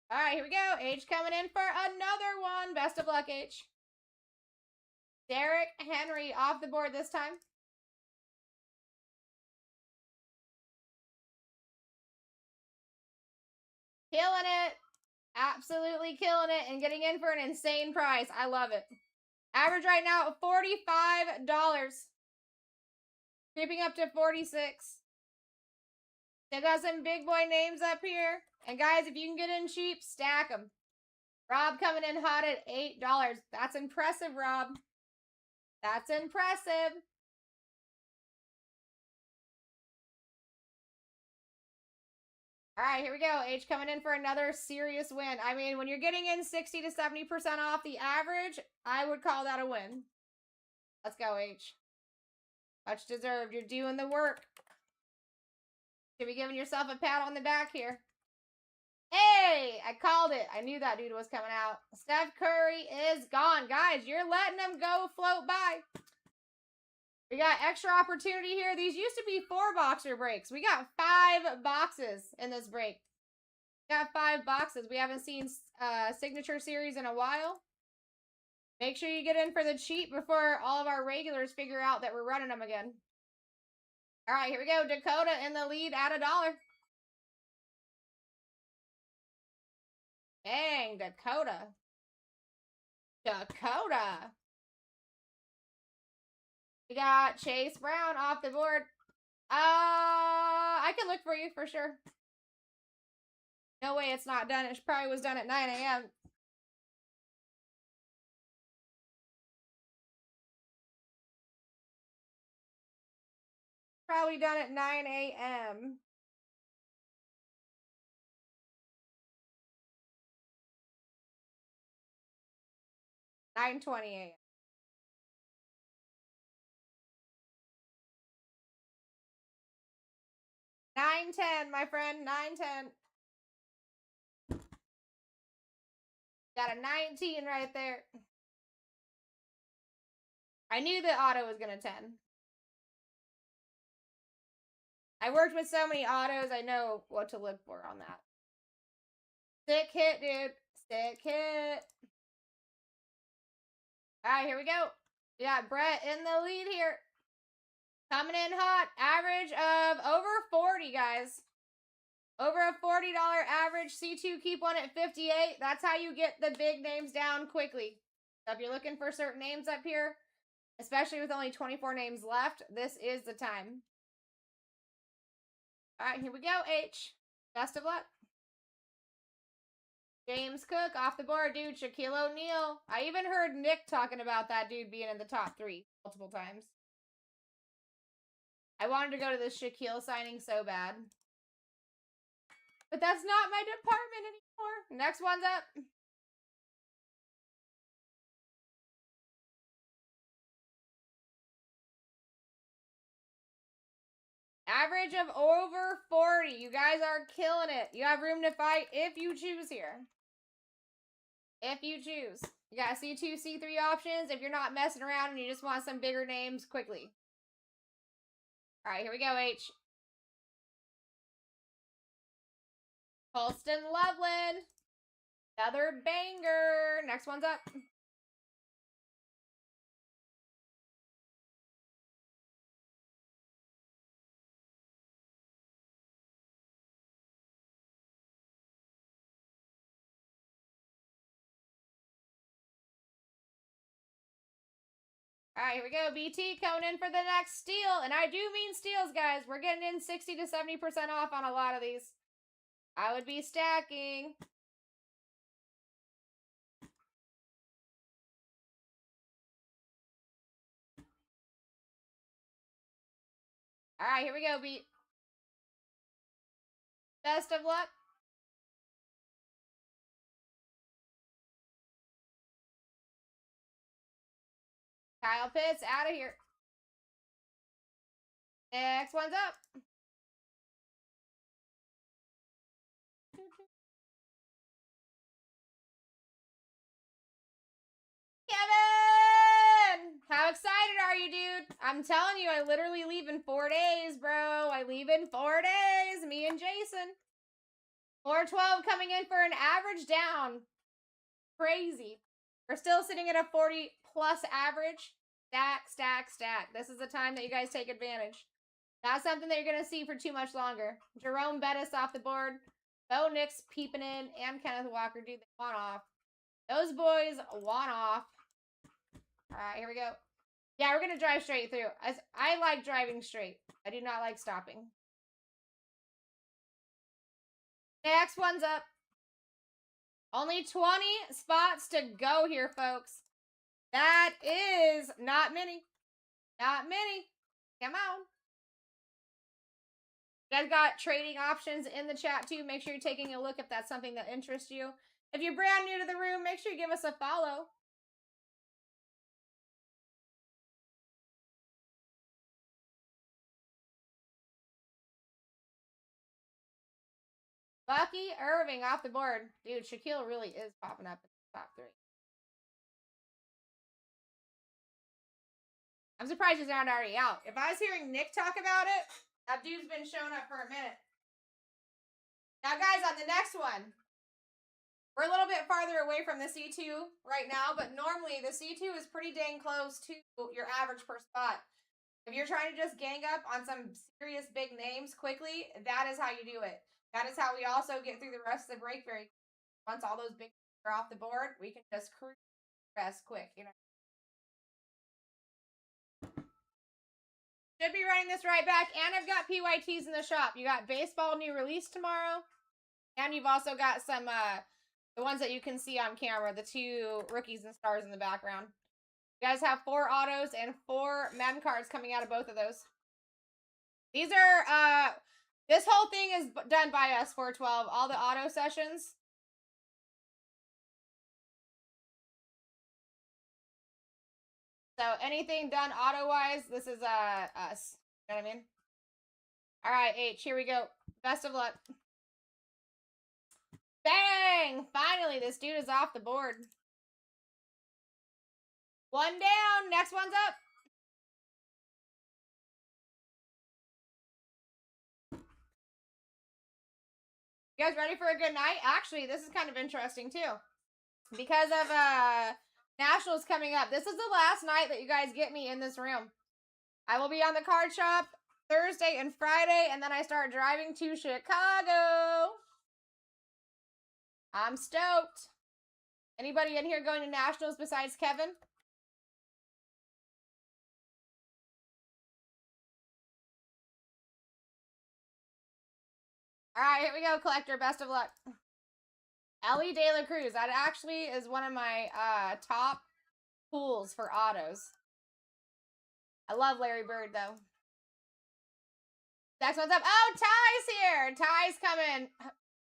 All right, here we go. H coming in for another one. Best of luck, H. Derek Henry off the board this time. Killing it. Absolutely killing it and getting in for an insane price. I love it. Average right now, $45. Creeping up to 46. They got some big boy names up here. And guys, if you can get in cheap, stack them. Rob coming in hot at $8. That's impressive, Rob. That's impressive. All right, here we go. H coming in for another serious win. I mean, when you're getting in 60 to 70% off the average, I would call that a win. Let's go, H. Much deserved. You're doing the work. Should be giving yourself a pat on the back here. Hey, I called it. I knew that dude was coming out. Steph Curry is gone. Guys, you're letting him go float by. We got extra opportunity here. These used to be 4-boxer breaks. We got 5 boxes in this break. We got 5 boxes. We haven't seen signature series in a while. Make sure you get in for the cheap before all of our regulars figure out that we're running them again. All right, here we go. Dakota in the lead at $1. Dang, Dakota. Dakota. We got Chase Brown off the board. I can look for you for sure. No way it's not done. It probably was done at 9 a.m. Probably done at 9 a.m. $9:20 a.m. 9:10, my friend. 9:10. Got a 19 right there. I knew the auto was going to 10. I worked with so many autos, I know what to look for on that. Sick hit, dude. Sick hit. All right, here we go. We got Brett in the lead here. Coming in hot. Average of over 40, guys. Over a $40 average. C2 keep one at 58. That's how you get the big names down quickly. So if you're looking for certain names up here, especially with only 24 names left, this is the time. All right, here we go, H. Best of luck. James Cook off the board, dude. Shaquille O'Neal. I even heard Nick talking about that dude being in the top 3 multiple times. I wanted to go to the Shaquille signing so bad. But that's not my department anymore. Next one's up. Average of over 40. You guys are killing it. You have room to fight if you choose here. If you choose. You got C2, C3 options if you're not messing around and you just want some bigger names quickly. All right, here we go, H. Colston Loveland. Another banger. Next one's up. All right, here we go. BT coming in for the next steal. And I do mean steals, guys. We're getting in 60 to 70% off on a lot of these. I would be stacking. All right, here we go, Beat. Best of luck. Kyle Pitts out of here. Next one's up. Kevin! How excited are you, dude? I'm telling you, I literally leave in 4 days, bro. I leave in 4 days. Me and Jason. 412 coming in for an average down. Crazy. We're still sitting at a 40 plus average. Stack, stack, stack. This is the time that you guys take advantage. Not something that you're going to see for too much longer. Jerome Bettis off the board. Bo Nix peeping in. And Kenneth Walker. Dude, they want off. Those boys want off. All right, here we go. Yeah, we're going to drive straight through. I like driving straight. I do not like stopping. Next one's up. Only 20 spots to go here, folks. That is not many. Not many. Come on. You guys got trading options in the chat, too. Make sure you're taking a look if that's something that interests you. If you're brand new to the room, make sure you give us a follow. Bucky Irving off the board. Dude, Shaquille really is popping up in the top 3. I'm surprised he's not already out. If I was hearing Nick talk about it, that dude's been showing up for a minute. Now, guys, on the next one, we're a little bit farther away from the C2 right now, but normally the C2 is pretty dang close to your average per spot. If you're trying to just gang up on some serious big names quickly, that is how you do it. That is how we also get through the rest of the break very quickly. Once all those big are off the board, we can just cruise the rest quick, you know. Should be running this right back, and I've got PYTs in the shop. You got baseball new release tomorrow, and you've also got some, the ones that you can see on camera, the 2 rookies and stars in the background. You guys have 4 autos and 4 mem cards coming out of both of those. These are, this whole thing is done by us, 412, all the auto sessions. So anything done auto-wise, this is us. You know what I mean? All right, H, here we go. Best of luck. Bang! Finally, this dude is off the board. 1 down. Next one's up. You guys ready for a good night? Actually, this is kind of interesting, too. Because of Nationals coming up. This is the last night that you guys get me in this room. I will be on the card shop Thursday and Friday, and then I start driving to Chicago. I'm stoked. Anybody in here going to Nationals besides Kevin? All right, here we go, collector. Best of luck. Ellie De La Cruz. That actually is one of my top pools for autos. I love Larry Bird, though. Next one's up. Oh, Ty's here. Ty's coming.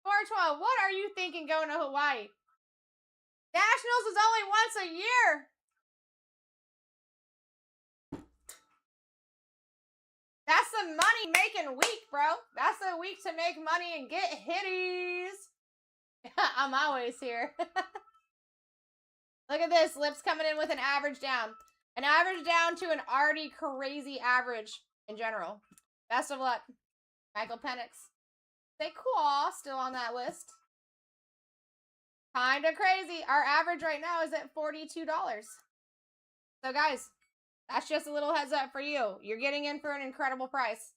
412. What are you thinking going to Hawaii? Nationals is only once a year. That's the money-making week, bro. That's the week to make money and get hitties. I'm always here. Look at this. Lips coming in with an average down. An average down to an already crazy average in general. Best of luck. Michael Penix. Say cool. Still on that list. Kinda crazy. Our average right now is at $42. So, guys, that's just a little heads up for you. You're getting in for an incredible price.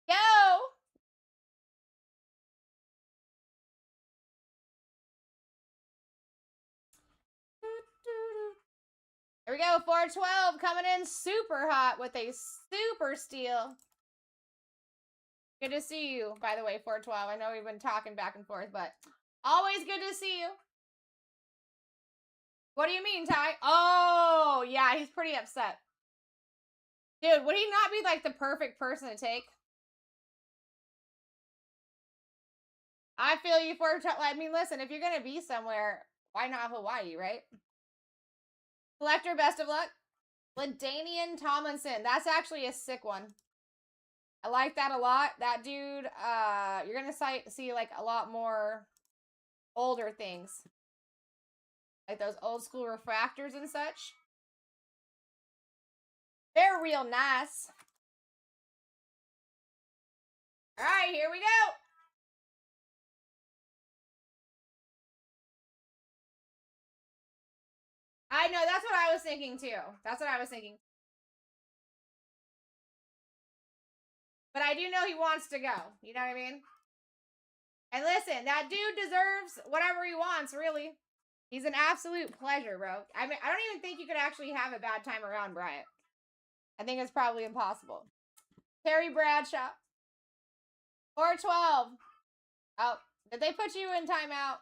Go! Here we go. 412 coming in super hot with a super steal. Good to see you, by the way, 412. I know we've been talking back and forth, but always good to see you. What do you mean, Ty? Oh, yeah, he's pretty upset. Dude, would he not be, like, the perfect person to take? I feel you, 412. I mean, listen, if you're going to be somewhere, why not Hawaii, right? Collector, best of luck. LaDainian Tomlinson. That's actually a sick one. I like that a lot. That dude, you're going to see, like, a lot more older things. Like those old school refractors and such. They're real nice. All right, here we go. I know, that's what I was thinking too. That's what I was thinking. But I do know he wants to go. You know what I mean? And listen, that dude deserves whatever he wants, really. He's an absolute pleasure, bro. I mean, I don't even think you could actually have a bad time around Bryant. I think it's probably impossible. Terry Bradshaw. 412. Oh, did they put you in timeout?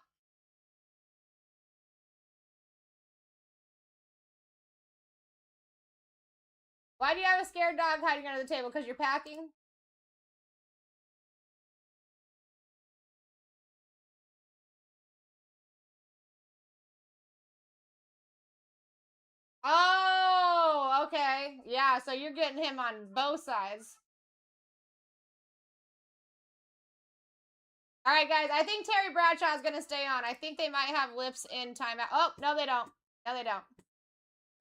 Why do you have a scared dog hiding under the table? Because you're packing? Oh, okay. Yeah, so you're getting him on both sides. All right, guys. I think Terry Bradshaw is going to stay on. I think they might have Lips in timeout. Oh, no, they don't. No, they don't.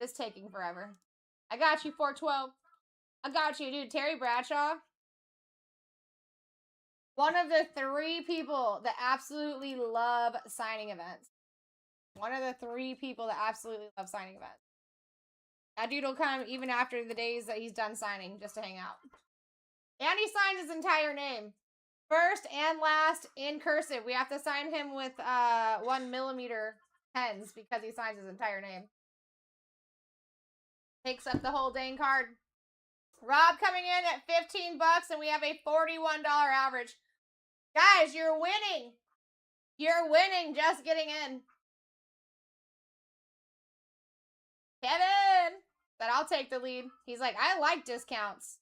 It's taking forever. I got you, 412. I got you, dude. Terry Bradshaw. One of the 3 people that absolutely love signing events. One of the 3 people that absolutely love signing events. That dude will come even after the days that he's done signing just to hang out. And he signs his entire name. First and last in cursive. We have to sign him with 1mm pens because he signs his entire name. Takes up the whole dang card. Rob coming in at $15 and we have a $41 average. Guys, you're winning. You're winning just getting in. Kevin! But I'll take the lead. He's like, I like discounts.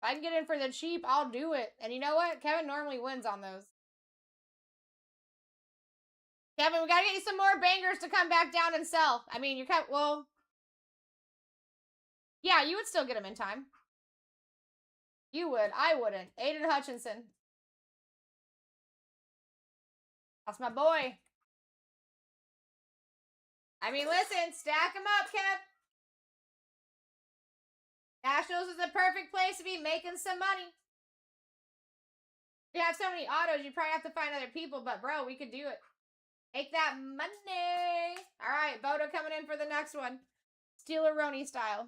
If I can get in for the cheap, I'll do it. And you know what? Kevin normally wins on those. Kevin, we gotta get you some more bangers to come back down and sell. I mean, you're well... Yeah, you would still get them in time. You would. I wouldn't. Aiden Hutchinson. That's my boy. I mean, listen, stack them up, Kev. Nationals is the perfect place to be making some money. We have so many autos, you probably have to find other people, but bro, we could do it. Make that money. All right, Bodo coming in for the next one. Steeler-Roni style.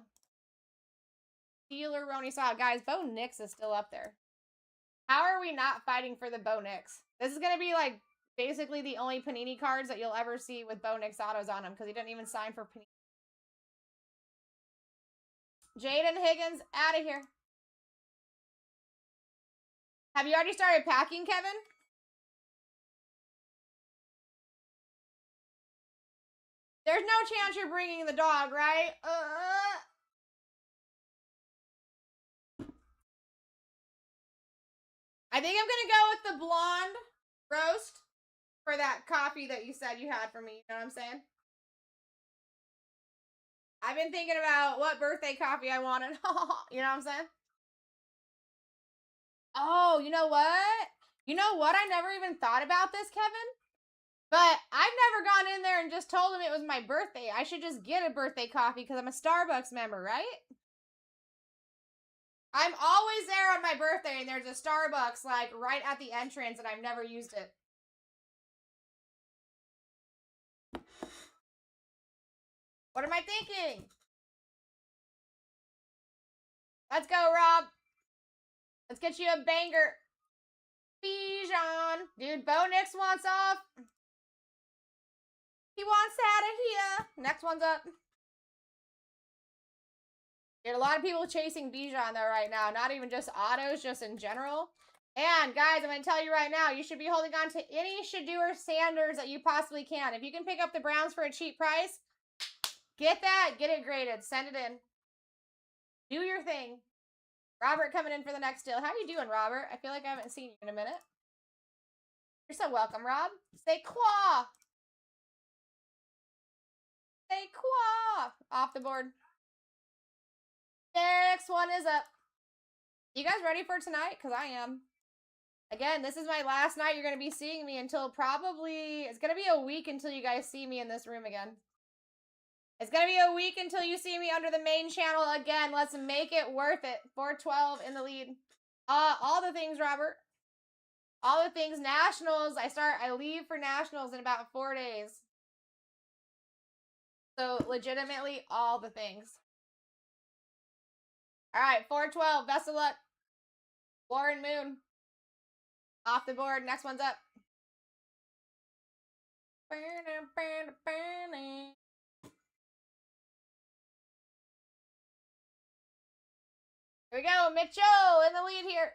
Steeler-Roni style. Guys, Bo Nix is still up there. How are we not fighting for the Bo Nix? This is going to be like basically the only Panini cards that you'll ever see with Bo Nix autos on them because he didn't even sign for Panini. Jaden Higgins, out of here. Have you already started packing, Kevin? There's no chance you're bringing the dog, right? I think I'm going to go with the blonde roast for that coffee that you said you had for me. You know what I'm saying? I've been thinking about what birthday coffee I wanted. You know what I'm saying? Oh, you know what? You know what? I never even thought about this, Kevin. But I've never gone in there and just told him it was my birthday. I should just get a birthday coffee because I'm a Starbucks member, right? I'm always there on my birthday and there's a Starbucks like right at the entrance and I've never used it. What am I thinking? Let's go, Rob. Let's get you a banger. Bijan. Dude, Bo Nix wants off. He wants out of here. Next one's up. Get a lot of people chasing Bijan though right now. Not even just autos, just in general. And guys, I'm going to tell you right now, you should be holding on to any Shedeur Sanders that you possibly can. If you can pick up the Browns for a cheap price, get that. Get it graded. Send it in. Do your thing. Robert coming in for the next deal. How you doing, Robert? I feel like I haven't seen you in a minute. You're so welcome, Rob. Say claw. Say claw. Off the board. Next one is up. You guys ready for tonight? Because I am. Again, this is my last night you're going to be seeing me until probably... It's going to be a week until you guys see me in this room again. It's going to be a week until you see me under the main channel again. Let's make it worth it. 412 in the lead. All the things, Robert. All the things. Nationals. I leave for Nationals in about 4 days. So, legitimately, all the things. All right, 412. Best of luck. Warren Moon. Off the board. Next one's up. Here we go. Mitchell in the lead here.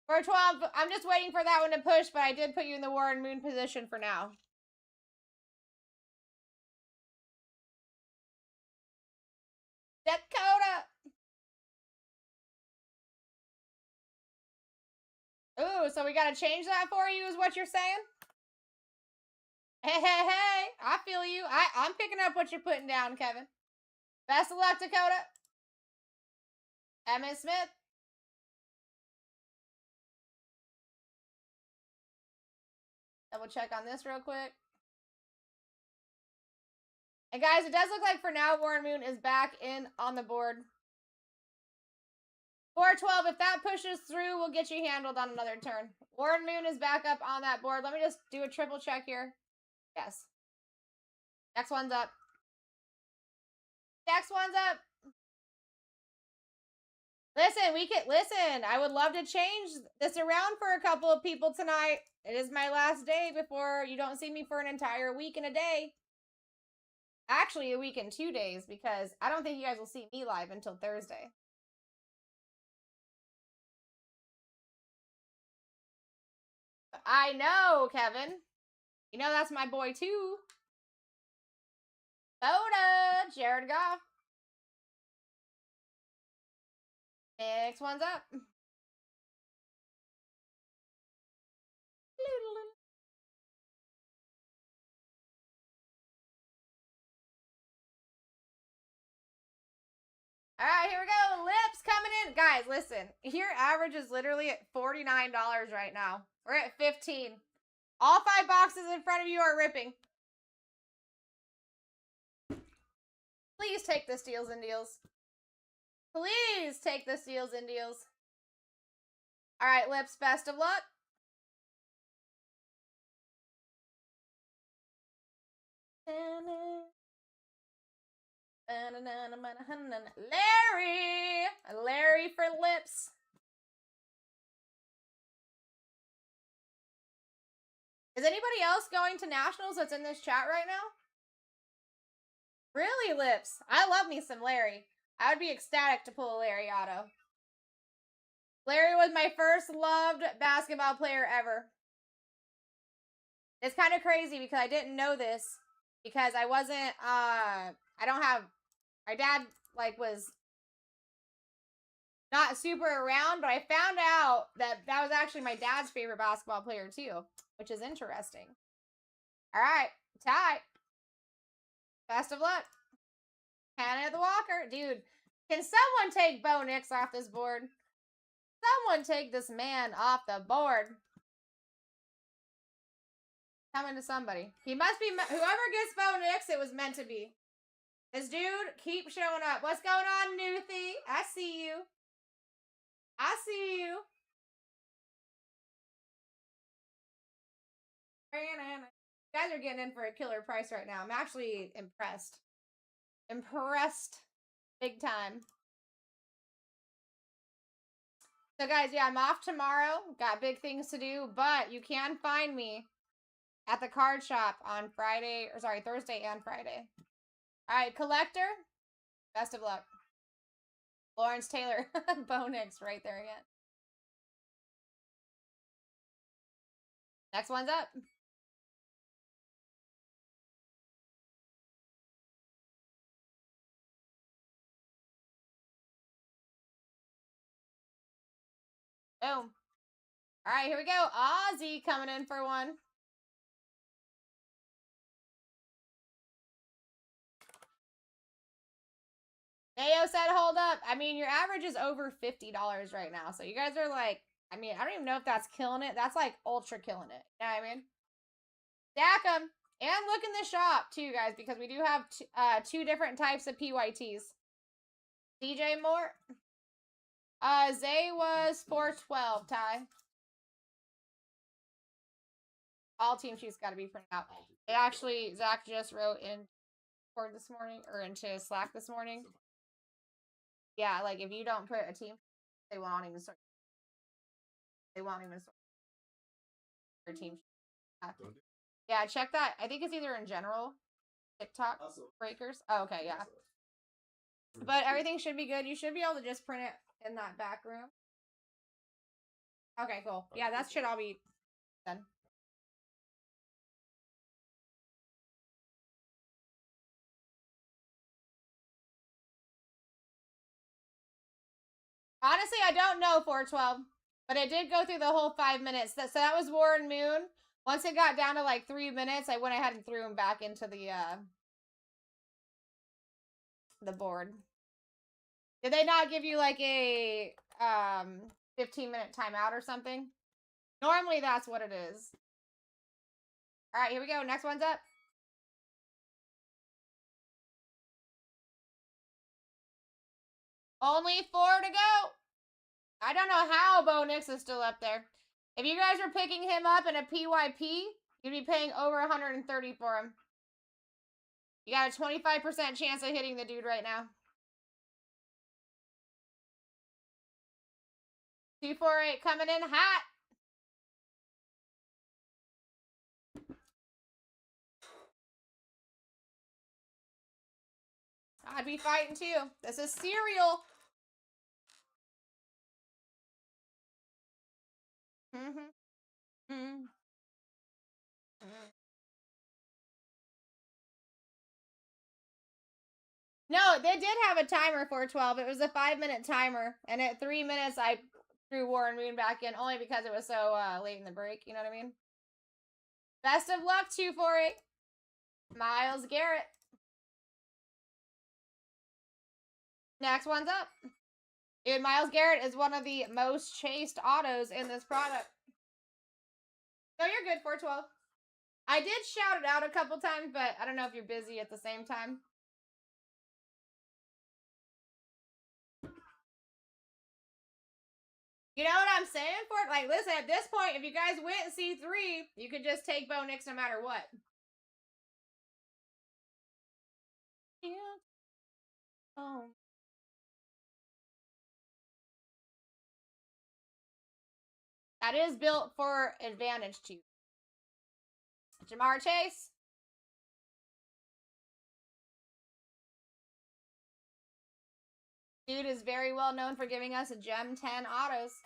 412. I'm just waiting for that one to push, but I did put you in the Warren Moon position for now. Dakota. Ooh, so we gotta change that for you, is what you're saying? Hey, hey, hey. I feel you. I'm picking up what you're putting down, Kevin. Best of luck, Dakota. Emmett Smith. Double check on this real quick. And guys, it does look like for now Warren Moon is back in on the board. 412, if that pushes through, we'll get you handled on another turn. Warren Moon is back up on that board. Let me just do a triple check here. Yes. Next one's up. Next one's up. Listen, I would love to change this around for a couple of people tonight. It is my last day before you don't see me for an entire week and a day. Actually, a week and 2 days, because I don't think you guys will see me live until Thursday. I know, Kevin. You know that's my boy, too. Soda, Jared Goff. Next one's up. All right, here we go. Lips coming in. Guys, listen. Your average is literally at $49 right now. We're at 15. All 5 boxes in front of you are ripping. Please take the steals and deals. Please take the steals and deals. All right, Lips, best of luck. Larry for Lips. Is anybody else going to nationals that's in this chat right now? Really, Lips? I love me some Larry. I would be ecstatic to pull a Larry auto. Larry was my first loved basketball player ever. It's kind of crazy because I didn't know this because I wasn't, I don't have, my dad, like, was not super around, but I found out that that was actually my dad's favorite basketball player too, which is interesting. All right, Ty. Best of luck. Hannah the Walker. Dude, can someone take Bo Nix off this board? Someone take this man off the board. Coming to somebody. He must be, whoever gets Bo Nix, it was meant to be. This dude, keep showing up. What's going on, Newthie? I see you. I see you. You guys are getting in for a killer price right now. I'm actually impressed. Impressed. Big time. So guys, yeah, I'm off tomorrow. Got big things to do, but you can find me at the card shop on Friday, or sorry, Thursday and Friday. All right, Collector, best of luck. Lawrence Taylor, Bo Nix right there again. Next one's up. Boom. All right, here we go. Ozzy coming in for one. Mayo said, hold up. I mean, your average is over $50 right now. So you guys are like, I mean, I don't even know if that's killing it. That's like ultra killing it. You know what I mean? Stack them. And look in the shop too, guys, because we do have two different types of PYTs. DJ Moore. Zay was 412, Ty. All team sheets got to be printed out. It actually, Zach just wrote in Discord this morning, or into Slack this morning. Yeah, like if you don't put a team, they won't even start. They won't even start their team. Yeah, check that. I think it's either in general, TikTok breakers. Oh, okay, yeah. But everything should be good. You should be able to just print it in that back room. Okay, cool. Yeah, that should all be done. Honestly, I don't know 412, but it did go through the whole 5 minutes. So that was War and Moon. Once it got down to like 3 minutes, I went ahead and threw him back into the board. Did they not give you like a 15-minute timeout or something? Normally that's what it is. All right, here we go. Next one's up. Only 4 to go. I don't know how Bo Nix is still up there. If you guys were picking him up in a PYP, you'd be paying over 130 for him. You got a 25% chance of hitting the dude right now. 248 coming in hot. I'd be fighting too. This is cereal. No, they did have a timer for 12. It was a 5-minute timer. And at 3 minutes, I threw War and Moon back in only because it was so late in the break. You know what I mean? Best of luck, 248. Myles Garrett. Next one's up. Dude, Myles Garrett is one of the most chased autos in this product. No, you're good, 412. I did shout it out a couple times, but I don't know if you're busy at the same time. You know what I'm saying? For like, listen, at this point, if you guys went C3, you could just take Bo Nix no matter what. Yeah. Oh. That is built for advantage to you. Jamar Chase. Dude is very well known for giving us a Gem 10 autos.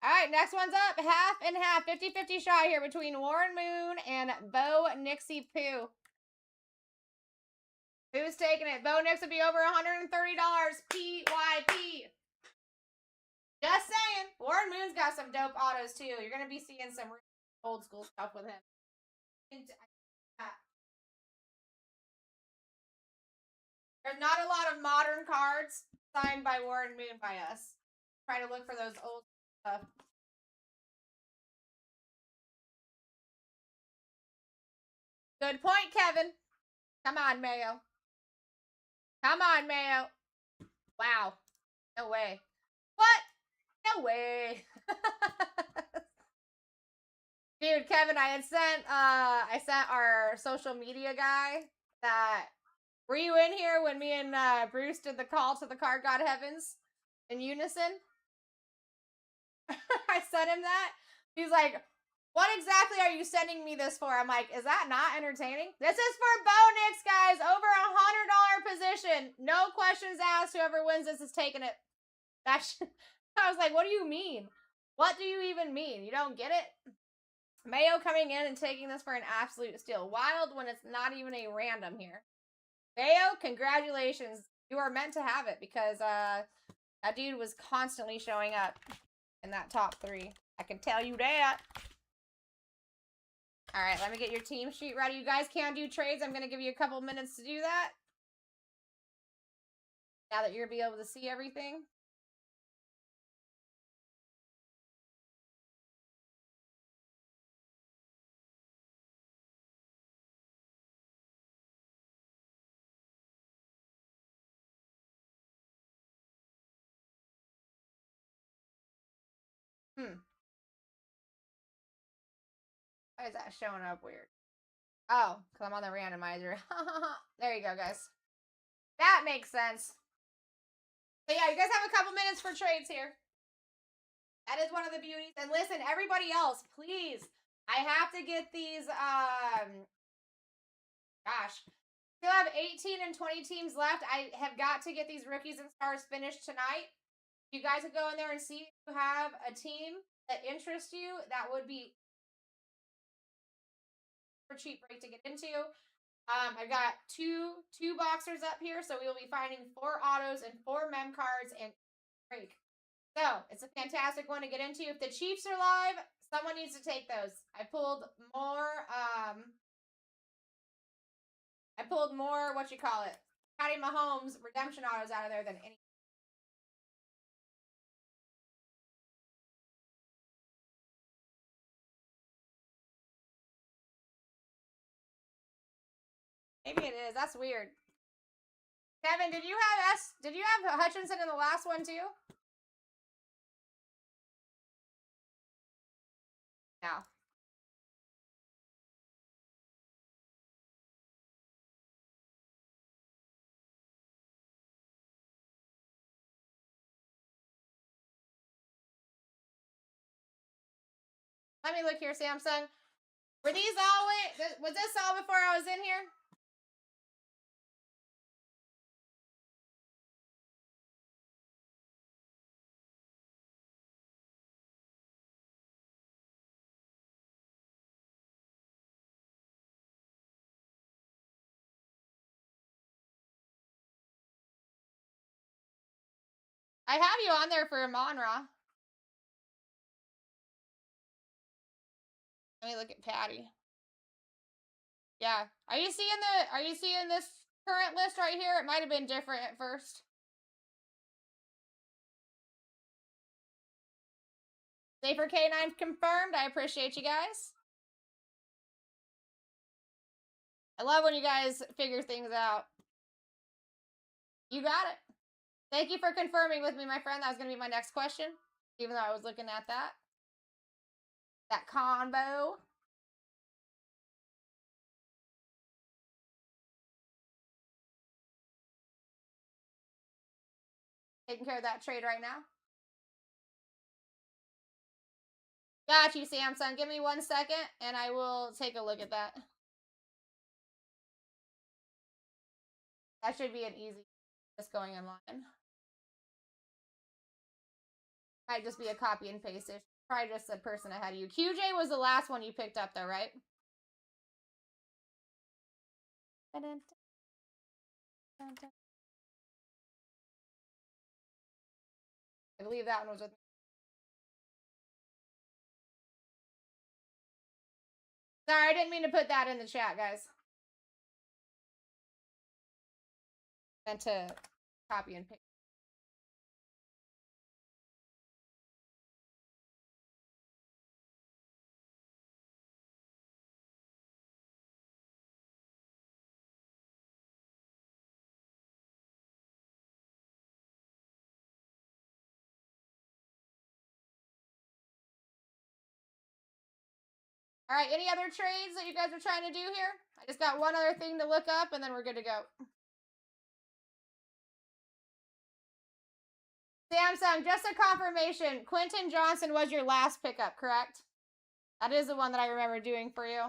All right, next one's up. Half and half. 50-50 shot here between Warren Moon and Bo Nixie Poo. Who's taking it? Bo Nix would be over $130. PYP. Just saying. Warren Moon's got some dope autos, too. You're going to be seeing some old school stuff with him. There's not a lot of modern cards signed by Warren Moon by us. Try to look for those old stuff. Good point, Kevin. Come on, Mayo. Come on, Mayo. Wow. No way. What? No way. Dude, Kevin, I sent our social media guy that, were you in here when me and Bruce did the call to the Card God Heavens in unison? I sent him that. He's like, what exactly are you sending me this for? I'm like, is that not entertaining? This is for Bo Nix, guys. Over $100 position. No questions asked. Whoever wins this is taking it. I was like, what do you mean? What do you even mean? You don't get it? Mayo coming in and taking this for an absolute steal. Wild when it's not even a random here. Mayo, congratulations. You are meant to have it because that dude was constantly showing up in that top 3. I can tell you that. All right, let me get your team sheet ready. You guys can do trades. I'm going to give you a couple minutes to do that. Now that you're going to be able to see everything. Why is that showing up weird? Oh, because I'm on the randomizer. There you go, guys. That makes sense. So yeah, you guys have a couple minutes for trades here. That is one of the beauties. And listen, everybody else, please. I have to get these, gosh. Still have 18 and 20 teams left. I have got to get these rookies and stars finished tonight. You guys would go in there and see if you have a team that interests you. That would be a cheap break to get into. I've got two boxers up here, so we will be finding 4 autos and 4 mem cards and break. So it's a fantastic one to get into. If the Chiefs are live, someone needs to take those. I pulled more what you call it, Patty Mahomes redemption autos out of there than any. Maybe it is. That's weird. Kevin, did you have Hutchinson in the last one too? No. Let me look here, Samsung. Were these all was this all before I was in here? I have you on there for Amon-Ra. Let me look at Patty. Yeah. Are you seeing this current list right here? It might have been different at first. Safer K9 confirmed. I appreciate you guys. I love when you guys figure things out. You got it. Thank you for confirming with me, my friend. That was going to be my next question, even though I was looking at that. That combo. Taking care of that trade right now. Got you, Samsung. Give me 1 second, and I will take a look at that. That should be an easy just going online. Might just be a copy and paste. It's probably just the person ahead of you. QJ was the last one you picked up, though, right? I believe that one was with me. Sorry, I didn't mean to put that in the chat, guys. Meant to copy and paste. All right, any other trades that you guys are trying to do here? I just got one other thing to look up, and then we're good to go. Samsung, just a confirmation. Quentin Johnson was your last pickup, correct? That is the one that I remember doing for you.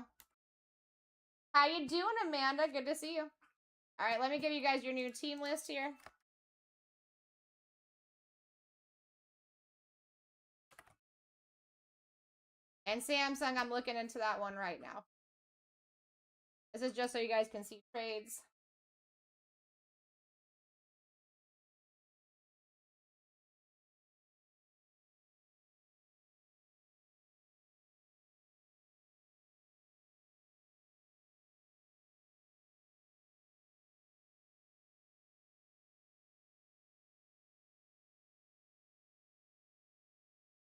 How you doing, Amanda? Good to see you. All right, let me give you guys your new team list here. And Samsung, I'm looking into that one right now. This is just so you guys can see trades.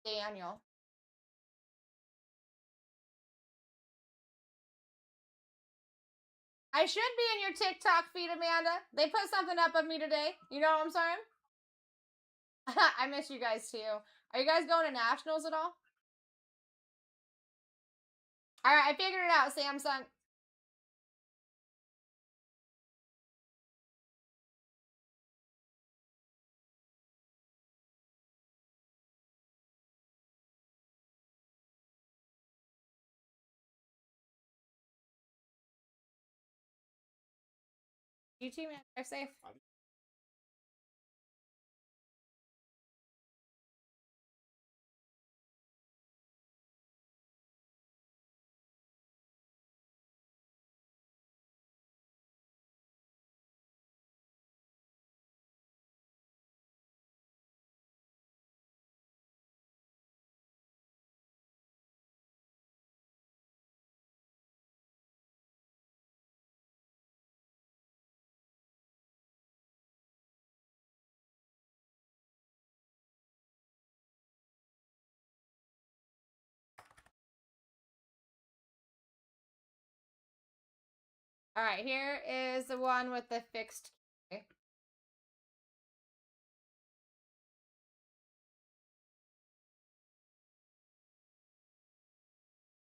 Daniel. I should be in your TikTok feed, Amanda. They put something up of me today. You know what I'm saying? I miss you guys too. Are you guys going to nationals at all? Alright, I figured it out, Samsung. You too, man. Drive safe. Alright, here is the one with the fixed key.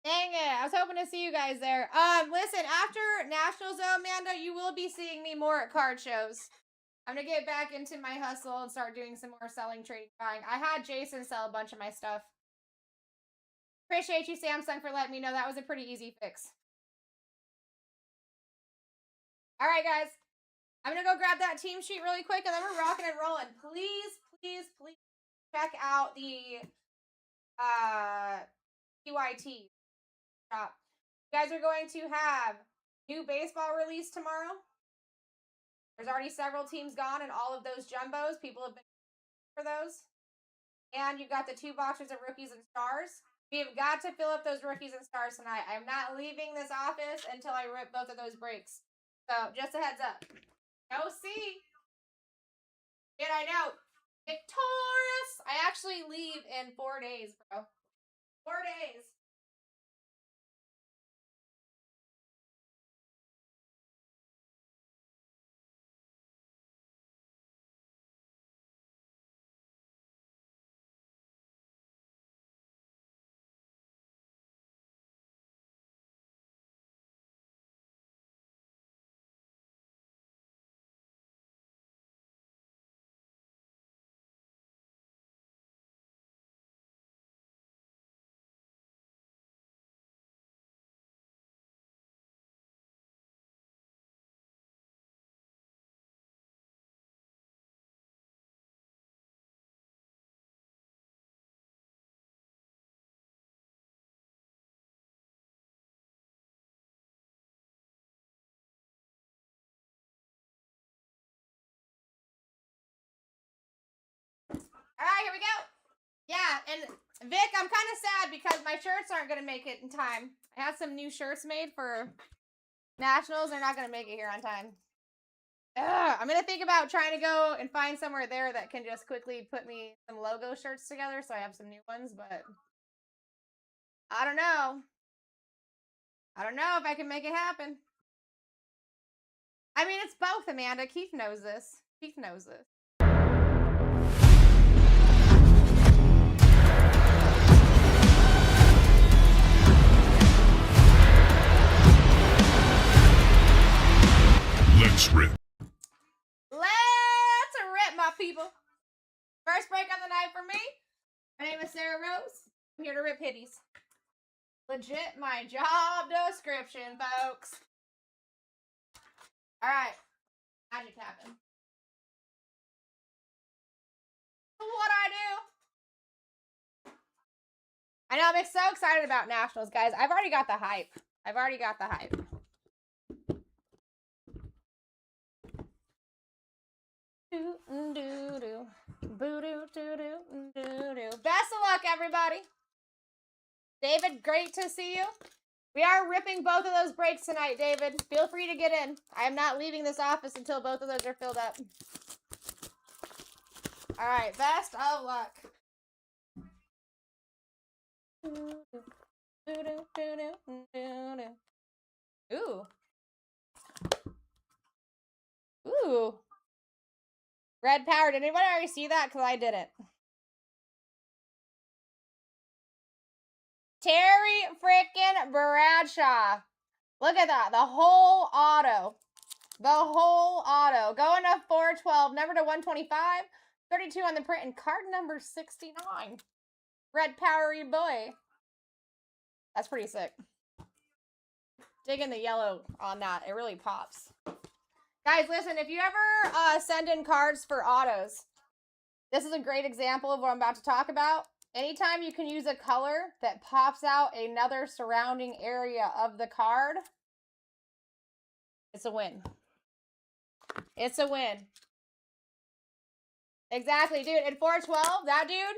Dang it. I was hoping to see you guys there. Listen, after Nationals though, Amanda, you will be seeing me more at card shows. I'm gonna get back into my hustle and start doing some more selling, trading, buying. I had Jason sell a bunch of my stuff. Appreciate you, Samsung, for letting me know. That was a pretty easy fix. Alright, guys. I'm gonna go grab that team sheet really quick and then we're rocking and rolling. Please, please, please check out the PYT shop. You guys are going to have new baseball release tomorrow. There's already several teams gone and all of those jumbos. People have been for those. And you've got the 2 boxes of rookies and stars. We have got to fill up those rookies and stars tonight. I'm not leaving this office until I rip both of those breaks. So, just a heads up. Go see. And I know. Victorious. I actually leave in 4 days, bro. 4 days. Alright, here we go. Yeah, and Vic, I'm kind of sad because my shirts aren't going to make it in time. I had some new shirts made for Nationals. They're not going to make it here on time. Ugh, I'm going to think about trying to go and find somewhere there that can just quickly put me some logo shirts together so I have some new ones, but I don't know. I don't know if I can make it happen. I mean, it's both, Amanda. Keith knows this. Keith knows this. Let's rip. Let's rip, my people. First break of the night for me. My name is Sarah Rose. I'm here to rip hitties. Legit my job description, folks. Alright. Magic happen. What I do? I know, I'm so excited about Nationals, guys. I've already got the hype. Best of luck, everybody. David, great to see you. We are ripping both of those breaks tonight, David. Feel free to get in. I am not leaving this office until both of those are filled up. All right, best of luck. Ooh. Ooh. Red power. Did anybody already see that? Because I didn't. Terry freaking Bradshaw. Look at that. The whole auto. The whole auto. Going to 412. Number to 125. 32 on the print. And card number 69. Red Powery Boy. That's pretty sick. Digging the yellow on that. It really pops. Guys, listen. If you ever send in cards for autos, this is a great example of what I'm about to talk about. Anytime you can use a color that pops out another surrounding area of the card, it's a win. It's a win. Exactly, dude. At 412, that dude,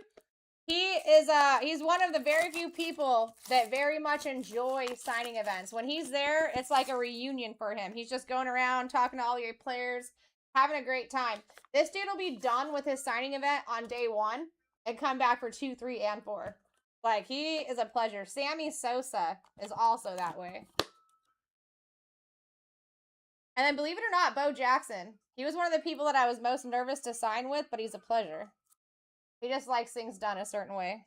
he's one of the very few people that very much enjoy signing events. When he's there, it's like a reunion for him. He's just going around talking to all your players, having a great time. This dude will be done with his signing event on day 1 and come back for 2, 3, and 4. Like, he is a pleasure. Sammy Sosa is also that way. And then, believe it or not, Bo Jackson. He was one of the people that I was most nervous to sign with, but he's a pleasure. He just likes things done a certain way.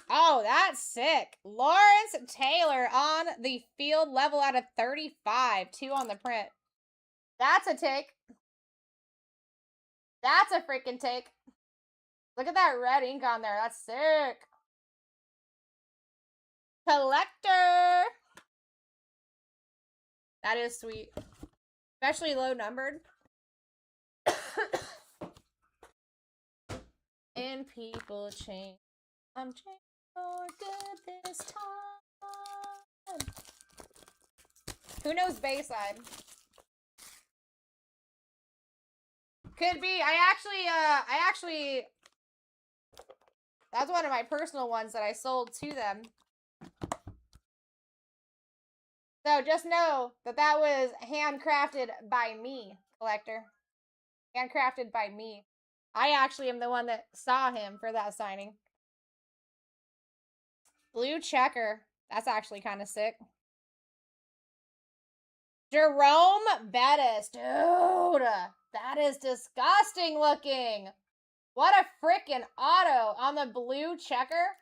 Oh, that's sick. Lawrence Taylor on the field level out of 35. 2 on the print. That's a take. That's a freaking take. Look at that red ink on there. That's sick. Collector. That is sweet. Especially low numbered. And people change. I'm changing for good this time. Who knows Bayside? Could be. I actually that's one of my personal ones that I sold to them. So just know that that was handcrafted by me, collector. Handcrafted by me. I actually am the one that saw him for that signing. Blue checker. That's actually kind of sick. Jerome Bettis. Dude, that is disgusting looking. What a freaking auto on the blue checker.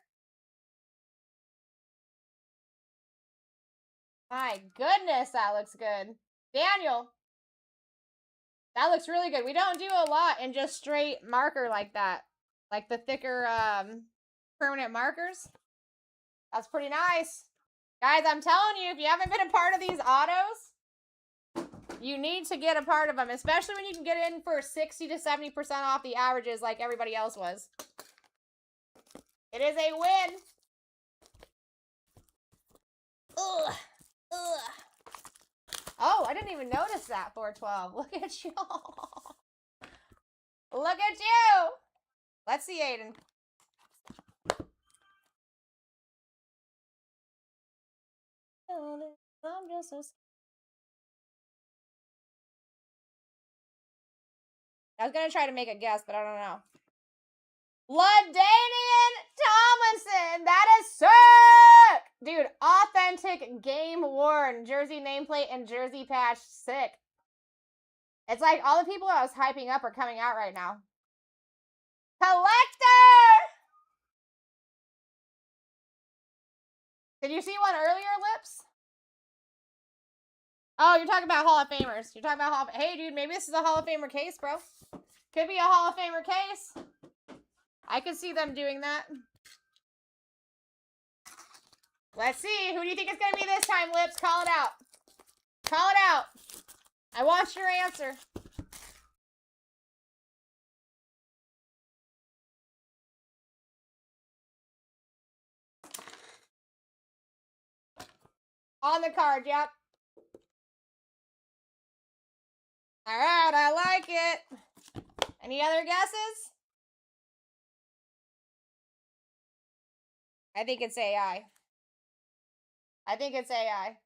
My goodness, that looks good. Daniel. That looks really good. We don't do a lot in just straight marker like that. Like the thicker permanent markers. That's pretty nice. Guys, I'm telling you, if you haven't been a part of these autos, you need to get a part of them. Especially when you can get in for 60 to 70% off the averages like everybody else was. It is a win. Ugh. Ugh. Oh, I didn't even notice that, 412. Look at you. Look at you. Let's see, Aiden. I'm just so... I was going to try to make a guess, but I don't know. LaDainian Tomlinson. That is sick. Dude, authentic game worn jersey nameplate and jersey patch. Sick. It's like all the people I was hyping up are coming out right now. Collector! Did you see one earlier, Lips? Oh, you're talking about Hall of Famers. You're talking about Hall of... Hey, dude, maybe this is a Hall of Famer case, bro. Could be a Hall of Famer case. I could see them doing that. Let's see. Who do you think it's going to be this time, Lips? Call it out. Call it out. I want your answer. On the card, yep. All right, I like it. Any other guesses? I think it's AI. I think it's AI.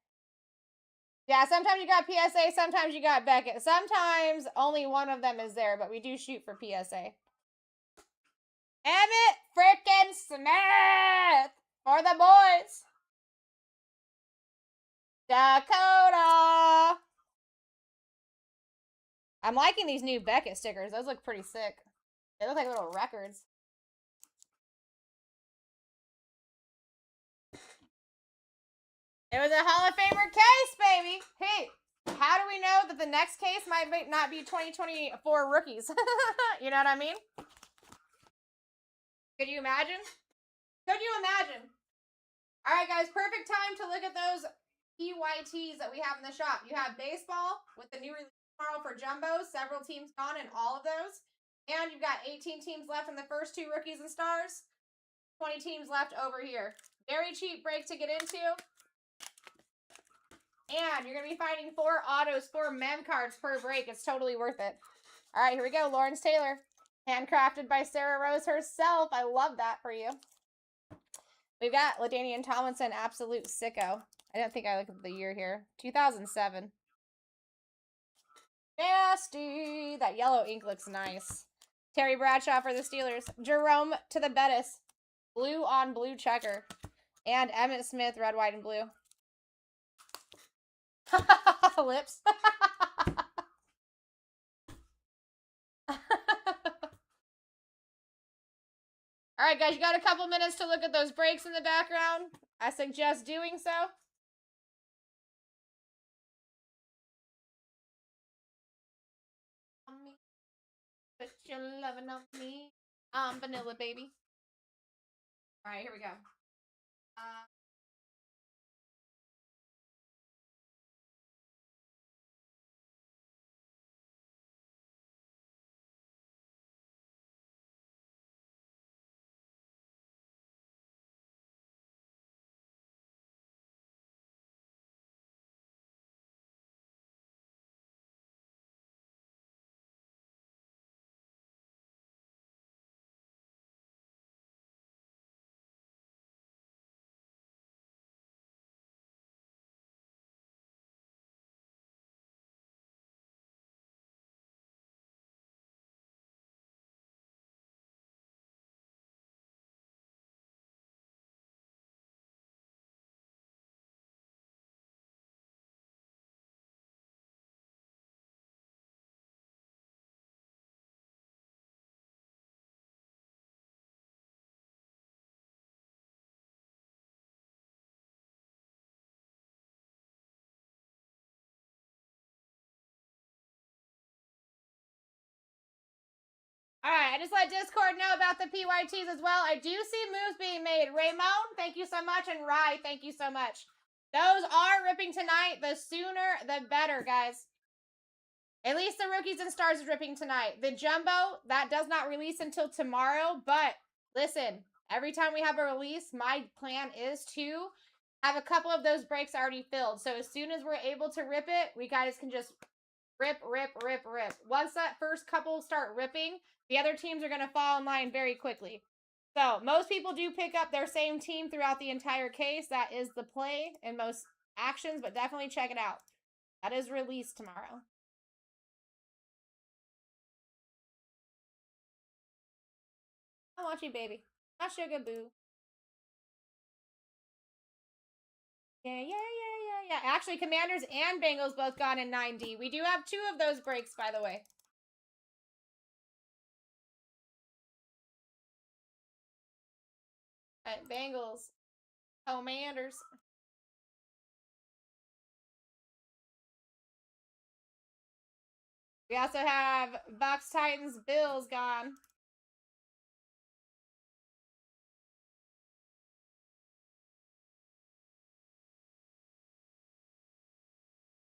Yeah, sometimes you got PSA, sometimes you got Beckett. Sometimes only one of them is there, but we do shoot for PSA. Emmett frickin' Smith for the boys. Dakota. I'm liking these new Beckett stickers. Those look pretty sick. They look like little records. It was a Hall of Famer case, baby. Hey, how do we know that the next case might not be 2024 rookies? You know what I mean? Could you imagine? Could you imagine? All right, guys, perfect time to look at those PYTs that we have in the shop. You have baseball with the new release tomorrow for jumbos. Several teams gone in all of those. And you've got 18 teams left in the first two rookies and stars. 20 teams left over here. Very cheap break to get into. And you're going to be finding 4 autos, 4 mem cards per break. It's totally worth it. All right, here we go. Lawrence Taylor. Handcrafted by Sarah Rose herself. I love that for you. We've got LaDainian Tomlinson, absolute sicko. I don't think I looked at the year here. 2007. Nasty. That yellow ink looks nice. Terry Bradshaw for the Steelers. Jerome to the Bettis. Blue on blue checker. And Emmitt Smith, red, white, and blue. Lips. All right, guys, you got a couple minutes to look at those breaks in the background. I suggest doing so. Put your loving on me. I'm vanilla, baby. All right, here we go. All right, I just let Discord know about the PYTs as well. I do see moves being made. Raymond, thank you so much. And Rye, thank you so much. Those are ripping tonight. The sooner, the better, guys. At least the rookies and stars is ripping tonight. The jumbo, that does not release until tomorrow. But listen, every time we have a release, my plan is to have a couple of those breaks already filled. So as soon as we're able to rip it, we guys can just rip, rip, rip, rip. Once that first couple start ripping, the other teams are going to fall in line very quickly. So most people do pick up their same team throughout the entire case. That is the play in most actions, but definitely check it out. That is released tomorrow. I want you, baby. My sugar boo. Yeah. Actually, Commanders and Bengals both gone in 9D. We do have 2 of those breaks, by the way. All right, Bengals. Commanders. We also have Bucks, Titans, Bills gone.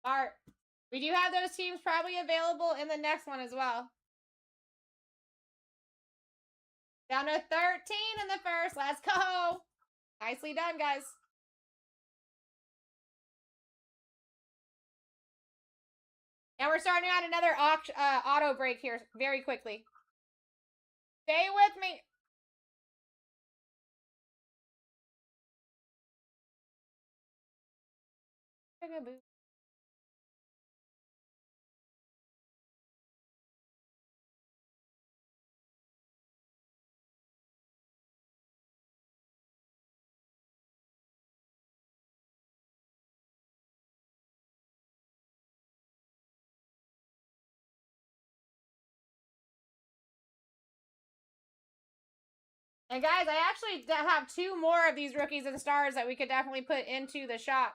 Art. We do have those teams probably available in the next one as well. Down to 13 in the first. Let's go. Nicely done, guys. And we're starting out another auto break here very quickly. Stay with me. And guys, I actually have 2 more of these rookies and stars that we could definitely put into the shop.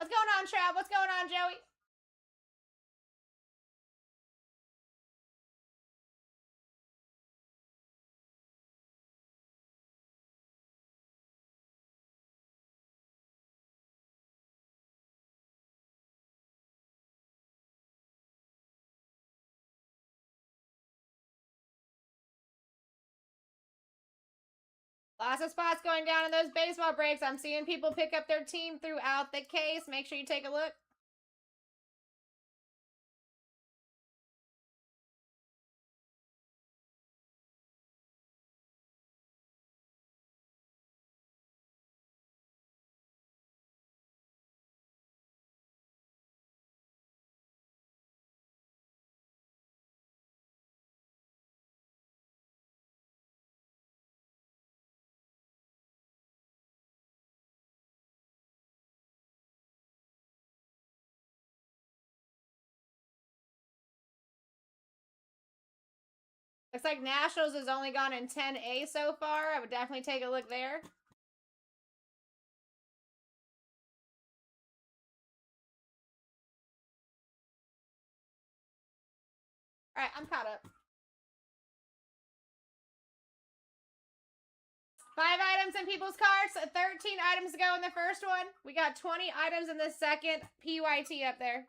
What's going on, Trav? What's going on, Joey? Lots of spots going down in those baseball breaks. I'm seeing people pick up their team throughout the case. Make sure you take a look. Looks like Nationals has only gone in 10A so far. I would definitely take a look there. All right, I'm caught up. 5 items in people's carts. 13 items to go in the first one. We got 20 items in the second. PYT up there.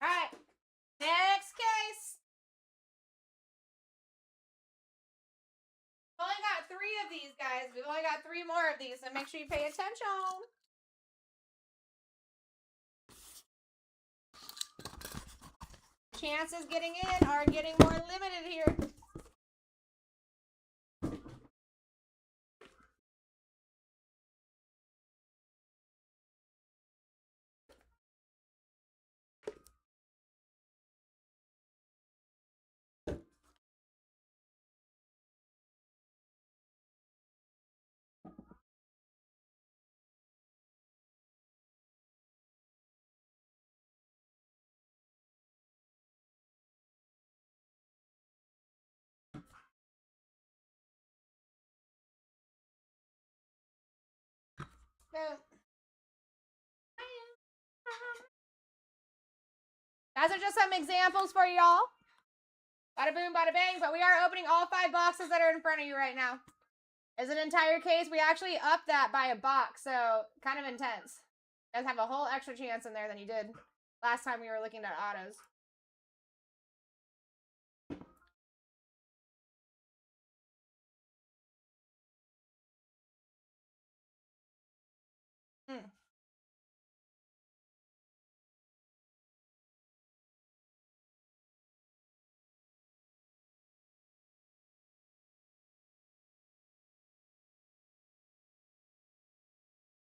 All right, next case. We've only got 3 of these, guys. We've only got 3 more of these, so make sure you pay attention. Chances getting in are getting more limited here. Boom. Those are just some examples for y'all. Bada boom, bada bang. But we are opening all 5 boxes that are in front of you right now. As an entire case, we actually upped that by a box, so kind of intense. You guys have a whole extra chance in there than you did last time we were looking at autos.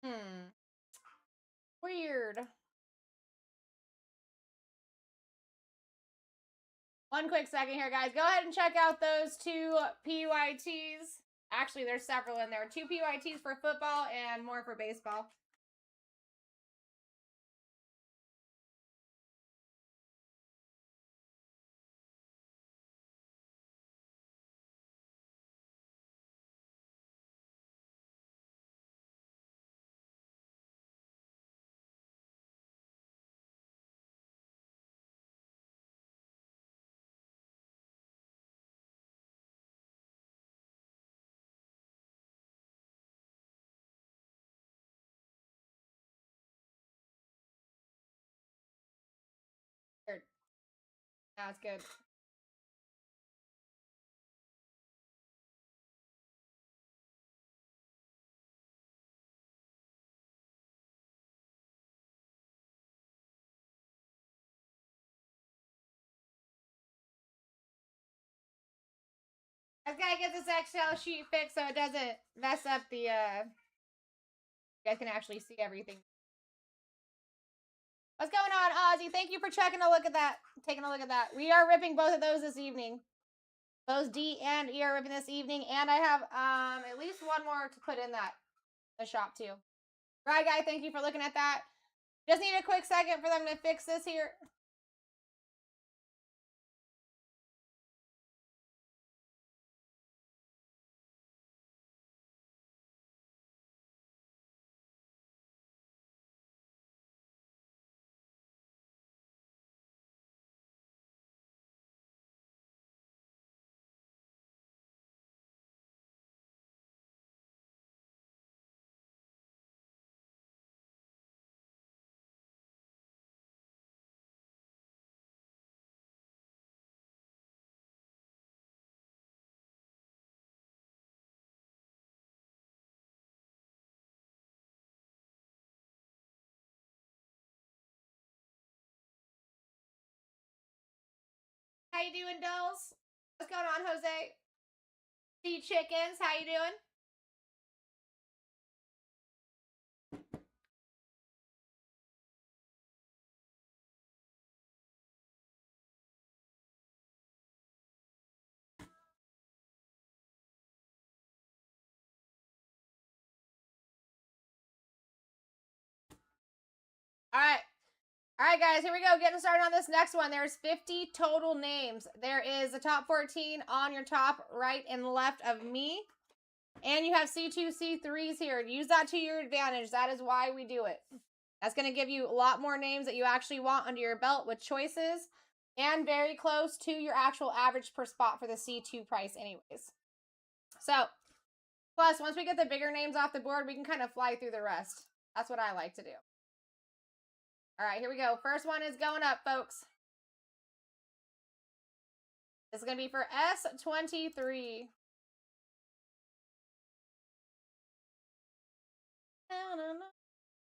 Hmm. Weird. One quick second here, guys. Go ahead and check out those 2 PYTs. Actually, there's several in there. 2 PYTs for football and more for baseball. Weird. That's good. I gotta get this Excel sheet fixed so it doesn't mess up the, you guys can actually see everything. What's going on, Ozzy? Thank you for taking a look at that. We are ripping both of those this evening. Both D and E are ripping this evening. And I have at least one more to put in the shop too. Right, guy, thank you for looking at that. Just need a quick second for them to fix this here. How you doing, dolls? What's going on, Jose? See chickens, how you doing? All right, guys, here we go. Getting started on this next one. There's 50 total names. There is the top 14 on your top right and left of me. And you have C2, C3s here. Use that to your advantage. That is why we do it. That's going to give you a lot more names that you actually want under your belt with choices. And very close to your actual average per spot for the C2 price anyways. So, plus, once we get the bigger names off the board, we can kind of fly through the rest. That's what I like to do. All right, here we go. First one is going up, folks. This is going to be for S23.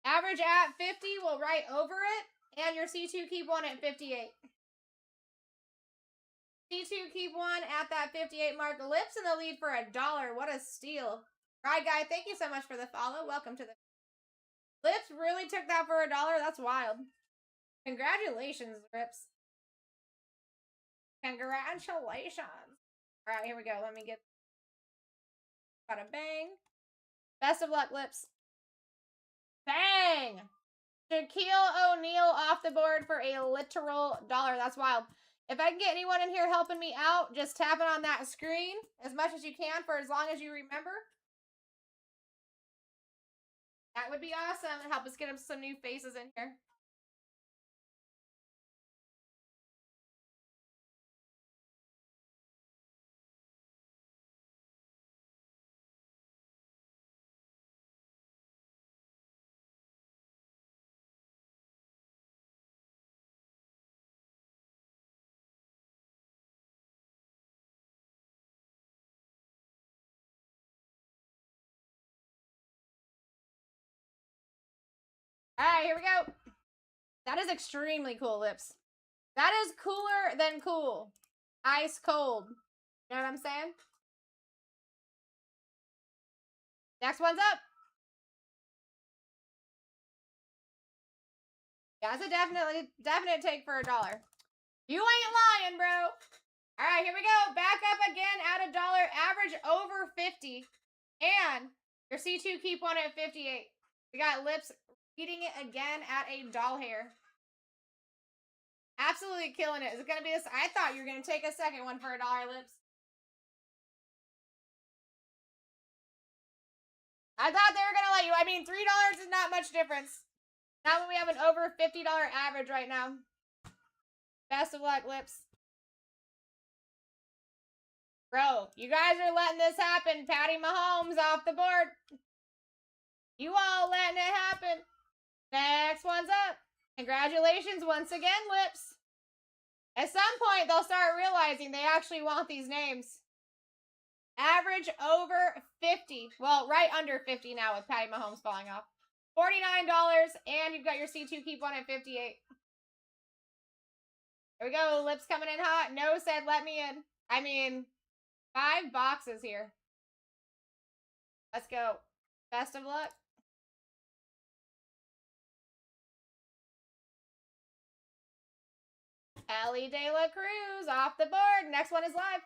Average at 50, we'll write over it. And your C2 keep one at 58. C2 keep one at that 58 mark. Lips in the lead for $1. What a steal. Right, guy, thank you so much for the follow. Welcome to the... Lips really took that for $1. That's wild. Congratulations, Lips. Congratulations. All right, here we go. Let me get... Got a bang. Best of luck, Lips. Bang! Shaquille O'Neal off the board for a literal $1. That's wild. If I can get anyone in here helping me out, just tap it on that screen as much as you can for as long as you remember. That would be awesome and help us get some new faces in here. All right, here we go. That is extremely cool, Lips. That is cooler than cool. Ice cold. You know what I'm saying? Next one's up. That's a definite take for $1. You ain't lying, bro. All right, here we go. Back up again at $1. Average over 50. And your C2 keep one at 58. We got Lips eating it again at $1 here. Absolutely killing it. Is it going to be this? I thought you were going to take a second one for $1, Lips. I thought they were going to let you. I mean, $3 is not much difference. Not when we have an over $50 average right now. Best of luck, Lips. Bro, you guys are letting this happen. Patty Mahomes off the board. You all letting it happen. Next one's up. Congratulations once again, Lips. At some point, they'll start realizing they actually want these names. Average over 50. Well, right under 50 now with Patty Mahomes falling off. $49, and you've got your C2 keep one at 58. There we go. Lips coming in hot. No said let me in. I mean, 5 boxes here. Let's go. Best of luck. Ellie De La Cruz off the board. Next one is live.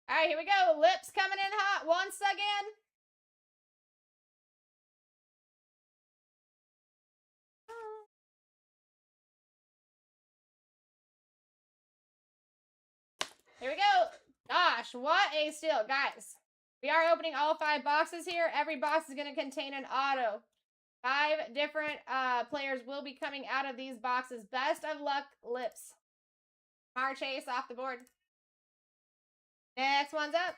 All right, here we go. Lips coming in hot once again. Here we go. Gosh, what a steal. Guys, we are opening all 5 boxes here. Every box is going to contain an auto. 5 different players will be coming out of these boxes. Best of luck, Lips. Chase off the board. Next one's up.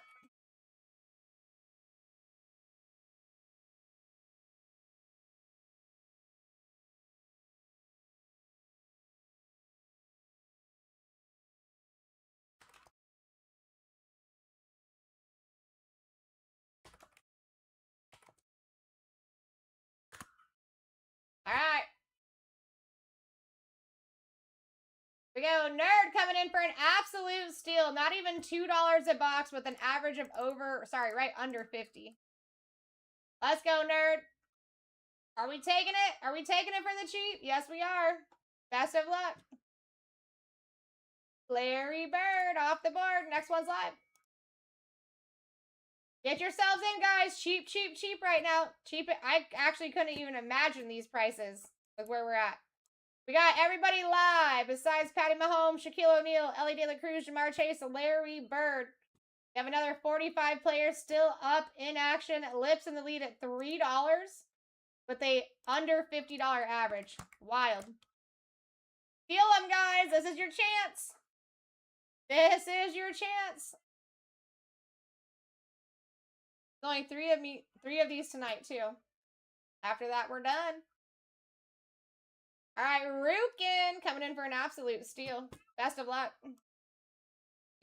All right. We go. Nerd coming in for an absolute steal. Not even $2 a box with an average of right under 50. Let's go, Nerd. Are we taking it? Are we taking it for the cheap? Yes, we are. Best of luck. Larry Bird off the board. Next one's live. Get yourselves in, guys. Cheap, cheap, cheap right now. Cheap. I actually couldn't even imagine these prices with where we're at. We got everybody live besides Patty Mahomes, Shaquille O'Neal, Ellie De La Cruz, Jamar Chase, and Larry Bird. We have another 45 players still up in action. Lips in the lead at $3 with a under $50 average. Wild. Steal them, guys. This is your chance. This is your chance. There's only three of these tonight, too. After that, we're done. All right, Rukin coming in for an absolute steal. Best of luck.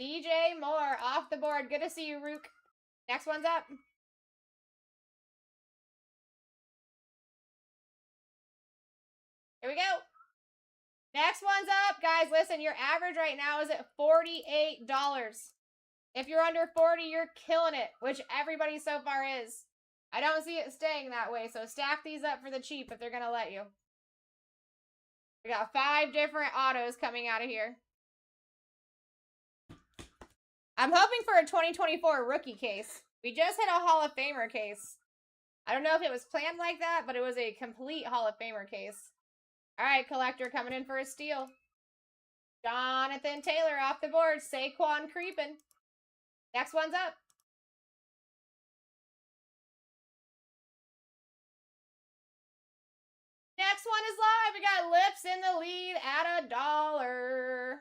DJ Moore off the board. Good to see you, Rook. Next one's up. Here we go. Next one's up. Guys, listen, your average right now is at $48. If you're under 40, you're killing it, which everybody so far is. I don't see it staying that way, so stack these up for the cheap if they're going to let you. We got 5 different autos coming out of here. I'm hoping for a 2024 rookie case. We just hit a Hall of Famer case. I don't know if it was planned like that, but it was a complete Hall of Famer case. All right, collector coming in for a steal. Jonathan Taylor off the board. Saquon creeping. Next one's up. Next one is live. We got Lips in the lead at $1.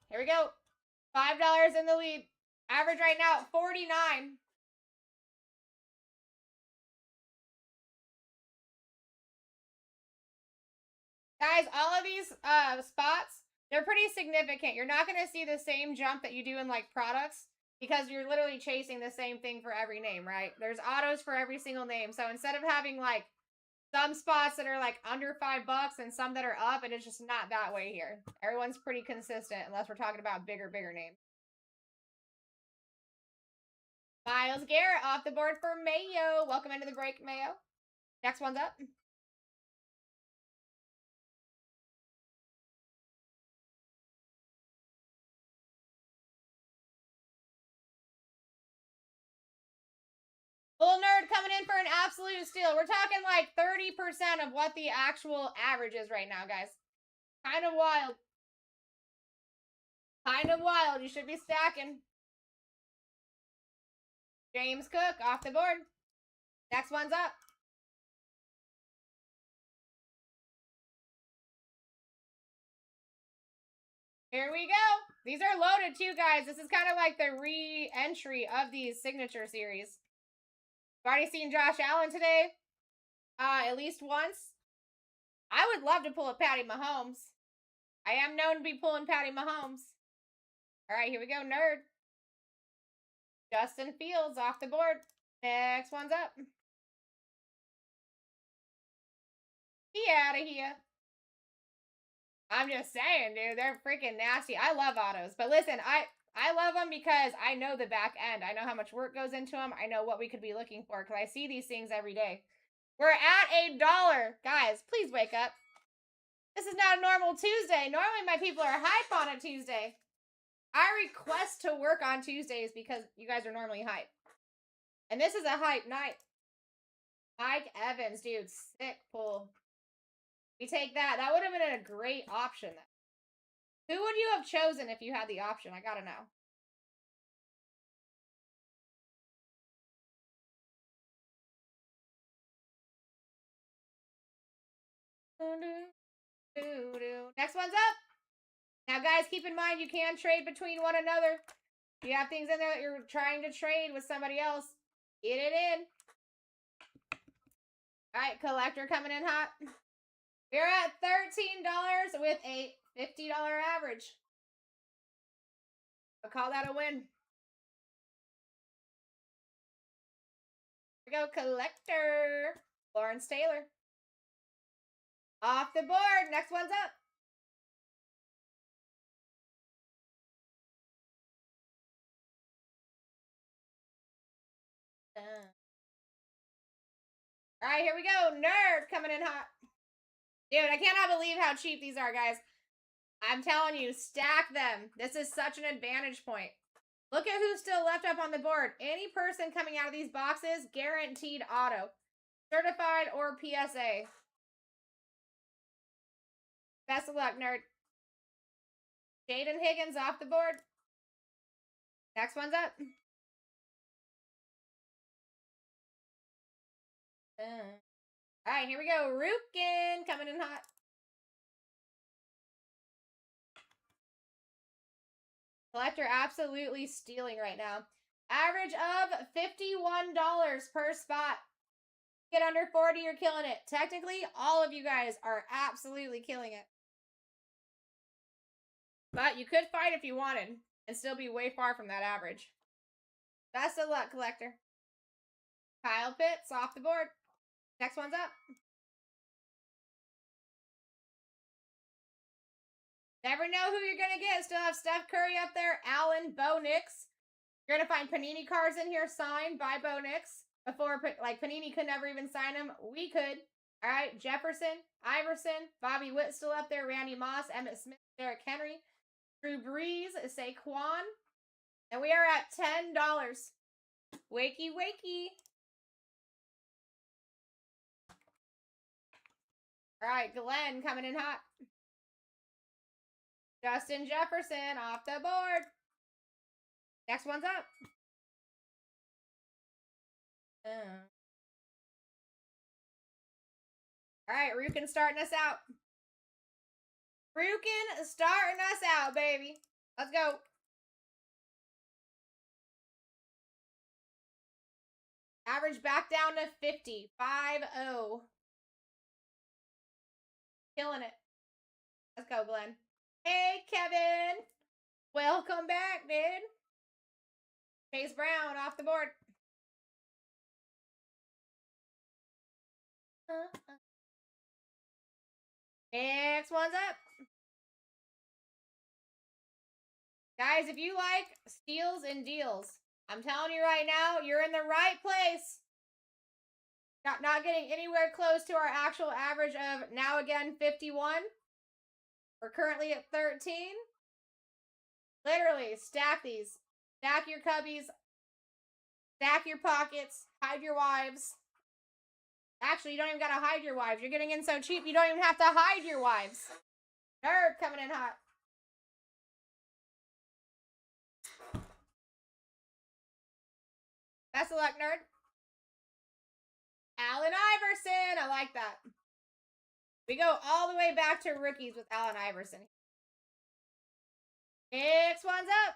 Here we go. $5 in the lead. Average right now at 49. Guys, all of these spots, they're pretty significant. You're not going to see the same jump that you do in like products because you're literally chasing the same thing for every name, right? There's autos for every single name. So instead of having like some spots that are like under $5 and some that are up, and it's just not that way here. Everyone's pretty consistent unless we're talking about bigger names. Myles Garrett off the board for Mayo. Welcome into the break, Mayo. Next one's up. Full Nerd coming in for an absolute steal. We're talking like 30% of what the actual average is right now, guys. Kind of wild. Kind of wild. You should be stacking. James Cook off the board. Next one's up. Here we go. These are loaded too, guys. This is kind of like the re-entry of these signature series. I've already seen Josh Allen today. At least once. I would love to pull a Patty Mahomes. I am known to be pulling Patty Mahomes. All right, here we go, Nerd. Justin Fields off the board. Next one's up. out of here. I'm just saying, dude, they're freaking nasty. I love autos, but listen, I love them because I know the back end. I know how much work goes into them. I know what we could be looking for because I see these things every day. We're at $1. Guys, please wake up. This is not a normal Tuesday. Normally my people are hype on a Tuesday. I request to work on Tuesdays because you guys are normally hype. And this is a hype night. Mike Evans, dude, sick pull. We take that. That would have been a great option. Who would you have chosen if you had the option? I gotta know. Next one's up. Now, guys, keep in mind you can trade between one another. If you have things in there that you're trying to trade with somebody else, get it in. All right, collector coming in hot. We're at $13 with a $50 average. I'll call that a win. Here we go, collector. Lawrence Taylor. Off the board. Next one's up. All right, here we go. Nerd coming in hot. Dude, I cannot believe how cheap these are, guys. I'm telling you, stack them. This is such an advantage point. Look at who's still left up on the board. Any person coming out of these boxes, guaranteed auto. Certified or PSA. Best of luck, nerd. Jaden Higgins off the board. Next one's up. All right, here we go. Rukin coming in hot. Collector absolutely stealing right now. Average of $51 per spot. Get under 40, you're killing it. Technically, all of you guys are absolutely killing it. But you could fight if you wanted and still be way far from that average. Best of luck, collector. Kyle Pitts off the board. Next one's up. Never know who you're going to get. Still have Steph Curry up there. Allen, Bo Nix. You're going to find Panini cards in here signed by Bo Nix. Before, like, Panini could never even sign them. We could. All right, Jefferson, Iverson, Bobby Witt still up there. Randy Moss, Emmitt Smith, Derrick Henry, Drew Brees, Saquon. And we are at $10. Wakey, wakey. All right, Glenn coming in hot. Justin Jefferson off the board. Next one's up. All right, Rukin starting us out. Rukin starting us out, baby. Let's go. Average back down to 50. 5-0. Killing it. Let's go, Glenn. Hey, Kevin. Welcome back, dude. Chase Brown off the board. Next one's up. Guys, if you like steals and deals, I'm telling you right now, you're in the right place. Not getting anywhere close to our actual average of, now again, 51. We're currently at 13. Literally, stack these. Stack your cubbies. Stack your pockets. Hide your wives. Actually, you don't even gotta hide your wives. You're getting in so cheap, you don't even have to hide your wives. Nerd coming in hot. Best of luck, nerd. Allen Iverson. I like that. We go all the way back to rookies with Allen Iverson. Next one's up.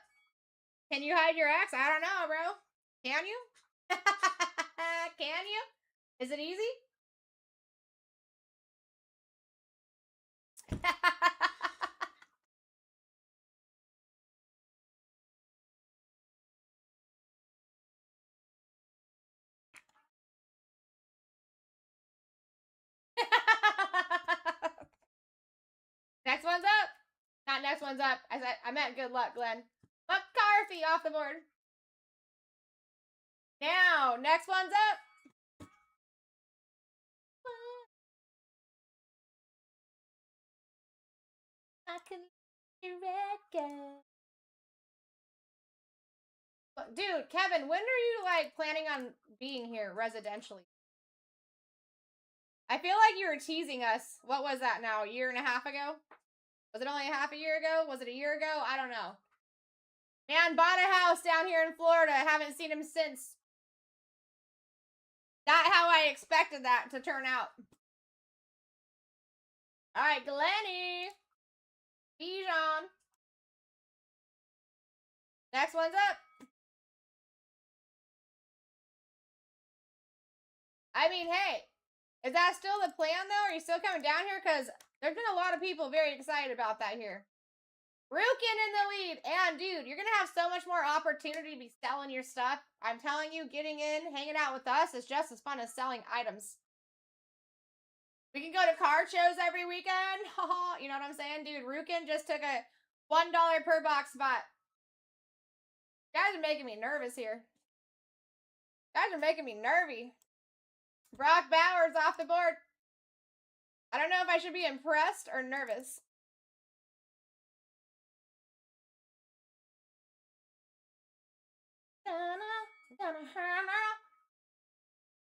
Can you hide your ex? I don't know, bro. Can you? Can you? Is it easy? next one's up. I meant good luck, Glenn. McCarthy off the board. Now, next one's up. I can reckon. Dude, Kevin, when are you, like, planning on being here residentially? I feel like you were teasing us. What was that now? A year and a half ago? Was it only a half a year ago? Was it a year ago? I don't know. Man bought a house down here in Florida. Haven't seen him since. Not how I expected that to turn out. All right, Glenny. Bijan. Next one's up. I mean, hey, is that still the plan, though? Are you still coming down here? Because there's been a lot of people very excited about that here. Rukin in the lead. And, dude, you're going to have so much more opportunity to be selling your stuff. I'm telling you, getting in, hanging out with us is just as fun as selling items. We can go to car shows every weekend. You know what I'm saying? Dude, Rukin just took a $1 per box spot. You guys are making me nervous here. You guys are making me nervy. Brock Bowers off the board. I don't know if I should be impressed or nervous.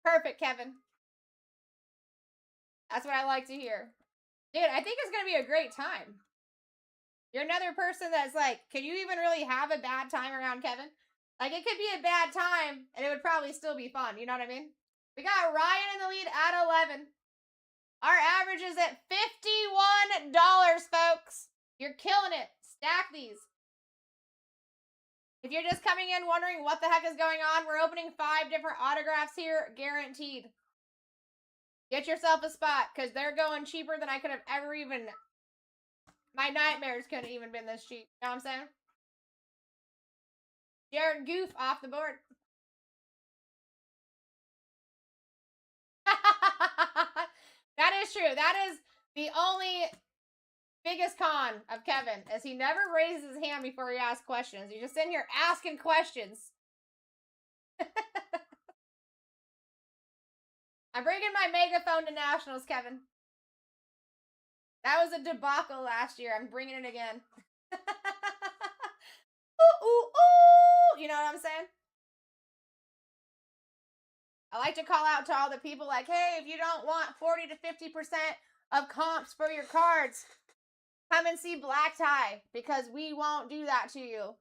Perfect, Kevin. That's what I like to hear. Dude, I think it's going to be a great time. You're another person that's like, can you even really have a bad time around Kevin? Like, it could be a bad time, and it would probably still be fun. You know what I mean? We got Ryan in the lead at 11. Our average is at $51, folks. You're killing it. Stack these. If you're just coming in wondering what the heck is going on, we're opening 5 different autographs here, guaranteed. Get yourself a spot, because they're going cheaper than I could have ever even... My nightmares couldn't even been this cheap. You know what I'm saying? Jared Goof off the board. That is true. That is the only biggest con of Kevin, is he never raises his hand before he asks questions. He's just sitting here asking questions. I'm bringing my megaphone to nationals, Kevin. That was a debacle last year. I'm bringing it again. Ooh, ooh, ooh. You know what I'm saying? I like to call out to all the people like, hey, if you don't want 40 to 50% of comps for your cards, come and see BlackTie, because we won't do that to you.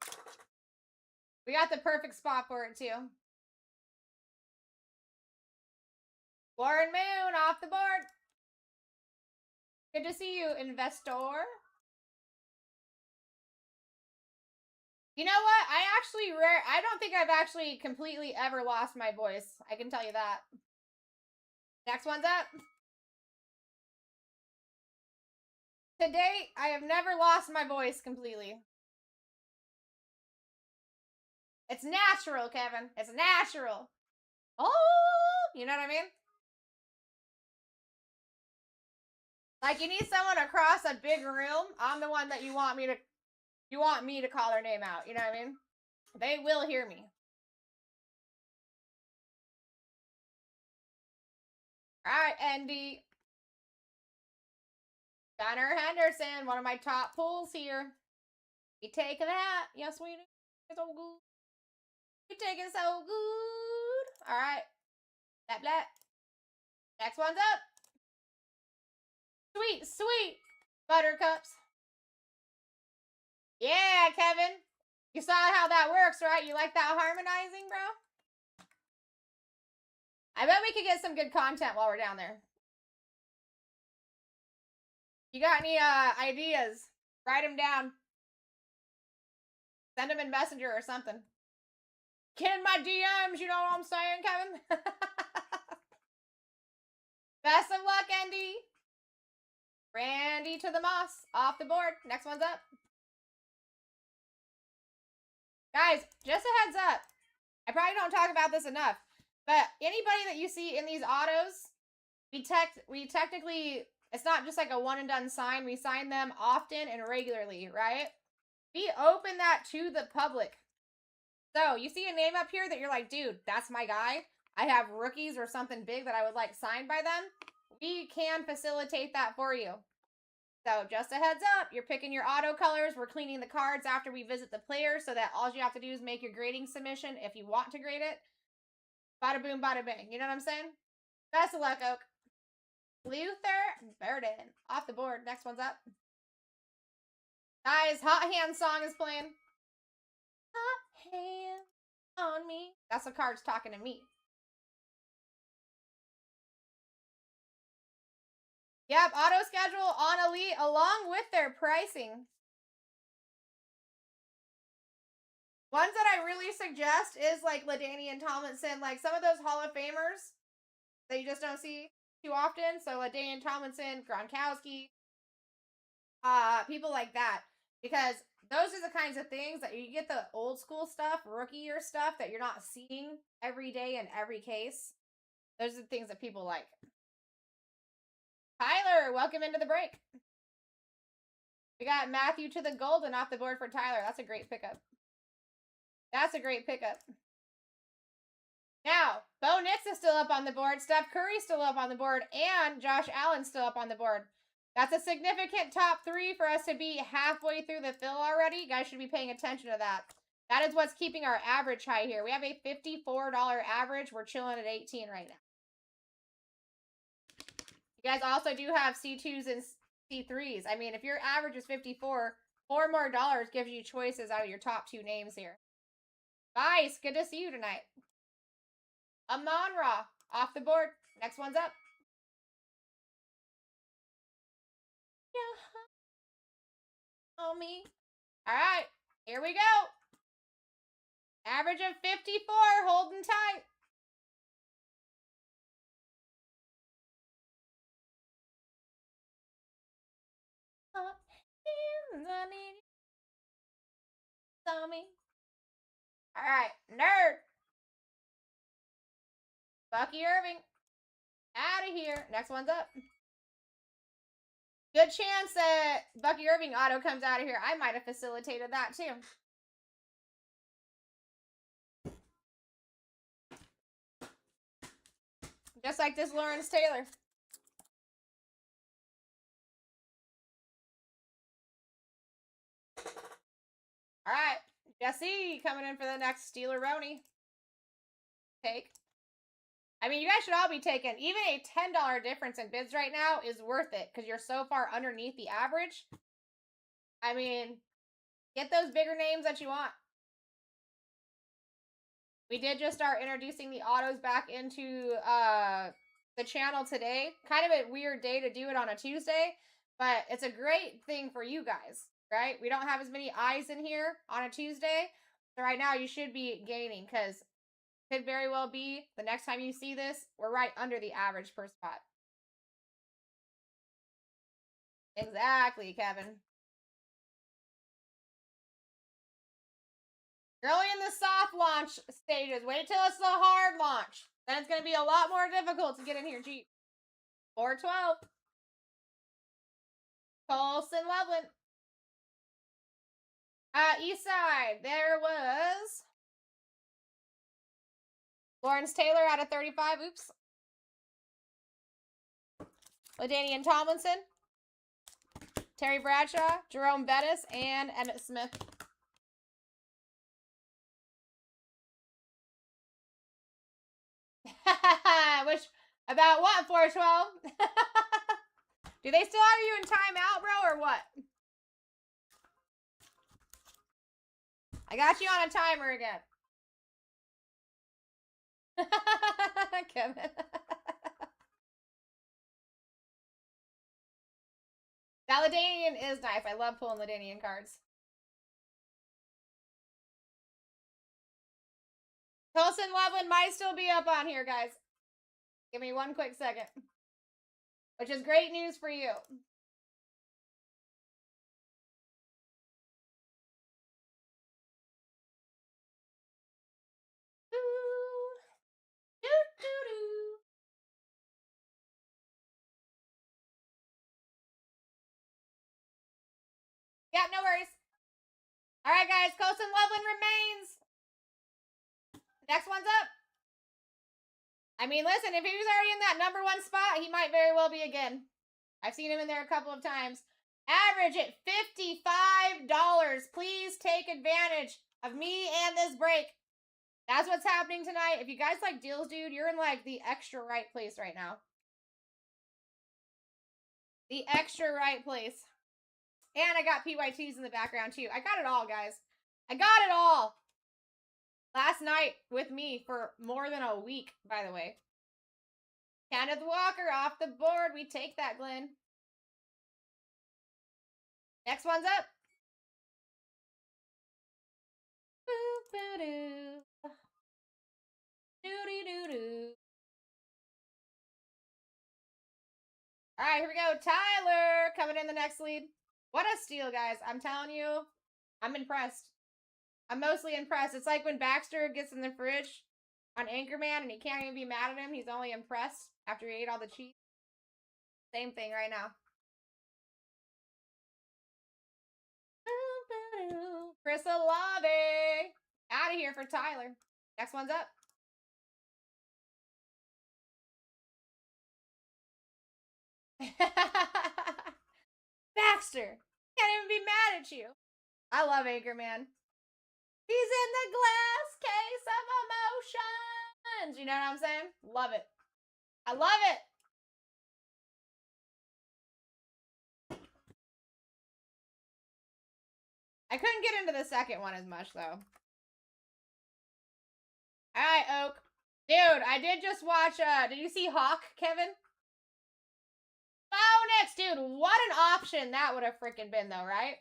We got the perfect spot for it, too. Warren Moon off the board. Good to see you, investor. You know what? I don't think I've actually completely ever lost my voice. I can tell you that. Next one's up. To date, I have never lost my voice completely. It's natural, Kevin. It's natural. Oh, you know what I mean? Like, you need someone across a big room. I'm the one that you want me to call their name out. You know what I mean? They will hear me. All right, Andy. Gunnar Henderson, one of my top pulls here. You take that. Yes, we do. It's so good. You take it so good. All right. That. Next one's up. Sweet, sweet buttercups. Yeah, Kevin. You saw how that works, right? You like that harmonizing, bro? I bet we could get some good content while we're down there. You got any ideas? Write them down. Send them in Messenger or something. Get in my DMs, you know what I'm saying, Kevin? Best of luck, Andy. Randy to the Moss. Off the board. Next one's up. Guys, just a heads up. I probably don't talk about this enough. But anybody that you see in these autos, we technically It's not just like a one and done sign. We sign them often and regularly, right? We open that to the public. So you see a name up here that you're like, dude, that's my guy. I have rookies or something big that I would like signed by them. We can facilitate that for you. So just a heads up, you're picking your auto colors. We're cleaning the cards after we visit the player so that all you have to do is make your grading submission if you want to grade it. Bada boom, bada bang. You know what I'm saying? Best of luck, Oak. Luther Burden. Off the board. Next one's up. Guys, Hot Hand song is playing. Hot hand on me. That's the cards talking to me. Yep, auto schedule on Elite along with their pricing. Ones that I really suggest is like LaDainian Tomlinson, like some of those Hall of Famers that you just don't see too often. So LaDainian Tomlinson, Gronkowski, people like that. Because those are the kinds of things that you get the old school stuff, rookie year stuff that you're not seeing every day in every case. Those are the things that people like. Tyler, welcome into the break. We got Matthew to the Golden off the board for Tyler. That's a great pickup. That's a great pickup. Now, Bo Nix is still up on the board. Steph Curry's still up on the board. And Josh Allen's still up on the board. That's a significant top 3 for us to be halfway through the fill already. You guys should be paying attention to that. That is what's keeping our average high here. We have a $54 average. We're chilling at 18 right now. You guys also do have C2s and C3s. I mean, if your average is 54, $4 more gives you choices out of your top 2 names here. Nice. Good to see you tonight. Amon-Ra off the board. Next one's up. On me. All right. Here we go. Average of 54. Holding tight. All right, nerd. Bucky Irving. Out of here. Next one's up. Good chance that Bucky Irving auto comes out of here. I might have facilitated that too. Just like this Lawrence Taylor. All right. Jesse coming in for the next Steeler-Roni. Take. I mean, you guys should all be taking. Even a $10 difference in bids right now is worth it because you're so far underneath the average. I mean, get those bigger names that you want. We did just start introducing the autos back into the channel today. Kind of a weird day to do it on a Tuesday, but it's a great thing for you guys, right? We don't have as many eyes in here on a Tuesday. So right now you should be gaining because it could very well be the next time you see this, we're right under the average per spot. Exactly, Kevin. Early in the soft launch stages. Wait till it's the hard launch. Then it's going to be a lot more difficult to get in here cheap. 412. Colson Loveland. East side. There was Lawrence Taylor out of 35. Oops. LaDainian Tomlinson. Terry Bradshaw. Jerome Bettis. And Emmitt Smith. Which, about what, 412? Do they still have you in timeout, bro, or what? I got you on a timer again. Kevin. That LaDainian is nice. I love pulling LaDainian cards. Colson Loveland might still be up on here, guys. Give me one quick second. Which is great news for you. All right, guys. Colson Loveland remains. Next one's up. I mean, listen, if he was already in that #1 spot, he might very well be again. I've seen him in there a couple of times. Average at $55. Please take advantage of me and this break. That's what's happening tonight. If you guys like deals, dude, you're in like the extra right place right now. The extra right place. And I got PYTs in the background too. I got it all, guys. I got it all. Last night with me for more than a week, by the way. Kenneth Walker off the board. We take that, Glenn. Next one's up. Boop-a-doo. Doo-dee-doo-doo. All right, here we go. Tyler coming in the next lead. What a steal, guys. I'm telling you, I'm impressed. I'm mostly impressed. It's like when Baxter gets in the fridge on Anchorman and he can't even be mad at him. He's only impressed after he ate all the cheese. Same thing right now. Chris Olave. Out of here for Tyler. Next one's up. Baxter. Can't even be mad at you. I love Anchorman. He's in the glass case of emotions. You know what I'm saying? Love it. I love it. I couldn't get into the second one as much, though. All right, Oak. Dude, I did just watch, did you see Hawk, Kevin? Bonix, dude, what an option that would have freaking been, though, right?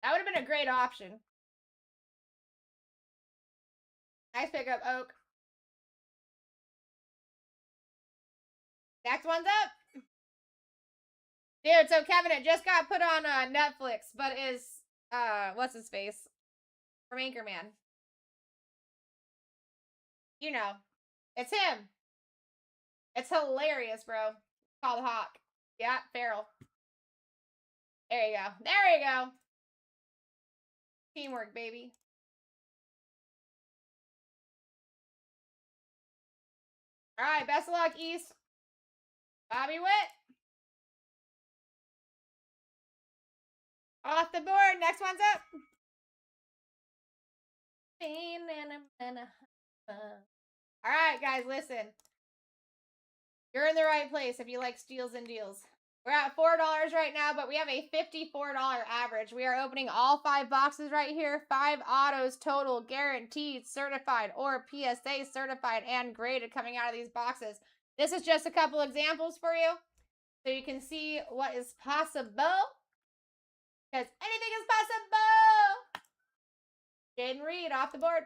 That would have been a great option. Nice pickup, Oak. Next one's up. Dude, so Kevin, it just got put on Netflix, but is, what's his face? From Anchorman. You know. It's him. It's hilarious, bro. It's called Hawk. Yeah, Farrell. There you go. There you go. Teamwork, baby. All right, best of luck, East. Bobby Witt. Off the board. Next one's up. All right, guys, listen. You're in the right place if you like steals and deals. We're at $4 right now, but we have a $54 average. We are opening all 5 boxes right here. 5 autos total, guaranteed, certified, or PSA certified and graded coming out of these boxes. This is just a couple examples for you, so you can see what is possible. Because anything is possible. Jaden Reed off the board.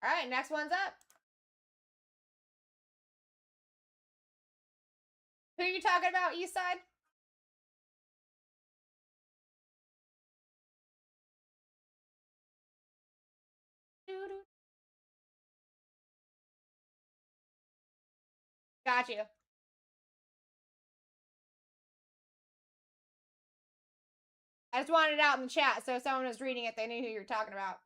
All right, next one's up. Who are you talking about, Eastside? Got you. I just wanted it out in the chat, so if someone was reading it, they knew who you were talking about.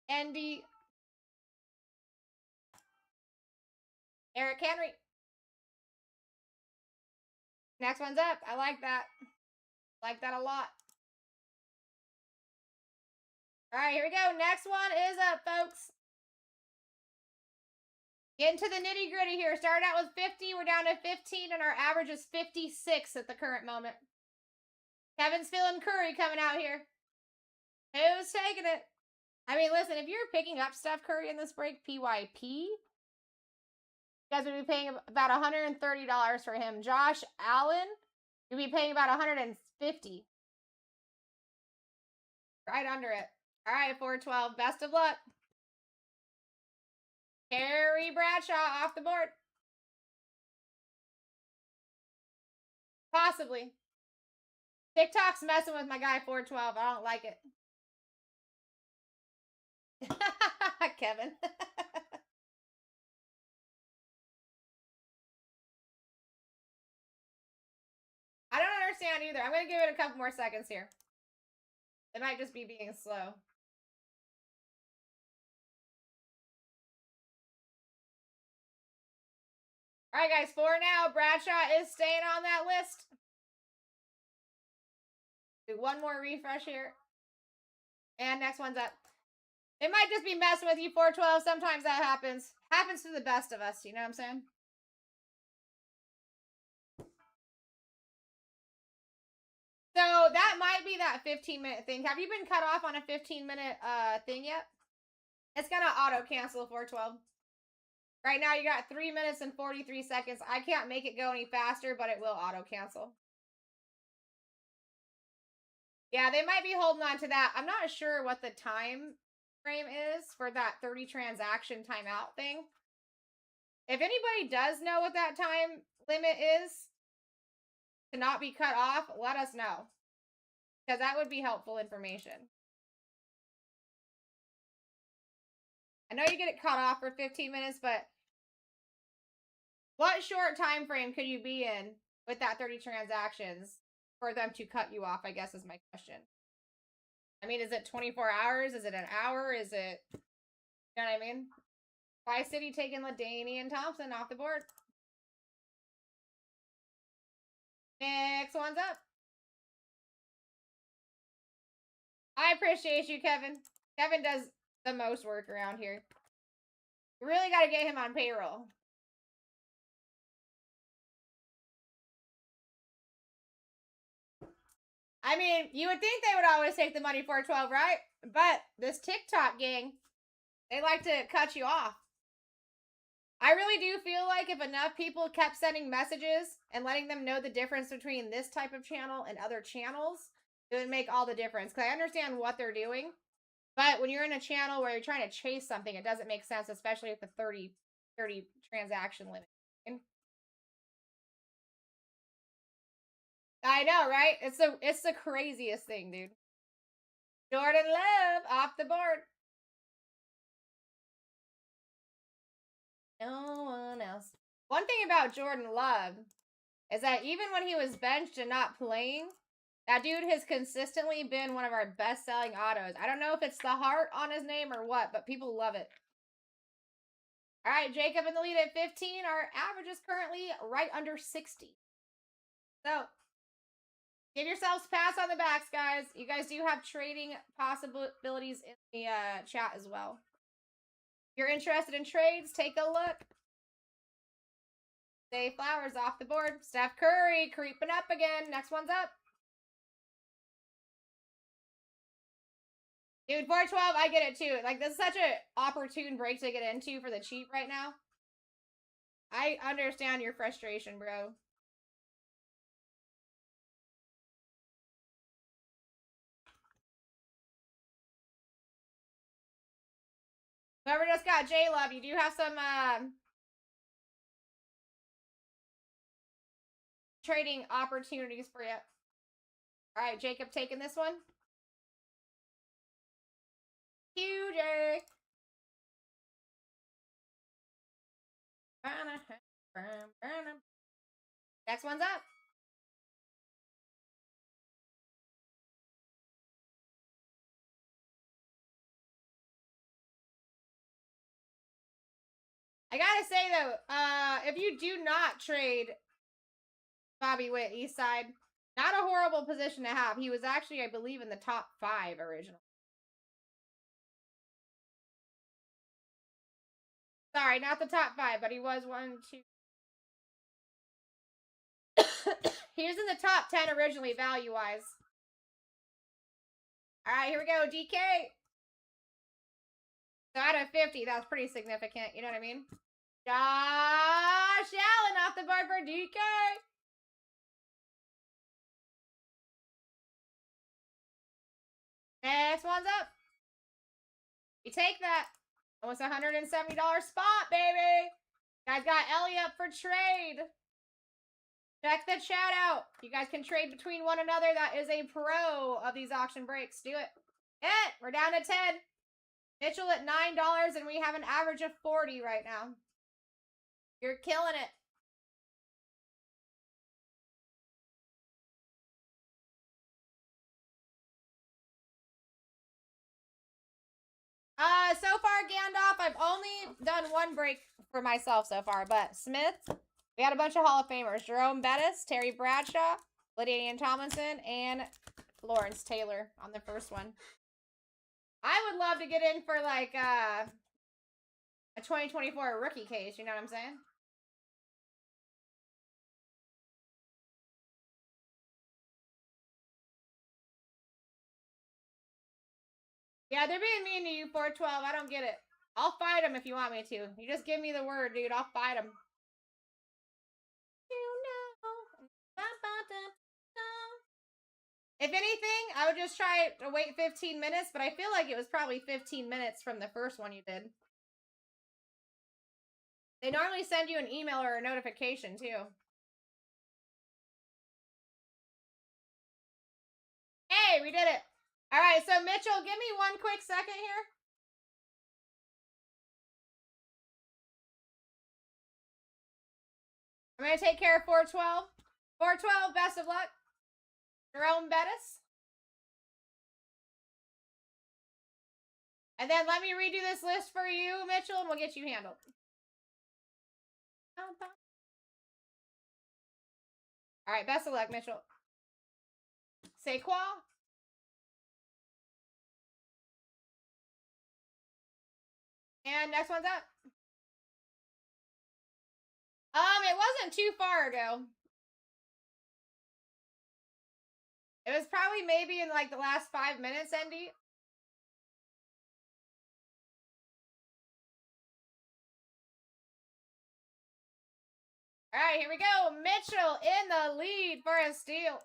Andy. Eric Henry. Next one's up. I like that. Like that a lot. All right, here we go. Next one is up, folks. Getting to the nitty gritty here. Started out with 50. We're down to 15, and our average is 56 at the current moment. Kevin's feeling Curry coming out here. Who's taking it? I mean, listen, if you're picking up Steph Curry in this break, PYP, you guys would be paying about $130 for him. Josh Allen, you'd be paying about $150 50. Right under it. All right, 412. Best of luck. Carrie Bradshaw off the board. Possibly. TikTok's messing with my guy 412. I don't like it. Kevin. I don't understand either. I'm going to give it a couple more seconds here. It might just be being slow. All right, guys, 4 now. Bradshaw is staying on that list. Do one more refresh here. And next one's up. It might just be messing with you, 412. Sometimes that happens. Happens to the best of us, you know what I'm saying? So that might be that 15-minute thing. Have you been cut off on a 15-minute thing yet? It's gonna auto cancel 412. Right now you got 3 minutes and 43 seconds. I can't make it go any faster, but it will auto cancel. Yeah, they might be holding on to that. I'm not sure what the time frame is for that 30 transaction timeout thing. If anybody does know what that time limit is to not be cut off, let us know. Because that would be helpful information. I know you get it cut off for 15 minutes, but what short time frame could you be in with that 30 transactions for them to cut you off, I guess is my question. I mean, is it 24 hours? Is it an hour? Is it, you know what I mean? Tri-City taking LaDaney and Thompson off the board. Next one's up. I appreciate you, Kevin. Kevin does the most work around here. You really got to get him on payroll. I mean, you would think they would always take the money for 12, right? But this TikTok gang, they like to cut you off. I really do feel like if enough people kept sending messages and letting them know the difference between this type of channel and other channels, it would make all the difference. Because I understand what they're doing. But when you're in a channel where you're trying to chase something, it doesn't make sense, especially with the 30 transaction limit. I know, right? It's the craziest thing, dude. Jordan Love off the board. No one else. One thing about Jordan Love is that even when he was benched and not playing, that dude has consistently been one of our best-selling autos. I don't know if it's the heart on his name or what, but people love it. All right, Jacob in the lead at 15. Our average is currently right under 60. So, give yourselves a pass on the backs, guys. You guys do have trading possibilities in the chat as well. If you're interested in trades, take a look. Zay Flowers off the board. Steph Curry creeping up again. Next one's up. Dude, 412, I get it too. Like, this is such an opportune break to get into for the cheap right now. I understand your frustration, bro. Whoever just got J-Love, you do have some trading opportunities for you. All right, Jacob taking this one. QJ. Next one's up. I gotta say though, if you do not trade Bobby Witt East Side, not a horrible position to have. He was actually, I believe, in the top 5 originally. Sorry, not the top 5, but he was 1, 2. He was in the top 10 originally, value-wise. All right, here we go. DK. So out of 50, that's pretty significant. You know what I mean? Josh Allen off the board for DK. You take that. Almost $170 spot, baby. Guys got Ellie up for trade. Check the chat out. You guys can trade between one another. That is a pro of these auction breaks. Do it. We're down to 10. Mitchell at $9, and we have an average of 40 right now. You're killing it. So far, Gandalf, I've only done one break for myself so far, but Smith, we had a bunch of Hall of Famers. Jerome Bettis, Terry Bradshaw, Lydia Ann Tomlinson, and Lawrence Taylor on the first one. I would love to get in for, like, a 2024 rookie case, you know what I'm saying? Yeah, they're being mean to you, 412. I don't get it. I'll fight them if you want me to. You just give me the word, dude. I'll fight them. If anything, I would just try to wait 15 minutes, but I feel like it was probably 15 minutes from the first one you did. They normally send you an email or a notification, too. Hey, we did it. All right, so Mitchell, give me one quick second here. I'm going to take care of 412. 412, best of luck. Jerome Bettis. And then let me redo this list for you, Mitchell, and we'll get you handled. All right, best of luck, Mitchell. Saquon. And next one's up. It wasn't too far ago. It was probably maybe in like the last 5 minutes, Andy. All right, here we go. Mitchell in the lead for a steal.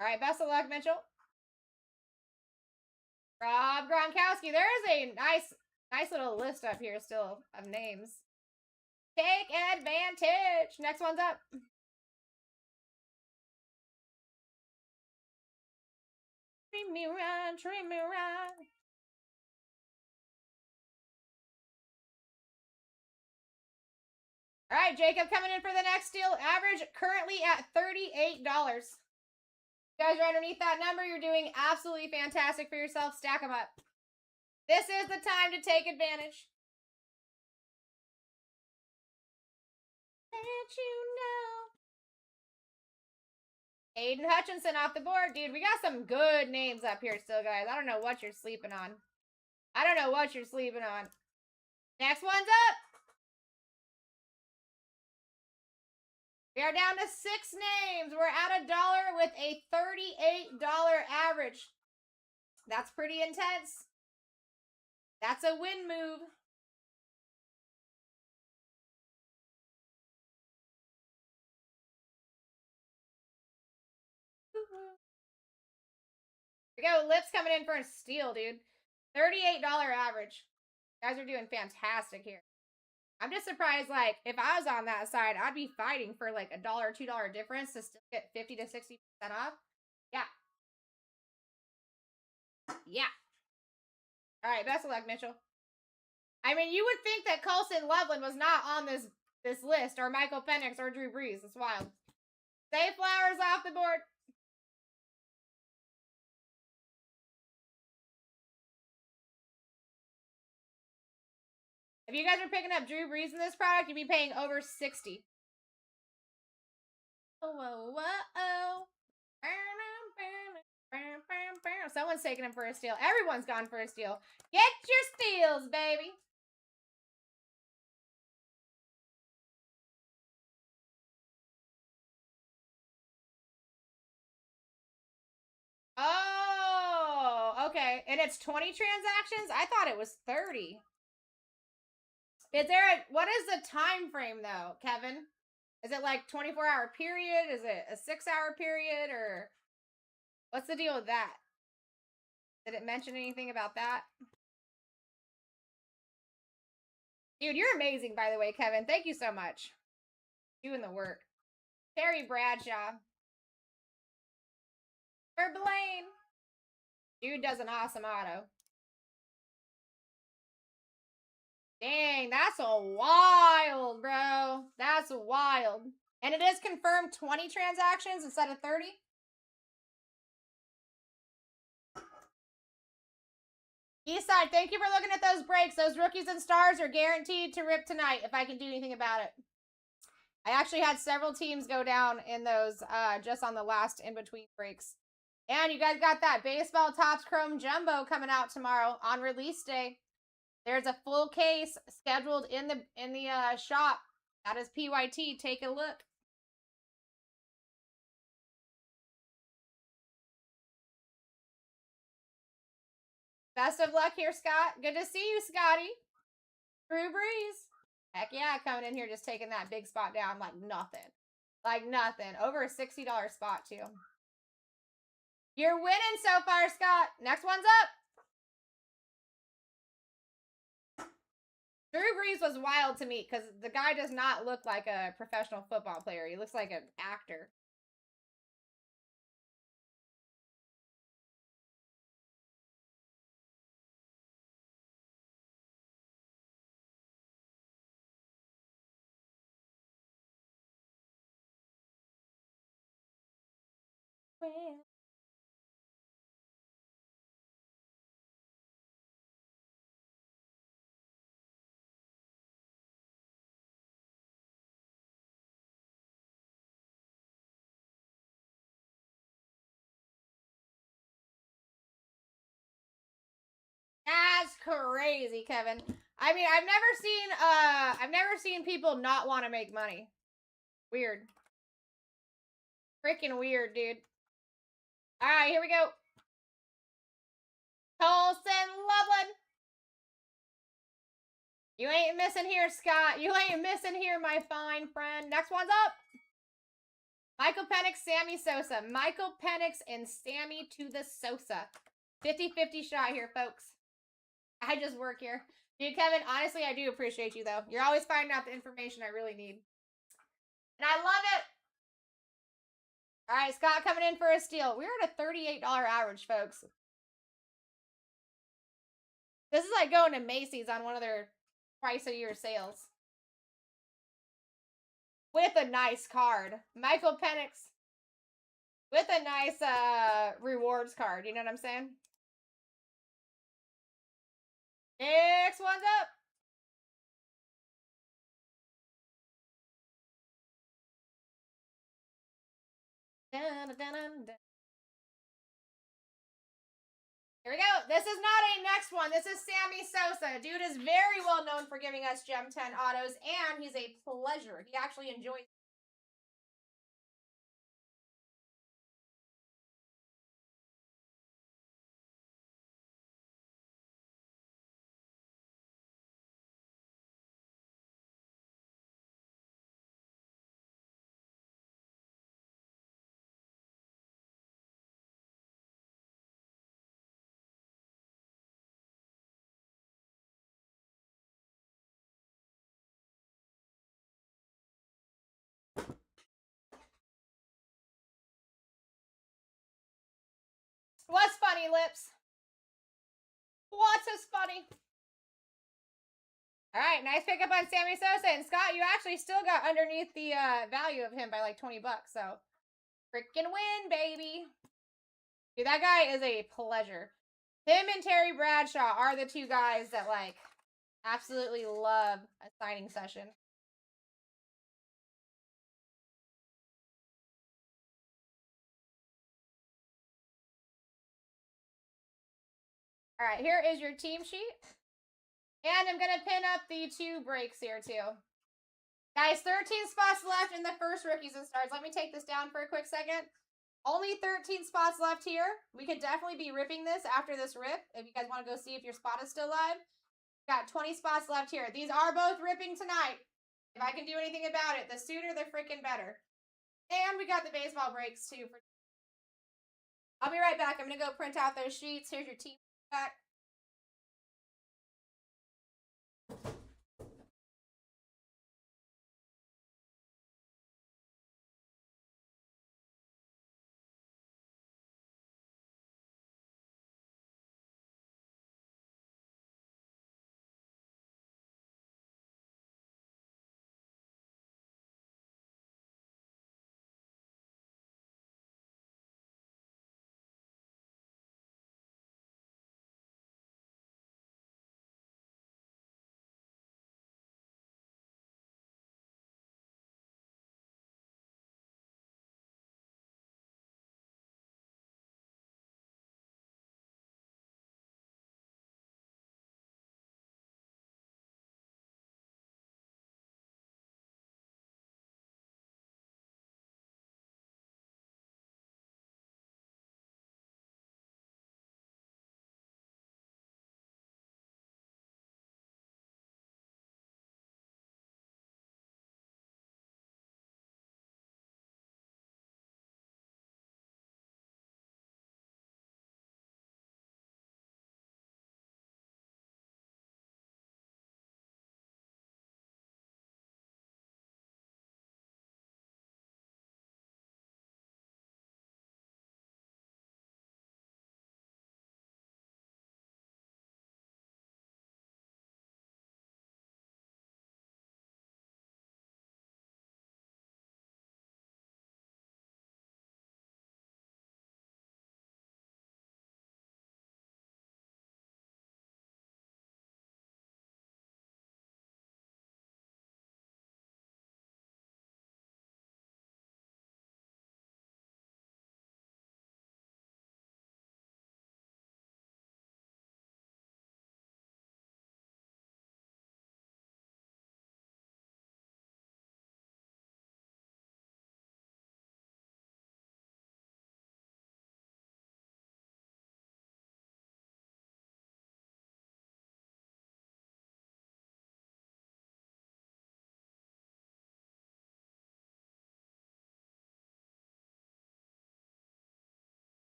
All right, best of luck, Mitchell. Rob Gronkowski. There is a nice little list up here still of names. Take advantage. Next one's up. Treat me right, treat me right. All right, Jacob coming in for the next steal. Average currently at $38. You guys are underneath that number. You're doing absolutely fantastic for yourself. Stack them up. This is the time to take advantage. Let you know. Aiden Hutchinson off the board. Dude, we got some good names up here still, guys. I don't know what you're sleeping on. I don't know what you're sleeping on. Next one's up. We are down to 6 names. We're at $1 with a $38 average. That's pretty intense. That's a win move. Here we go. Lips coming in for a steal, dude. $38 average. You guys are doing fantastic here. I'm just surprised, like, if I was on that side, I'd be fighting for, like, $1 or $2 difference to still get 50 to 60% off. Yeah. Yeah. All right, best of luck, Mitchell. I mean, you would think that Colson Loveland was not on this list, or Michael Penix, or Drew Brees. It's wild. Zay Flowers off the board. If you guys are picking up Drew Brees in this product, you'd be paying over $60. Whoa, whoa. Someone's taking him for a steal. Everyone's gone for a steal. Get your steals, baby. Oh, okay. And it's 20 transactions? I thought it was 30. Is there what is the time frame though, Kevin? Is it like 24-hour period? Is it a 6-hour period or What's the deal with that? Did it mention anything about that? Dude, you're amazing, by the way, Kevin. Thank you so much. Doing the work. Terry Bradshaw. For Blaine. Dude does an awesome auto. Dang, that's a wild, bro. That's wild. And it is confirmed 20 transactions instead of 30. Eastside, thank you for looking at those breaks. Those rookies and stars are guaranteed to rip tonight if I can do anything about it. I actually had several teams go down in those just on the last in-between breaks. And you guys got that baseball Topps Chrome Jumbo coming out tomorrow on release day. There's a full case scheduled in the shop. That is PYT. Take a look. Best of luck here, Scott. Good to see you, Scotty. Drew Brees. Heck yeah, coming in here just taking that big spot down like nothing. Like nothing. Over a $60 spot, too. You're winning so far, Scott. Next one's up. Drew Brees was wild to me because the guy does not look like a professional football player. He looks like an actor. That's crazy, Kevin. I mean, I've never seen people not want to make money. Weird. Freaking weird, dude. All right, here we go. Colson Loveland. You ain't missing here, Scott. You ain't missing here, my fine friend. Next one's up. Michael Penix, Sammy Sosa. Michael Penix and Sammy to the Sosa. 50-50 shot here, folks. I just work here. Dude, Kevin, honestly, I do appreciate you, though. You're always finding out the information I really need. And I love it. All right, Scott coming in for a steal. We're at a $38 average, folks. This is like going to Macy's on one of their twice-a-year sales. With a nice card. Michael Penix. With a nice rewards card. You know what I'm saying? Next one's up. Dun, dun, dun, dun. Here we go. This is not a next one. This is Sammy Sosa. Dude is very well known for giving us Gem 10 autos, and he's a pleasure. He actually enjoys. What's funny, Lips? What's as funny? All right, nice pickup on Sammy Sosa. And Scott, you actually still got underneath the value of him by like 20 bucks. So, freaking win, baby. Dude, that guy is a pleasure. Him and Terry Bradshaw are the two guys that, like, absolutely love a signing session. All right, here is your team sheet. And I'm going to pin up the 2 breaks here, too. Guys, 13 spots left in the first rookies and stars. Let me take this down for a quick second. Only 13 spots left here. We could definitely be ripping this after this rip. If you guys want to go see if your spot is still live. Got 20 spots left here. These are both ripping tonight. If I can do anything about it, the sooner the freaking better. And we got the baseball breaks, too. I'll be right back. I'm going to go print out those sheets. Here's your team back.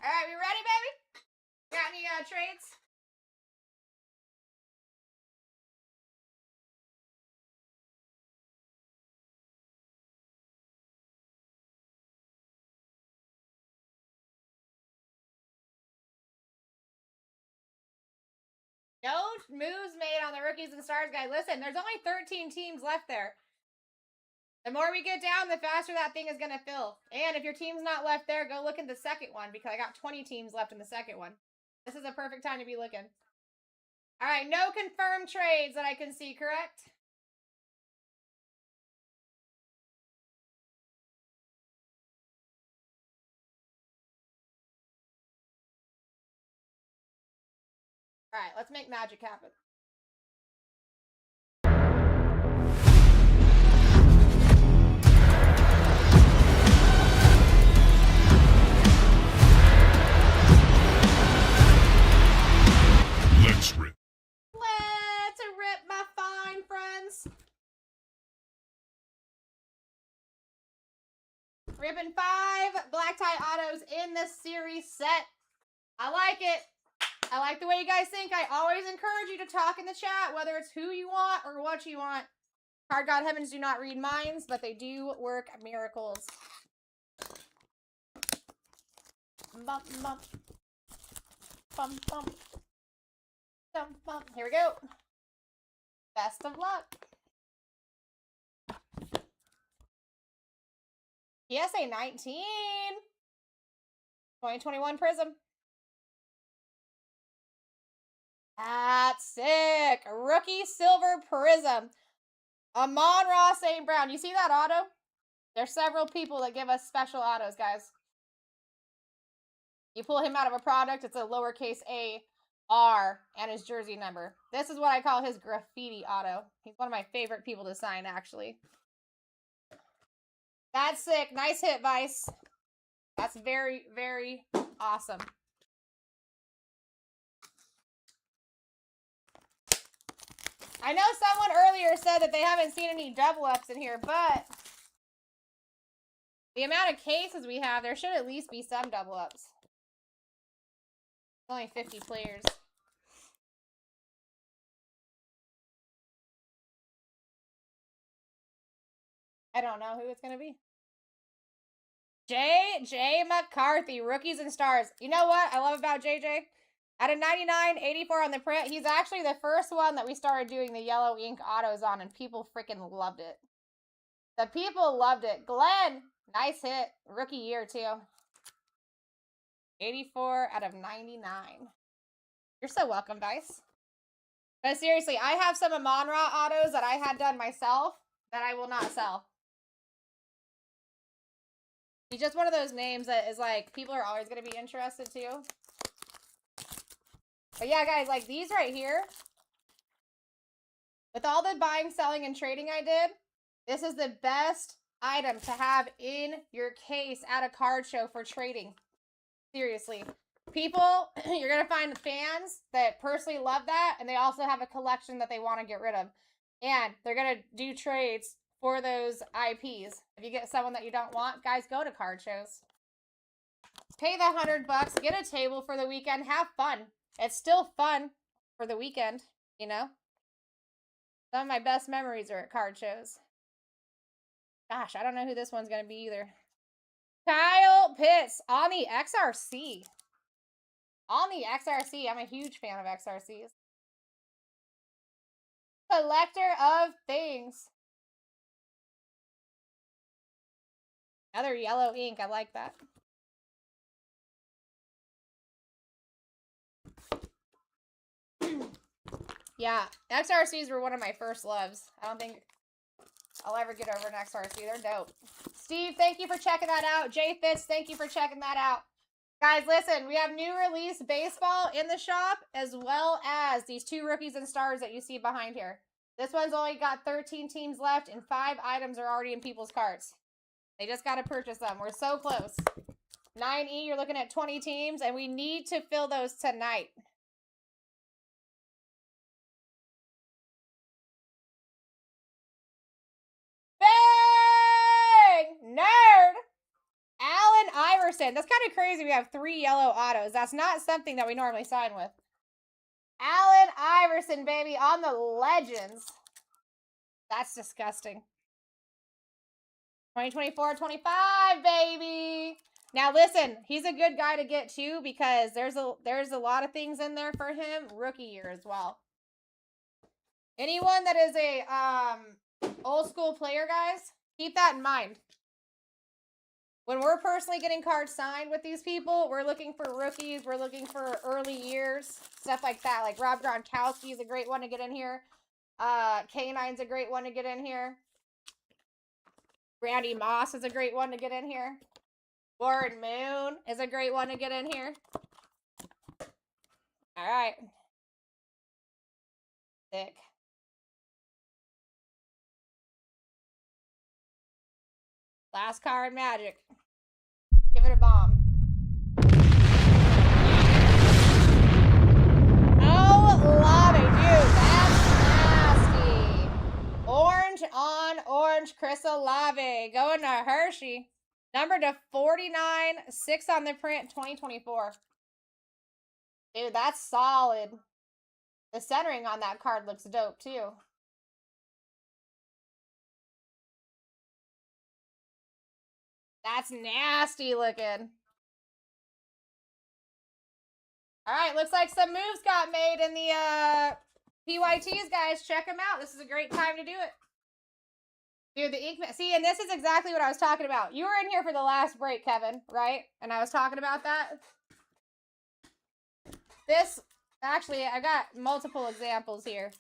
All right, we ready, baby? Got any trades? No moves made on the Rookies and Stars guide. Listen, there's only 13 teams left there. The more we get down, the faster that thing is going to fill. And if your team's not left there, go look at the second one because I got 20 teams left in the second one. This is a perfect time to be looking. All right, no confirmed trades that I can see, correct? All right, let's make magic happen. Let's rip. Let's rip, my fine friends. Ripping 5 BlackTie autos in this series set. I like it. I like the way you guys think. I always encourage you to talk in the chat, whether it's who you want or what you want. Card God Heavens do not read minds, but they do work miracles. Bump, bump. Bump, bump. Bump, bump. Here we go. Best of luck. PSA 19. 2021 Prism. That's sick. Rookie Silver Prism. Amon-Ra St. Brown. You see that auto? There's several people that give us special autos, guys. You pull him out of a product, it's a lowercase a R and his jersey number. This is what I call his graffiti auto. He's one of my favorite people to sign, actually. That's sick. Nice hit, Vice. That's very, very awesome. I know someone earlier said that they haven't seen any double ups in here, but the amount of cases we have, there should at least be some double ups. Only 50 players. I don't know who it's going to be. J. McCarthy, Rookies and Stars. You know what I love about JJ? At a 99, 84 on the print, he's actually the first one that we started doing the yellow ink autos on, and people freaking loved it. The people loved it. Glenn, nice hit. Rookie year, too. 84 out of 99. You're so welcome, Dice. But seriously, I have some Amon-Ra autos that I had done myself that I will not sell. He's just one of those names that is like, people are always going to be interested, too. But yeah, guys, like these right here, with all the buying, selling, and trading I did, this is the best item to have in your case at a card show for trading. Seriously. People, you're going to find fans that personally love that, and they also have a collection that they want to get rid of. And they're going to do trades for those IPs. If you get someone that you don't want, guys, go to card shows. Pay the $100, get a table for the weekend, have fun. It's still fun for the weekend, you know? Some of my best memories are at card shows. Gosh, I don't know who this one's going to be either. Kyle Pitts on the XRC. On the XRC. I'm a huge fan of XRCs. Collector of Things. Another yellow ink. I like that. Yeah, XRCs were one of my first loves. I don't think I'll ever get over an XRC. They're dope. Steve, thank you for checking that out. Jay Fitz, thank you for checking that out. Guys, listen, we have new release baseball in the shop, as well as these 2 Rookies and Stars that you see behind here. This one's only got 13 teams left, and 5 items are already in people's carts. They just got to purchase them. We're so close. 9E, you're looking at 20 teams, and we need to fill those tonight. Bang! Nerd! Allen Iverson. That's kind of crazy. We have 3 yellow autos. That's not something that we normally sign with. Allen Iverson, baby, on the Legends. That's disgusting. 2024-25, baby. Now, listen, he's a good guy to get, too, because there's a lot of things in there for him. Rookie year as well. Anyone that is a old school player, guys, keep that in mind. When we're personally getting cards signed with these people, we're looking for rookies. We're looking for early years, stuff like that. Like Rob Gronkowski is a great one to get in here. K9's a great one to get in here. Randy Moss is a great one to get in here. Warren Moon is a great one to get in here. All right. Sick. Last card, Magic. Give it a bomb. Oh, Lobby, dude, that's nasty. Orange on orange, Chris Olave. Going to Hershey. Number to 49, 6 on the print, 2024. Dude, that's solid. The centering on that card looks dope, too. That's nasty looking. All right, looks like some moves got made in the PYTs, guys. Check them out. This is a great time to do it. Dude, the Inkman. See, and this is exactly what I was talking about. You were in here for the last break, Kevin, right? And I was talking about that. This, actually, I got multiple examples here.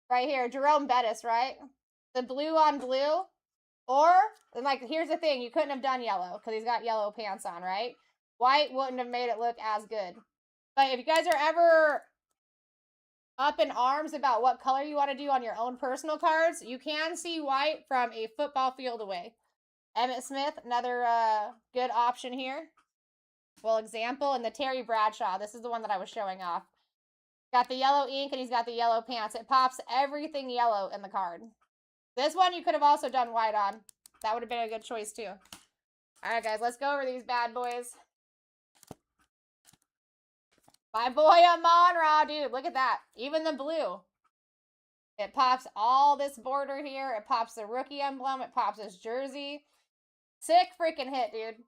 Right here, Jerome Bettis, right? The blue on blue. Or, and like, here's the thing. You couldn't have done yellow because he's got yellow pants on, right? White wouldn't have made it look as good. But if you guys are ever up in arms about what color you want to do on your own personal cards, you can see white from a football field away. Emmitt Smith, another good option here. Well, example, and the Terry Bradshaw. This is the one that I was showing off. Got the yellow ink and he's got the yellow pants. It pops everything yellow in the card. This one you could have also done white on. That would have been a good choice too. All right, guys, let's go over these bad boys. My boy Amon-Ra, dude, look at that. Even the blue. It pops all this border here. It pops the rookie emblem. It pops his jersey. Sick freaking hit, dude.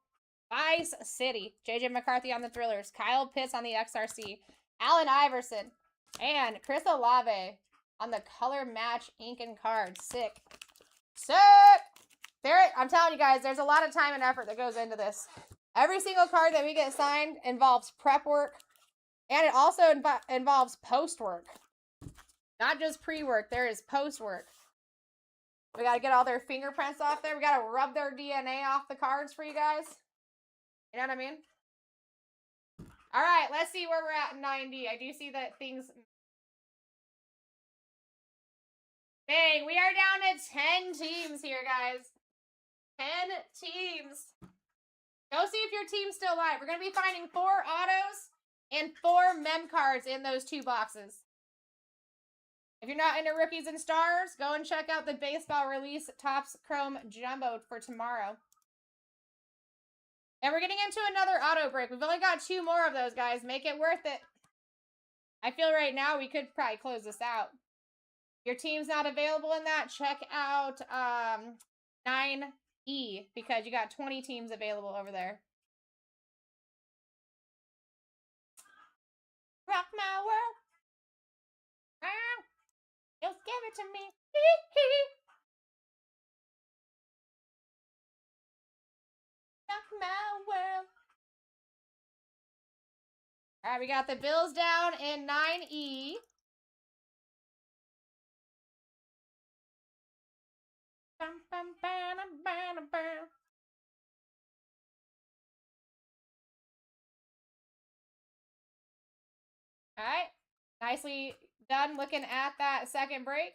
Vice City. JJ McCarthy on the Thrillers. Kyle Pitts on the XRC. Allen Iverson. And Chris Olave on the color match ink and cards. Sick. Sick! I'm telling you guys, there's a lot of time and effort that goes into this. Every single card that we get signed involves prep work. And it also involves post work. Not just pre-work. There is post work. We got to get all their fingerprints off there. We got to rub their DNA off the cards for you guys. You know what I mean? All right, let's see where we're at in 90. I do see that things... Dang, we are down to 10 teams here, guys. 10 teams. Go see if your team's still live. We're going to be finding 4 autos and 4 mem cards in those 2 boxes. If you're not into rookies and stars, go and check out the baseball release Topps Chrome Jumbo for tomorrow. And we're getting into another auto break. We've only got 2 more of those, guys. Make it worth it. I feel right now we could probably close this out. Your team's not available in that, check out 9E because you got 20 teams available over there. Rock my world. Just give it to me. Rock my world. All right, we got the Bills down in 9E. All right, nicely done looking at that second break.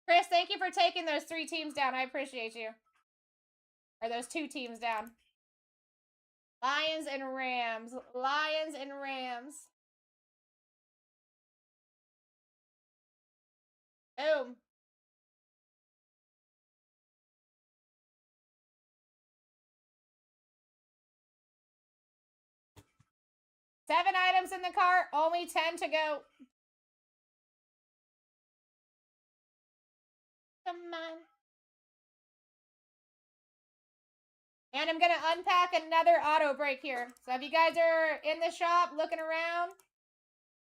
Chris, thank you for taking those 3 teams down. I appreciate you. Or those 2 teams down. Lions and Rams. Lions and Rams. Boom. Seven items in the cart. Only 10 to go. Come on. And I'm going to unpack another auto break here. So if you guys are in the shop looking around,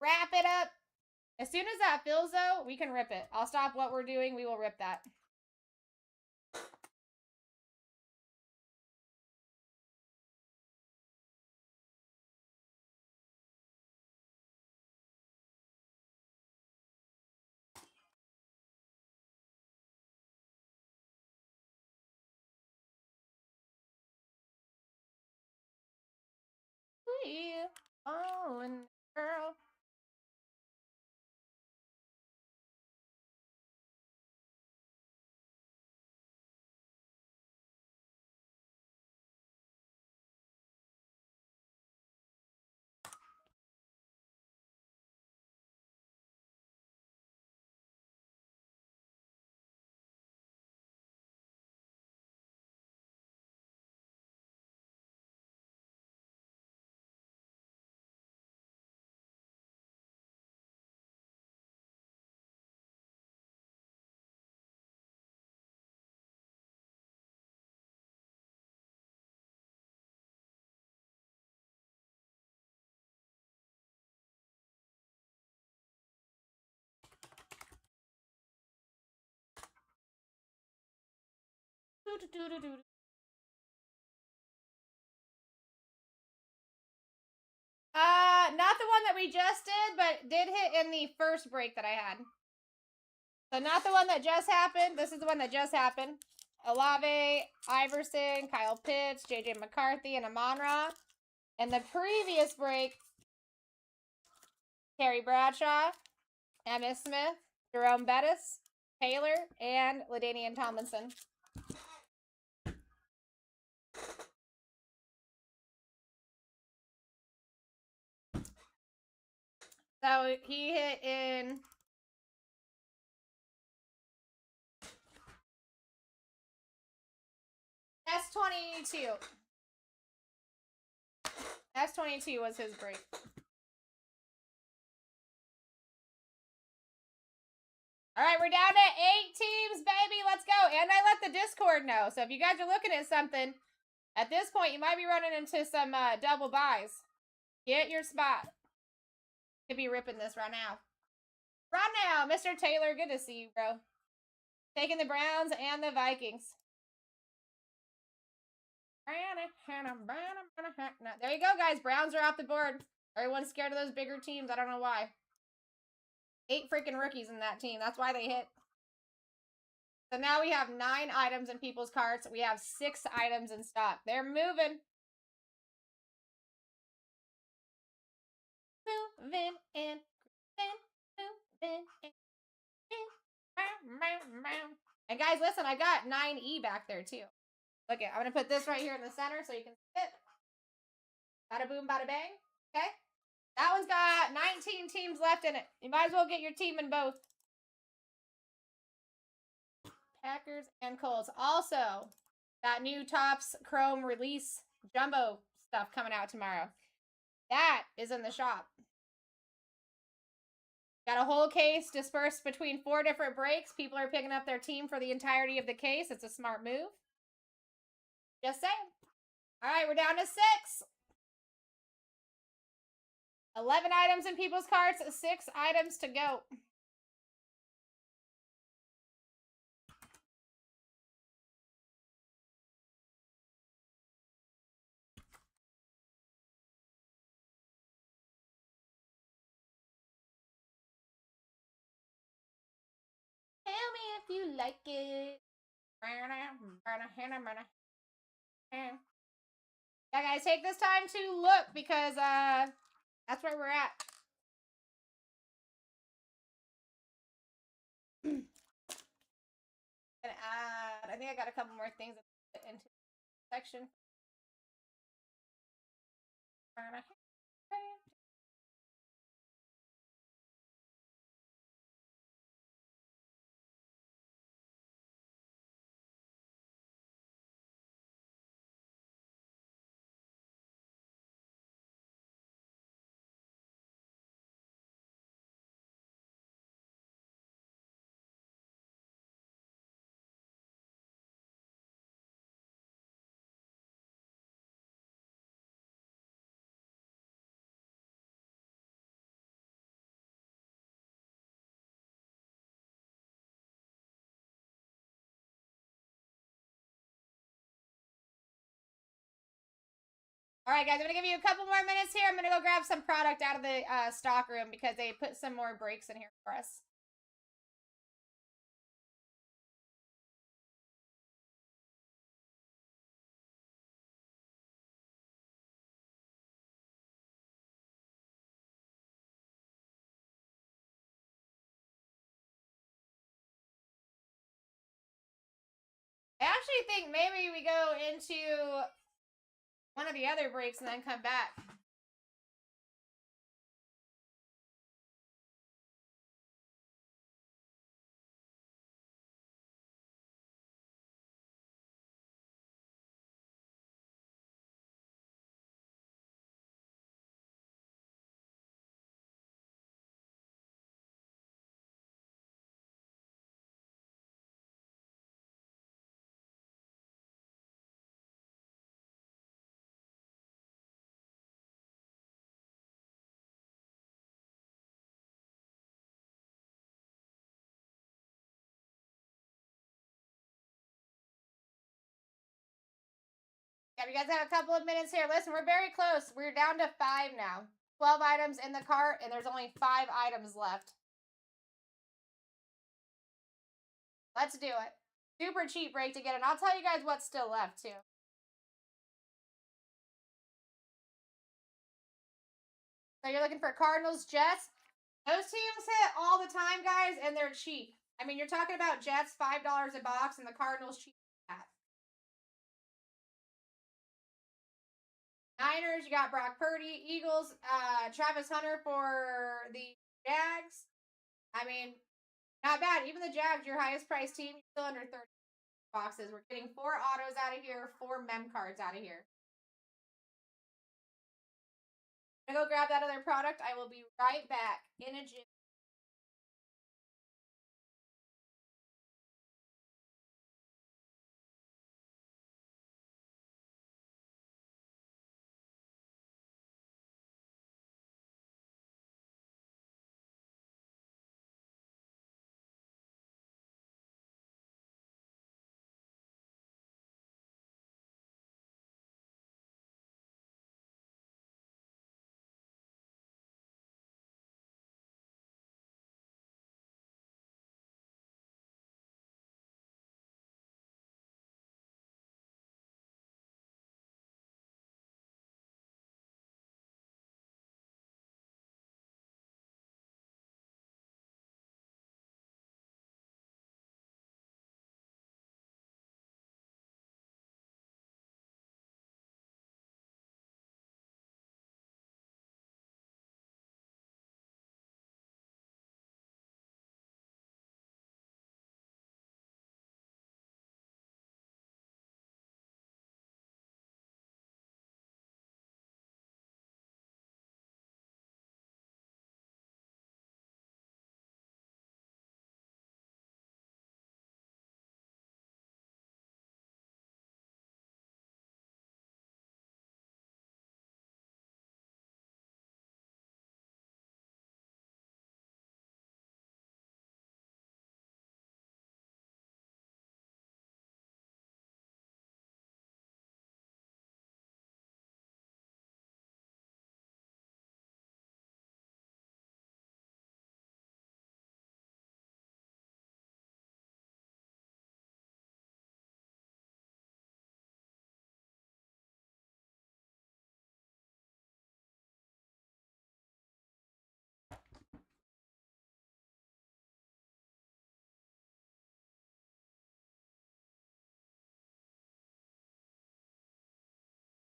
wrap it up. As soon as that fills, though, we can rip it. I'll stop what we're doing. We will rip that. Oh, and girl. Not the one that we just did, but did hit in the first break that I had. So not the one that just happened. This is the one that just happened. Olave, Iverson, Kyle Pitts, JJ McCarthy, and Amon-Ra. And the previous break Terry Bradshaw, Emmitt Smith, Jerome Bettis, Taylor, and LaDainian Tomlinson. So he hit in S22. S22 was his break. All right, we're down to 8 teams, baby. Let's go. And I let the Discord know. So if you guys are looking at something, at this point, you might be running into some double buys. Get your spot. Could be ripping this right now. Right now, Mr. Taylor, good to see you, bro. Taking the Browns and the Vikings. There you go, guys. Browns are off the board. Everyone's scared of those bigger teams. I don't know why. 8 freaking rookies in that team. That's why they hit. So now we have 9 items in people's carts. We have 6 items in stock. They're moving. Moving in. Moving in. And guys, listen, I got 9E back there too. Look at, I'm going to put this right here in the center so you can see it. Bada boom, bada bang. Okay. That one's got 19 teams left in it. You might as well get your team in both. Packers and Colts. Also, that new Topps Chrome release jumbo stuff coming out tomorrow. That is in the shop. Got a whole case dispersed between 4 different breaks. People are picking up their team for the entirety of the case. It's a smart move. Just saying. All right, we're down to 6. 11 items in people's carts, 6 items to go. Tell me if you like it. Yeah, guys, take this time to look because that's where we're at. And I think I got a couple more things into the section. All right, guys, I'm going to give you a couple more minutes here. I'm going to go grab some product out of the stock room because they put some more breaks in here for us. I actually think maybe we go into one of the other breaks and then come back. Yeah, you guys have a couple of minutes here. Listen, we're very close. We're down to 5 now. 12 items in the cart, and there's only 5 items left. Let's do it. Super cheap break to get it. I'll tell you guys what's still left, too. So you're looking for Cardinals, Jets. Those teams hit all the time, guys, and they're cheap. I mean, you're talking about Jets, $5 a box, and the Cardinals cheap at that. Niners, you got Brock Purdy. Eagles, Travis Hunter for the Jags. I mean, not bad. Even the Jags, your highest price team, still under 30 boxes. We're getting 4 autos out of here, 4 mem cards out of here. I'm gonna go grab that other product. I will be right back in a jiffy.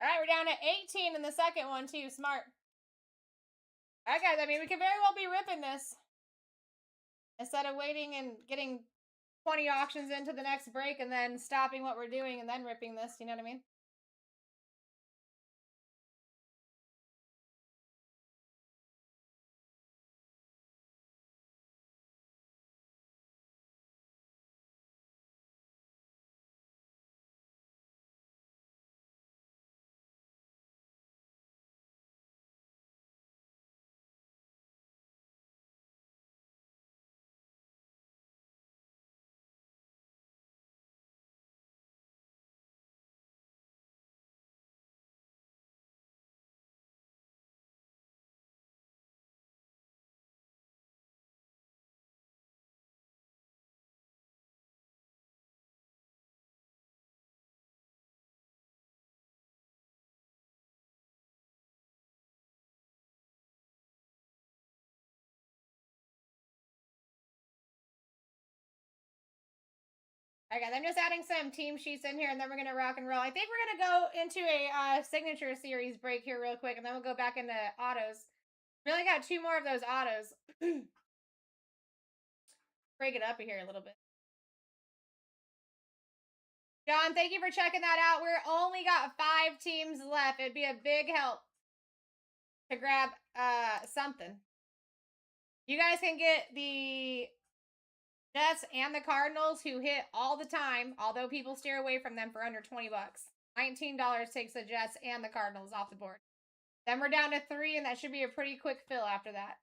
All right, we're down to 18 in the second one, too. Smart. All right, guys. I mean, we could very well be ripping this instead of waiting and getting 20 auctions into the next break and then stopping what we're doing and then ripping this. You know what I mean? Okay, I'm just adding some team sheets in here, and then we're gonna rock and roll. I think we're gonna go into a signature series break here real quick, and then we'll go back into autos. We only got 2 more of those autos. Break it up here a little bit. John, thank you for checking that out. We're only got 5 teams left. It'd be a big help to grab something. You guys can get the Jets and the Cardinals, who hit all the time, although people steer away from them, for under 20 bucks. $19 takes the Jets and the Cardinals off the board. Then we're down to 3, and that should be a pretty quick fill after that.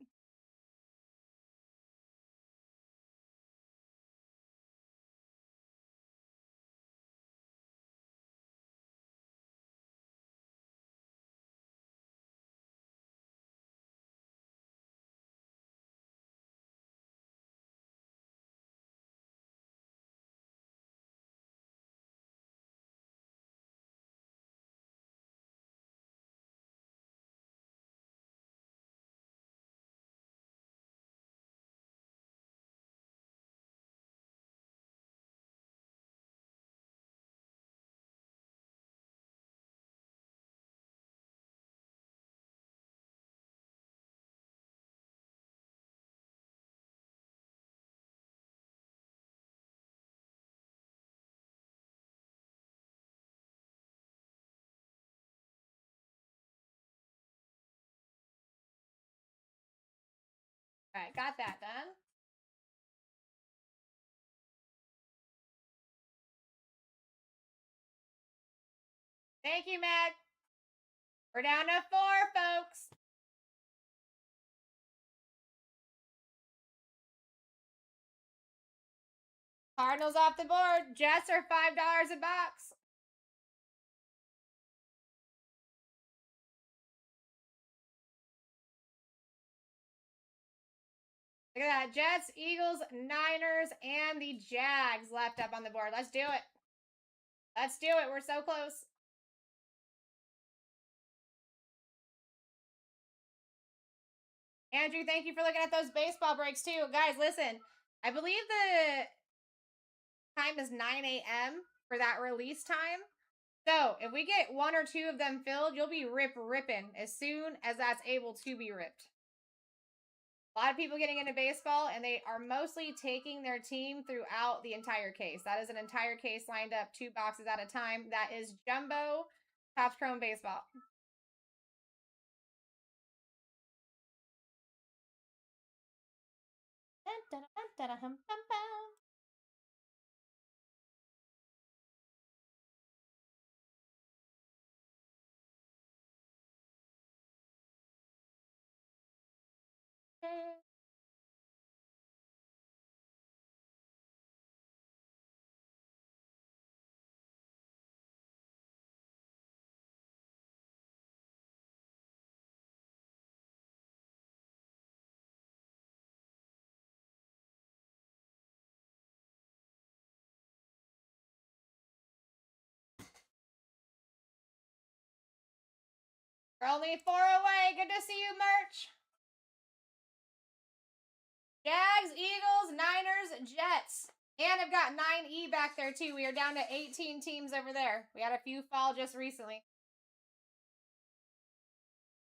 got that done. Thank you, Meg. We're down to 4, folks. Cardinals off the board. Jets are $5 a box. Look at that. Jets, Eagles, Niners, and the Jags left up on the board. Let's do it. Let's do it. We're so close. Andrew, thank you for looking at those baseball breaks too. Guys, listen. I believe the time is 9 a.m. for that release time. So if we get 1 or 2 of them filled, you'll be ripping as soon as that's able to be ripped. A lot of people getting into baseball, and they are mostly taking their team throughout the entire case. That is an entire case lined up 2 boxes at a time. That is Jumbo Topps Chrome Baseball. We're only 4 away. Good to see you, Merch. Jags, Eagles, Niners, Jets. And I've got 9E back there, too. We are down to 18 teams over there. We had a few fall just recently.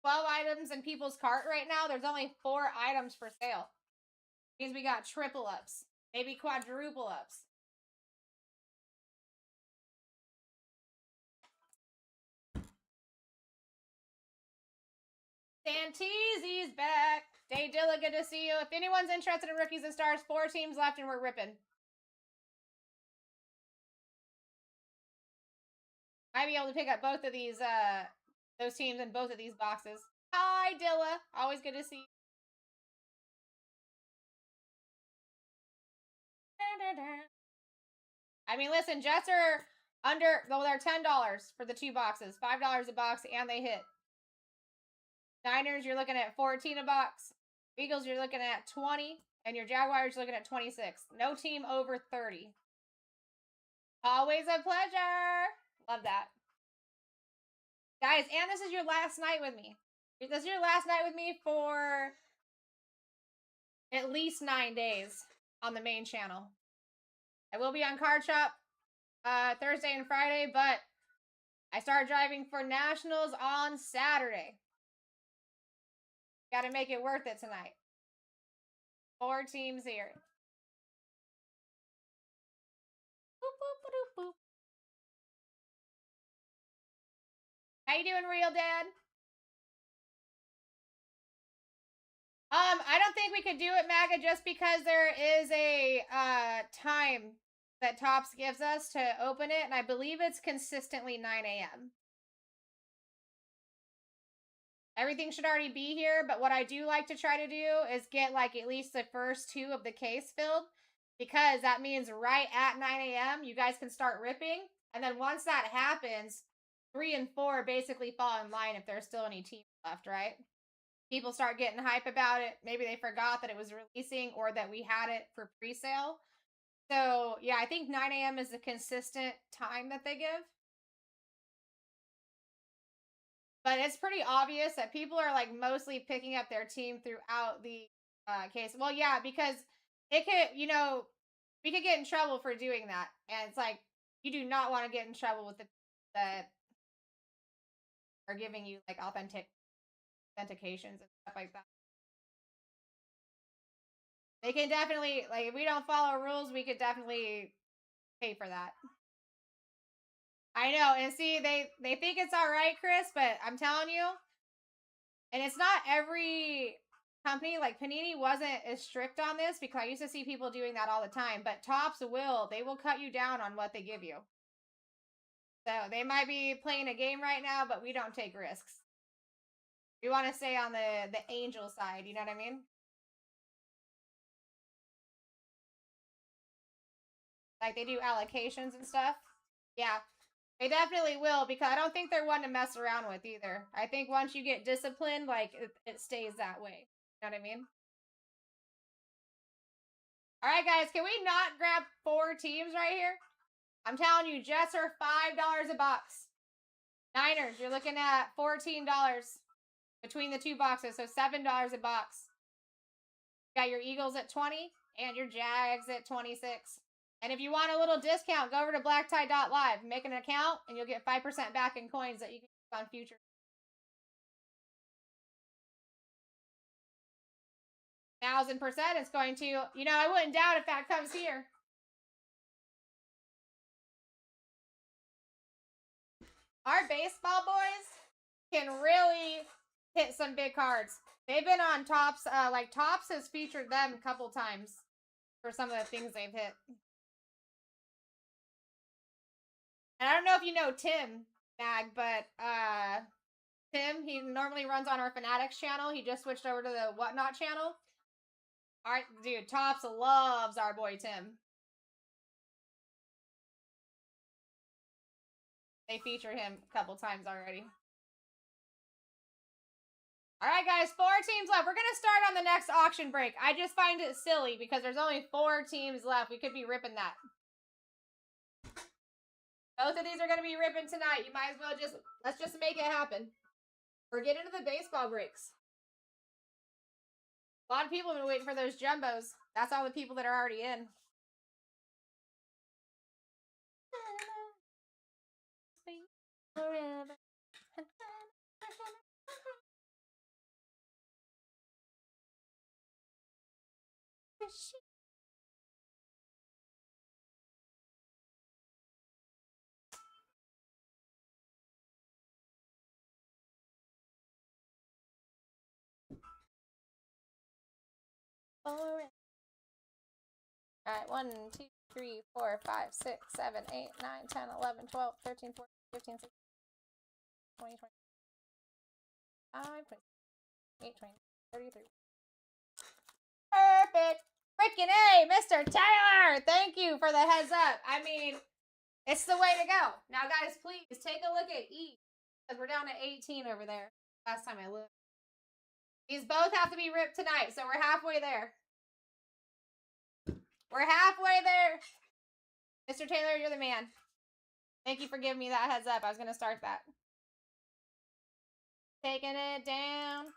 12 items in people's cart right now. There's only 4 items for sale. Means we got triple ups. Maybe quadruple ups. Santeezy's back. Day Dilla, good to see you. If anyone's interested in rookies and stars, 4 teams left and we're ripping. Might be able to pick up both of these, those teams in both of these boxes. Hi, Dilla. Always good to see you. I mean, listen, Jets are under, well, they're $10 for the 2 boxes. $5 a box, and they hit. Niners, you're looking at 14 a box. Eagles, you're looking at 20. And your Jaguars, you're looking at 26. No team over 30. Always a pleasure. Love that. Guys, and this is your last night with me. This is your last night with me for at least 9 days on the main channel. I will be on Card Shop Thursday and Friday, but I start driving for Nationals on Saturday. Got to make it worth it tonight. 4 teams here. Boop, boop, boop, boop. How you doing, Real Dad? I don't think we could do it, Maga, just because there is a time that Topps gives us to open it, and I believe it's consistently 9 a.m. Everything should already be here, but what I do like to try to do is get like at least the first 2 of the case filled, because that means right at 9 a.m. you guys can start ripping, and then once that happens, 3 and 4 basically fall in line if there's still any teams left, right? People start getting hype about it. Maybe they forgot that it was releasing or that we had it for pre-sale. So, yeah, I think 9 a.m. is a consistent time that they give. But it's pretty obvious that people are, like, mostly picking up their team throughout the case. Well, yeah, because it could, you know, we could get in trouble for doing that. And it's like, you do not want to get in trouble with the that are giving you, like, authentications and stuff like that. They can definitely, like, if we don't follow rules, we could definitely pay for that. I know, and see, they think it's all right, Chris, but I'm telling you, and it's not every company, like Panini wasn't as strict on this because I used to see people doing that all the time, but Topps they will cut you down on what they give you. So they might be playing a game right now, but we don't take risks. We want to stay on the angel side, you know what I mean? Like they do allocations and stuff. Yeah, they definitely will because I don't think they're one to mess around with either. I think once you get disciplined, like it stays that way. You know what I mean? All right, guys, can we not grab 4 teams right here? I'm telling you, Jets are $5 a box. Niners, you're looking at $14 between the 2 boxes, so $7 a box. You got your Eagles at 20 and your Jags at 26. And if you want a little discount, go over to BlackTie.live, make an account, and you'll get 5% back in coins that you can use on future. 1000%. It's going to, I wouldn't doubt if that comes here. Our baseball boys can really hit some big cards. They've been on Topps. Like Topps has featured them a couple times for some of the things they've hit. And I don't know if you know Tim Mag, but Tim, he normally runs on our Fanatics channel. He just switched over to the Whatnot channel. All right, dude, Topps loves our boy Tim. They featured him a couple times already. All right, guys, 4 teams left. We're going to start on the next auction break. I just find it silly because there's only 4 teams left. We could be ripping that. Both of these are going to be ripping tonight. You might as well let's just make it happen. Or get into the baseball breaks. A lot of people have been waiting for those jumbos. That's all the people that are already in. Alright, 1, 2, 3, 4, 5, 6, 7, 8, 9, 10, 11, 12, 13, 14, 15, 16, 20, 25, 28, 20, 33. Perfect! Freaking A, Mr. Taylor! Thank you for the heads up. I mean, it's the way to go. Now, guys, please take a look at E. Because we're down to 18 over there. Last time I looked. These both have to be ripped tonight, so we're halfway there. We're halfway there. Mr. Taylor, you're the man. Thank you for giving me that heads up. I was going to start that. Taking it down.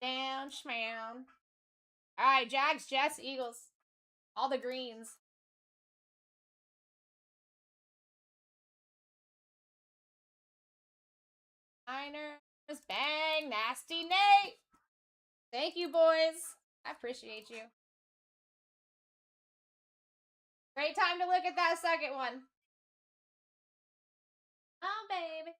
Down, schmown. All right, Jags, Jets, Eagles. All the greens. Niners, bang, nasty Nate. Thank you, boys. I appreciate you. Great time to look at that second one. Oh, baby.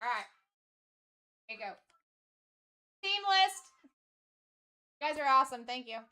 All right. Here you go. Team list. You guys are awesome. Thank you.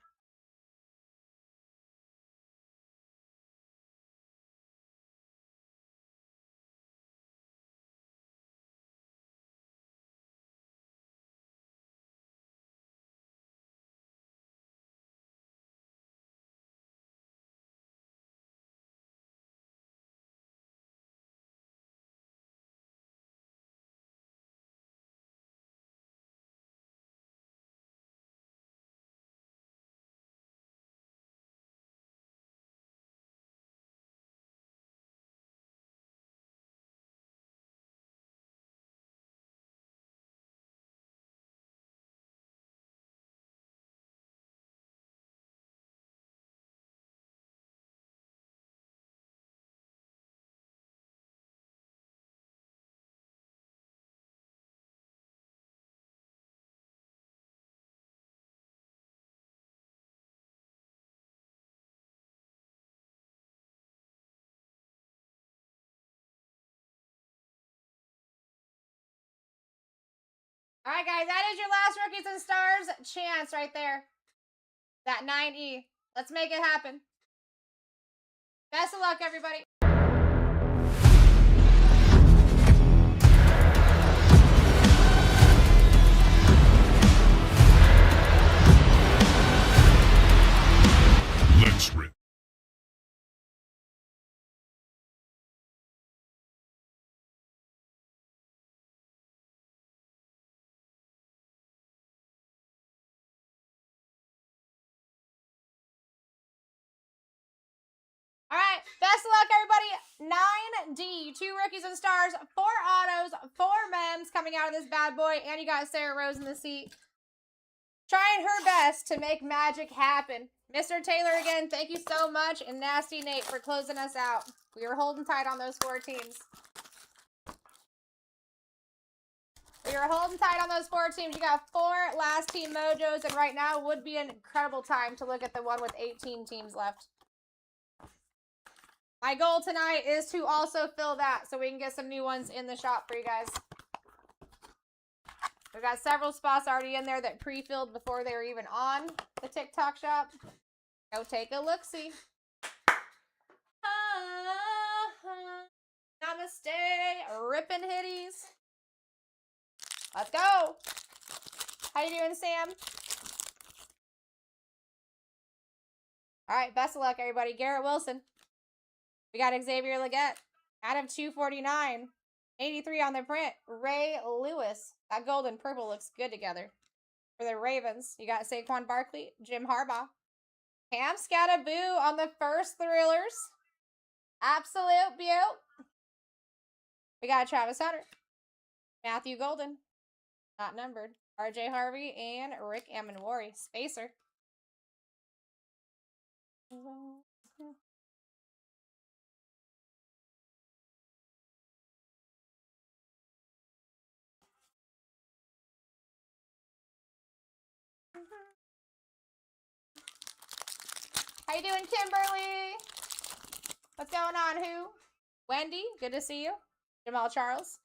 All right, guys, that is your last Rookies and Stars chance right there. That 9E. Let's make it happen. Best of luck, everybody. Let's rip. All right, best of luck, everybody. 9D, 2 Rookies and Stars, 4 autos, 4 mems coming out of this bad boy, and you got Sarah Rose in the seat. Trying her best to make magic happen. Mr. Taylor, again, thank you so much, and Nasty Nate for closing us out. We were holding tight on those 4 teams. We were holding tight on those 4 teams. You got 4 last team mojos, and right now would be an incredible time to look at the one with 18 teams left. My goal tonight is to also fill that so we can get some new ones in the shop for you guys. We've got several spots already in there that pre-filled before they were even on the TikTok shop. Go take a look-see. Namaste, rippin' hitties. Let's go. How you doing, Sam? All right, best of luck, everybody. Garrett Wilson. We got Xavier Legette out of 249. 83 on the print. Ray Lewis. That gold and purple looks good together. For the Ravens, you got Saquon Barkley, Jim Harbaugh. Cam Scataboo on the first Thrillers. Absolute beaut. We got Travis Hunter. Matthew Golden. Not numbered. RJ Harvey and Rick Amenwari. Spacer. How you doing, Kimberly? What's going on, who? Wendy, good to see you. Jamal Charles.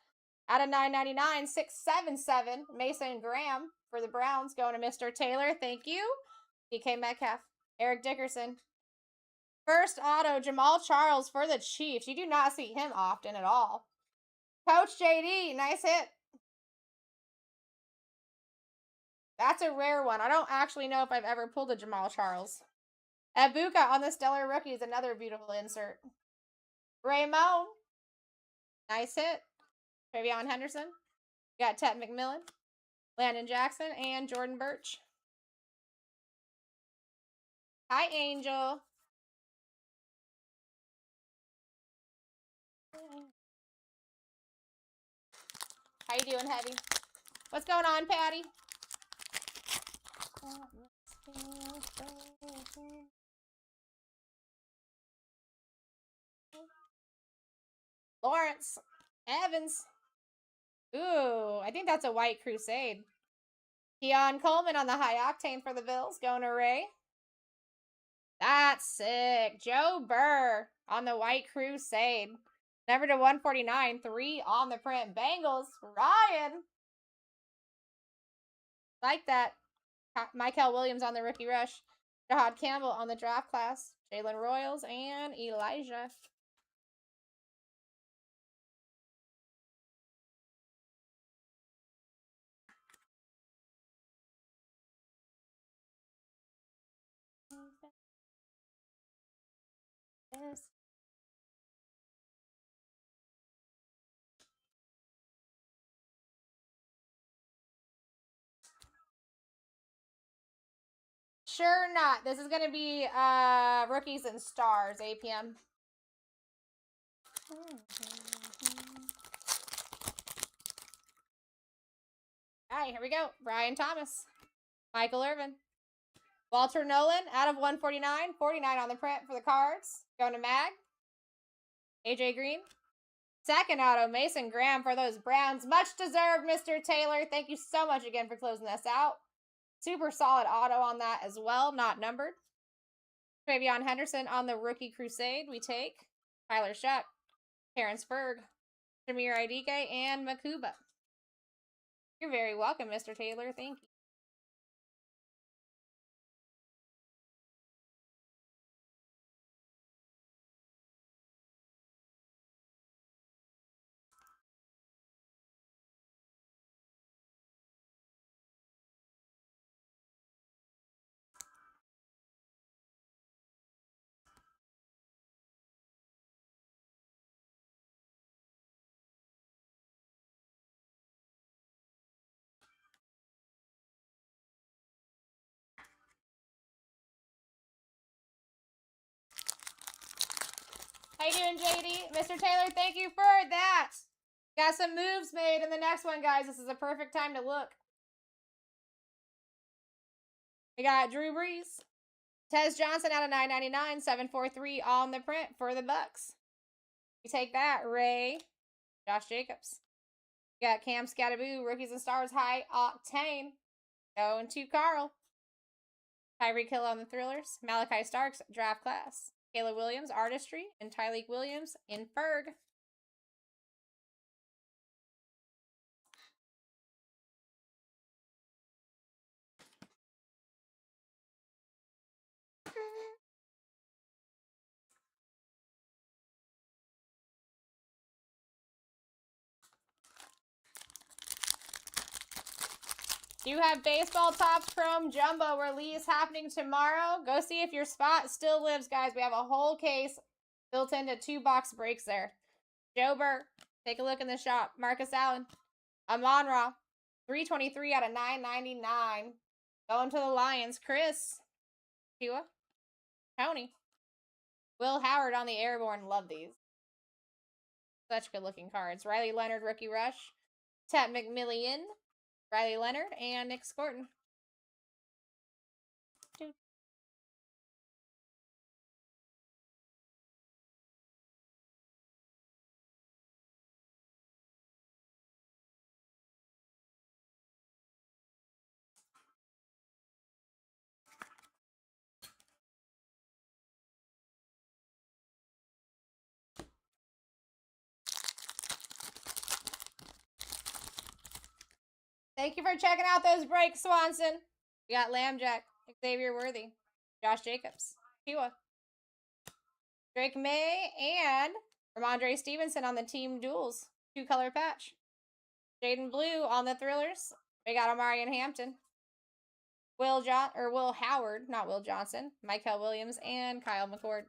Out of 999, 677. Mason Graham for the Browns. Going to Mr. Taylor. Thank you. DK Metcalf. Eric Dickerson. First auto, Jamal Charles for the Chiefs. You do not see him often at all. Coach JD, nice hit. That's a rare one. I don't actually know if I've ever pulled a Jamal Charles. Abuka on the Stellar Rookies, another beautiful insert. Raymond. Nice hit. Travion Henderson. We got Ted McMillan. Landon Jackson and Jordan Birch. Hi, Angel. How you doing, Heavy? What's going on, Patty? Lawrence Evans. Ooh, I think that's a White Crusade. Keon Coleman on the high octane for the Bills. Going to Ray. That's sick. Joe Burr on the White Crusade. Number to 149. 3 on the print. Bengals. Ryan. Like that. Michael Williams on the rookie rush. Jahad Campbell on the draft class. Jalen Royals and Elijah. Yes. Sure not. This is going to be Rookies and Stars, APM. All right, here we go. Brian Thomas. Michael Irvin. Walter Nolan out of 149. 49 on the print for the Cards. Going to Mag. AJ Green. Second auto, Mason Graham for those Browns. Much deserved, Mr. Taylor. Thank you so much again for closing this out. Super solid auto on that as well, not numbered. Travion Henderson on the Rookie Crusade. We take Tyler Shuck, Terrence Berg, Shamir Idike, and Makuba. You're very welcome, Mr. Taylor. Thank you. How you doing, JD? Mr. Taylor, thank you for that. Got some moves made in the next one, guys. This is a perfect time to look. We got Drew Brees. Tez Johnson out of 999, 743 on the print for the Bucks. You take that, Ray. Josh Jacobs. You got Cam Scattaboo, Rookies and Stars, High Octane. Going to Carl. Tyreek Hill on the Thrillers. Malachi Starks, Draft Class. Caleb Williams, Artistry. And Tyleek Williams in Ferg. You have Baseball Topps Chrome Jumbo release happening tomorrow. Go see if your spot still lives, guys. We have a whole case built into 2-box breaks there. Joe Burke, take a look in the shop. Marcus Allen, Amon-Ra, 323 out of 999. Going to the Lions. Chris, Tua, Tony, Will Howard on the Airborne. Love these. Such good looking cards. Riley Leonard, Rookie Rush. Tet McMillian, Riley Leonard, and Nick Scorton. Thank you for checking out those breaks, Swanson. We got Lambjack, Xavier Worthy, Josh Jacobs, Tua, Drake May, and Ramondre Stevenson on the team duels. 2-color patch. Jaden Blue on the Thrillers. We got Amari and Hampton. Will Howard, not Will Johnson. Michael Williams and Kyle McCord.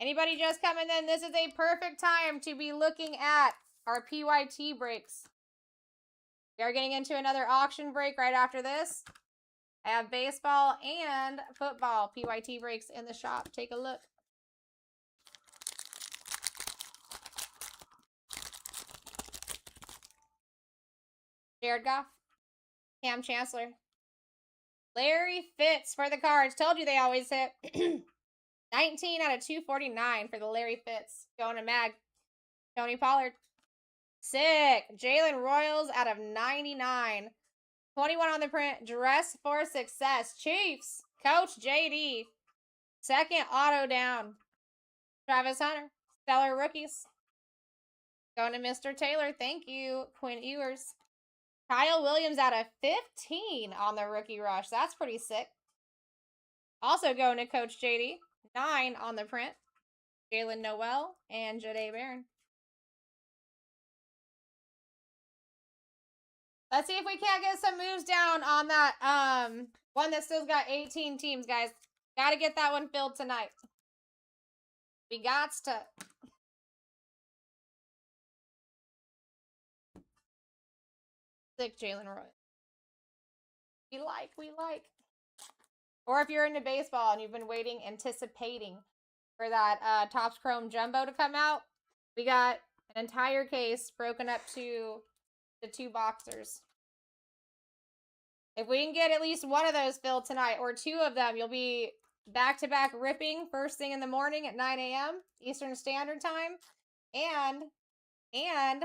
Anybody just coming in? This is a perfect time to be looking at our PYT breaks. We are getting into another auction break right after this. I have baseball and football PYT breaks in the shop. Take a look. Jared Goff, Cam Chancellor, Larry Fitz for the cards. Told you they always hit. 19 out of 249 for the Larry Fitz. Going to Mag. Tony Pollard. Sick. Jalen Royals out of 99. 21 on the print. Dress for Success. Chiefs. Coach JD. Second auto down. Travis Hunter. Stellar Rookies. Going to Mr. Taylor. Thank you. Quinn Ewers. Kyle Williams out of 15 on the Rookie Rush. That's pretty sick. Also going to Coach JD. 9 on the print. Jalen Noel and Jade Barron. Let's see if we can't get some moves down on that one that still's got 18 teams, guys. Got to get that one filled tonight. We got to. Sick Jalen Roy. We like. Or if you're into baseball and you've been waiting, anticipating for that Topps Chrome Jumbo to come out, we got an entire case broken up to the 2 boxers. If we can get at least one of those filled tonight, or 2 of them, you'll be back-to-back ripping first thing in the morning at 9 a.m. Eastern Standard Time. And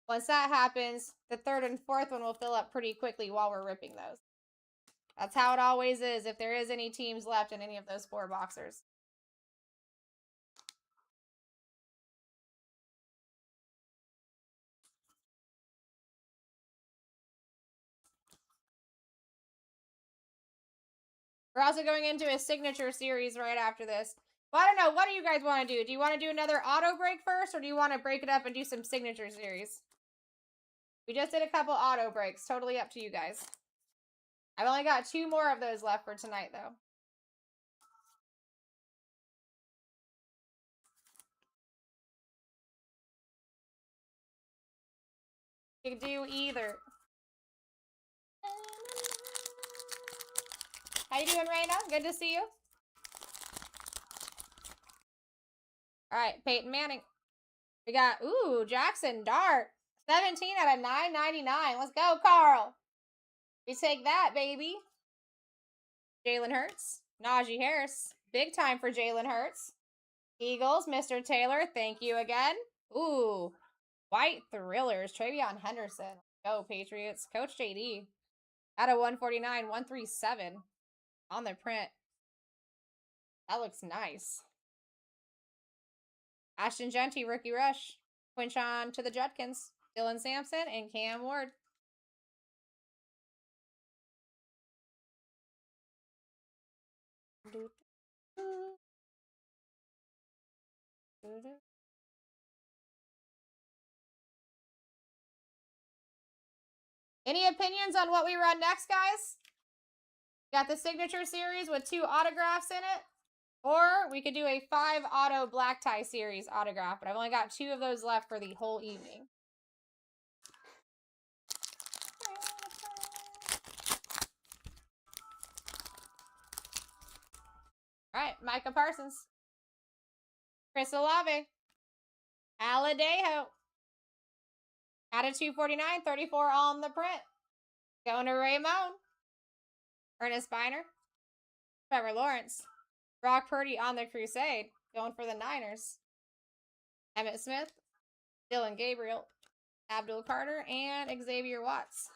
once that happens, the 3rd and 4th one will fill up pretty quickly while we're ripping those. That's how it always is if there is any teams left in any of those 4 boxers. We're also going into a signature series right after this. Well, I don't know. What do you guys want to do? Do you want to do another auto break first, or do you want to break it up and do some signature series? We just did a couple auto breaks. Totally up to you guys. I've only got 2 more of those left for tonight, though. You can do either. How you doing, Raina? Good to see you. All right, Peyton Manning. We got, ooh, Jackson Dart. 17 out of 999. Let's go, Carl. We take that, baby. Jalen Hurts. Najee Harris. Big time for Jalen Hurts. Eagles, Mr. Taylor. Thank you again. Ooh, White Thrillers. Travion Henderson. Go, Patriots. Coach JD. Out of 149, 137 on the print. That looks nice. Ashton Genty, rookie rush. Quinchon to the Judkins. Dylan Sampson and Cam Ward. Any opinions on what we run next, guys? Got the signature series with 2 autographs in it. Or we could do a 5 auto BlackTie series autograph, but I've only got 2 of those left for the whole evening. All right, Micah Parsons. Chris Olave. Aladejo. Out of 249, 34 on the print. Going to Raymond. Ernest Biner. Trevor Lawrence. Brock Purdy on the Crusade. Going for the Niners. Emmitt Smith. Dylan Gabriel. Abdul Carter. And Xavier Watts.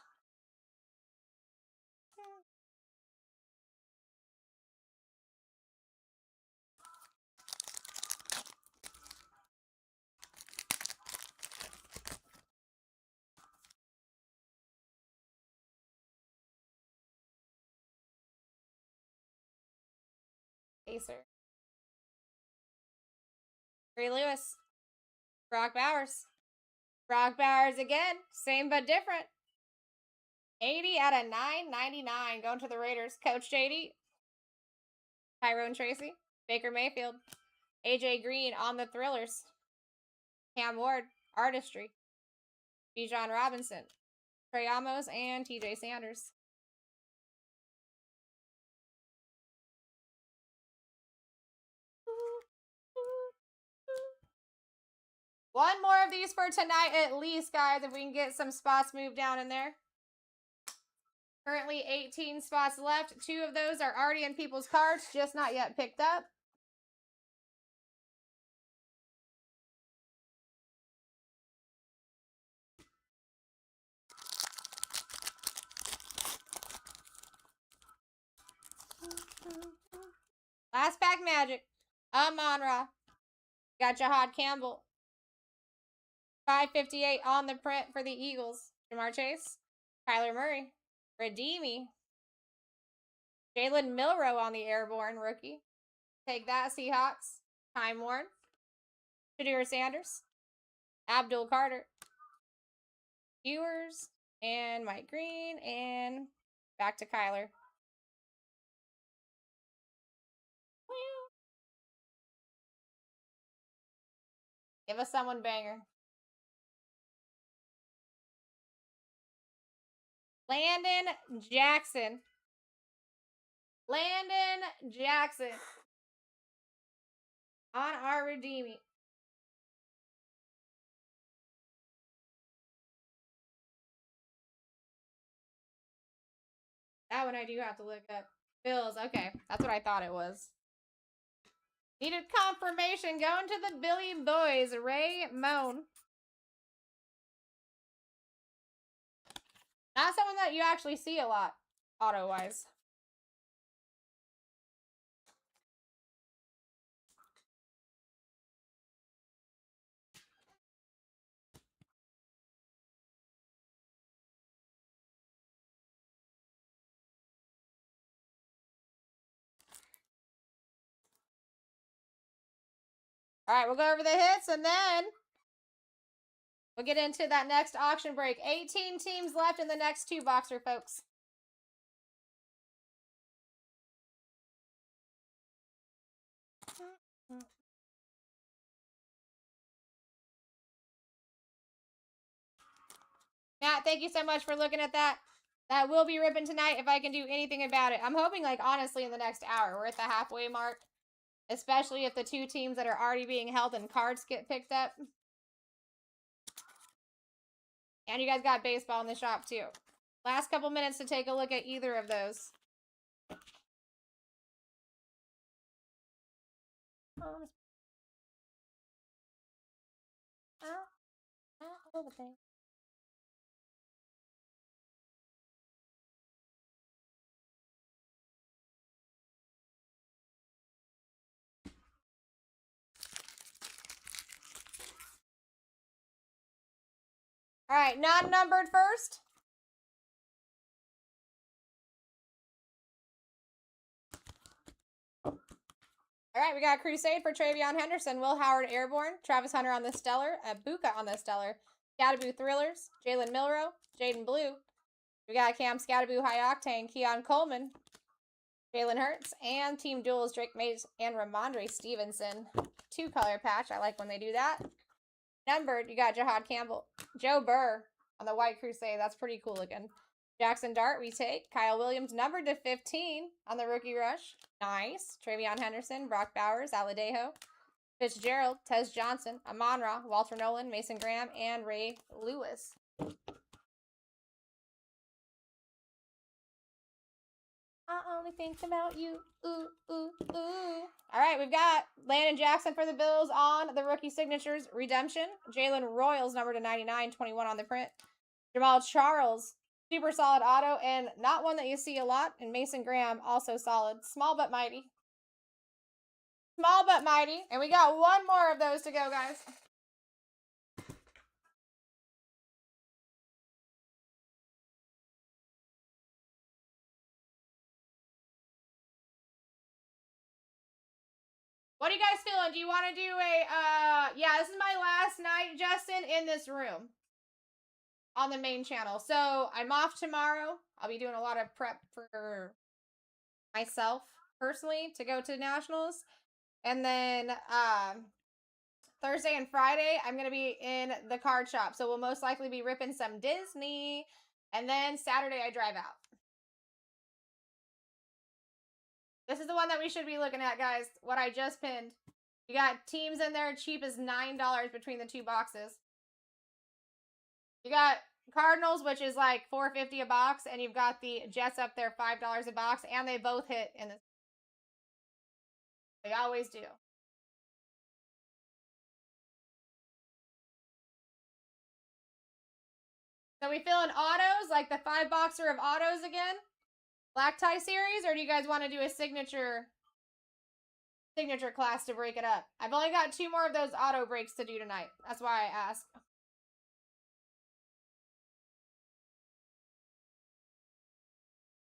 Acer. Ray Lewis. Brock Bowers. Brock Bowers again. Same but different. 80 out of 999. Going to the Raiders. Coach JD. Tyrone Tracy. Baker Mayfield. AJ Green on the Thrillers. Cam Ward. Artistry. Bijan Robinson. Trey Amos and TJ Sanders. One more of these for tonight at least, guys, if we can get some spots moved down in there. Currently 18 spots left. 2 of those are already in people's cards, just not yet picked up. Last pack magic. Amon-Ra. Got Jahad Campbell. 558 on the print for the Eagles. Jamar Chase. Kyler Murray. Redeemy. Jalen Milroe on the Airborne rookie. Take that, Seahawks. Time Warren. Shadur Sanders. Abdul Carter. Viewers. And Mike Green. And back to Kyler. Give us someone banger. Landon Jackson. Landon Jackson. On our Redeemy. That one I do have to look up. Bills. Okay. That's what I thought it was. Needed confirmation. Going to the Billy Boys. Ray Moan. Not someone that you actually see a lot, auto-wise. All right, we'll go over the hits and then we'll get into that next auction break. 18 teams left in the next 2 boxer, folks. Matt, thank you so much for looking at that. That will be ripping tonight if I can do anything about it. I'm hoping, like, honestly, in the next hour. We're at the halfway mark. Especially if the 2 teams that are already being held in cards get picked up. And you guys got baseball in the shop, too. Last couple minutes to take a look at either of those. All right, non-numbered first. All right, we got Crusade for Travion Henderson, Will Howard Airborne, Travis Hunter on the Stellar, Buka on the Stellar, Scatterboo Thrillers, Jalen Milrow, Jaden Blue. We got Cam Scatterboo High Octane, Keon Coleman, Jalen Hurts, and Team Duels Drake Mays and Ramondre Stevenson. 2-color patch. I like when they do that. Numbered, you got Jahad Campbell, Joe Burr on the White Crusade. That's pretty cool looking. Jackson Dart, we take. Kyle Williams, numbered to 15 on the Rookie Rush. Nice. Travion Henderson, Brock Bowers, Aladejo, Fitzgerald, Tez Johnson, Amon-Ra, Walter Nolan, Mason Graham, and Ray Lewis. I only think about you. Ooh, ooh, ooh. All right, we've got Landon Jackson for the Bills on the rookie signatures. Redemption. Jalen Royals, number to 99, 21 on the print. Jamal Charles, super solid auto, and not one that you see a lot. And Mason Graham, also solid. Small but mighty. Small but mighty. And we got one more of those to go, guys. What are you guys feeling? Do you want to do a, yeah, this is my last night, Justin, in this room on the main channel. So I'm off tomorrow. I'll be doing a lot of prep for myself personally to go to nationals. And then Thursday and Friday, I'm going to be in the card shop. So we'll most likely be ripping some Disney. And then Saturday, I drive out. This is the one that we should be looking at, guys. What I just pinned. You got teams in there cheap as $9 between the 2 boxes. You got Cardinals, which is like $4.50 a box, and you've got the Jets up there, $5 a box, and they both hit in this. They always do. So we feeling autos, like the 5-boxer of autos again? BlackTie series, or do you guys want to do a signature class to break it up? I've only got 2 more of those auto breaks to do tonight. That's why I asked.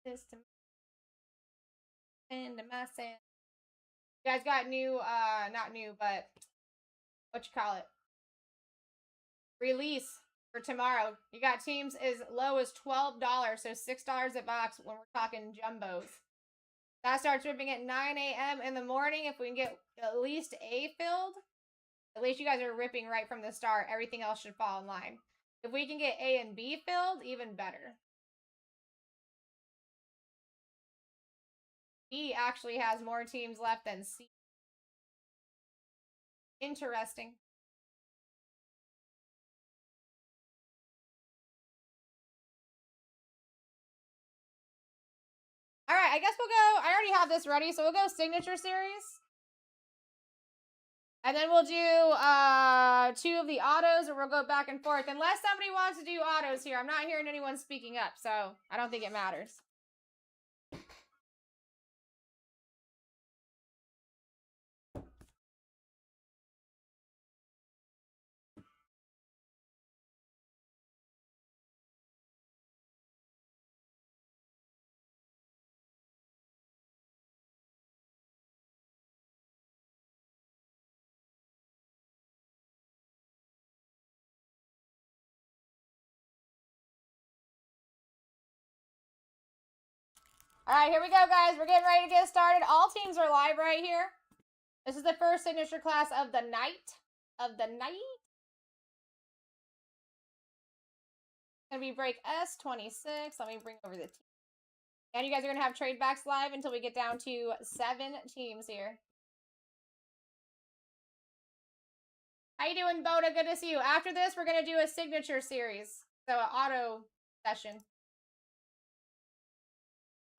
This to into my sand. You guys got new, not new, but what you call it? Release for tomorrow. You got teams as low as $12, so $6 a box when we're talking jumbos. That starts ripping at 9 a.m. in the morning. If we can get at least A filled, at least you guys are ripping right from the start. Everything else should fall in line. If we can get A and B filled, even better. B actually has more teams left than C. Interesting. All right, I guess we'll go. I already have this ready, so we'll go signature series. And then we'll do 2 of the autos, or we'll go back and forth. Unless somebody wants to do autos here. I'm not hearing anyone speaking up, so I don't think it matters. All right, here we go, guys. We're getting ready to get started. All teams are live right here. This is the first signature class of the night. Gonna be break S26. Let me bring over the team. And you guys are gonna have trade backs live until we get down to 7 teams here. How you doing, Boda? Good to see you. After this, we're gonna do a signature series. So an auto session.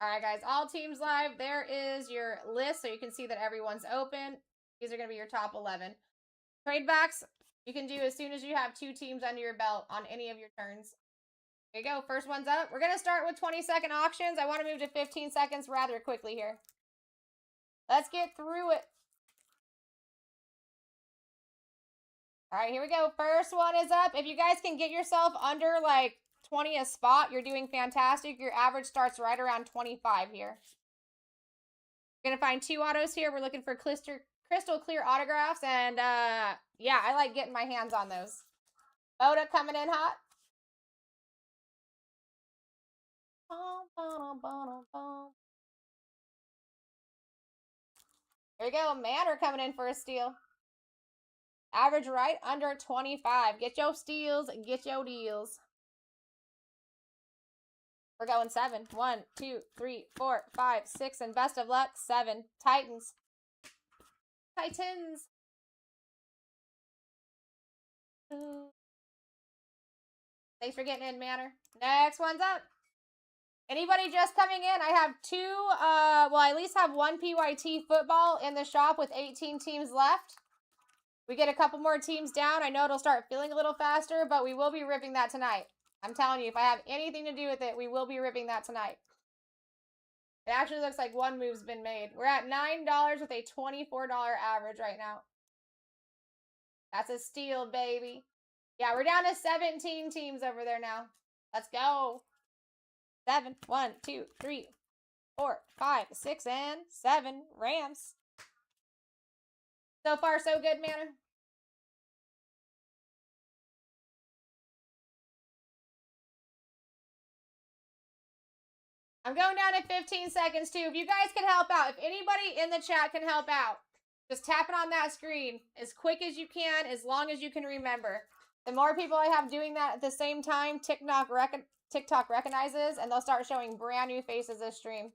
All right, guys, all teams live. There is your list so you can see that everyone's open. These are going to be your top 11. Trade backs, you can do as soon as you have 2 teams under your belt on any of your turns. There you go. First one's up. We're going to start with 20-second auctions. I want to move to 15 seconds rather quickly here. Let's get through it. All right, here we go. First one is up. If you guys can get yourself under like 20 a spot, you're doing fantastic. Your average starts right around 25 here. You're going to find 2 autos here. We're looking for crystal clear autographs. And yeah, I like getting my hands on those. Boda coming in hot. There we go. Manor coming in for a steal. Average right under 25. Get your steals, get your deals. We're going 7. 1, 2, 3, 4, 5, 6, and best of luck. 7. Titans. Titans. Thanks for getting in, Manor. Next one's up. Anybody just coming in? I have 2, well, I at least have 1 PYT football in the shop with 18 teams left. We get a couple more teams down. I know it'll start feeling a little faster, but we will be ripping that tonight. I'm telling you, if I have anything to do with it, we will be ripping that tonight. It actually looks like 1 move's been made. We're at $9 with a $24 average right now. That's a steal, baby. Yeah, we're down to 17 teams over there now. Let's go. 7. 1, 2, 3, 4, 5, 6, and 7. Rams. So far, so good, Manor. I'm going down to 15 seconds, too. If you guys can help out, if anybody in the chat can help out, just tap it on that screen as quick as you can, as long as you can remember. The more people I have doing that at the same time, TikTok recognizes, and they'll start showing brand new faces this stream.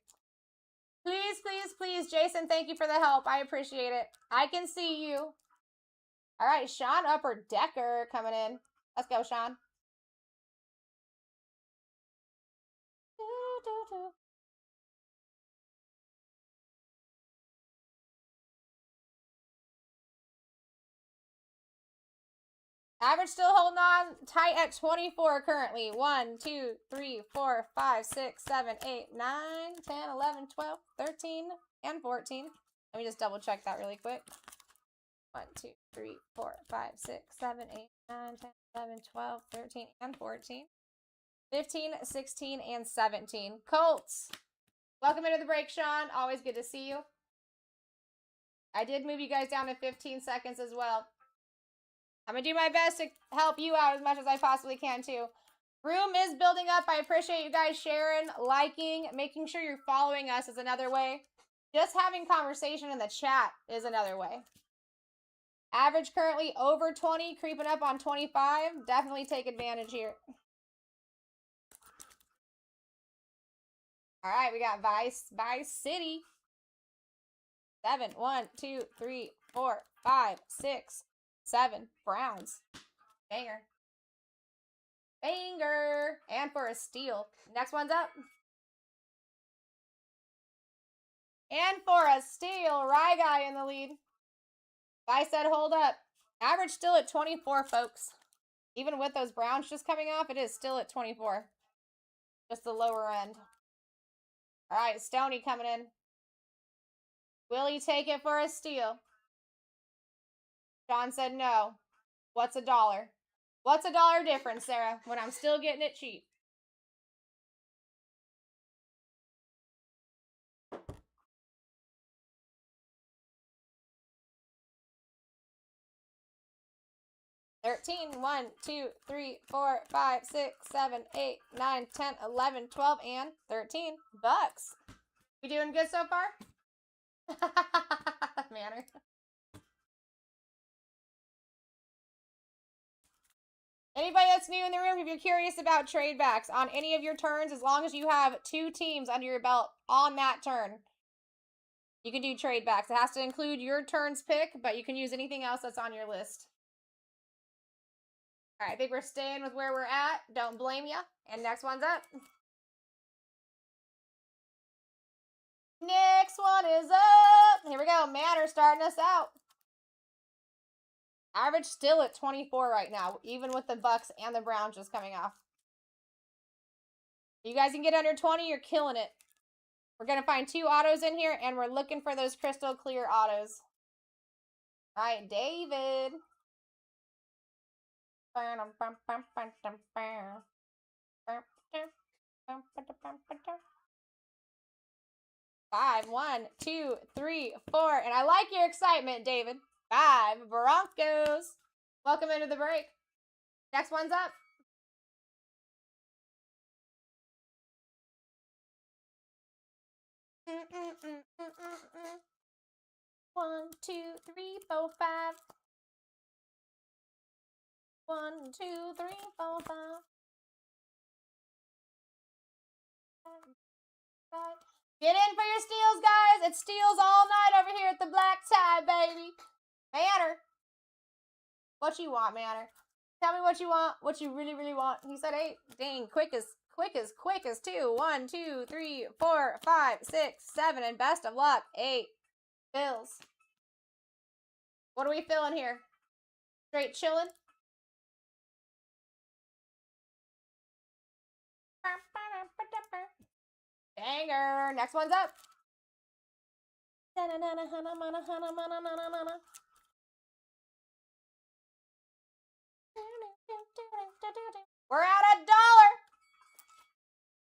Please, please, please, Jason, thank you for the help. I appreciate it. I can see you. All right, Sean Upper Decker coming in. Let's go, Sean. Average still holding on tight at 24 currently. 1, 2, 3, 4, 5, 6, 7, 8, 9, 10, 11, 12, 13, and 14. Let me just double check that really quick. 1, 2, 3, 4, 5, 6, 7, 8, 9, 10, 11, 12, 13, and 14. 15, 16, and 17. Colts. Welcome into the break, Sean. Always good to see you. I did move you guys down to 15 seconds as well. I'm going to do my best to help you out as much as I possibly can, too. Room is building up. I appreciate you guys sharing, liking, making sure you're following us is another way. Just having conversation in the chat is another way. Average currently over 20, creeping up on 25. Definitely take advantage here. All right, we got Vice City. 7, 1, 2, 3, 4, 5, 6, 7. Browns. Banger. Banger. And for a steal. Next one's up. And for a steal, Rye Guy in the lead. I said hold up. Average still at 24, folks. Even with those Browns just coming off, it is still at 24. Just the lower end. All right, Stoney coming in. Will he take it for a steal? John said no. What's $1? What's $1 difference, Sarah, when I'm still getting it cheap? $13, 1, 2, 3, 4, 5, 6, 7, 8, 9, 10, 11, 12, and 13 bucks. We doing good so far? Manner. Anybody that's new in the room, if you're curious about trade backs on any of your turns, as long as you have 2 teams under your belt on that turn, you can do trade backs. It has to include your turn's pick, but you can use anything else that's on your list. All right, I think we're staying with where we're at. Don't blame ya. And next one's up. Next one is up. Here we go. Manor starting us out. Average still at 24 right now, even with the Bucks and the Browns just coming off. You guys can get under 20, you're killing it. We're going to find 2 autos in here, and we're looking for those crystal clear autos. All right, David. 5, 1, 2, 3, 4. And I like your excitement, David. 5, Broncos. Welcome into the break. Next one's up. One, 2, 3, 4, 5. 1, 2, 3, 4, 5. Get in for your steals, guys. It's steals all night over here at the BlackTie, baby. Manor. What you want, Manor? Tell me what you want. What you really, really want. He said 8. Dang, quick as 2. 1, 2, 3, 4, 5, 6, 7. And best of luck, 8. Fills. What are we filling here? Straight chilling? Banger. Next one's up. We're at $1.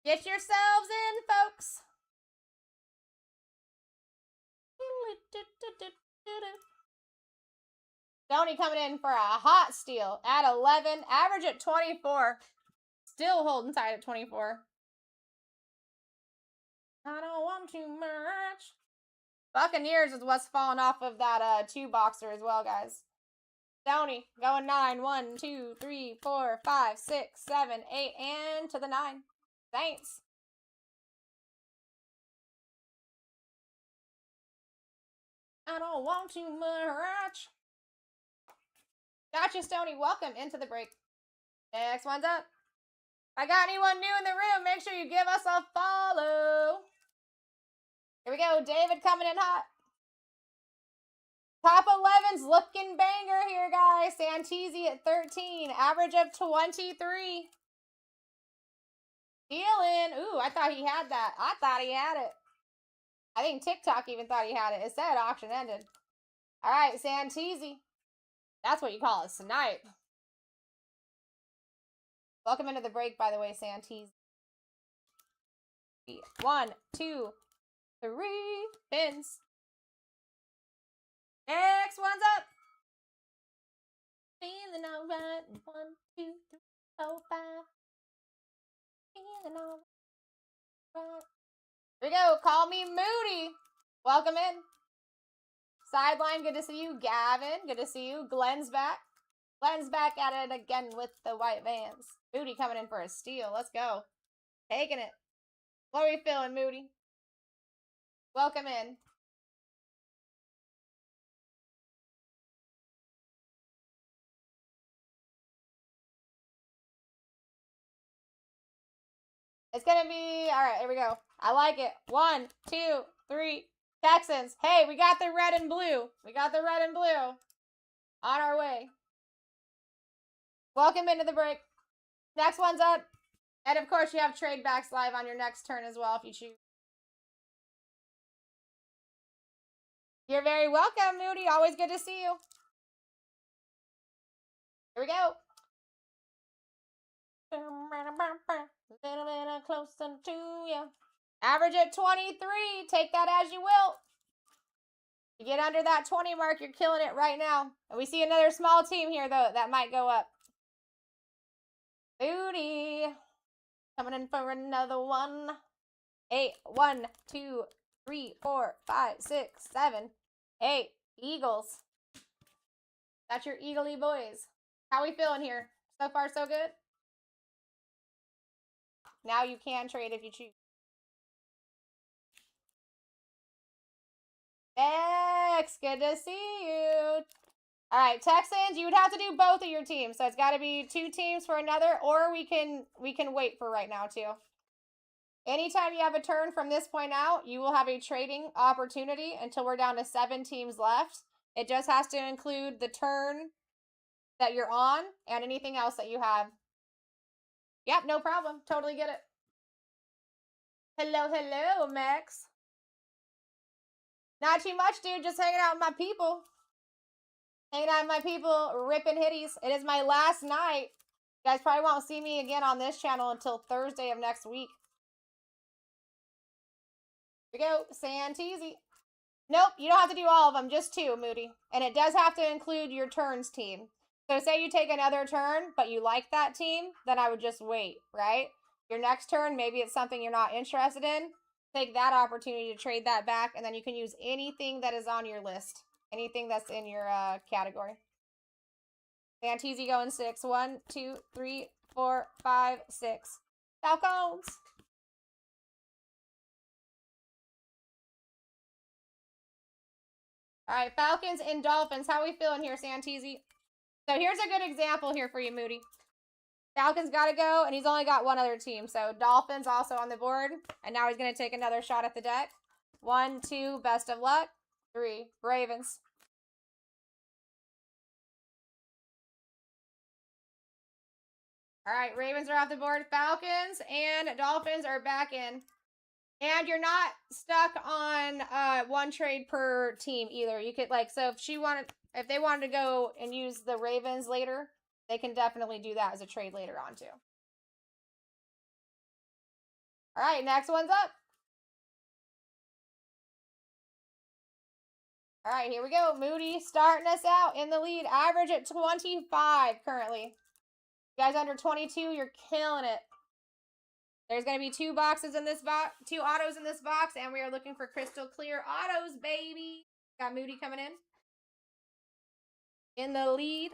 Get yourselves in, folks. Stoney coming in for a hot steal at 11. Average at 24. Still holding tight at 24. I don't want too much. Buccaneers is what's falling off of that 2-boxer as well, guys. Stoney going 9. 1, 2, 3, 4, 5, 6, 7, 8, and to the 9. Saints. I don't want too much. Gotcha, Stoney. Welcome into the break. Next one's up. If I got anyone new in the room, make sure you give us a follow. Here we go. David coming in hot. Top 11's looking banger here, guys. Santisi at 13. Average of 23. Stealing. Ooh, I thought he had that. I thought he had it. I think TikTok even thought he had it. It said auction ended. All right, Santisi. That's what you call a snipe. Welcome into the break, by the way, Santisi. 1, 2, 3 pins. Next one's up. Feeling alright. 1, 2, 3, 4, 5. Feeling alright. Here we go. Call me Moody. Welcome in. Sideline, good to see you. Gavin, good to see you. Glenn's back. Glenn's back at it again with the white vans. Moody coming in for a steal. Let's go. Taking it. What are we feeling, Moody? Welcome in. It's going to be, all right, here we go. I like it. 1, 2, 3, Texans. Hey, we got the red and blue. We got the red and blue. On our way. Welcome into the break. Next one's up. And of course, you have trade backs live on your next turn as well if you choose. You're very welcome, Moody. Always good to see you. Here we go. A little bit closer to you. Average at 23. Take that as you will. You get under that 20 mark, you're killing it right now. And we see another small team here, though, that might go up. Booty. Coming in for another one. 8, 1, 2, 3, 4, 5, 6, 7, 8. Eagles. That's your eagly boys. How we feeling here? So far, so good? Now you can trade if you choose. X, good to see you. All right, Texans, you would have to do both of your teams. So it's got to be 2 teams for another, or we can wait for right now too. Anytime you have a turn from this point out, you will have a trading opportunity until we're down to 7 teams left. It just has to include the turn that you're on and anything else that you have. Yep, no problem. Totally get it. Hello, hello, Max. Not too much, dude. Just hanging out with my people. Hanging out with my people, ripping hitties. It is my last night. You guys probably won't see me again on this channel until Thursday of next week. Here we go. Santeezy. Nope, you don't have to do all of them. Just 2, Moody. And it does have to include your turns team. So say you take another turn, but you like that team, then I would just wait, right? Your next turn, maybe it's something you're not interested in. Take that opportunity to trade that back, and then you can use anything that is on your list. Anything that's in your category. Santeezy going 6. 1, 2, 3, 4, 5, 6. Falcons. All right, Falcons and Dolphins. How we feeling here, Santeezy? So here's a good example here for you, Moody. Falcons got to go, and he's only got one other team. So Dolphins also on the board, and now he's going to take another shot at the deck. 1, 2, best of luck. 3, Ravens. All right, Ravens are off the board. Falcons and Dolphins are back in. And you're not stuck on 1 trade per team either. You could, like, so if they wanted to go and use the Ravens later, they can definitely do that as a trade later on too. All right, next one's up. All right, here we go. Moody starting us out in the lead. Average at 25 currently. You guys under 22, you're killing it. There's going to be 2 boxes in this box, 2 autos in this box, and we are looking for crystal clear autos, baby. Got Moody coming in the lead.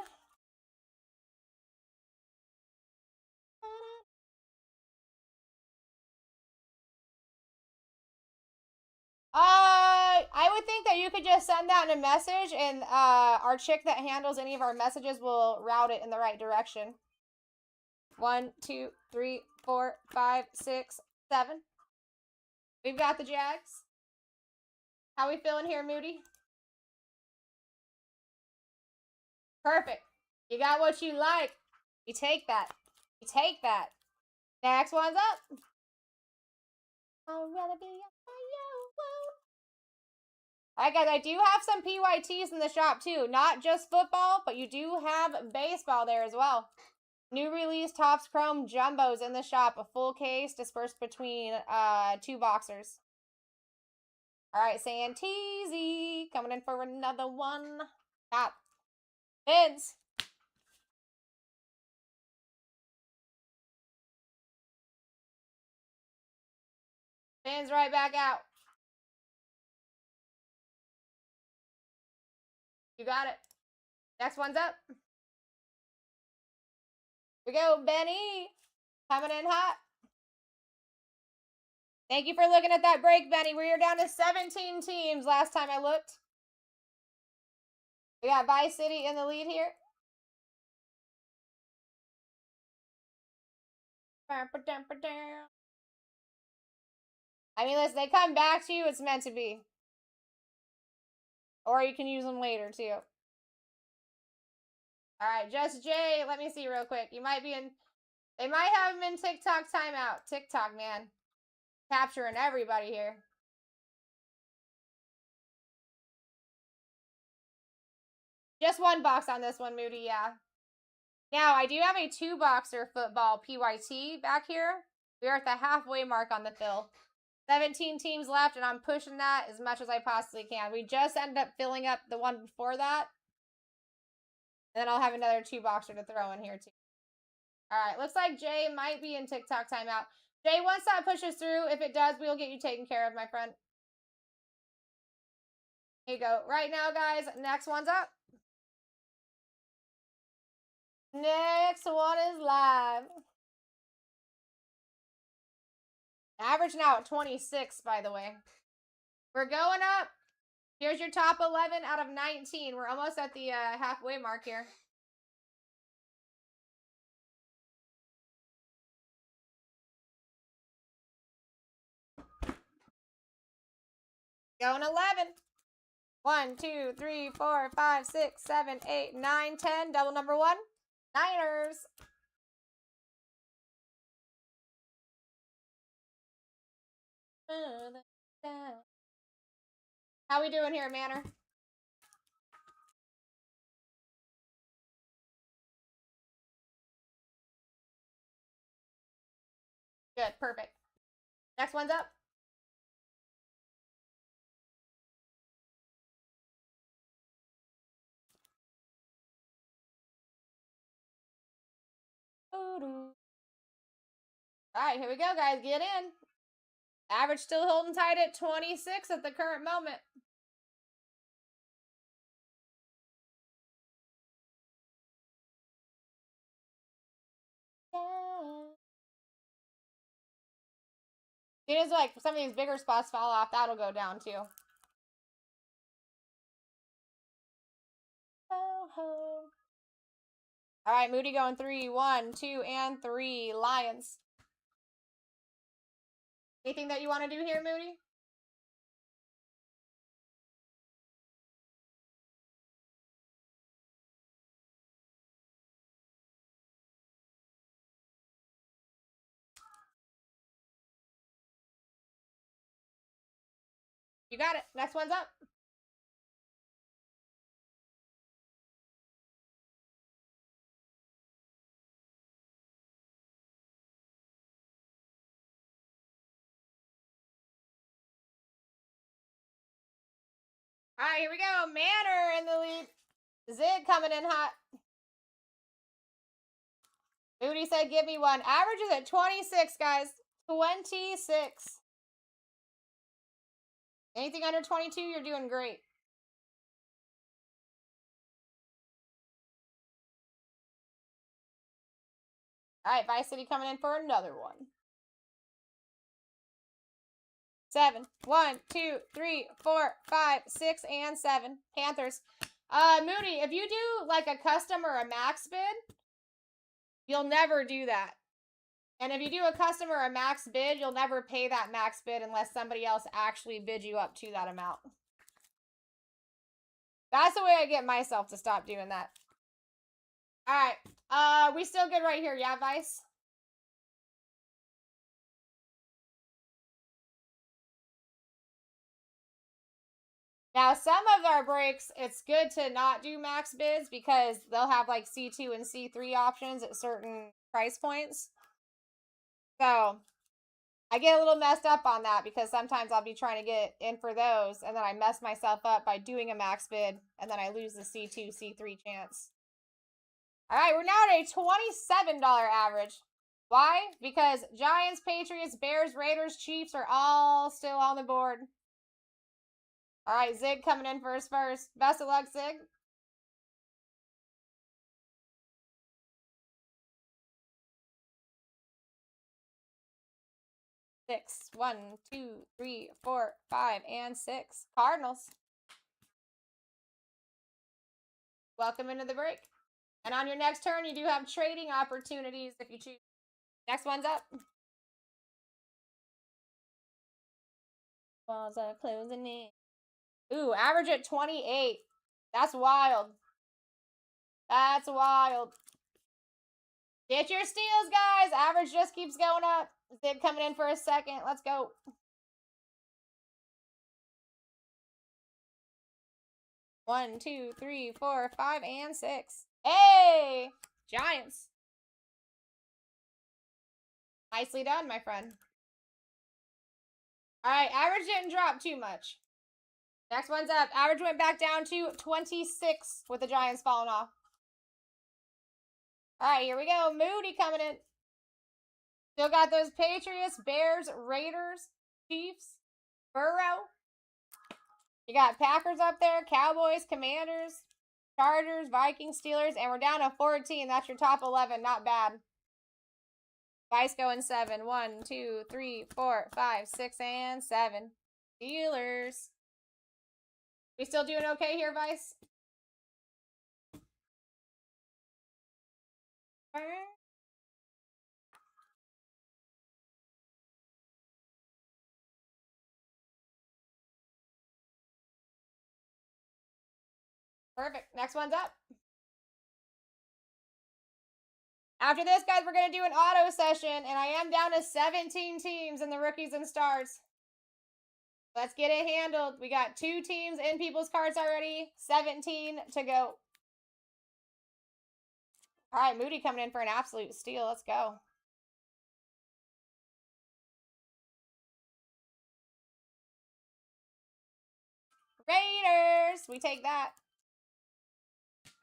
I would think that you could just send that in a message, and our chick that handles any of our messages will route it in the right direction. 1, 2, 3, 4, 5, 6, 7. We've got the Jags. How we feeling here, Moody? Perfect. You got what you like. You take that. You take that. Next one's up. I'd rather be you. Alright guys, I do have some PYTs in the shop too. Not just football, but you do have baseball there as well. New release Topps Chrome Jumbos in the shop. A full case dispersed between 2 boxers. Alright, Santeezy coming in for another one. Top. Vince. Vince right back out. You got it. Next one's up. Here we go, Benny. Coming in hot. Thank you for looking at that break, Benny. We are down to 17 teams last time I looked. We got Vice City in the lead here. I mean, listen, they come back to you, it's meant to be. Or you can use them later, too. Alright, Just Jay, let me see real quick. You might be in... They might have him in TikTok timeout. TikTok, man. Capturing everybody here. Just 1 box on this one, Moody, yeah. Now, I do have a 2-boxer football PYT back here. We are at the halfway mark on the fill. 17 teams left, and I'm pushing that as much as I possibly can. We just ended up filling up the one before that. And then I'll have another 2-boxer to throw in here, too. All right, looks like Jay might be in TikTok timeout. Jay, once that pushes through, if it does, we'll get you taken care of, my friend. Here you go. Right now, guys, next one's up. Next one is live. Average now at 26, by the way. We're going up. Here's your top 11 out of 19. We're almost at the halfway mark here. Going 11. 1, 2, 3, 4, 5, 6, 7, 8, 9, 10. Double number 1. Niners. How we doing here, Manor? Good, perfect. Next one's up. All right, here we go, guys. Get in. Average still holding tight at 26 at the current moment. It is like some of these bigger spots fall off, that'll go down too. All right, Moody going 3, 1, 2, and 3. Lions. Anything that you want to do here, Moody? You got it. Next one's up. All right, here we go. Manor in the lead. Zig coming in hot. Moody said, give me one. Average is at 26, guys. 26. Anything under 22, you're doing great. All right, Vice City coming in for another one. 7, 1, 2, 3, 4, 5, 6, and 7. Panthers. Moody, if you do like a custom or a max bid, you'll never do that. And if you do a custom or a max bid, you'll never pay that max bid unless somebody else actually bid you up to that amount. That's the way I get myself to stop doing that. All right. We still good right here, yeah, Vice? Now, some of our breaks, it's good to not do max bids because they'll have like C2 and C3 options at certain price points. So, I get a little messed up on that because sometimes I'll be trying to get in for those and then I mess myself up by doing a max bid and then I lose the C2, C3 chance. All right, we're now at a $27 average. Why? Because Giants, Patriots, Bears, Raiders, Chiefs are all still on the board. All right, Zig coming in first. Best of luck, Zig. Six. 1, 2, 3, 4, 5, and 6. Cardinals. Welcome into the break. And on your next turn, you do have trading opportunities if you choose. Next one's up. Walls are closing in. Ooh, average at 28. That's wild. That's wild. Get your steals, guys. Average just keeps going up. Zig coming in for a second. Let's go. One, 2, 3, 4, 5, and 6. Hey! Giants. Nicely done, my friend. All right, average didn't drop too much. Next one's up. Average went back down to 26 with the Giants falling off. All right, here we go. Moody coming in. Still got those Patriots, Bears, Raiders, Chiefs, Burrow. You got Packers up there, Cowboys, Commanders, Chargers, Vikings, Steelers, and we're down to 14. That's your top 11. Not bad. Vice going 7. 1, 2, 3, 4, 5, 6, and 7. Steelers. We still doing okay here, Vice? Perfect. Next one's up. After this, guys, we're going to do an auto session, and I am down to 17 teams in the rookies and stars. Let's get it handled. We got 2 teams in people's cards already, 17 to go. All right, Moody coming in for an absolute steal. Let's go. Raiders. We take that.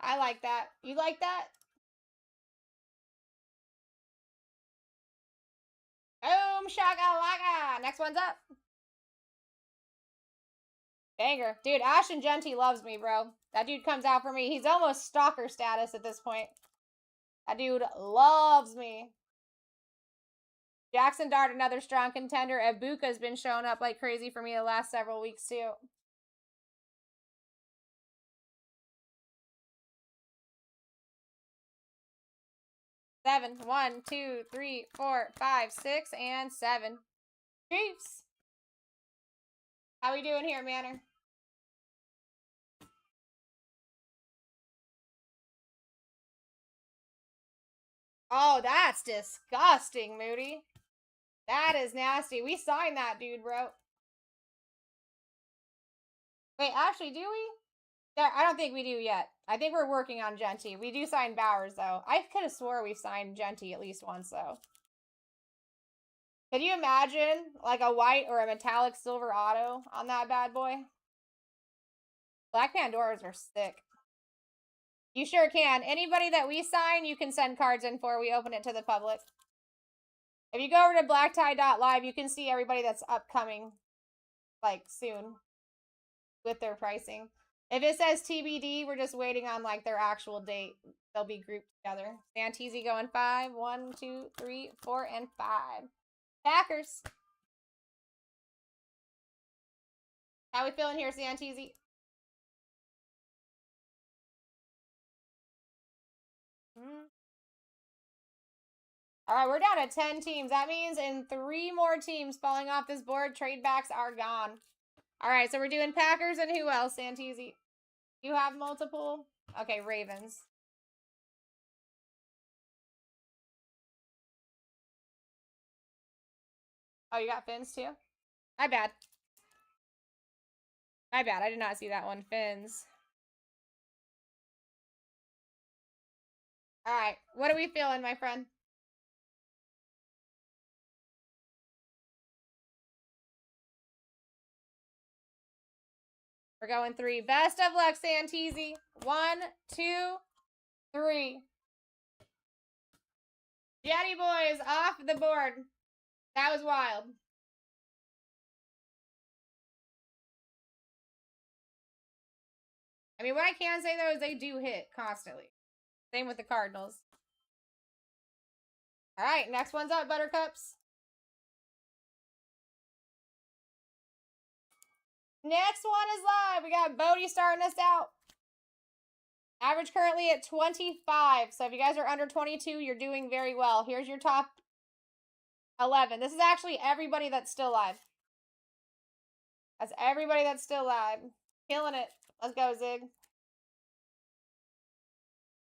I like that. You like that? Boom, shakalaka. Next one's up. Banger. Dude, Ashton Genty loves me, bro. That dude comes out for me. He's almost stalker status at this point. That dude loves me. Jackson Dart, another strong contender. Ibuka's been showing up like crazy for me the last several weeks, too. Seven. 1, 2, 3, 4, 5, 6, and 7. Chiefs. How we doing here, Manor? Oh, that's disgusting, Moody. That is nasty. We signed that dude, bro. Wait, actually, do we? There, I don't think we do yet. I think we're working on Genty. We do sign Bowers, though. I could have swore we've signed Genty at least once, though. Could you imagine, like, a white or a metallic silver auto on that bad boy? Black Pandoras are sick. You sure can. Anybody that we sign, you can send cards in for. We open it to the public. If you go over to BlackTie.live, you can see everybody that's upcoming, like, soon with their pricing. If it says TBD, we're just waiting on, like, their actual date. They'll be grouped together. Santisi going 5. 1, 2, 3, 4, and 5. Packers. How we feeling here, Santisi? All right, we're down to 10 teams. That means in 3 more teams falling off this board, trade backs are gone. All right, so we're doing Packers and who else, Santisi? You have multiple? Okay, Ravens. Oh, you got Fins too? My bad. My bad. I did not see that one. Fins. All right. What are we feeling, my friend? We're going 3. Best of luck, Santisi. 1, 2, 3. Jetty boys off the board. That was wild. I mean, what I can say, though, is they do hit constantly. Same with the Cardinals. All right, next one's up, Buttercups. Next one is live. We got Bodie starting us out. Average currently at 25. So if you guys are under 22, you're doing very well. Here's your top 11. This is actually everybody that's still live. That's everybody that's still live. Killing it. Let's go, Zig.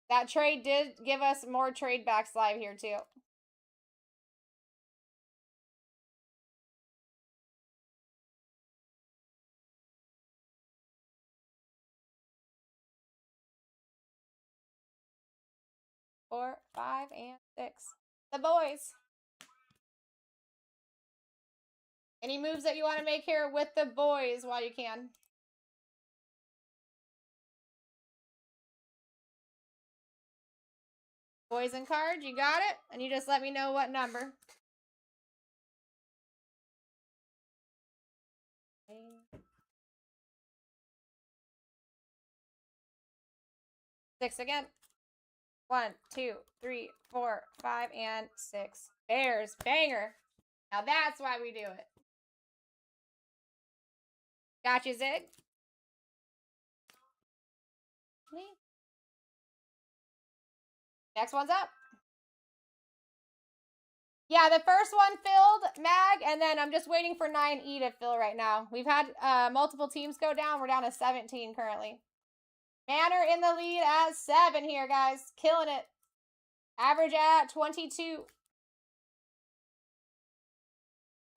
That trade did give us more trade backs live here, too. Four, 5, and 6. The boys. Any moves that you want to make here with the boys while you can? Boys and cards, you got it? And you just let me know what number. 6 again. 1, 2, 3, 4, 5, and 6. Bears. Banger. Now that's why we do it. Got you, Zig. Next one's up. Yeah, the first one filled, Mag, and then I'm just waiting for 9E to fill right now. We've had multiple teams go down. We're down to 17 currently. Manor in the lead at 7 here, guys. Killing it. Average at 22.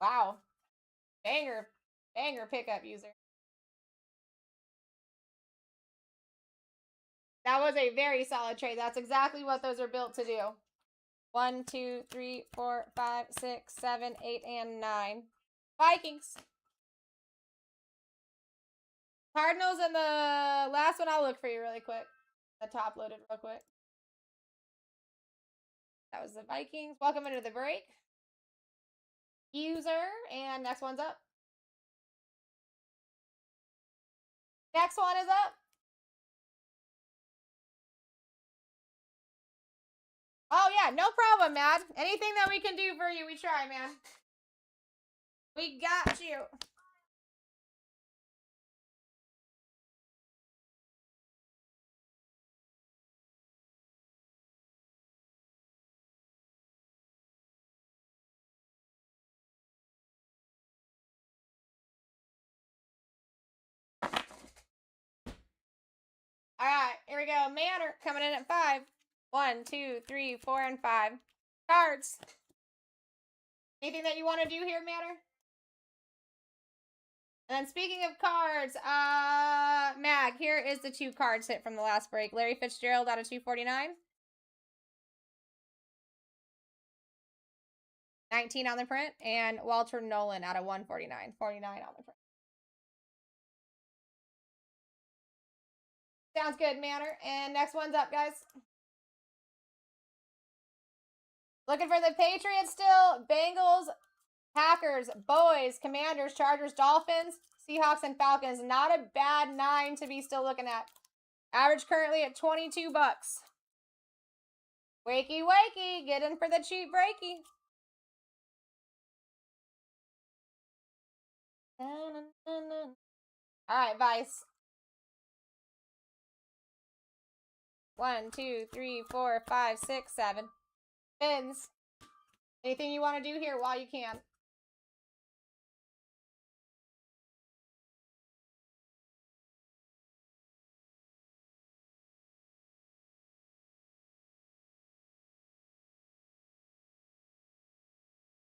Wow. Banger pickup user. That was a very solid trade. That's exactly what those are built to do. 1, 2, 3, 4, 5, 6, 7, 8, and 9. Vikings. Cardinals and the last one. I'll look for you really quick. The top loaded real quick. That was the Vikings. Welcome into the break. User. And next one's up. Next one is up. Oh, yeah. No problem, Mad. Anything that we can do for you, we try, man. We got you. All right, here we go. Manor coming in at 5. 1, 2, 3, 4, and 5. Cards. Anything that you want to do here, Manor? And then speaking of cards, Mag, here is the 2 cards hit from the last break. Larry Fitzgerald out of 249. 19 on the print. And Walter Nolan out of 149. 49 on the print. Sounds good, Manor. And next one's up, guys. Looking for the Patriots still. Bengals, Packers, Boys, Commanders, Chargers, Dolphins, Seahawks, and Falcons. Not a bad 9 to be still looking at. Average currently at 22 bucks. Wakey, wakey. Get in for the cheap breaky. All right, Vice. 1, 2, 3, 4, 5, 6, 7. Spins. Anything you want to do here while you can?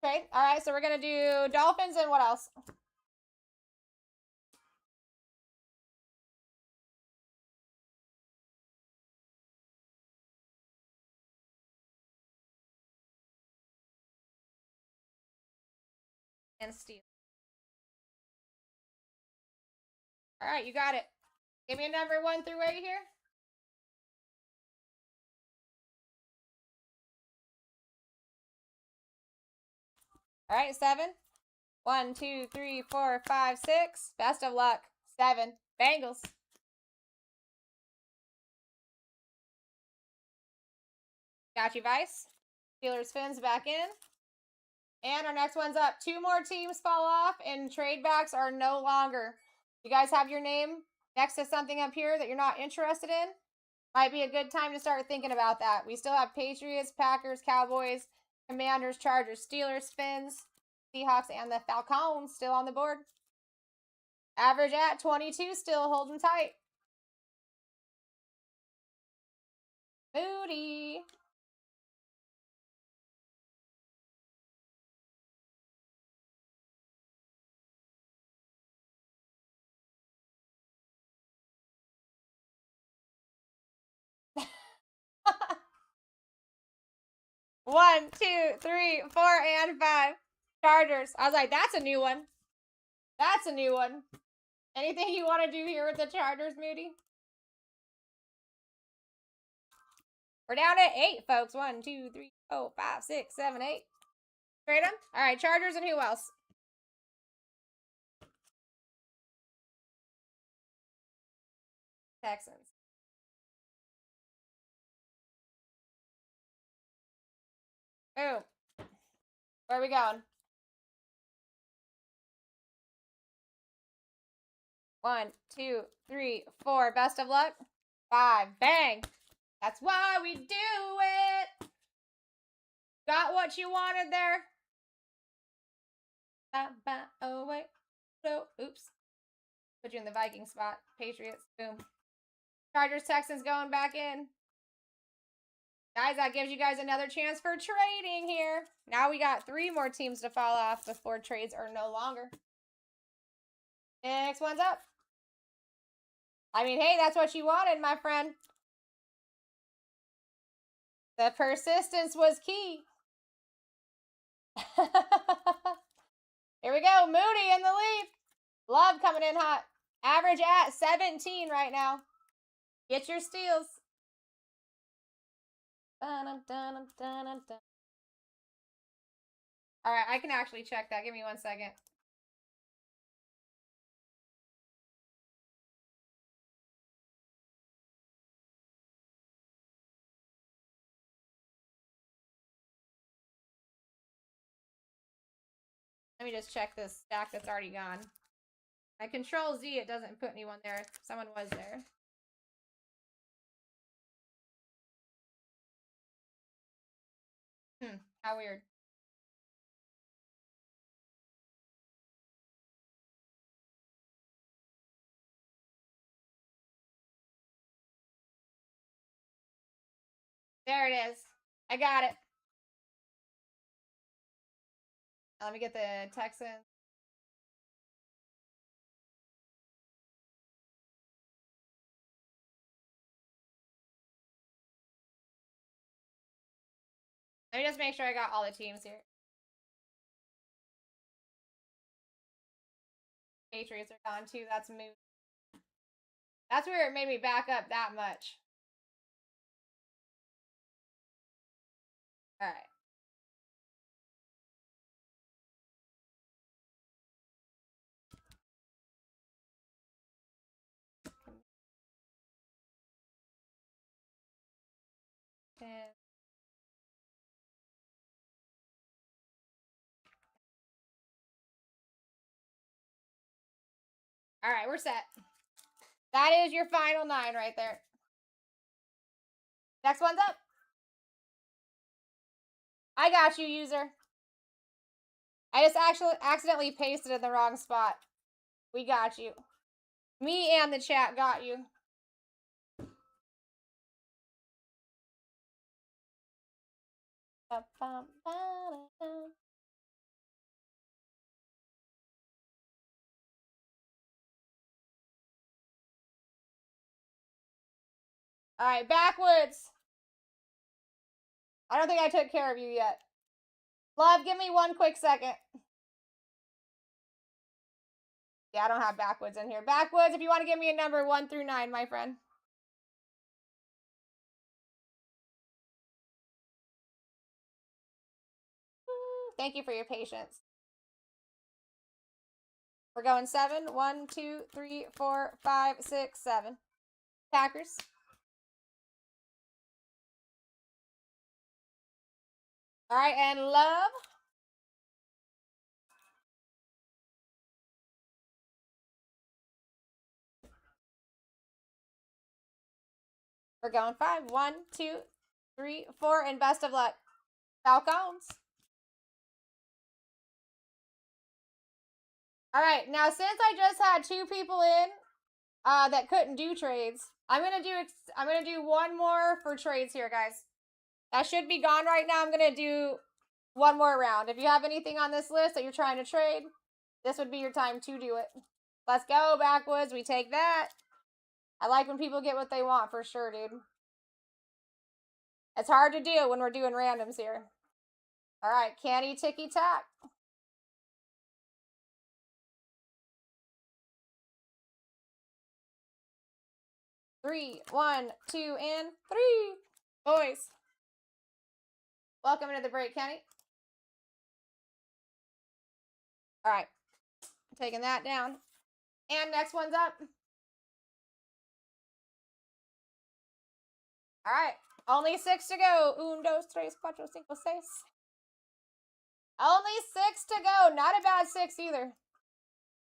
Okay, all right, so we're going to do Dolphins and what else? And Steel. All right, you got it. Give me a number 1 through 8 here. All right, 7. 1, 2, 3, 4, 5, 6. Best of luck. 7. Bengals. Got you, Vice. Steelers Fins back in. And our next one's up. 2 more teams fall off, and trade backs are no longer. You guys have your name next to something up here that you're not interested in? Might be a good time to start thinking about that. We still have Patriots, Packers, Cowboys, Commanders, Chargers, Steelers, Fins, Seahawks, and the Falcons still on the board. Average at 22, still holding tight. Moody. One, 2, 3, 4, and 5. Chargers. I was like, that's a new one. That's a new one. Anything you want to do here with the Chargers, Moody? We're down at 8, folks. 1, 2, 3, 4, 5, 6, 7, 8. Trade them? All right, Chargers and who else? Texans. Boom. Where are we going? 1, 2, 3, 4. Best of luck. 5. Bang. That's why we do it. Got what you wanted there. Oh, wait. No. Oops. Put you in the Viking spot. Patriots. Boom. Chargers, Texans going back in. Guys, that gives you guys another chance for trading here. Now we got 3 more teams to fall off before trades are no longer. Next one's up. I mean, hey, that's what you wanted, my friend. The persistence was key. Here we go. Moody in the lead. Love coming in hot. Average at 17 right now. Get your steals. All right, I can actually check that. Give me 1 second. Let me just check this stack that's already gone. I control Z, it doesn't put anyone there. Someone was there. How weird. There it is. I got it. Let me get the Texans. Let me just make sure I got all the teams here. Patriots are gone too. That's mood. That's where it made me back up that much. All right. All right, we're set. That is your final 9 right there. Next one's up. I got you, user. I just actually accidentally pasted in the wrong spot. We got you. Me and the chat got you. All right, backwards. I don't think I took care of you yet. Love, give me 1 quick second. Yeah, I don't have backwoods in here. Backwoods, if you want to give me a number 1 through 9, my friend. Thank you for your patience. We're going 7. 1, 2, 3, 4, 5, 6, 7. Packers. All right, and Love. We're going 5. 1, 2, 3, 4, and best of luck. Falcons. All right, now since I just had 2 people in that couldn't do trades, I'm gonna do 1 more for trades here, guys. That should be gone right now. I'm gonna do 1 more round. If you have anything on this list that you're trying to trade, this would be your time to do it. Let's go, backwoods. We take that. I like when people get what they want for sure, dude. It's hard to do when we're doing randoms here. All right, candy ticky tack. Three, 1, 2, and 3. Boys. Welcome into the break, Kenny. All right. Taking that down. And next one's up. All right. Only 6 to go. 1, 2, 3, 4, 5, 6. Only 6 to go. Not a bad 6 either.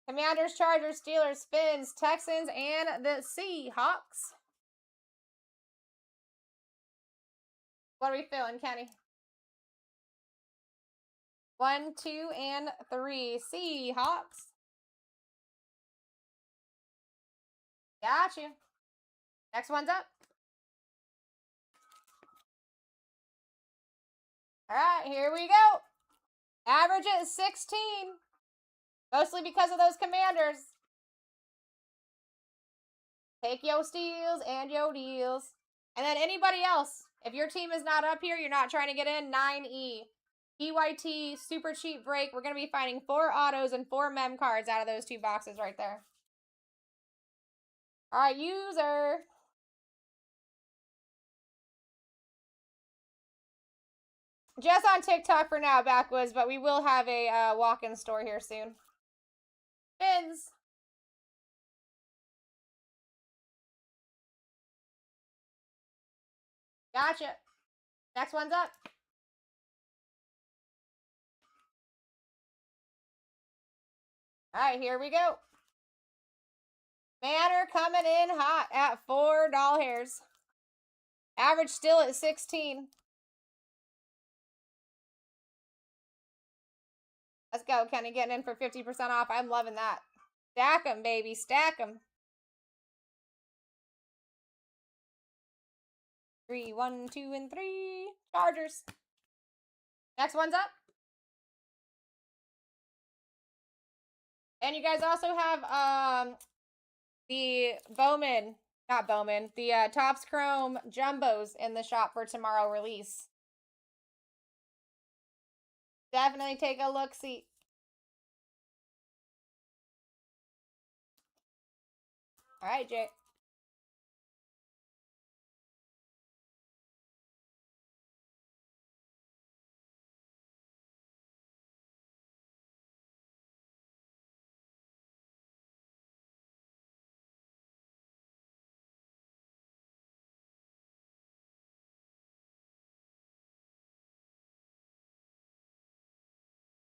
Commanders, Chargers, Steelers, Fins, Texans, and the Seahawks. What are we feeling, Kenny? 1, 2, and 3. Seahawks. Got you. Next one's up. All right, here we go. Average at 16. Mostly because of those Commanders. Take yo steals and yo deals. And then anybody else, if your team is not up here, you're not trying to get in, 9E. PYT, super cheap break. We're going to be finding 4 autos and 4 mem cards out of those 2 boxes right there. All right, user. Just on TikTok for now, Backwoods, but we will have a walk-in store here soon. Fins. Gotcha. Next one's up. All right, here we go. Manor coming in hot at $4. Average still at 16. Let's go, Kenny, getting in for 50% off. I'm loving that. Stack them, baby. Stack them. 3, 1, 2, and 3. Chargers. Next one's up. And you guys also have the Bowman, not Bowman, the Topps Chrome Jumbos in the shop for tomorrow release. Definitely take a look-see. All right, Jay.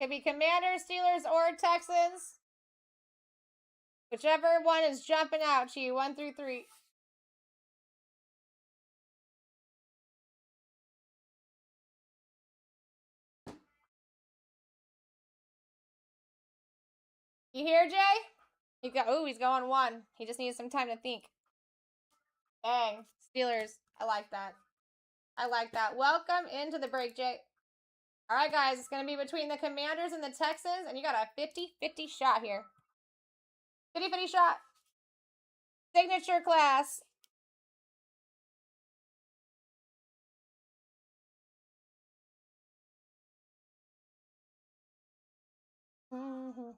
Could be Commanders, Steelers, or Texans. Whichever one is jumping out to you, 1 through 3. You hear, Jay? He's going 1. He just needs some time to think. Dang. Steelers. I like that. I like that. Welcome into the break, Jay. All right, guys. It's going to be between the Commanders and the Texans, and you got a 50-50 shot here. 50-50 shot. Signature class. Mm-hmm.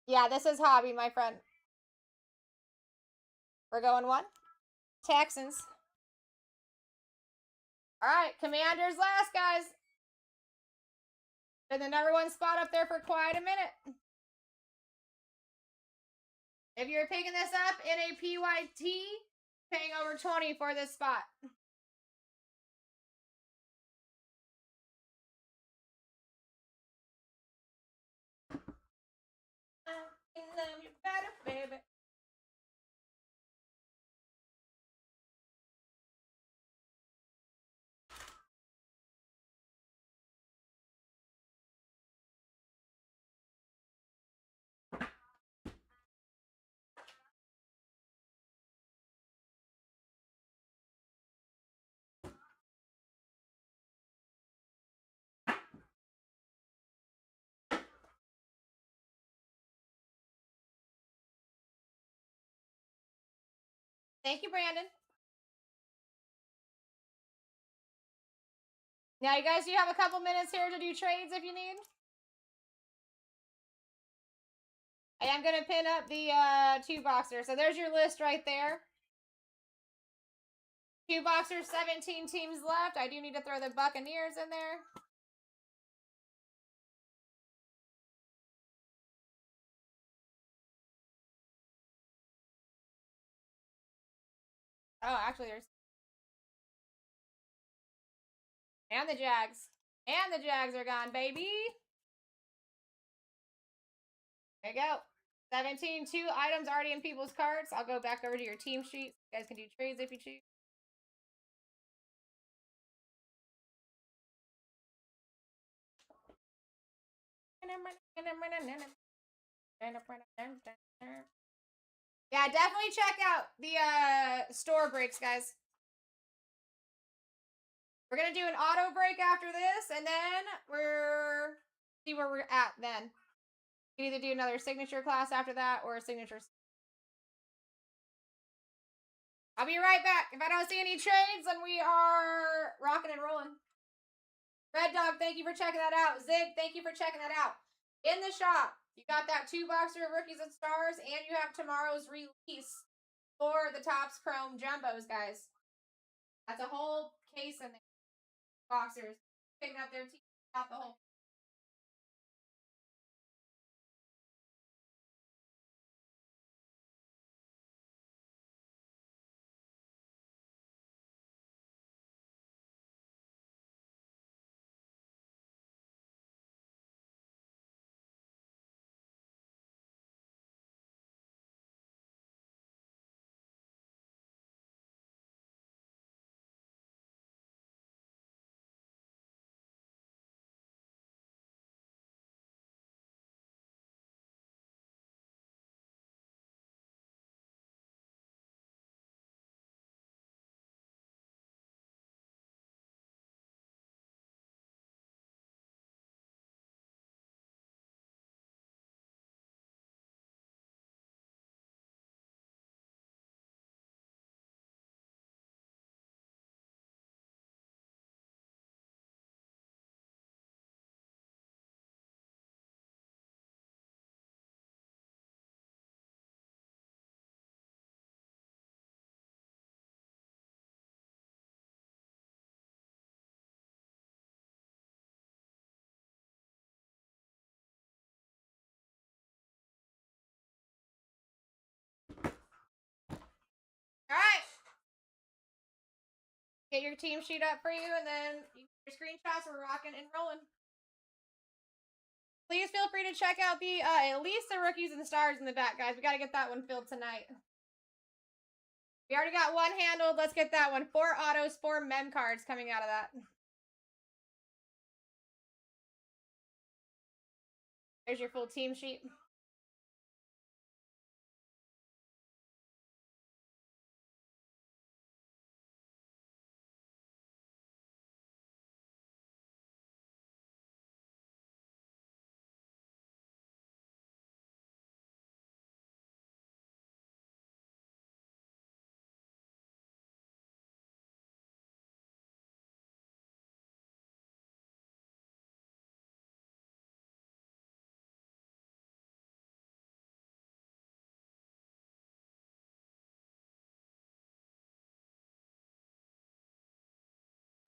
Yeah, this is hobby, my friend. We're going 1. Texans. All right, Commanders last, guys. Been the #1 spot up there for quite a minute. If you're picking this up in a PYT, paying over 20 for this spot. I love you better, baby. Thank you, Brandon. Now, you guys, you have a couple minutes here to do trades if you need. I am going to pin up the 2-boxer. So there's your list right there. 2-boxers, 17 teams left. I do need to throw the Buccaneers in there. Oh, actually, there's. And the Jags. And the Jags are gone, baby. There you go. 17, 2 items already in people's carts. I'll go back over to your team sheet. You guys can do trades if you choose. Yeah, definitely check out the store breaks, guys. We're gonna do an auto break after this, and then we're see where we're at then. You can either do another signature class after that or a signature. I'll be right back. If I don't see any trades, then we are rocking and rolling. Red Dog, thank you for checking that out. Zig, thank you for checking that out. In the shop, you got that 2-boxer of Rookies and Stars, and you have tomorrow's release for the Topps Chrome Jumbos, guys. That's a whole case in there. Boxers picking up their team out the whole. All right. Get your team sheet up for you, and then your screenshots. We're rocking and rolling. Please feel free to check out the at least the Rookies and Stars in the back, guys. We got to get that one filled tonight. We already got one handled. Let's get that one. 4 autos, 4 mem cards coming out of that. There's your full team sheet.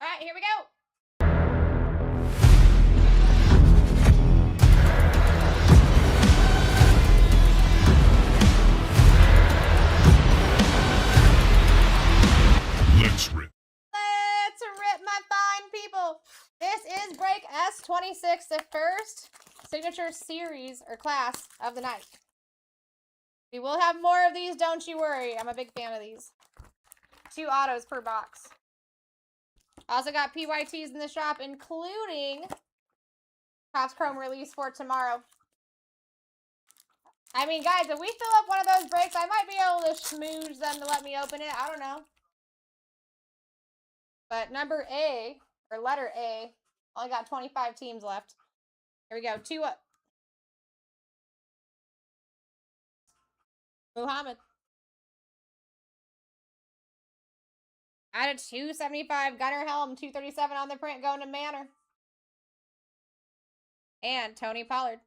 All right, here we go. Let's rip. Let's rip, my fine people. This is break S26, the first signature series or class of the night. We will have more of these, don't you worry. I'm a big fan of these. 2 autos per box. Also got PYTs in the shop, including Topps Chrome release for tomorrow. I mean, guys, if we fill up one of those breaks, I might be able to smooge them to let me open it. I don't know. But number A, or letter A, only got 25 teams left. Here we go. 2 up. Muhammad. Out of 275, Gunnar Helm, 237 on the print, going to Manor. And Tony Pollard.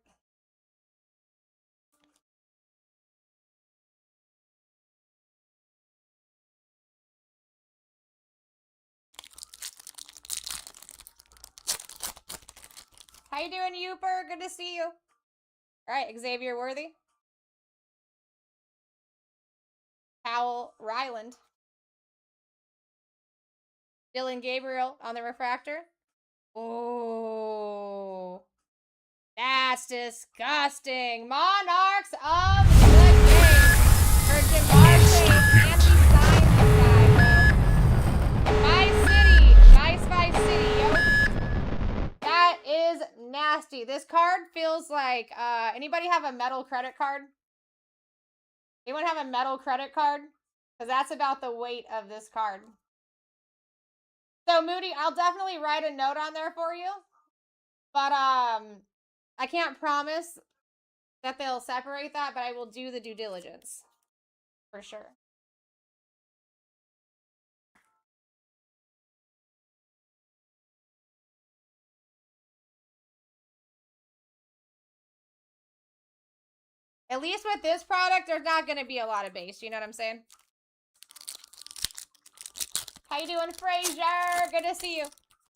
How you doing, Youper? Good to see you. All right, Xavier Worthy. Powell Ryland. Dylan Gabriel on the refractor. Oh, that's disgusting. Monarchs of the game for Jamar Chase, and we signed this guy, bro. Vice City, yo. That is nasty. This card feels like, anybody have a metal credit card? Anyone have a metal credit card? Because that's about the weight of this card. So, Moody, I'll definitely write a note on there for you. But, I can't promise that they'll separate that, but I will do the due diligence. For sure. At least with this product, there's not going to be a lot of base. You know what I'm saying? How you doing, Frazier? Good to see you.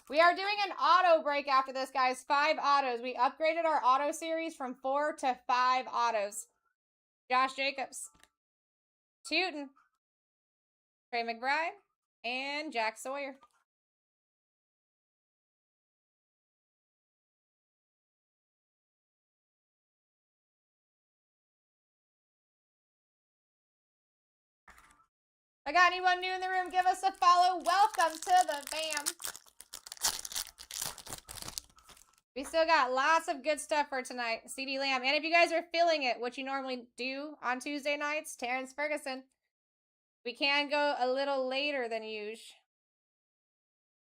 We are doing an auto break after this, guys. 5 autos. We upgraded our auto series from 4 to 5 autos. Josh Jacobs. Tootin. Trey McBride. And Jack Sawyer. I got anyone new in the room? Give us a follow. Welcome to the fam. We still got lots of good stuff for tonight. CeeDee Lamb. And if you guys are feeling it, what you normally do on Tuesday nights, Terrence Ferguson. We can go a little later than usual.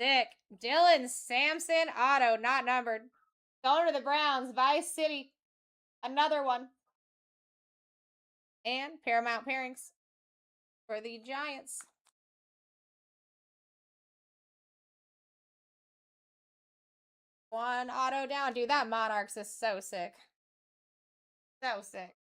Sick. Dylan Sampson auto, not numbered. Going to the Browns. Vice City. Another one. And Paramount Pairings for the Giants. One auto down. Dude, that Monarchs is so sick. So sick.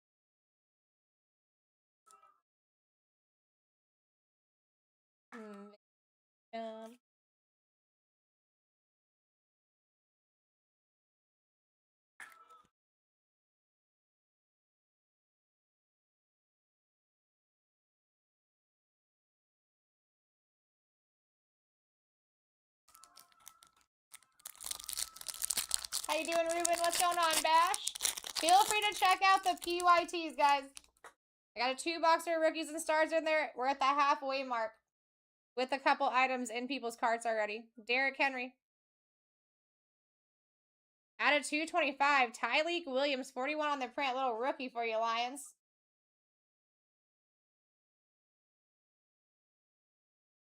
How you doing, Ruben? What's going on, Bash? Feel free to check out the PYTs, guys. I got a 2-boxer rookies and stars in there. We're at the halfway mark with a couple items in people's carts already. Derrick Henry. Out of 225, Tyleek Williams, 41 on the print. Little rookie for you, Lions.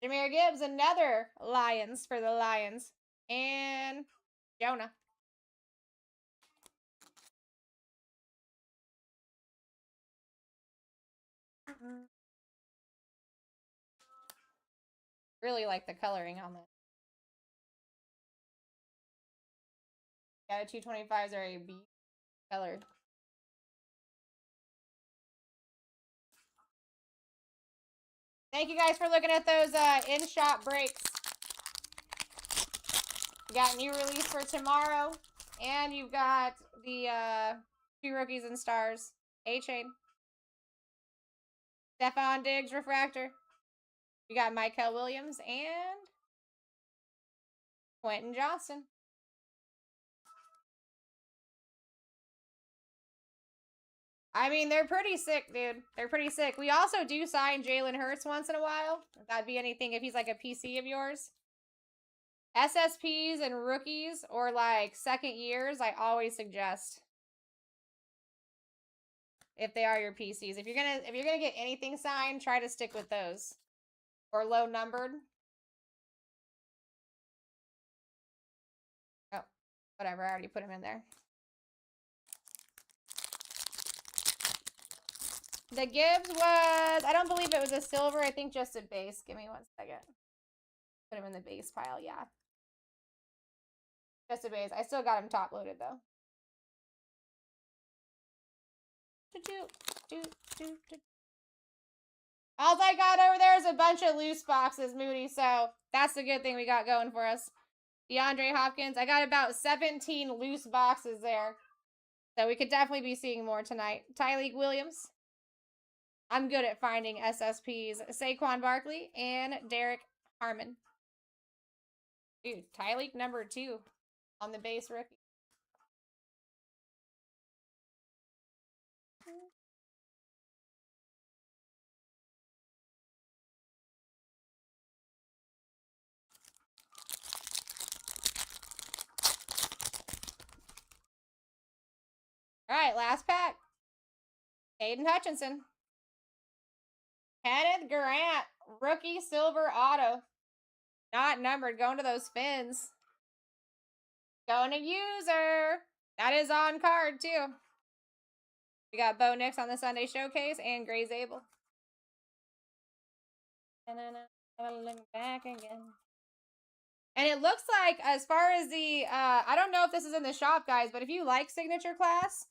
Jahmyr Gibbs, another Lions for the Lions. And Jonah. Really like the coloring on that. Yeah, the 225s are a B color. Thank you guys for looking at those in-shop breaks. You got new release for tomorrow. And you've got the 2 rookies and stars. A-Chain. Stephon Diggs refractor. You got Michael Williams and Quentin Johnston. I mean, they're pretty sick, dude. They're pretty sick. We also do sign Jalen Hurts once in a while. If that'd be anything, if he's like a PC of yours. SSPs and rookies or like second years, I always suggest. If they are your PCs. If you're gonna get anything signed, try to stick with those. Or low numbered. Oh, whatever. I already put them in there. The Gibbs was, I don't believe it was a silver. I think just a base. Give me 1 second. Put him in the base pile, yeah. Just a base. I still got him top loaded though. All I got over there is a bunch of loose boxes, Moody. So that's the good thing we got going for us. DeAndre Hopkins. I got about 17 loose boxes there. So we could definitely be seeing more tonight. Tyleek Williams. I'm good at finding SSPs. Saquon Barkley and Derek Harmon. Dude, Tyleek number 2 on the base rookie. All right, last pack. Aiden Hutchinson. Kenneth Grant, rookie silver auto. Not numbered, going to those fins. Going to user. That is on card, too. We got Bo Nix on the Sunday Showcase and Gray Zabel. And then I'm look back again. And it looks like, as far as the, I don't know if this is in the shop, guys, but if you like Signature Class,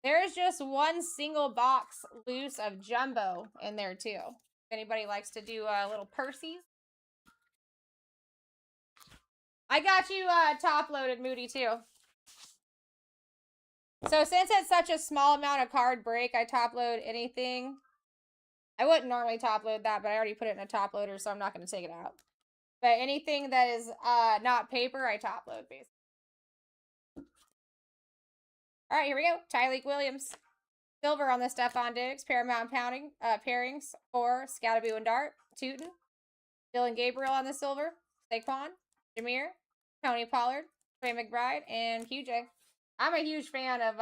there's just one single box loose of Jumbo in there, too. If anybody likes to do little Percy's. I got you top-loaded, Moody, too. So since it's such a small amount of card break, I top-load anything. I wouldn't normally top-load that, but I already put it in a top-loader, so I'm not going to take it out. But anything that is not paper, I top-load, basically. All right, here we go. Tyleek Williams. Silver on the Stephon Diggs. Paramount pairings for Scatterboo and Dart. Tootin. Dylan Gabriel on the silver. Saquon. Jameer. Tony Pollard. Trey McBride. And QJ. I'm a huge fan of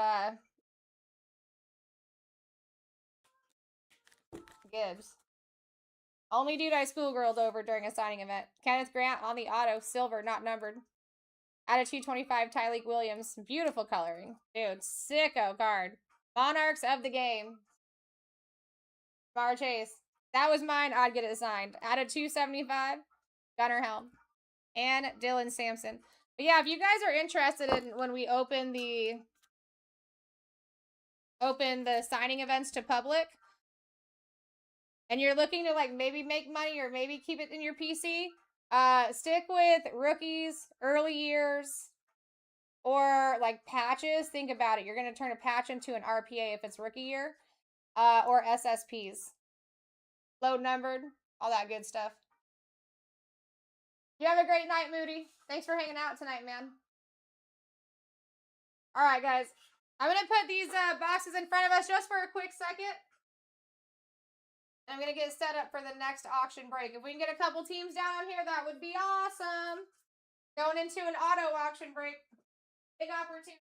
Gibbs. Only dude I schoolgirled over during a signing event. Kenneth Grant on the auto. Silver, not numbered. Out of 225, Tyleek Williams. Beautiful coloring. Dude, sicko card. Monarchs of the game. Bar Chase. That was mine. I'd get it signed. Out of 275, Gunnar Helm. And Dylan Sampson. But yeah, if you guys are interested in when we open the signing events to public, and you're looking to like maybe make money or maybe keep it in your PC, stick with rookies, early years, or like patches. Think about it. You're going to turn a patch into an RPA if it's rookie year, or SSPs. Low numbered, all that good stuff. You have a great night, Moody. Thanks for hanging out tonight, man. All right, guys. I'm going to put these boxes in front of us just for a quick second. I'm going to get set up for the next auction break. If we can get a couple teams down here, that would be awesome. Going into an auto auction break. Big opportunity.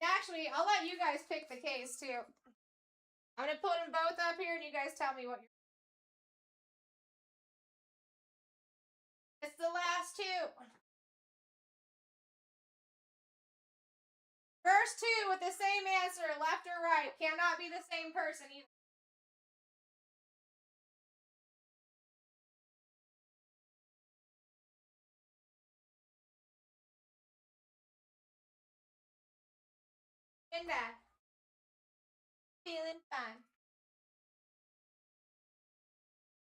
Actually, I'll let you guys pick the case, too. I'm going to put them both up here, and you guys tell me what you're... It's the last two. First two with the same answer, left or right. Cannot be the same person either. And that. Feeling fine.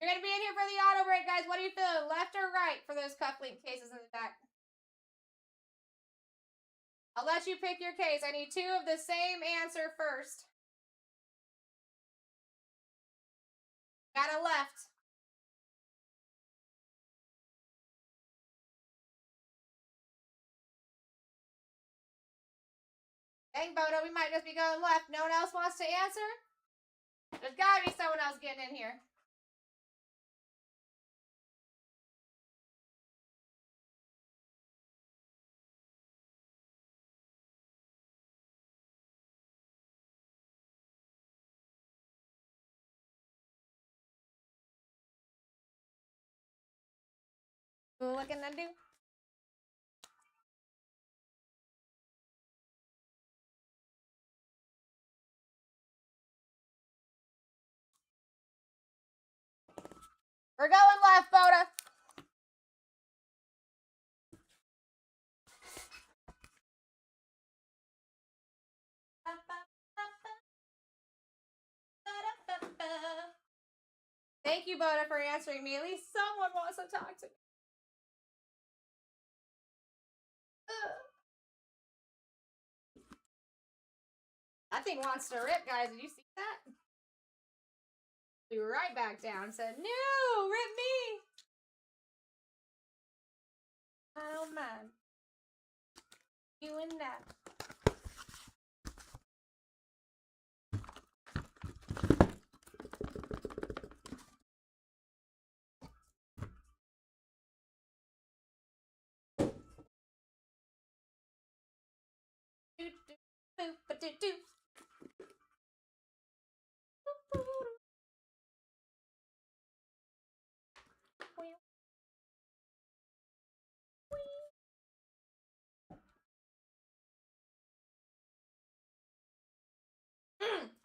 You're going to be in here for the auto break, guys. What are you feeling? Left or right for those cufflink cases in the back? I'll let you pick your case. I need two of the same answer first. Got a left. Dang, Bodo, we might just be going left. No one else wants to answer? There's got to be someone else getting in here. What can I do? We're going left, Boda. Thank you, Boda, for answering me. At least someone wants to talk to me. That thing wants to rip, guys. Did you see that? Flew right back down. Said, no, rip me. I don't mind. You and that. Do, do, boop, ba, do, do.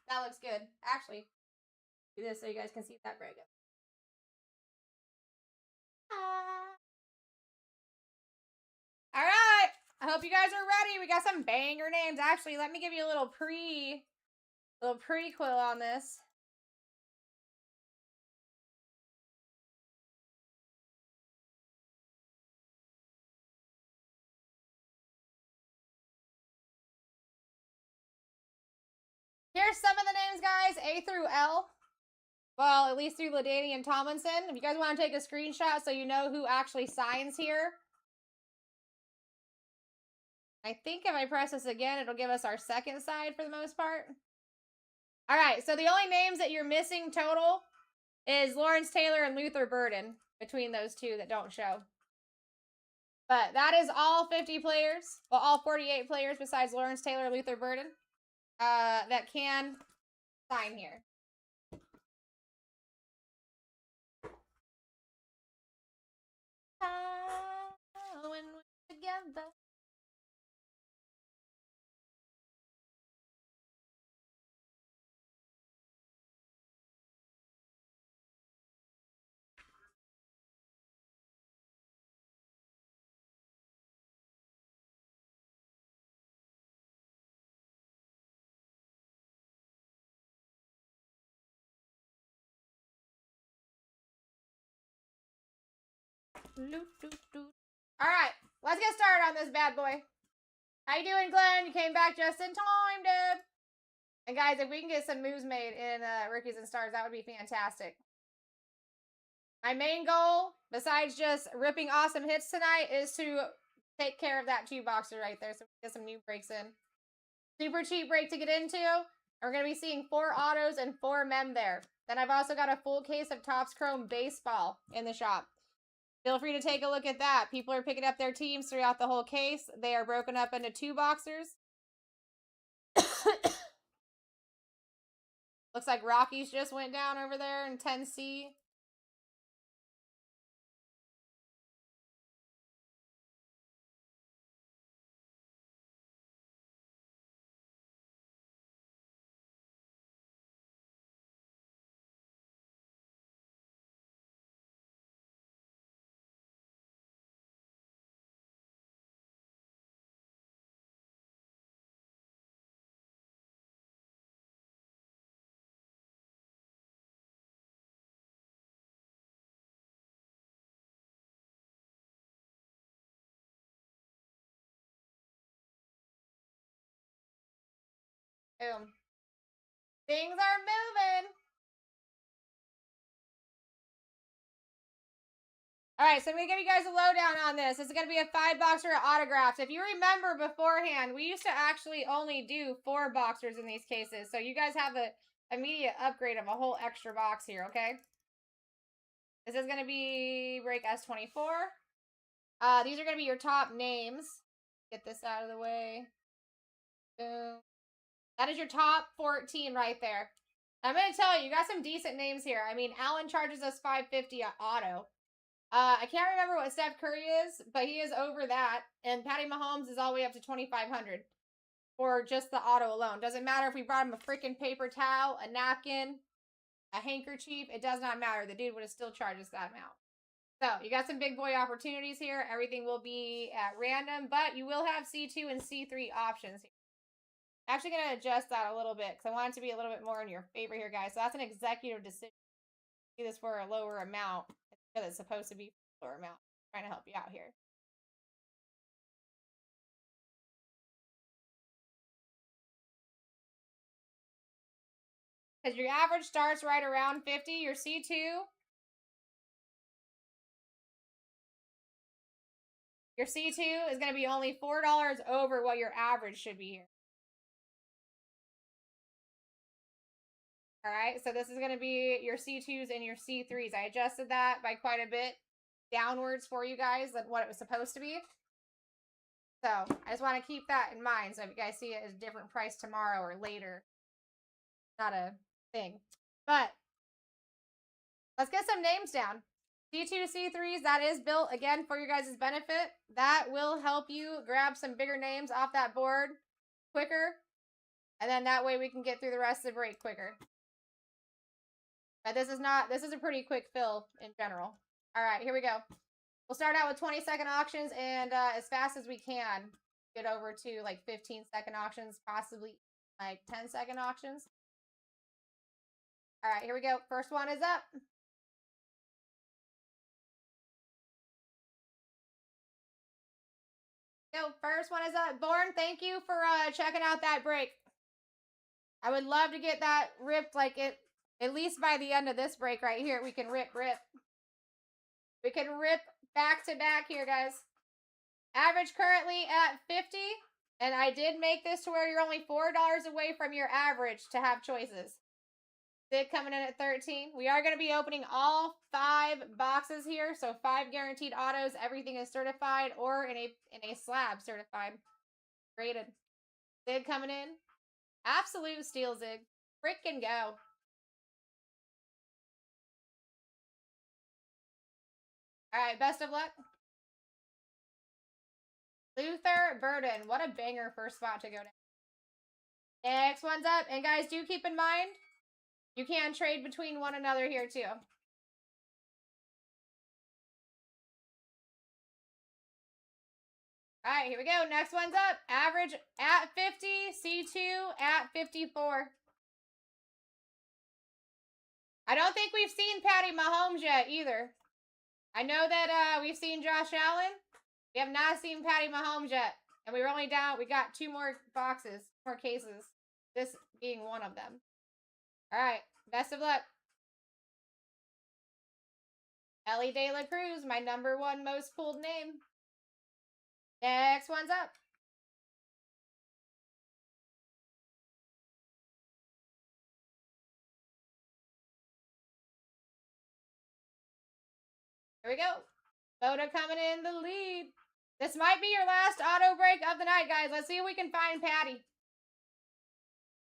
That looks good. Actually, do this so you guys can see that very good. All right. I hope you guys are ready. We got some banger names. Actually, let me give you a little prequel on this. Here's some of the names, guys. A through L. Well, at least through LaDainian Tomlinson. If you guys want to take a screenshot so you know who actually signs here. I think if I press this again, it'll give us our second side for the most part. All right, so the only names that you're missing total is Lawrence Taylor and Luther Burden between those two that don't show. But that is all 50 players, well, all 48 players besides Lawrence Taylor, Luther Burden, that can sign here. When we're together. All right, let's get started on this bad boy. How you doing, Glenn? You came back just in time, dude. And guys, if we can get some moves made in Rookies and Stars, that would be fantastic. My main goal, besides just ripping awesome hits tonight, is to take care of that 2-boxer right there so we can get some new breaks in. Super cheap break to get into. We're going to be seeing 4 autos and 4 mem there. Then I've also got a full case of Topps Chrome Baseball in the shop. Feel free to take a look at that. People are picking up their teams throughout the whole case. They are broken up into 2-boxers. Looks like Rockies just went down over there in 10C. Boom. Things are moving. All right, so I'm going to give you guys a lowdown on this. This is going to be a 5-boxer autographs. If you remember beforehand, we used to actually only do 4 boxers in these cases. So you guys have the immediate upgrade of a whole extra box here, okay? This is going to be break S24. These are going to be your top names. Get this out of the way. Boom. That is your top 14 right there. I'm going to tell you, you got some decent names here. I mean, Allen charges us $550 auto. I can't remember what Steph Curry is, but he is over that. And Patty Mahomes is all the way up to $2,500 for just the auto alone. Doesn't matter if we brought him a freaking paper towel, a napkin, a handkerchief. It does not matter. The dude would have still charged us that amount. So you got some big boy opportunities here. Everything will be at random, but you will have C2 and C3 options here. I'm actually going to adjust that a little bit because I want it to be a little bit more in your favor here, guys. So that's an executive decision. Do this for a lower amount. It's supposed to be a lower amount. I'm trying to help you out here. Because your average starts right around 50. Your C2. Your C2 is going to be only $4 over what your average should be here. All right, so this is going to be your C2s and your C3s. I adjusted that by quite a bit downwards for you guys than what it was supposed to be. So I just want to keep that in mind. So if you guys see it as a different price tomorrow or later, not a thing. But let's get some names down. C2 C3s, that is built again for your guys' benefit. That will help you grab some bigger names off that board quicker. And then that way we can get through the rest of the break quicker. But this is a pretty quick fill in general. All right, here we go. We'll start out with 20-second auctions and as fast as we can get over to like 15-second auctions, possibly like 10-second auctions. All right, here we go. First one is up. Go, first one is up. Born, thank you for checking out that break. I would love to get that ripped like it, at least by the end of this break right here. We can rip. We can rip back to back here, guys. Average currently at 50. And I did make this to where you're only $4 away from your average to have choices. Sid coming in at 13. We are going to be opening all 5 boxes here. So 5 guaranteed autos. Everything is certified or in a slab certified. Graded. Sid coming in. Absolute steal, Zig. Frickin' go. Alright, best of luck. Luther Burden. What a banger first spot to go down. Next one's up. And guys, do keep in mind, you can trade between one another here too. Alright, here we go. Next one's up. Average at 50. C2 at 54. I don't think we've seen Patty Mahomes yet either. I know that we've seen Josh Allen. We have not seen Patty Mahomes yet. And we were only down, we got 2 more boxes, more cases. This being one of them. Alright, best of luck. Ellie De La Cruz, my #1 most pulled name. Next one's up. Here we go. Boda coming in the lead. This might be your last auto break of the night, guys. Let's see if we can find Patty.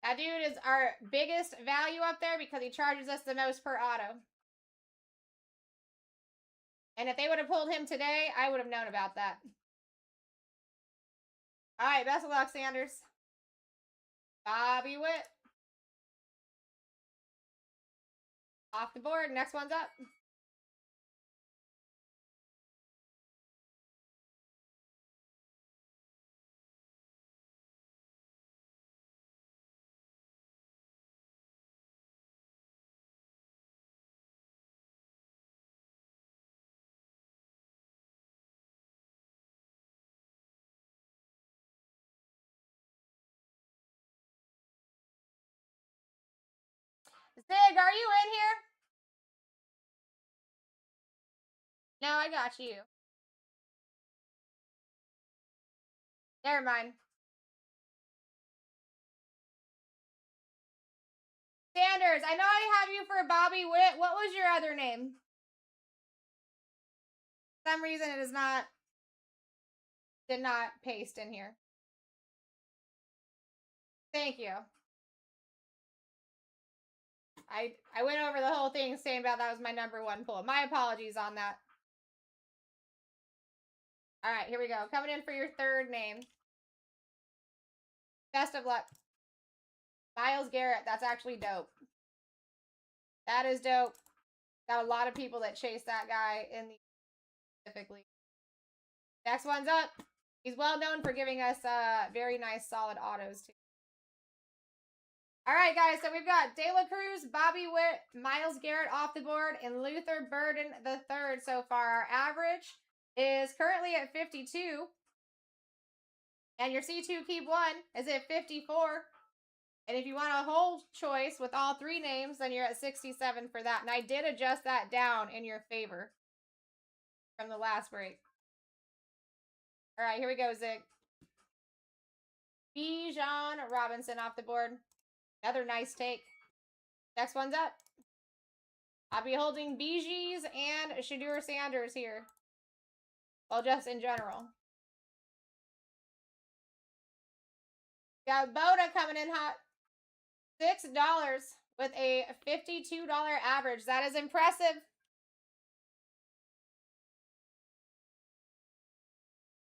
That dude is our biggest value up there because he charges us the most per auto. And if they would have pulled him today, I would have known about that. All right, best of luck, Sanders. Bobby Witt. Off the board. Next one's up. Zig, are you in here? No, I got you. Never mind. Sanders, I know I have you for Bobby Witt. What was your other name? For some reason it is not, did not paste in here. Thank you. I went over the whole thing saying about that was my #1 pull. My apologies on that. All right, here we go. Coming in for your 3rd name. Best of luck. Myles Garrett. That's actually dope. That is dope. Got a lot of people that chase that guy in the specifically. Next one's up. He's well known for giving us very nice solid autos too. All right, guys, so we've got De La Cruz, Bobby Witt, Myles Garrett off the board, and Luther Burden III so far. Our average is currently at 52. And your C2 Keep 1 is at 54. And if you want a whole choice with all 3 names, then you're at 67 for that. And I did adjust that down in your favor from the last break. All right, here we go, Zig. Bijan Robinson off the board. Another nice take. Next one's up. I'll be holding Bijis and Shadur Sanders here. Well, just in general. Got Boda coming in hot. $6 with a $52 average. That is impressive.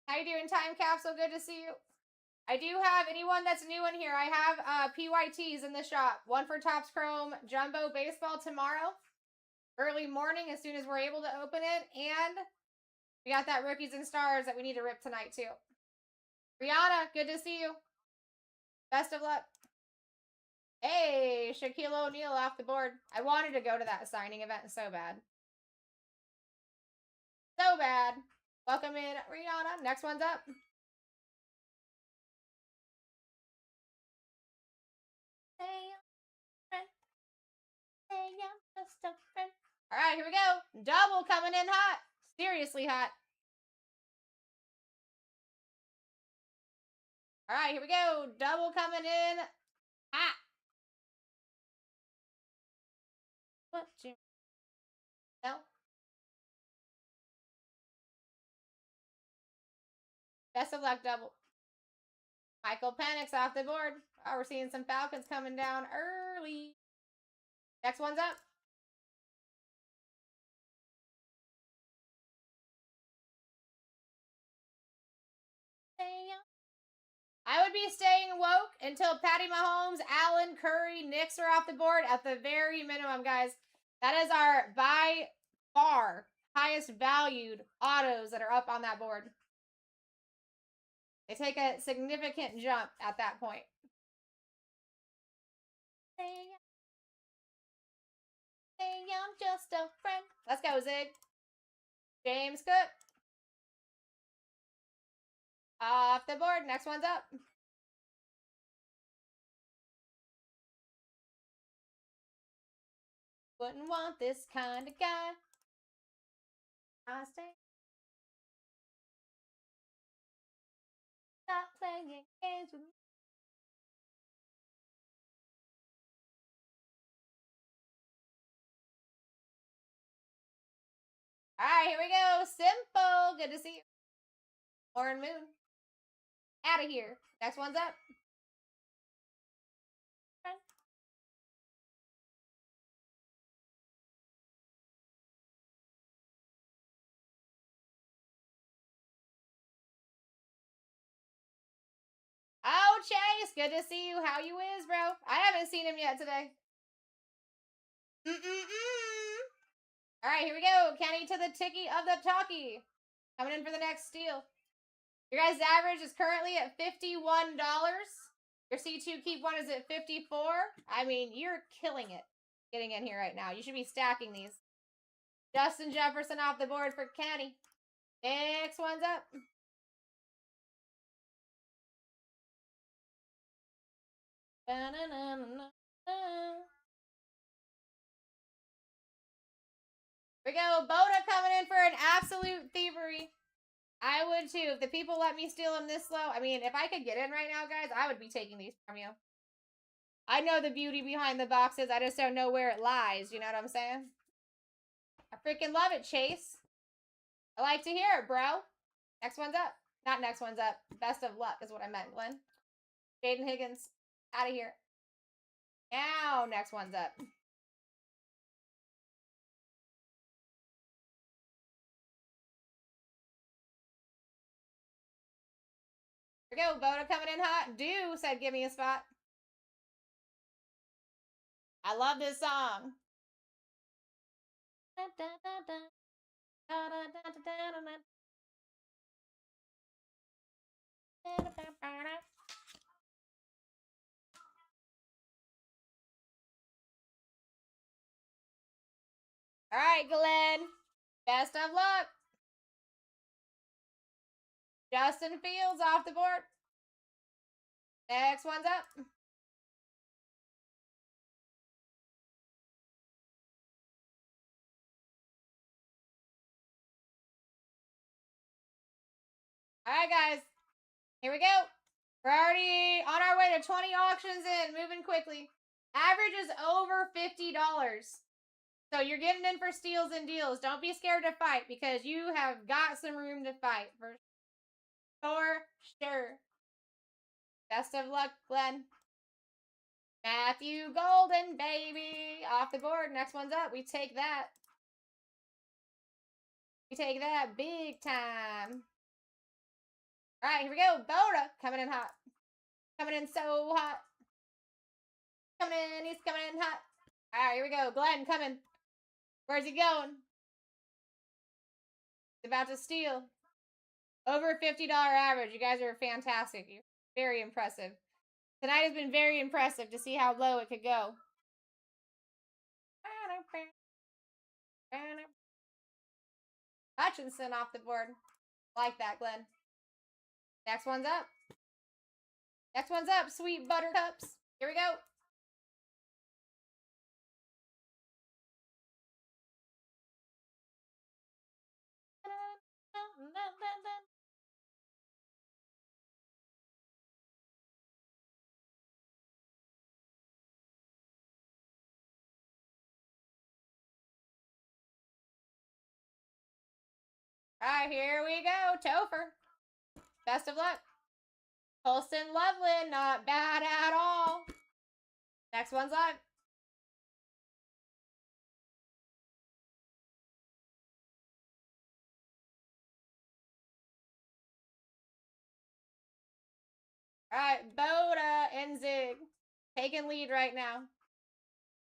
How you doing, Time Capsule? Good to see you. I do have anyone that's new in here. I have PYTs in the shop. One for Topps Chrome Jumbo Baseball tomorrow. Early morning as soon as we're able to open it. And we got that Rookies and Stars that we need to rip tonight too. Rihanna, good to see you. Best of luck. Hey, Shaquille O'Neal off the board. I wanted to go to that signing event so bad. So bad. Welcome in, Rihanna. Next one's up. Hey, friend. Hey, I'm just a friend. All right, here we go. Double coming in hot. Seriously hot. All right, here we go. Double coming in hot. What you know? Best of luck, double. Michael Penix off the board. Oh, we're seeing some Falcons coming down early. Next one's up. I would be staying woke until Patty Mahomes, Allen, Curry, Knicks are off the board at the very minimum, guys. That is our by far highest valued autos that are up on that board. They take a significant jump at that point. Hey, I'm just a friend. Let's go, Zig. James Cook. Off the board. Next one's up. Wouldn't want this kind of guy. I stay. Stop playing games with me. All right, here we go. Simple. Good to see you. Orange Moon. Out of here. Next one's up. Oh, Chase. Good to see you. How you is, bro? I haven't seen him yet today. All right, here we go. Kenny to the ticky of the talkie. Coming in for the next steal. Your guys' average is currently at $51. Your C2 keep one is at 54. I mean, you're killing it getting in here right now. You should be stacking these. Justin Jefferson off the board for Kenny. Next one's up. Here we go. Boda coming in for an absolute thievery. I would too. If the people let me steal them this slow, I mean, if I could get in right now, guys, I would be taking these from you. I know the beauty behind the boxes. I just don't know where it lies. You know what I'm saying? I freaking love it, Chase. I like to hear it, bro. Next one's up. Not next one's up. Best of luck is what I meant, Glenn. Jaden Higgins, out of here. Now, next one's up. Here we go. Boda coming in hot. Do said give me a spot. I love this song. All right, Glenn. Best of luck. Justin Fields off the board. Next one's up. All right, guys. Here we go. We're already on our way to 20 auctions in, moving quickly. Average is over $50. So you're getting in for steals and deals. Don't be scared to fight because you have got some room to fight for sure. Best of luck, Glenn. Matthew Golden, baby. Off the board. Next one's up. We take that. We take that big time. All right, here we go. Boda coming in hot. Coming in so hot. Coming in. He's coming in hot. All right, here we go. Glenn coming. Where's he going? He's about to steal. Over $50 average. You guys are fantastic. You're very impressive. Tonight has been very impressive to see how low it could go. Hutchinson off the board. Like that, Glenn. Next one's up. Next one's up, sweet buttercups. Here we go. All right, here we go. Topher. Best of luck. Colston Loveland, not bad at all. Next one's live. All right, Boda and Zig taking lead right now.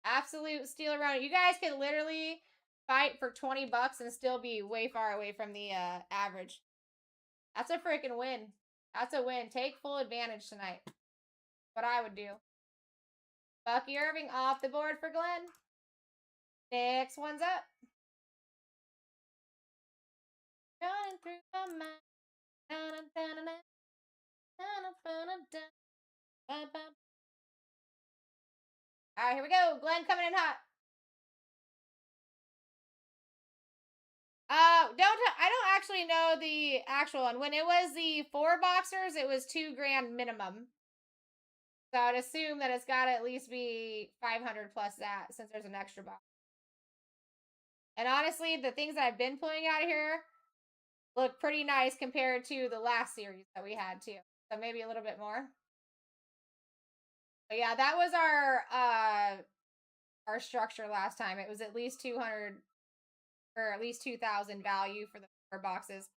Absolute steal around. You guys can literally fight for 20 bucks and still be way far away from the average. That's a freaking win. That's a win. Take full advantage tonight. What I would do. Bucky Irving off the board for Glenn. Next one's up. Running through my mind. All right, here we go. Glenn coming in hot. I don't actually know the actual one. When it was the 4 boxers, it was $2,000 minimum. So I'd assume that it's got to at least be 500 plus that since there's an extra box. And honestly, the things that I've been pulling out of here look pretty nice compared to the last series that we had too. So maybe a little bit more. But yeah, that was our structure last time. It was at least 200 or at least 2,000 value for the 4 boxes.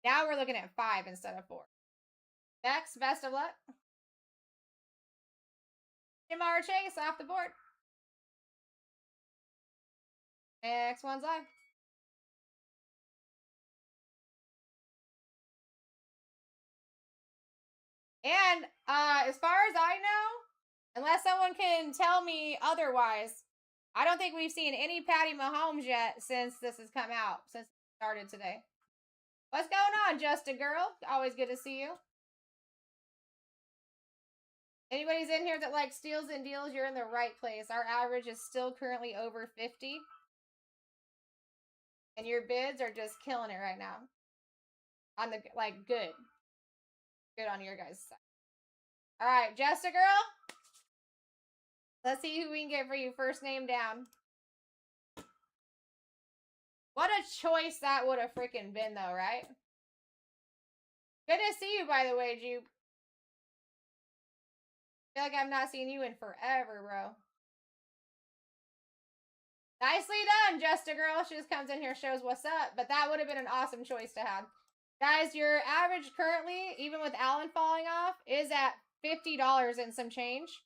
Now we're looking at 5 instead of 4. Next, best of luck. Jamar Chase off the board. Next one's live. And as far as I know, unless someone can tell me otherwise, I don't think we've seen any Patty Mahomes yet since this has come out, since it started today. What's going on, Just a Girl? Always good to see you. Anybody's in here that likes steals and deals, you're in the right place. Our average is still currently over 50. And your bids are just killing it right now. On the, like, good. Good on your guys' side. All right, Just a Girl. Let's see who we can get for you. First name down. What a choice that would have freaking been, though, right? Good to see you, by the way, Jupe. I feel like I've not seen you in forever, bro. Nicely done, Just a Girl. She just comes in here, shows what's up. But that would have been an awesome choice to have. Guys, your average currently, even with Allen falling off, is at $50 and some change.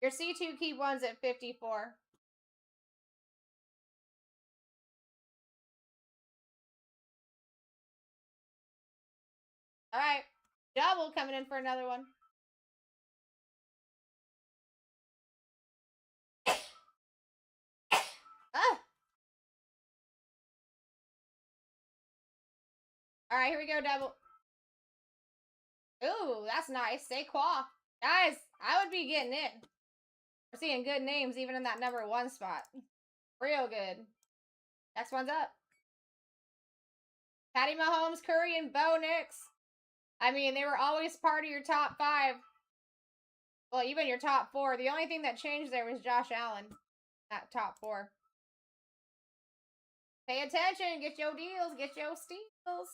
Your C2 keep one's at 54. All right. Double coming in for another one. All right, here we go, double. Ooh, that's nice. Say qua. Guys, I would be getting it. We're seeing good names even in that number 1 spot. Real good. Next one's up. Patty Mahomes, Curry, and Bo Nix. I mean, they were always part of your top 5. Well, even your top 4. The only thing that changed there was Josh Allen. That top 4. Pay attention. Get your deals. Get your steals.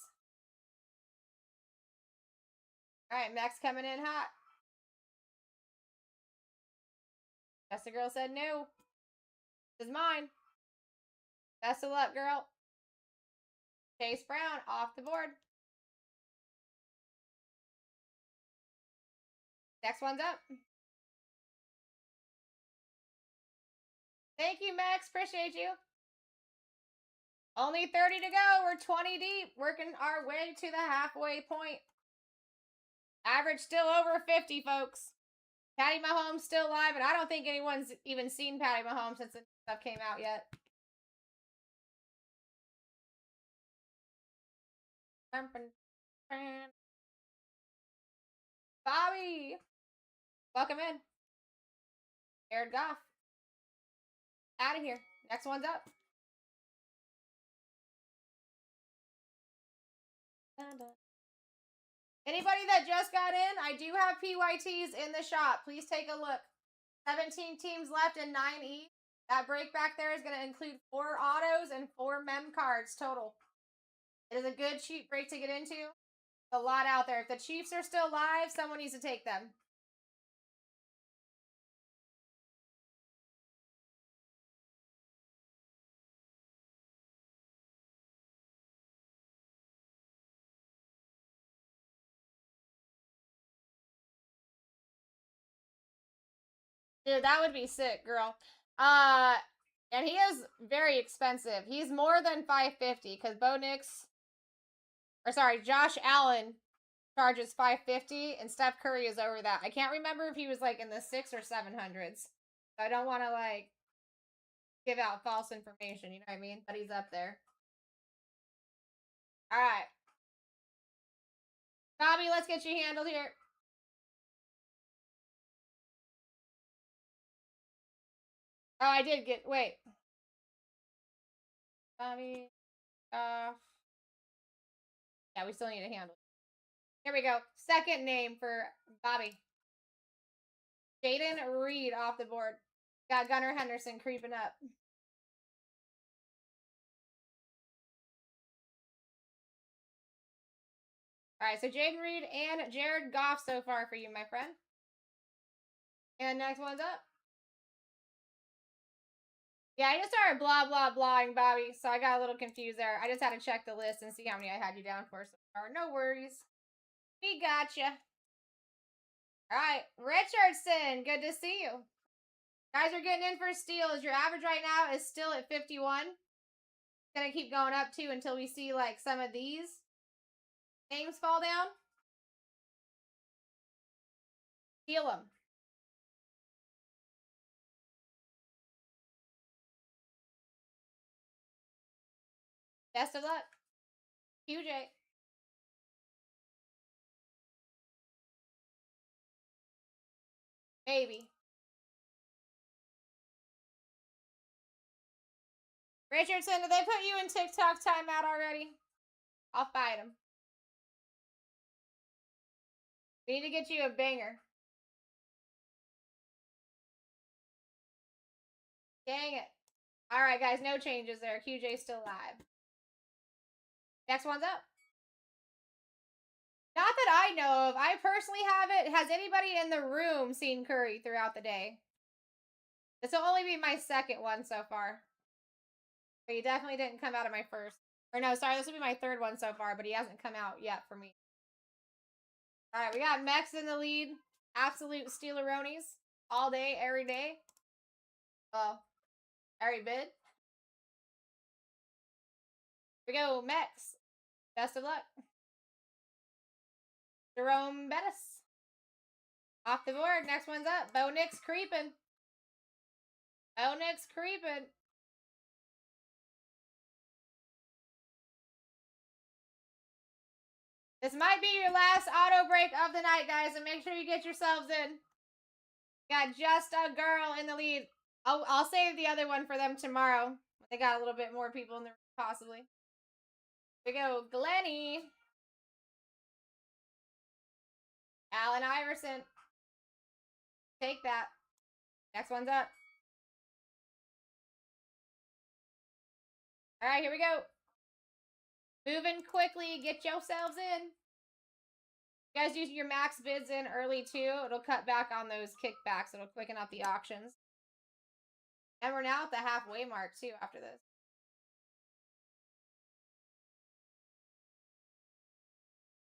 Alright, Max coming in hot. Just a girl said no. This is mine. Best of luck, girl. Chase Brown off the board. Next one's up. Thank you, Max. Appreciate you. Only 30 to go. We're 20 deep. Working our way to the halfway point. Average still over 50, folks. Patty Mahomes still live, and I don't think anyone's even seen Patty Mahomes since the stuff came out yet. Bobby! Welcome in. Jared Goff. Out of here. Next one's up. Anybody that just got in, I do have PYTs in the shop. Please take a look. 17 teams left and 9 each. That break back there is going to include 4 autos and 4 mem cards total. It is a good cheap break to get into. A lot out there. If the Chiefs are still live, someone needs to take them. Dude, that would be sick, girl. And he is very expensive. He's more than $550 because Josh Allen charges $550 and Steph Curry is over that. I can't remember if he was like in the 600s or 700s. So I don't want to like give out false information, you know what I mean? But he's up there. All right. Bobby, let's get you handled here. Oh, I did get, wait. Bobby, yeah, we still need to handle. Here we go. Second name for Bobby. Jaden Reed off the board. Got Gunnar Henderson creeping up. All right, so Jaden Reed and Jared Goff so far for you, my friend. And next one's up. Yeah, I just started blah, blah, blahing Bobby, so I got a little confused there. I just had to check the list and see how many I had you down for so far. No worries. We gotcha. All right, Richardson, good to see you. Guys are getting in for steals. Your average right now is still at 51. It's going to keep going up, too, until we see, like, some of these names fall down. Steal them. Best of luck. QJ. Maybe. Richardson, did they put you in TikTok timeout already? I'll fight them. We need to get you a banger. Dang it. All right, guys, no changes there. QJ's still live. Next one's up. Not that I know of. I personally have it. Has anybody in the room seen Curry throughout the day? This will only be my second one so far. But he definitely didn't come out of my first. Or no, sorry, this will be my third one so far, but he hasn't come out yet for me. All right, we got Mex in the lead. Absolute Steeleronis. All day, every day. Well, every bid. Here we go, Mex. Best of luck. Jerome Bettis. Off the board. Next one's up. Bo Nix creeping. Bo Nix creeping. This might be your last auto break of the night, guys, and make sure you get yourselves in. Got just a girl in the lead. I'll save the other one for them tomorrow. They got a little bit more people in the room, possibly. Here we go, Glenny. Allen Iverson. Take that. Next one's up. All right, here we go. Moving quickly. Get yourselves in. You guys use your max bids in early too. It'll cut back on those kickbacks. It'll quicken up the auctions. And we're now at the halfway mark too after this.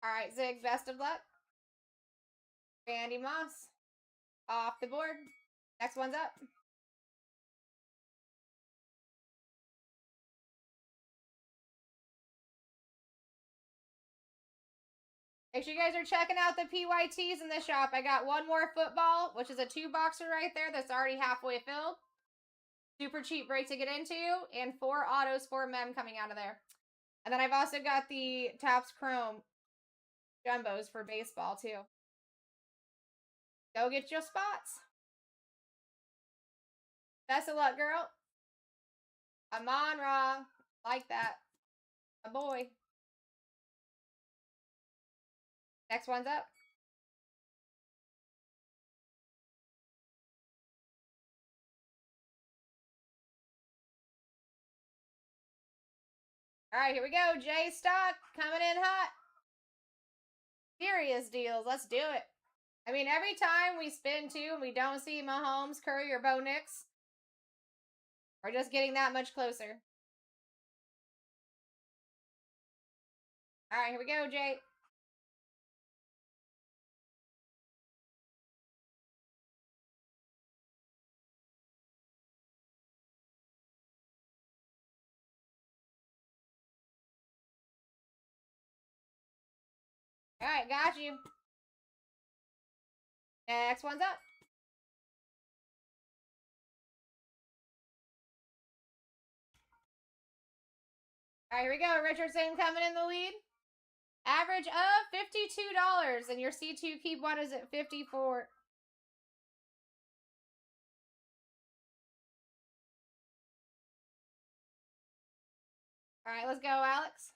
All right, Zig, best of luck. Randy Moss. Off the board. Next one's up. Make sure you guys are checking out the PYTs in the shop. I got one more football, which is a 2-boxer right there that's already halfway filled. Super cheap break to get into. And 4 autos, 4 mem coming out of there. And then I've also got the Topps Chrome jumbos for baseball too. Go get your spots. Best of luck, girl. Amon Ra. Like that. A boy. Next one's up. All right, here we go. J Stock coming in hot. Serious deals. Let's do it. I mean, every time we spin two and we don't see Mahomes, Curry, or Bo Nix, we're just getting that much closer. All right, here we go, Jay. All right, got you. Next one's up. All right, here we go. Richardson coming in the lead. Average of $52, and your C2 keep one is at 54. All right, let's go, Alex.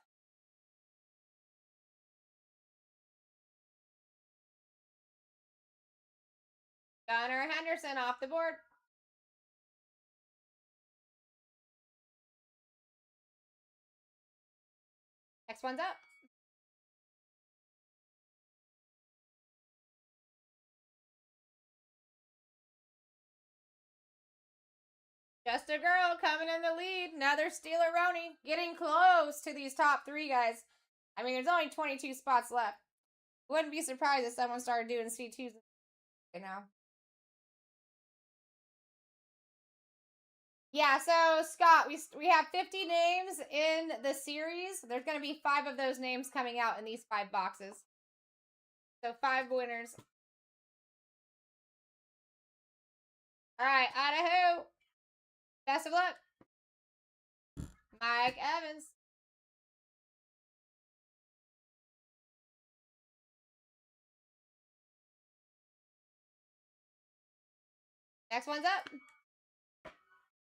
Gunnar Henderson off the board. Next one's up. Just a girl coming in the lead. Another Steeler-Roni. Getting close to these top 3 guys. I mean, there's only 22 spots left. Wouldn't be surprised if someone started doing C2s right now. Yeah, so Scott, we have 50 names in the series. There's going to be 5 of those names coming out in these 5 boxes. So 5 winners. All right, Idaho. Best of luck. Mike Evans. Next one's up.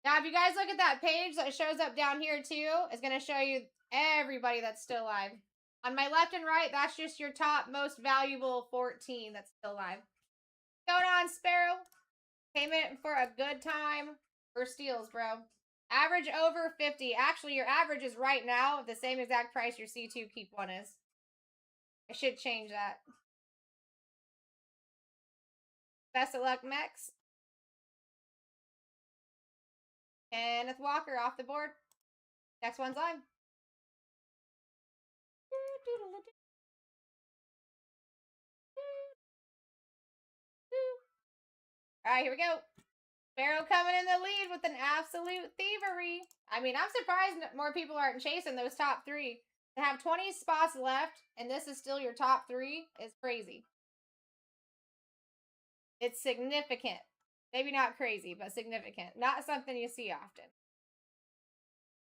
Now, if you guys look at that page that shows up down here too, it's going to show you everybody that's still alive. On my left and right, that's just your top most valuable 14 that's still alive. Going on, Sparrow. Came in for a good time for steals, bro. Average over 50. Actually, your average is right now the same exact price your C2 keep one is. I should change that. Best of luck, Mex. Kenneth Walker off the board. Next one's live. All right, here we go. Sparrow coming in the lead with an absolute thievery. I mean, I'm surprised more people aren't chasing those top 3. To have 20 spots left, and this is still your top 3, is crazy. It's significant. Maybe not crazy, but significant. Not something you see often.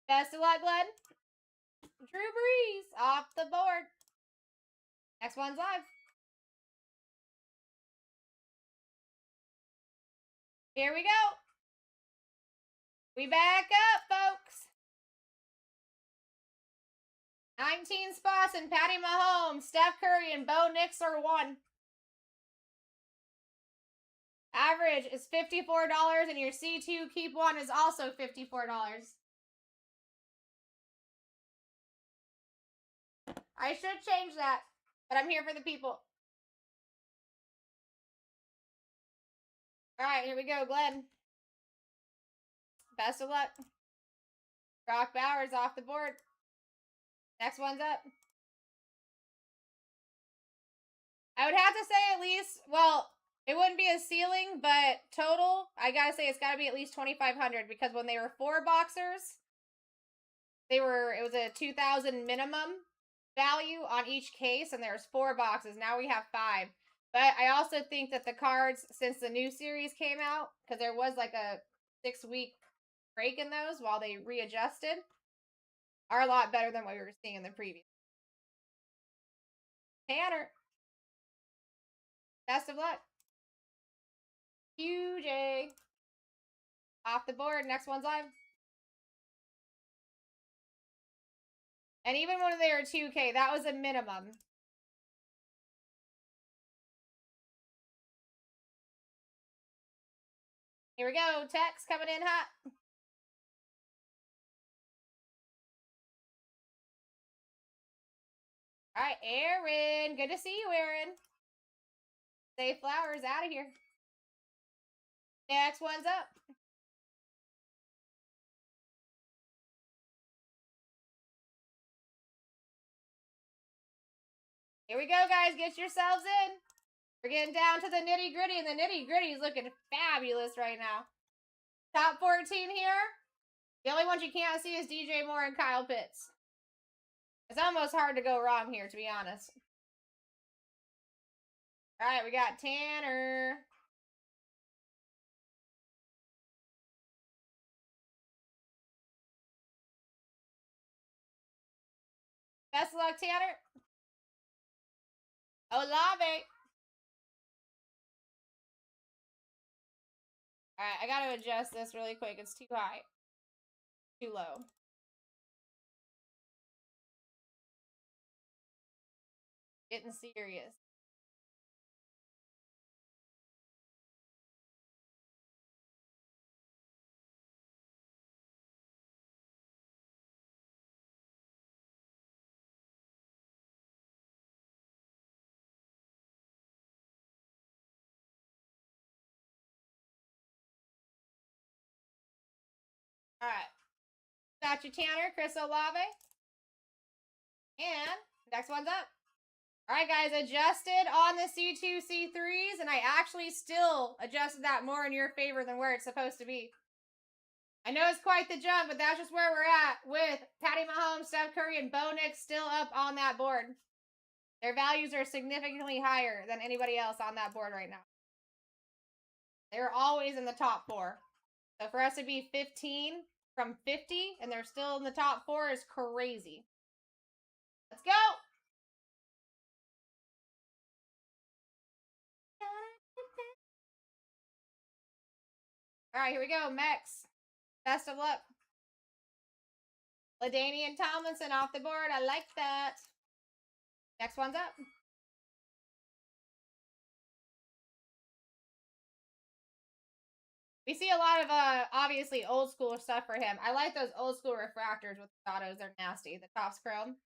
Best of luck, Glenn. Drew Brees off the board. Next one's live. Here we go. We back up, folks. 19 spots and Patty Mahomes, Steph Curry, and Bo Nix are 1. Average is $54, and your C2 keep one is also $54. I should change that, but I'm here for the people. All right, here we go, Glenn. Best of luck. Brock Bowers off the board. Next one's up. I would have to say at least, well, it wouldn't be a ceiling, but total, I gotta say it's gotta be at least 2,500 because when they were 4 boxers, it was a 2,000 minimum value on each case, and there's 4 boxes. Now we have 5. But I also think that the cards, since the new series came out, because there was like a 6-week break in those while they readjusted, are a lot better than what we were seeing in the previous. Tanner. Best of luck. QJ. Off the board. Next one's live. And even when they were 2K, that was a minimum. Here we go. Tex coming in hot. All right, Aaron. Good to see you, Aaron. Safe Flowers out of here. Next one's up. Here we go, guys. Get yourselves in. We're getting down to the nitty-gritty, and the nitty-gritty is looking fabulous right now. Top 14 here. The only ones you can't see is DJ Moore and Kyle Pitts. It's almost hard to go wrong here, to be honest. All right, we got Tanner. Best of luck, Tanner. Olave. All right, I got to adjust this really quick. It's too high. Too low. Getting serious. All right. Got you, Tanner. Chris Olave. And next one's up. All right, guys. Adjusted on the C2, C3s. And I actually still adjusted that more in your favor than where it's supposed to be. I know it's quite the jump, but that's just where we're at with Patty Mahomes, Steph Curry, and Bo Nix still up on that board. Their values are significantly higher than anybody else on that board right now. They're always in the top 4. So for us to be 15 from 50 and they're still in the top 4 is crazy. Let's go. All right, here we go. Mex. Best of luck. LaDainian Tomlinson off the board. I like that. Next one's up. We see a lot of, obviously, old school stuff for him. I like those old school refractors with the autos. They're nasty. The Topps Chrome.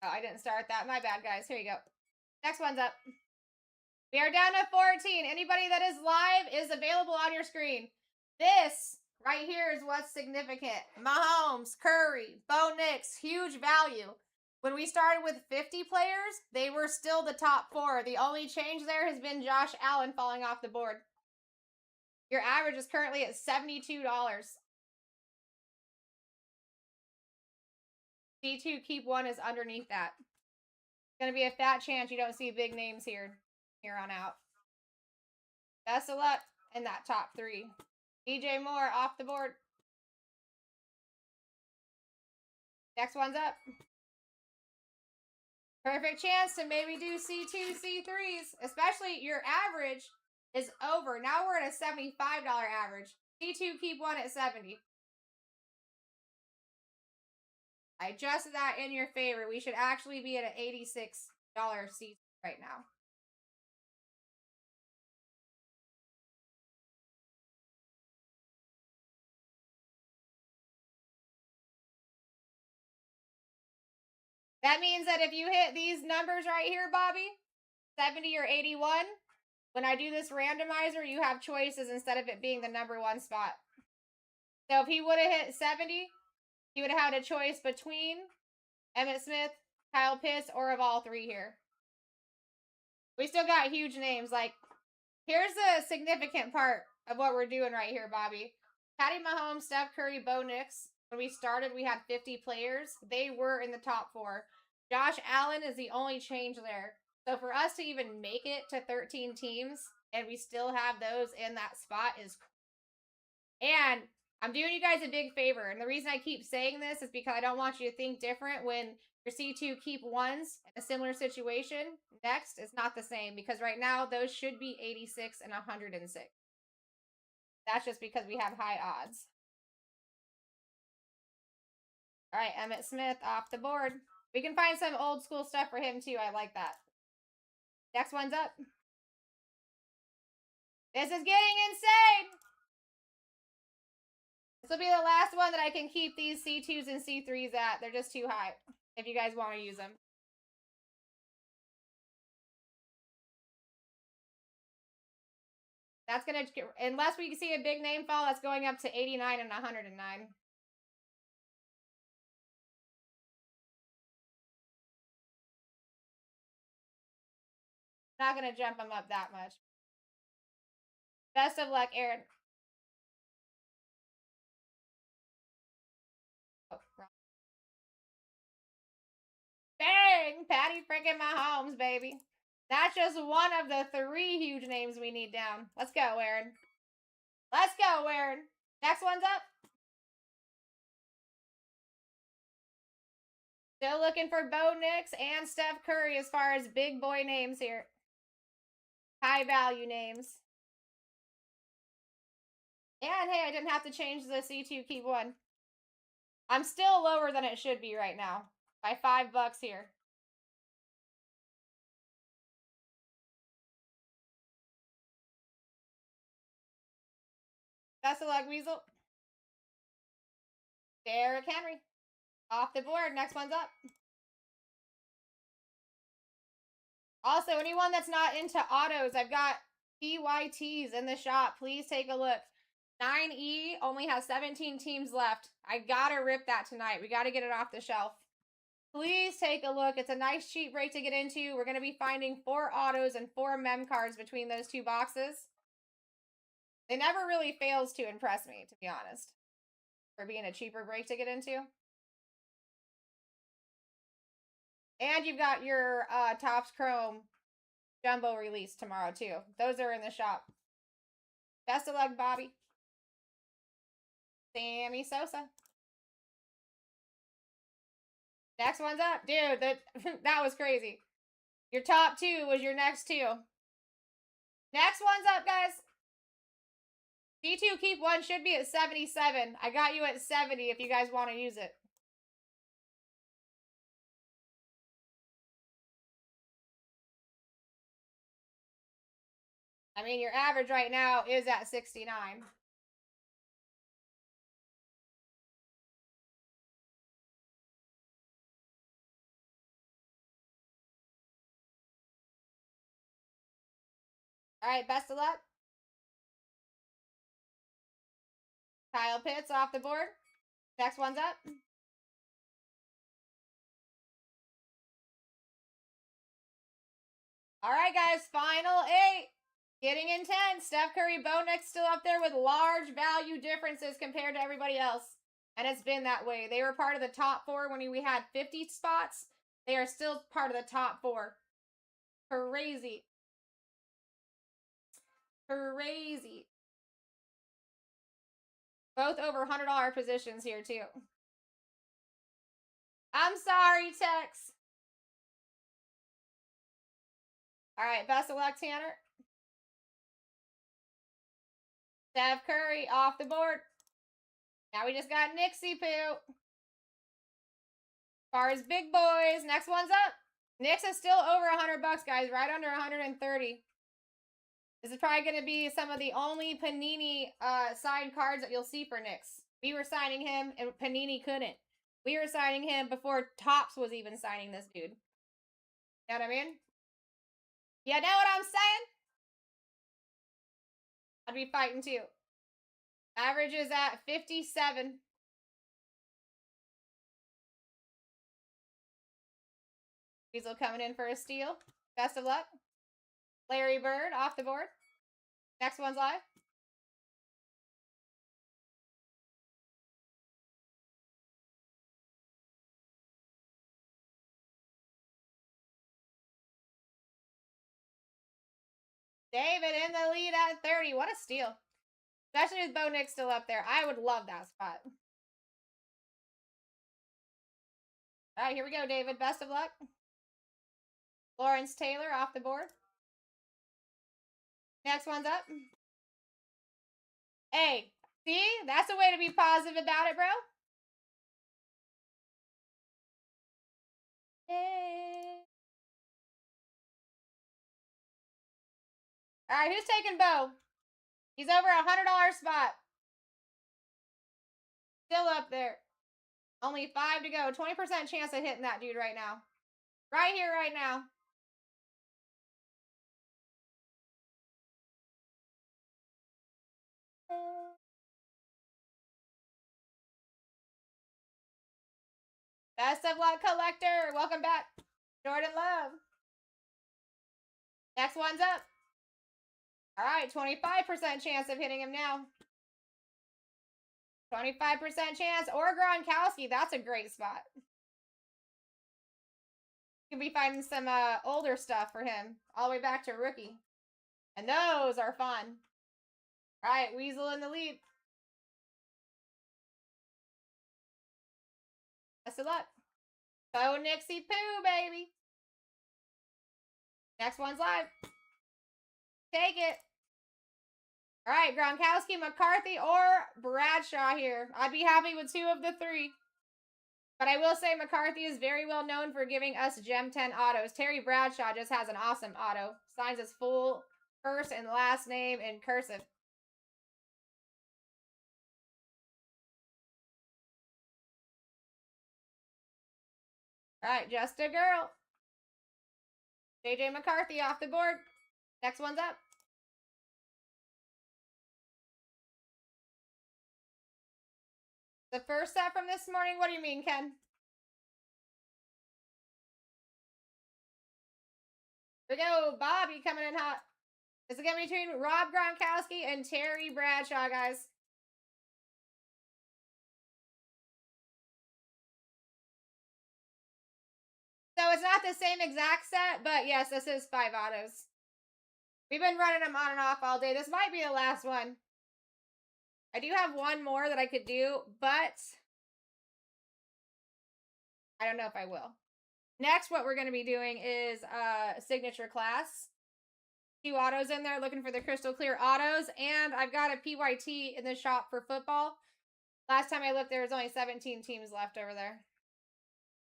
Oh, I didn't start that. My bad, guys. Here you go. Next one's up. We are down to 14. Anybody that is live is available on your screen. This right here is what's significant. Mahomes, Curry, Bo Nix, huge value. When we started with 50 players, they were still the top 4. The only change there has been Josh Allen falling off the board. Your average is currently at $72. C2 keep one is underneath that. It's going to be a fat chance you don't see big names here on out. Best of luck in that top 3. DJ Moore off the board. Next one's up. Perfect chance to maybe do C2, C3s. Especially your average is over. Now we're at a $75 average. C2 keep one at 70. I adjusted that in your favor. We should actually be at an $86 C2 right now. That means that if you hit these numbers right here, Bobby, 70 or 81, when I do this randomizer, you have choices instead of it being the number one spot. So if he would have hit 70, he would have had a choice between Emmitt Smith, Kyle Pitts, or of all three here. We still got huge names. Like, here's the significant part of what we're doing right here, Bobby. Patty Mahomes, Steph Curry, Bo Nix. When we started, we had 50 players. They were in the top 4. Josh Allen is the only change there. So for us to even make it to 13 teams and we still have those in that spot is cool. And I'm doing you guys a big favor. And the reason I keep saying this is because I don't want you to think different when your C2 keep ones in a similar situation. Next is not the same because right now those should be 86 and 106. That's just because we have high odds. All right, Emmitt Smith off the board. We can find some old school stuff for him too. I like that. Next one's up. This is getting insane. This will be the last one that I can keep these C2s and C3s at. They're just too high if you guys want to use them. That's going to, unless we see a big name fall, that's going up to 89 and 109. Not going to jump them up that much. Best of luck, Aaron. Oh, wrong. Bang! Patty freaking Mahomes, baby. That's just one of the 3 huge names we need down. Let's go, Aaron. Let's go, Aaron. Next one's up. Still looking for Bo Nix and Steph Curry as far as big boy names here. High value names. And hey, I didn't have to change the C2 keep 1. I'm still lower than it should be right now. By $5 here. Best of luck, Weasel. Derrick Henry. Off the board. Next one's up. Also, anyone that's not into autos, I've got PYTs in the shop. Please take a look. 9E only has 17 teams left. I gotta rip that tonight. We gotta get it off the shelf. Please take a look. It's a nice cheap break to get into. We're gonna be finding 4 autos and 4 mem cards between those 2 boxes. It never really fails to impress me, to be honest, for being a cheaper break to get into. And you've got your Topps Chrome Jumbo release tomorrow, too. Those are in the shop. Best of luck, Bobby. Sammy Sosa. Next one's up. Dude, that was crazy. Your top 2 was your next 2. Next one's up, guys. C2 keep 1 should be at 77. I got you at 70 if you guys want to use it. I mean, your average right now is at 69. All right, best of luck. Kyle Pitts off the board. Next one's up. All right, guys, final 8. Getting intense. Steph Curry, Bo Nix still up there with large value differences compared to everybody else. And it's been that way. They were part of the top 4 when we had 50 spots. They are still part of the top 4. Crazy. Crazy. Both over $100 positions here, too. I'm sorry, Tex. All right, best of luck, Tanner. Steph Curry off the board. Now we just got Nixie Poo. As far as big boys, next one's up. Nix is still over $100, guys. Right under 130. This is probably going to be some of the only Panini signed cards that you'll see for Nix. We were signing him, and Panini couldn't. We were signing him before Topps was even signing this dude. You know what I mean? You know what I'm saying? I'd be fighting too. Average is at 57. Weasel coming in for a steal. Best of luck. Larry Bird off the board. Next one's live. David in the lead at 30. What a steal. Especially with Bo Nix still up there. I would love that spot. All right, here we go, David. Best of luck. Lawrence Taylor off the board. Next one's up. Hey, see? That's a way to be positive about it, bro. Yay. All right, who's taking Bo? He's over $100 spot. Still up there. Only 5 to go. 20% chance of hitting that dude right now. Right here, right now. Best of luck, collector. Welcome back. Jordan Love. Next one's up. All right, 25% chance of hitting him now. 25% chance. Or Gronkowski. That's a great spot. You can be finding some older stuff for him. All the way back to rookie. And those are fun. All right, Weasel in the lead. Best of luck. Bo Nixie Poo, baby. Next one's live. Take it. All right, Gronkowski, McCarthy, or Bradshaw here. I'd be happy with 2 of the 3. But I will say McCarthy is very well known for giving us Gem 10 autos. Terry Bradshaw just has an awesome auto. Signs his full first and last name in cursive. All right, just a girl. JJ McCarthy off the board. Next one's up. The first set from this morning? What do you mean, Ken? Here we go. Bobby coming in hot. This is going to be between Rob Gronkowski and Terry Bradshaw, guys. So it's not the same exact set, but yes, this is 5 autos. We've been running them on and off all day. This might be the last one. I do have one more that I could do, but I don't know if I will. Next, what we're going to be doing is signature class. 2 autos in there, looking for the crystal clear autos, and I've got a PYT in the shop for football. Last time I looked, there was only 17 teams left over there.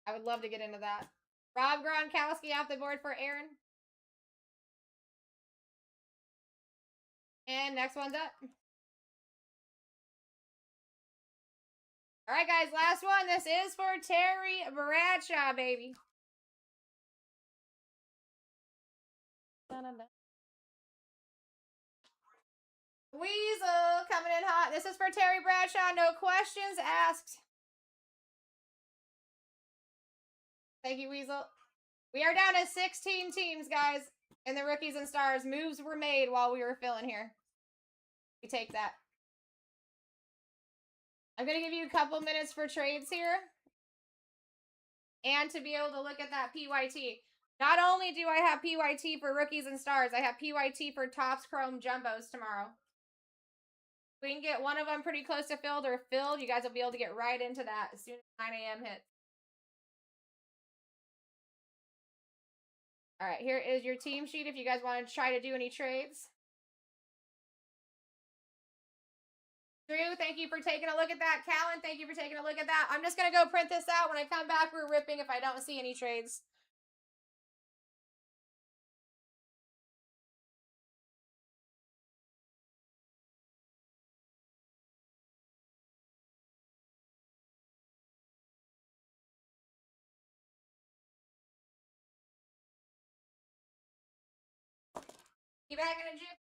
I would love to get into that. Rob Gronkowski off the board for Aaron. And next one's up. All right, guys, last one. This is for Terry Bradshaw, baby. Weasel coming in hot. This is for Terry Bradshaw. No questions asked. Thank you, Weasel. We are down to 16 teams, guys. In the rookies and stars. Moves were made while we were filling here. We take that. I'm going to give you a couple minutes for trades here. And to be able to look at that PYT. Not only do I have PYT for rookies and stars, I have PYT for Topps Chrome Jumbos tomorrow. If we can get one of them pretty close to filled or filled, you guys will be able to get right into that as soon as 9 a.m. hits. All right, here is your team sheet if you guys want to try to do any trades. Drew, thank you for taking a look at that. Callan, thank you for taking a look at that. I'm just going to go print this out. When I come back, we're ripping if I don't see any trades. You back in a jiff?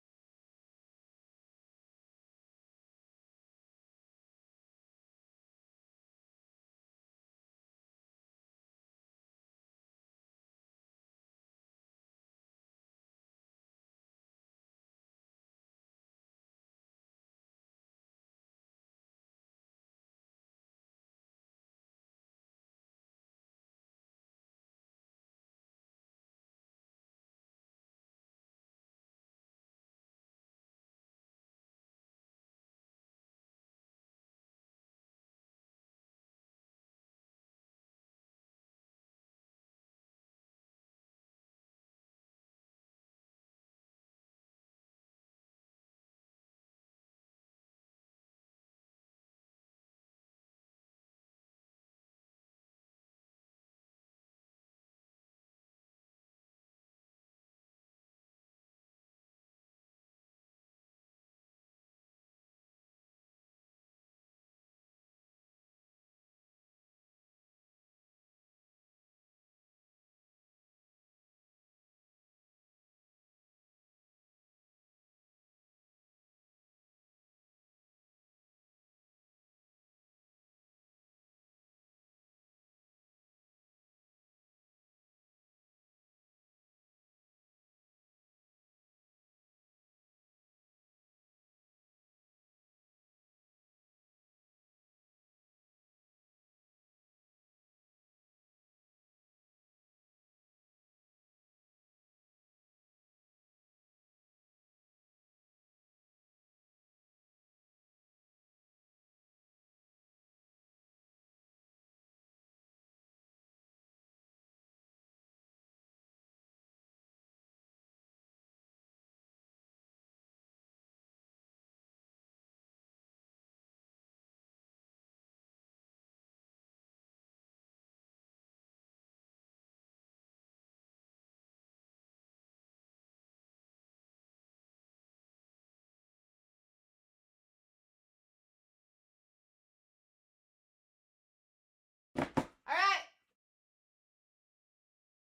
All right.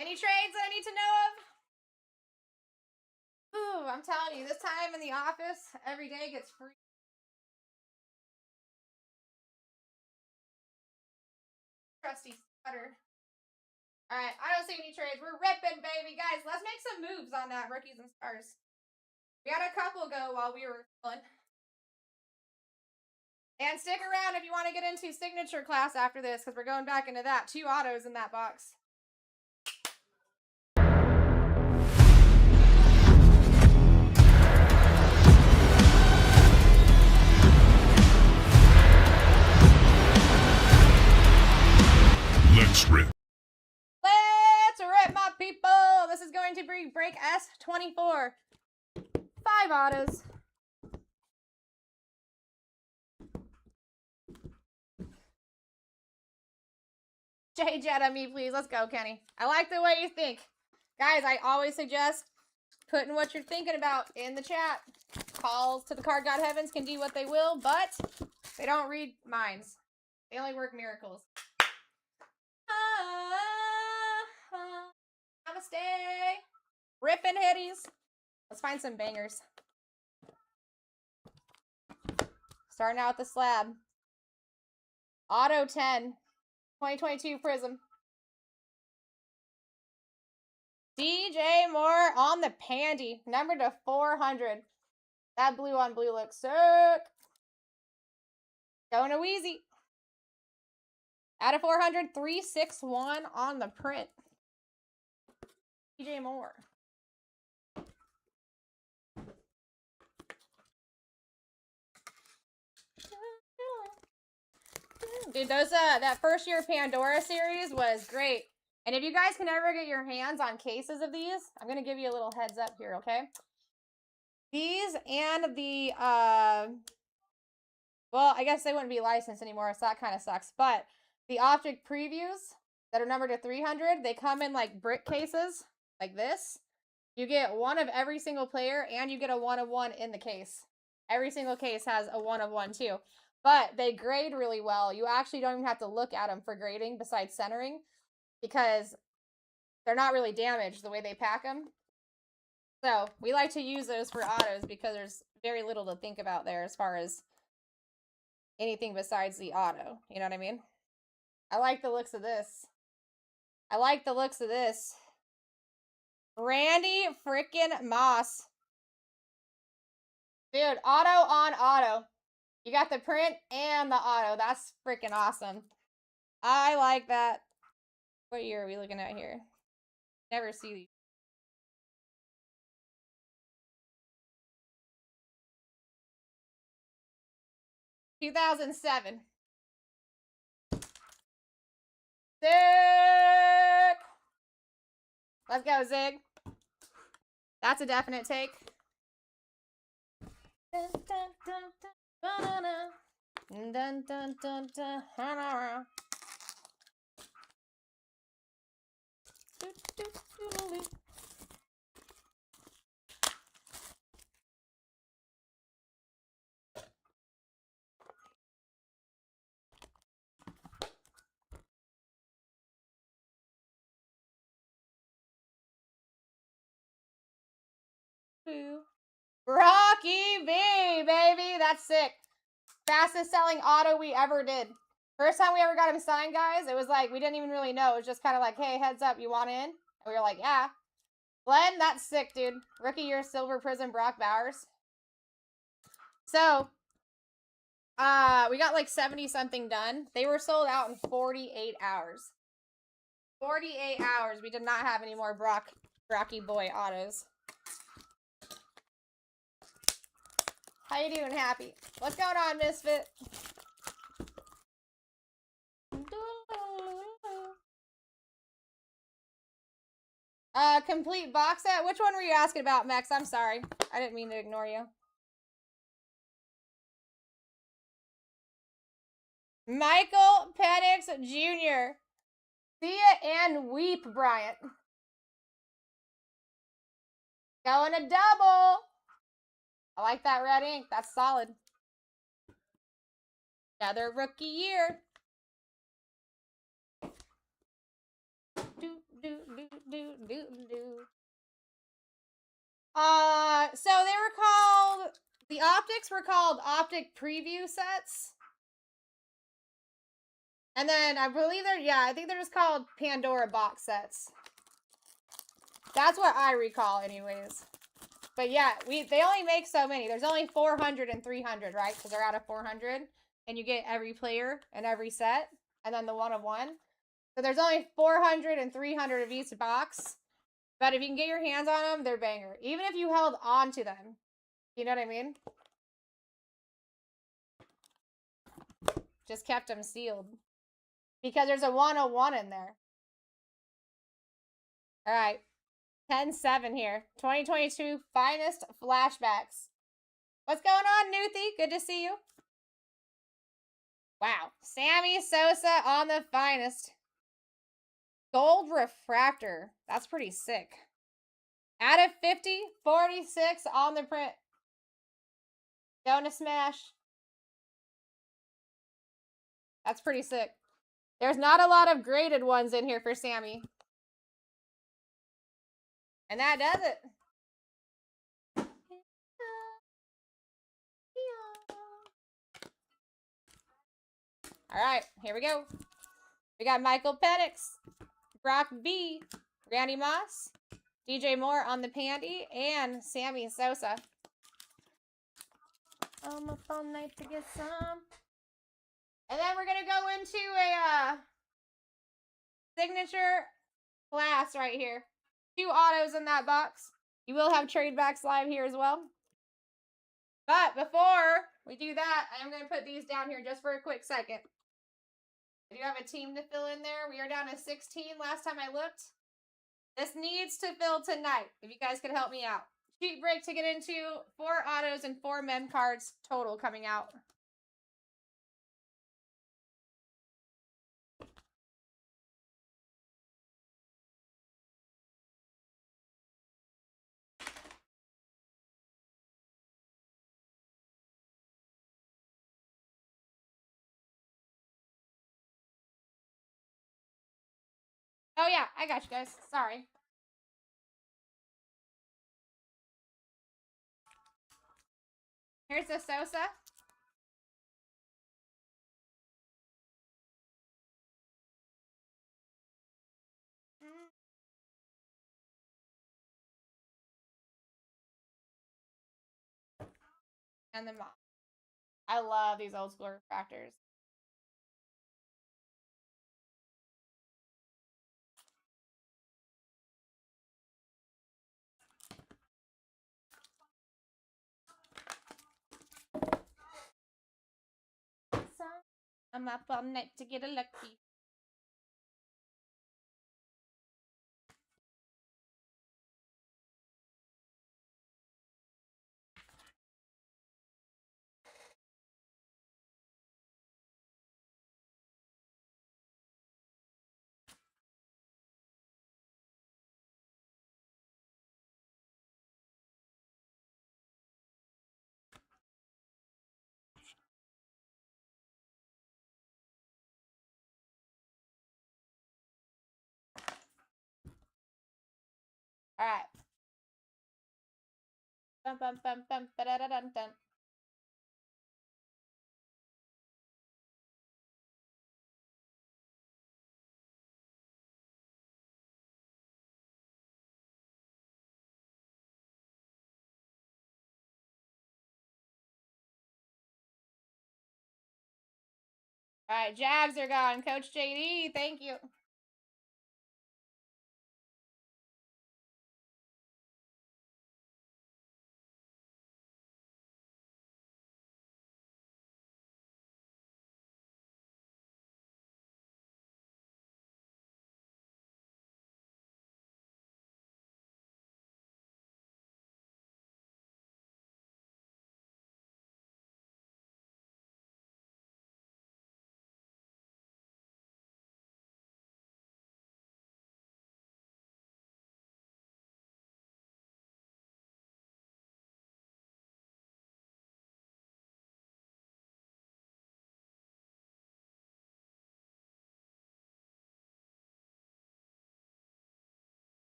Any trades that I need to know of? Ooh, I'm telling you, this time in the office, every day gets free. Trusty sweater. All right, I don't see any trades. We're ripping, baby. Guys, let's make some moves on that rookies and stars. We had a couple go while we were filling. And stick around if you want to get into signature class after this, because we're going back into that. 2 autos in that box. Let's rip. Let's rip, my people. This is going to be break S24. 5 autos. J Jet on me, please. Let's go, Kenny. I like the way you think. Guys, I always suggest putting what you're thinking about in the chat. Calls to the card god heavens can do what they will, but they don't read minds. They only work miracles. Namaste. Rippin' hitties. Let's find some bangers. Starting out with the slab. Auto 10. 2022 Prism. DJ Moore on the Pandy. Number to 400. That blue on blue looks sick. Going to Wheezy. Out of 400, 361 on the print. DJ Moore. Dude, those that first year Pandora series was great. And if you guys can ever get your hands on cases of these, I'm going to give you a little heads up here, okay? These and the, well, I guess they wouldn't be licensed anymore, so that kind of sucks. But the Optic Previews that are numbered to 300, they come in like brick cases, like this. You get one of every single player, and you get a 1 of 1 in the case. Every single case has a 1 of 1 too. But they grade really well. You actually don't even have to look at them for grading besides centering, because they're not really damaged the way they pack them. So we like to use those for autos because there's very little to think about there as far as anything besides the auto. You know what I mean? I like the looks of this. I like the looks of this. Randy freaking Moss. Dude, auto on auto. You got the print and the auto. That's freaking awesome. I like that. What year are we looking at here? Never see these. 2007. Sick! Let's go, Zig. That's a definite take. Dun, dun, dun, dun, dun, dun, dun, dun. Rocky B, baby. That's sick. Fastest selling auto we ever did. First time we ever got him signed, guys, it was like, we didn't even really know. It was just kind of like, hey, heads up, you want in? And we were like, yeah. Glenn, that's sick, dude. Rookie year silver prism Brock Bowers. So, we got like 70 something done. They were sold out in 48 hours. 48 hours. We did not have any more Brocky boy autos. How you doing, Happy? What's going on, Misfit? Complete box set? Which one were you asking about, Max? I'm sorry. I didn't mean to ignore you. Michael Penix Jr. See ya and weep, Bryant. Going a double. I like that red ink. That's solid. Another rookie year. So they were called, the optics were called optic preview sets. And then I believe I think they're just called Pandora box sets. That's what I recall anyways. But yeah, they only make so many. There's only 400 and 300, right? Because they're out of 400. And you get every player and every set. And then the one of one. So there's only 400 and 300 of each box. But if you can get your hands on them, they're banger. Even if you held on to them. You know what I mean? Just kept them sealed. Because there's a 101 in there. All right. 10-7 here. 2022 finest flashbacks. What's going on, Newthie? Good to see you. Wow. Sammy Sosa on the finest. Gold refractor. That's pretty sick. Out of 50, 46 on the print. Going to smash. That's pretty sick. There's not a lot of graded ones in here for Sammy. And that does it. All right, here we go. We got Michael Penix, Brock B, Randy Moss, DJ Moore on the Pandy, and Sammy Sosa. I'm up all night to get some. And then we're going to go into a signature class right here. 2 autos in that box. You will have trade backs live here as well. But before we do that, I am going to put these down here just for a quick second. I do have a team to fill in there. We are down to 16 last time I looked. This needs to fill tonight, if you guys could help me out. Cheat break to get into 4 autos and 4 mem cards total coming out. Oh yeah, I got you guys. Sorry. Here's the Sosa. And the mom. I love these old school refractors. So, I'm up all night to get a lucky. All right. Bum bum bum bum ba da da dun dun. All right, Jags are gone. Coach JD, thank you.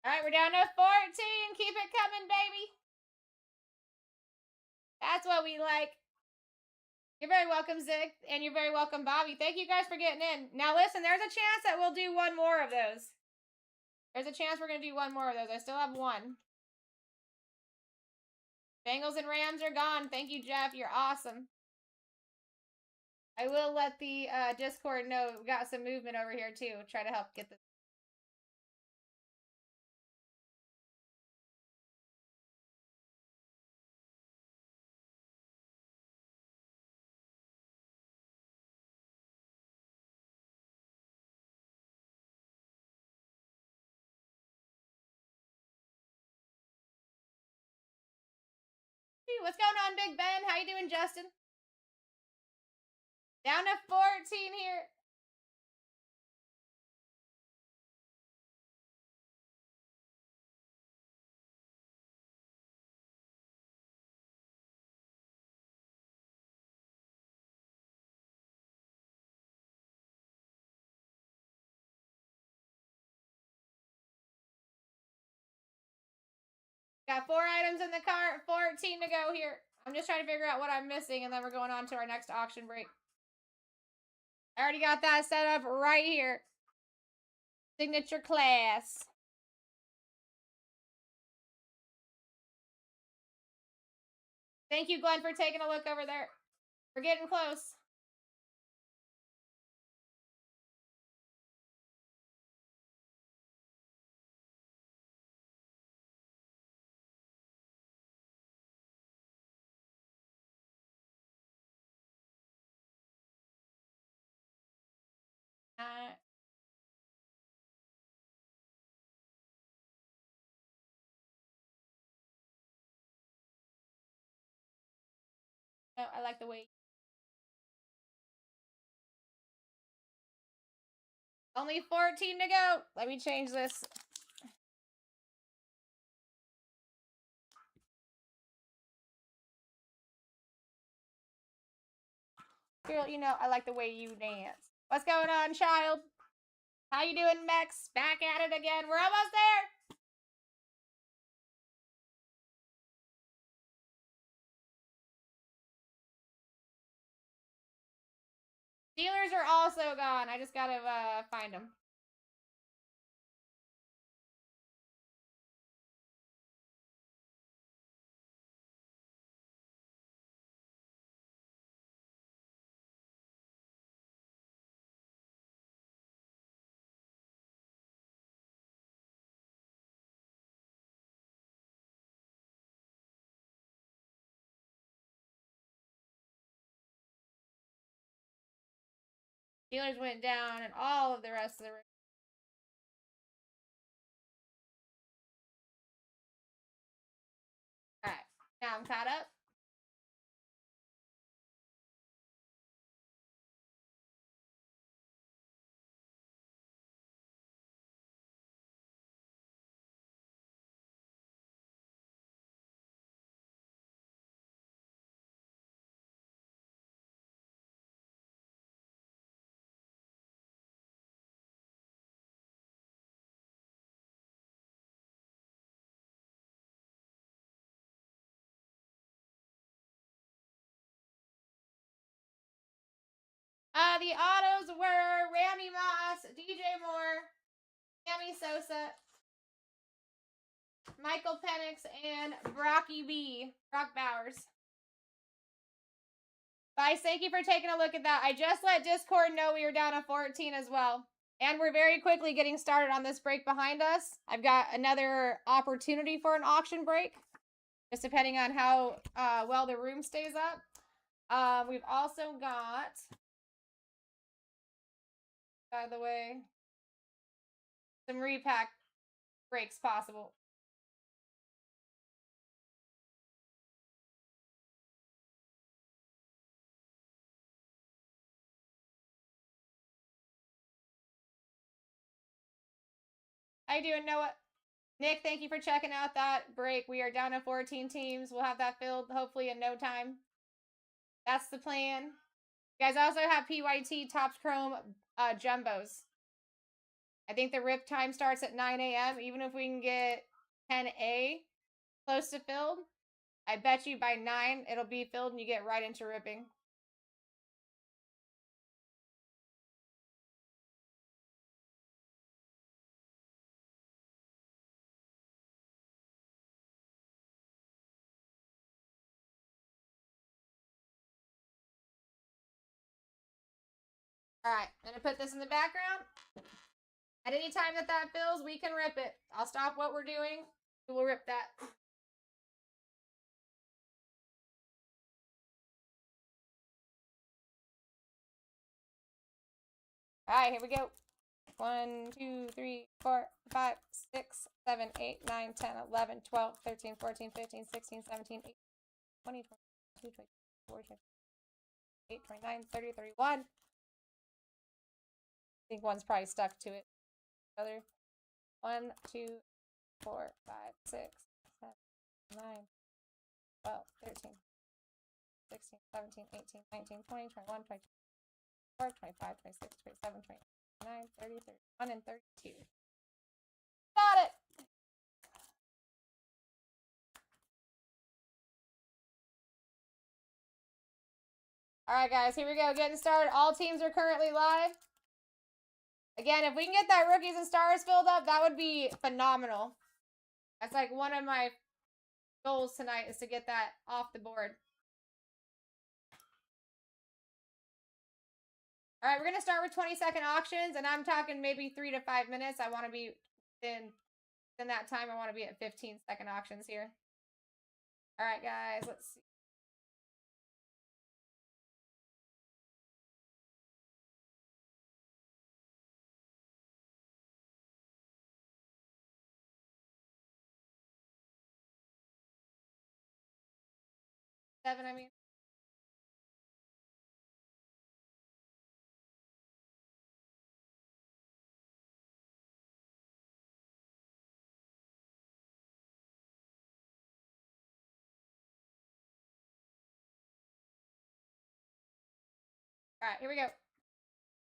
All right, we're down to 14. Keep it coming, baby. That's what we like. You're very welcome, Zig, and you're very welcome, Bobby. Thank you guys for getting in. Now, listen, there's a chance that we'll do one more of those. There's a chance we're going to do one more of those. I still have one. Bengals and Rams are gone. Thank you, Jeff. You're awesome. I will let the Discord know we got some movement over here, too. Try to help get this. Hey, what's going on, Big Ben? How you doing, Justin? Down to 14 here. Got 4 items in the cart, 14 to go here. I'm just trying to figure out what I'm missing, and then we're going on to our next auction break. I already got that set up right here. Signature class. Thank you, Glenn, for taking a look over there. We're getting close. No, I like the way. Only 14 to go. Let me change this. Girl, you know, I like the way you dance. What's going on, child? How you doing, Mex? Back at it again. We're almost there. Dealers are also gone. I just gotta find them. Dealers went down and all of the rest of the room. Alright, now I'm caught up. The autos were Randy Moss, DJ Moore, Sammy Sosa, Michael Penix, and Brocky B. Brock Bowers. Guys, thank you for taking a look at that. I just let Discord know we were down to 14 as well. And we're very quickly getting started on this break behind us. I've got another opportunity for an auction break, just depending on how well the room stays up. We've also got, by the way, some repack breaks possible. How you doing, Noah? Nick, thank you for checking out that break. We are down to 14 teams. We'll have that filled hopefully in no time. That's the plan. You guys also have PYT Topps Chrome Jumbos. I think the rip time starts at 9 a.m. Even if we can get 10A close to filled, I bet you by 9 it'll be filled and you get right into ripping. Alright, I'm going to put this in the background. At any time that fills, we can rip it. I'll stop what we're doing. We will rip that. Alright, here we go. 1, 2, 3, 4, 5, 6, 7, 8, 9, 10, 11, 12, 13, 14, 15, 16, 17, 18, 20, 22, 24, 28, 29, 30, 31. I think one's probably stuck to it. Other 1, 2, 4, 5, 6, 7, 9, 12, 13, 16, 17, 18, 19, 20, 21, 22, 24, 25, 26, 27, 29, 30, 31, and 32. Got it! Alright, guys, here we go. Getting started. All teams are currently live. Again, if we can get that rookies and stars filled up, that would be phenomenal. That's like one of my goals tonight is to get that off the board. All right, we're going to start with 20-second auctions, and I'm talking maybe 3 to 5 minutes. I want to be within that time. I want to be at 15-second auctions here. All right, guys, let's see. I mean. All right, here we go.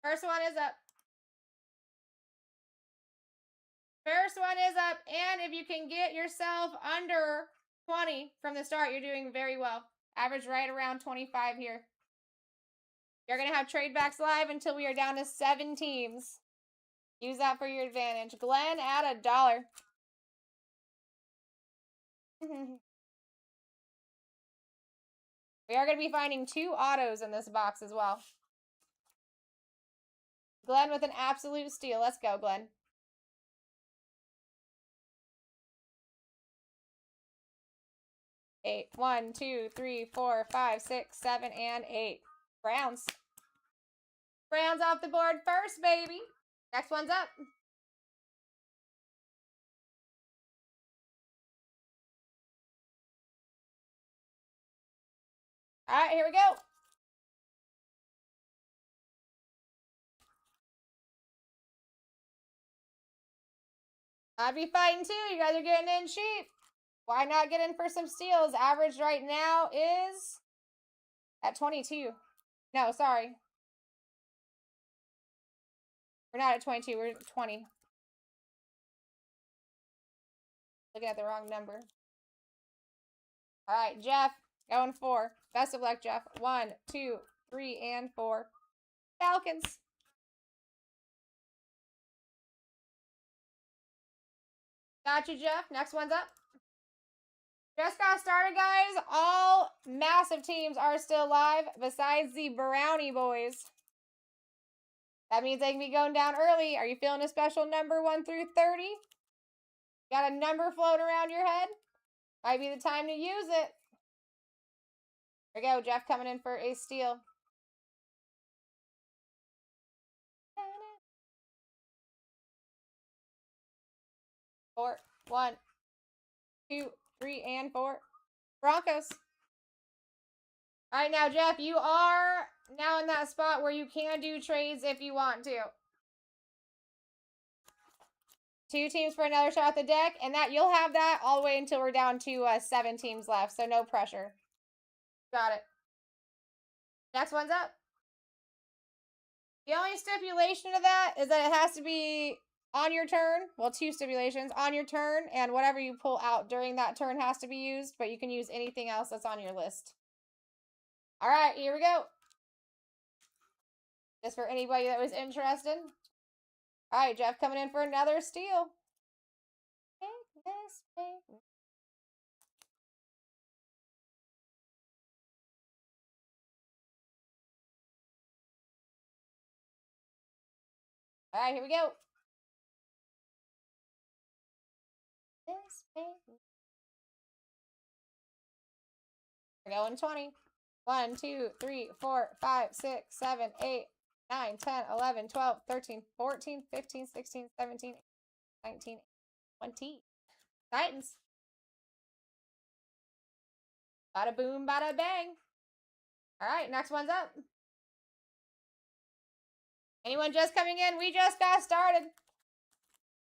First one is up. First one is up. And if you can get yourself under 20 from the start, you're doing very well. Average right around 25 here. You're going to have trade backs live until we are down to 7 teams. Use that for your advantage. Glenn at $1. We are going to be finding 2 autos in this box as well. Glenn with an absolute steal. Let's go, Glenn. Eight. 1, 2, 3, 4, 5, 6, 7, and 8. Browns. Browns off the board first, baby. Next one's up. All right, here we go. I'd be fighting too. You guys are getting in cheap. Why not get in for some steals? Average right now is at 22. No, sorry. We're not at 22. We're at 20. Looking at the wrong number. All right, Jeff. Going 4. Best of luck, Jeff. 1, 2, 3, and 4. Falcons. Got you, Jeff. Next one's up. Just got started, guys. All massive teams are still live besides the Brownie boys. That means they can be going down early. Are you feeling a special number 1 through 30? Got a number floating around your head? Might be the time to use it. Here we go. Jeff coming in for a steal. Four. 1, 2, 3, and 4. Broncos. All right, now, Jeff, you are now in that spot where you can do trades if you want to. 2 teams for another shot at the deck, and that you'll have that all the way until we're down to 7 teams left, so no pressure. Got it. Next one's up. The only stipulation to that is that it has to be on your turn. Well, 2 stipulations. On your turn, and whatever you pull out during that turn has to be used, but you can use anything else that's on your list. All right, here we go. Just for anybody that was interested. All right, Jeff coming in for another steal. All right, here we go. We're going 20. 1, 2, 3, 4, 5, 6, 7, 8, 9, 10, 11, 12, 13, 14, 15, 16, 17, 19, 20. Titans. Bada boom, bada bang. All right, next one's up. Anyone just coming in? We just got started.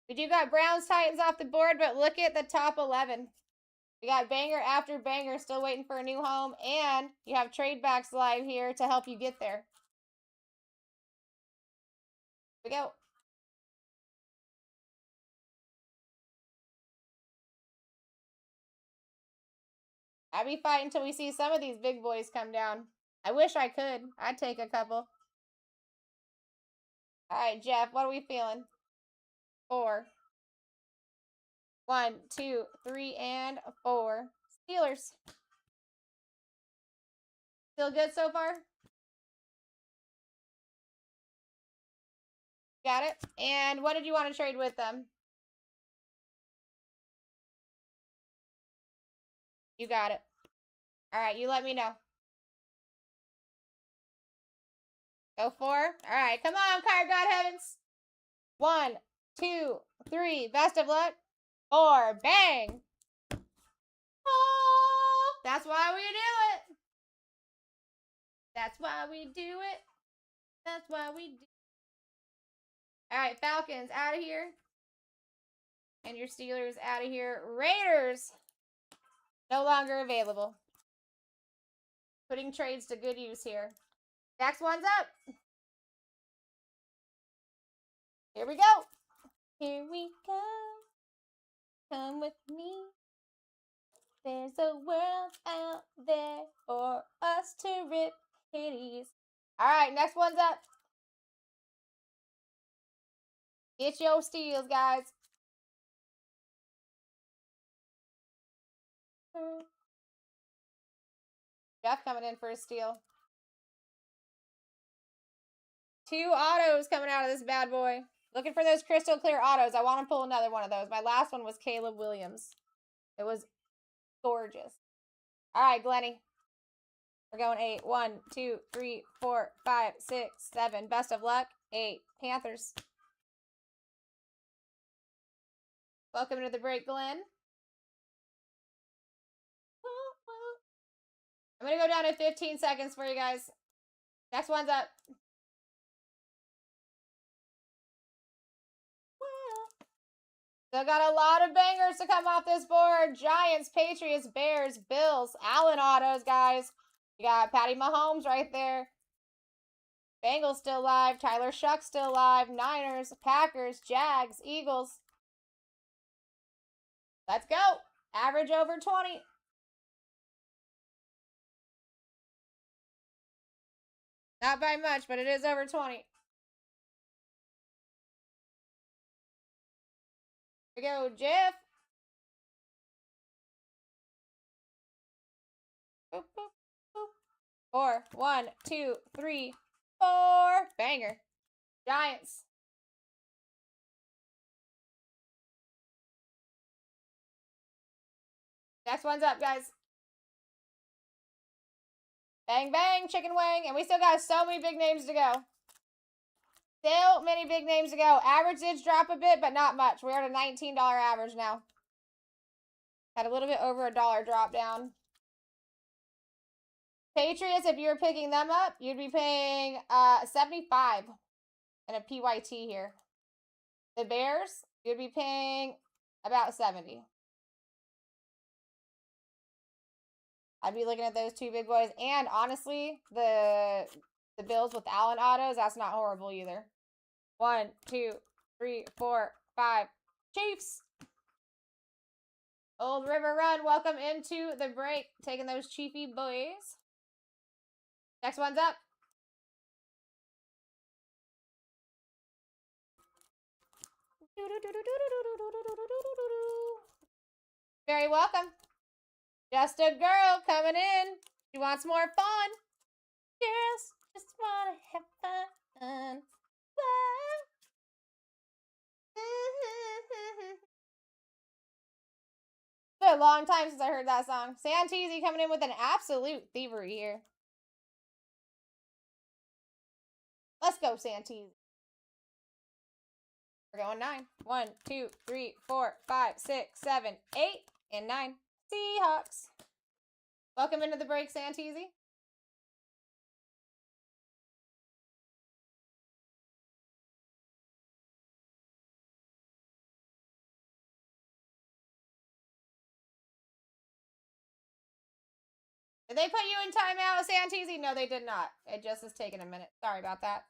We do got Browns, Titans off the board, but look at the top 11. We got banger after banger still waiting for a new home, and you have trade backs live here to help you get there. Here we go. I'll be fighting until we see some of these big boys come down. I wish I could. I'd take a couple. All right, Jeff, what are we feeling? 4. 1, 2, 3, and 4. Steelers. Still good so far? Got it. And what did you want to trade with them? You got it. All right, you let me know. Go 4. All right, come on, Card God Heavens. 1, 2, 3. Best of luck. 4. Bang. Oh, that's why we do it. That's why we do it. That's why we do. All right, Falcons out of here. And your Steelers out of here. Raiders no longer available. Putting trades to good use here. Next one's up. Here we go. Here we go. Come with me. There's a world out there for us to rip kitties. All right, next one's up. Get your steals, guys. Jeff coming in for a steal. 2 autos coming out of this bad boy. Looking for those crystal clear autos. I want to pull another one of those. My last one was Caleb Williams. It was gorgeous. All right, Glenny. We're going 8. 1, 2, 3, 4, 5, 6, 7. Best of luck. 8. Panthers. Welcome to the break, Glenn. I'm going to go down to 15 seconds for you guys. Next one's up. Still got a lot of bangers to come off this board. Giants, Patriots, Bears, Bills, Allen autos, guys. You got Patty Mahomes right there. Bengals still live. Tyler Shuck still live. Niners, Packers, Jags, Eagles. Let's go. Average over 20. Not by much, but it is over 20. Here we go, Jeff. Boop, boop, boop. 4, 1, 2, 3, 4. Banger. Giants. Next one's up, guys. Bang, bang, chicken wing. And we still got so many big names to go. Still many big names to go. Average did drop a bit, but not much. We're at a $19 average now. Had a little bit over $1 drop down. Patriots, if you were picking them up, you'd be paying 75 and a PYT here. The Bears, you'd be paying about 70. I'd be looking at those 2 big boys. And honestly, the Bills with Allen autos, that's not horrible either. 1, 2, 3, 4, 5. Chiefs. Old River Run, welcome into the break. Taking those Chiefy boys. Next one's up. Very welcome. Just a girl coming in. She wants more fun. Girls just want to have fun. It's been a long time since I heard that song. Santisi coming in with an absolute thievery here. Let's go, Santisi. We're going 9. 1, 2, 3, 4, 5, 6, 7, 8, and 9. Seahawks. Welcome into the break, Santisi. Did they put you in timeout, Santisi? No, they did not. It just has taken a minute. Sorry about that.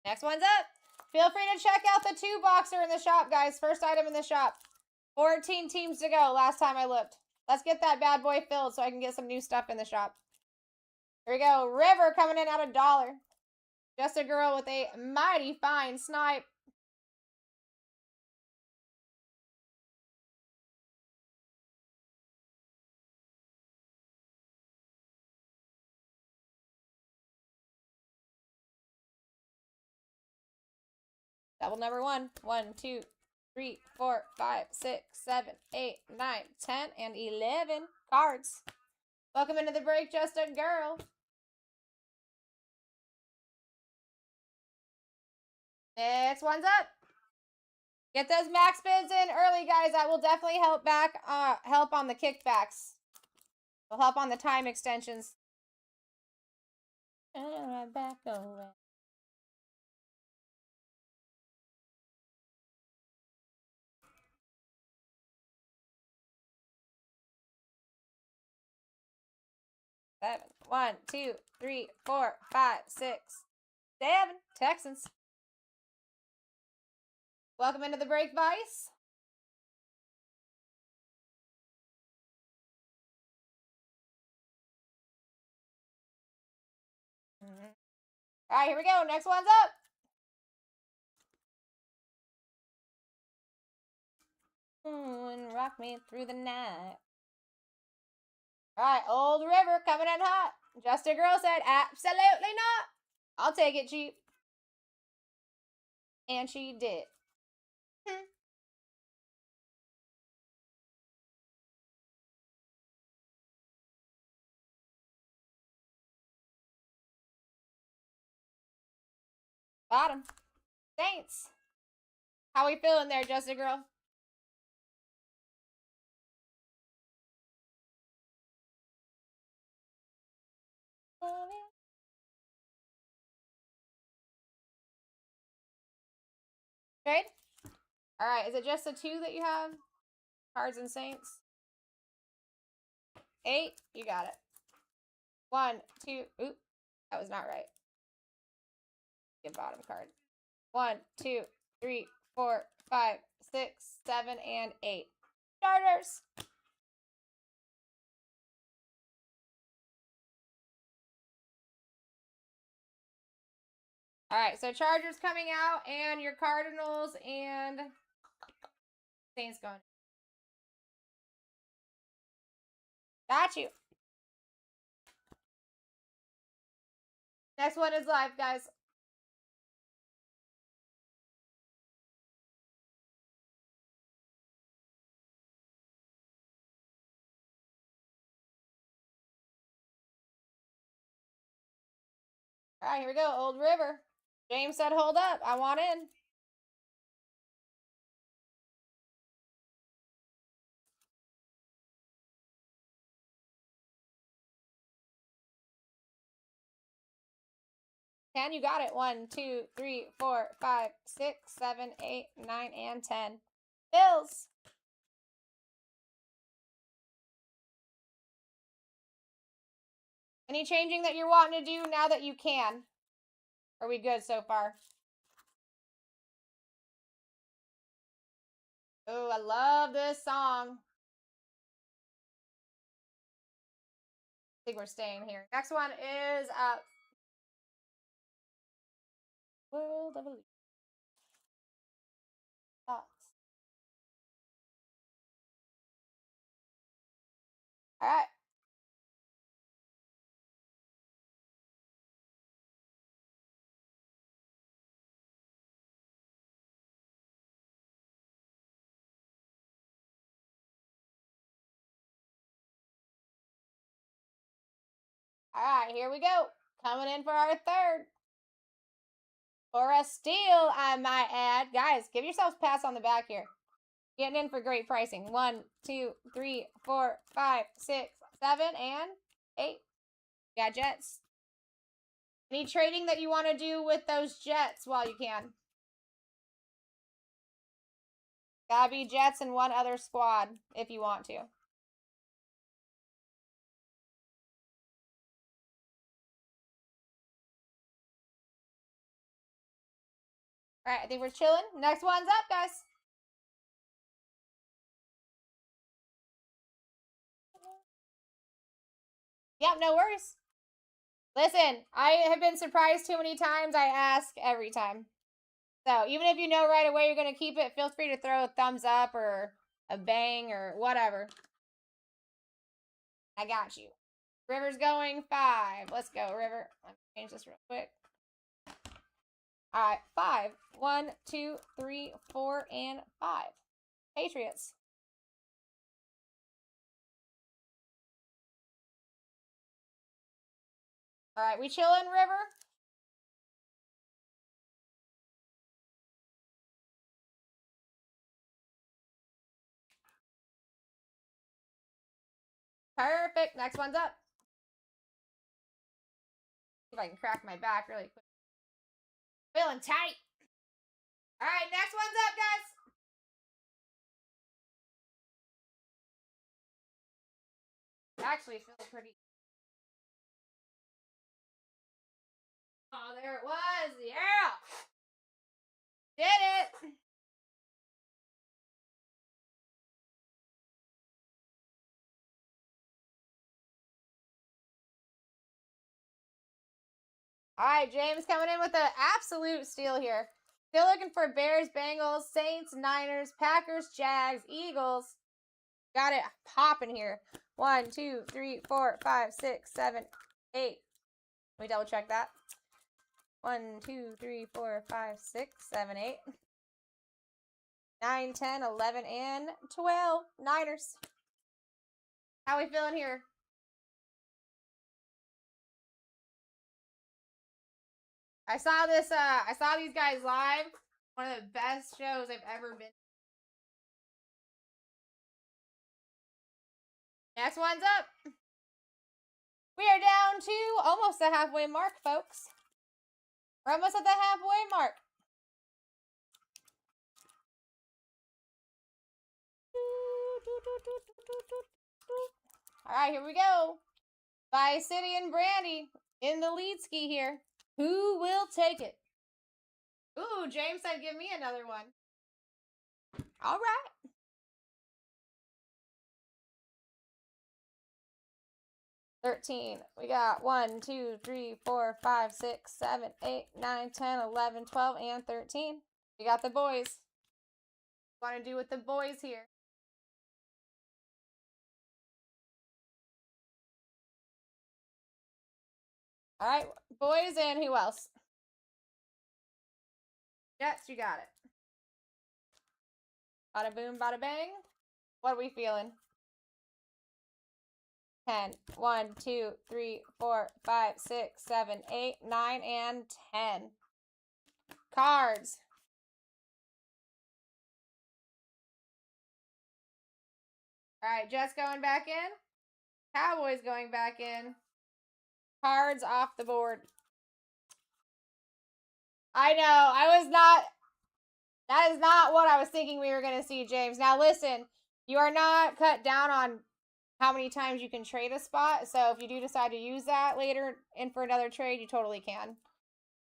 Next one's up. Feel free to check out the 2-boxer in the shop, guys. First item in the shop. 14 teams to go last time I looked. Let's get that bad boy filled so I can get some new stuff in the shop. Here we go. River coming in at $1. Just a girl with a mighty fine snipe. Double number 1. 1, 2, 3, 4, 5, 6, 7, 8, 9, 10, and 11 cards. Welcome into the break, just a girl. Next one's up. Get those max bids in early, guys. That will definitely help help on the kickbacks. Will help on the time extensions. Back away. 7. 1, 2, 3, 4, 5, 6, 7. Texans. Welcome into the break, Vice. All right, here we go. Next one's up. And rock me through the night. All right, Old River coming in hot. Just a Girl said, absolutely not. I'll take it cheap. And she did. Bottom. Saints. How we feeling there, Just a Girl? Trade? Alright, is it just the 2 that you have? Cards and Saints? 8? You got it. 1, 2. Oop. That was not right. Get bottom card. 1, 2, 3, 4, 5, 6, 7, and 8. Starters. Alright, so Chargers coming out, and your Cardinals and Saints going. Got you. Next one is live, guys. Alright, here we go. Old River. James said, hold up. I want in. Ten, you got it. 1, 2, 3, 4, 5, 6, 7, 8, 9, and 10. Bills. Any changing that you're wanting to do now that you can? Are we good so far? Oh, I love this song. I think we're staying here. Next one is World of Illusion. Thoughts. All right. All right, here we go. Coming in for our third. For a steal, I might add. Guys, give yourselves a pass on the back here. Getting in for great pricing. 1, 2, 3, 4, 5, 6, 7, and 8. Got Jets. Any trading that you want to do with those Jets while you can? Gotta be Jets and one other squad if you want to. Alright, I think we're chilling. Next one's up, guys. Yep, no worries. Listen, I have been surprised too many times. I ask every time. So, even if you know right away you're going to keep it, feel free to throw a thumbs up or a bang or whatever. I got you. River's going 5. Let's go, River. Let me change this real quick. All right, 5. 1, 2, 3, 4, and 5. Patriots. All right, we chilling, River? Perfect. Next one's up. See if I can crack my back really quick. Feeling tight. All right, next one's up, guys. Actually, feels pretty. Oh, there it was. Yeah. Did it. All right, James coming in with an absolute steal here. Still looking for Bears, Bengals, Saints, Niners, Packers, Jags, Eagles. Got it popping here. 1, 2, 3, 4, 5, 6, 7, 8. Let me double check that. 1, 2, 3, 4, 5, 6, 7, 8. 9, 10, 11, and 12. Niners. How we feeling here? I saw these guys live. One of the best shows I've ever been. Next one's up. We are down to almost the halfway mark, folks. We're almost at the halfway mark. All right, here we go. By City and Brandy in the lead ski here. Who will take it? Ooh, James said give me another one. All right. $13. We got 1, 2, 3, 4, 5, 6, 7, 8, 9, 10, 11, 12, and 13. We got the boys. What want to do with the boys here? All right, boys, and who else? Jets, you got it. Bada boom, bada bang. What are we feeling? 10. 1, 2, 3, 4, 5, 6, 7, 8, 9, and 10. Cards. All right, Jets going back in. Cowboys going back in. Cards off the board. I know. That is not what I was thinking we were going to see, James. Now, listen, you are not cut down on how many times you can trade a spot. So if you do decide to use that later in for another trade, you totally can.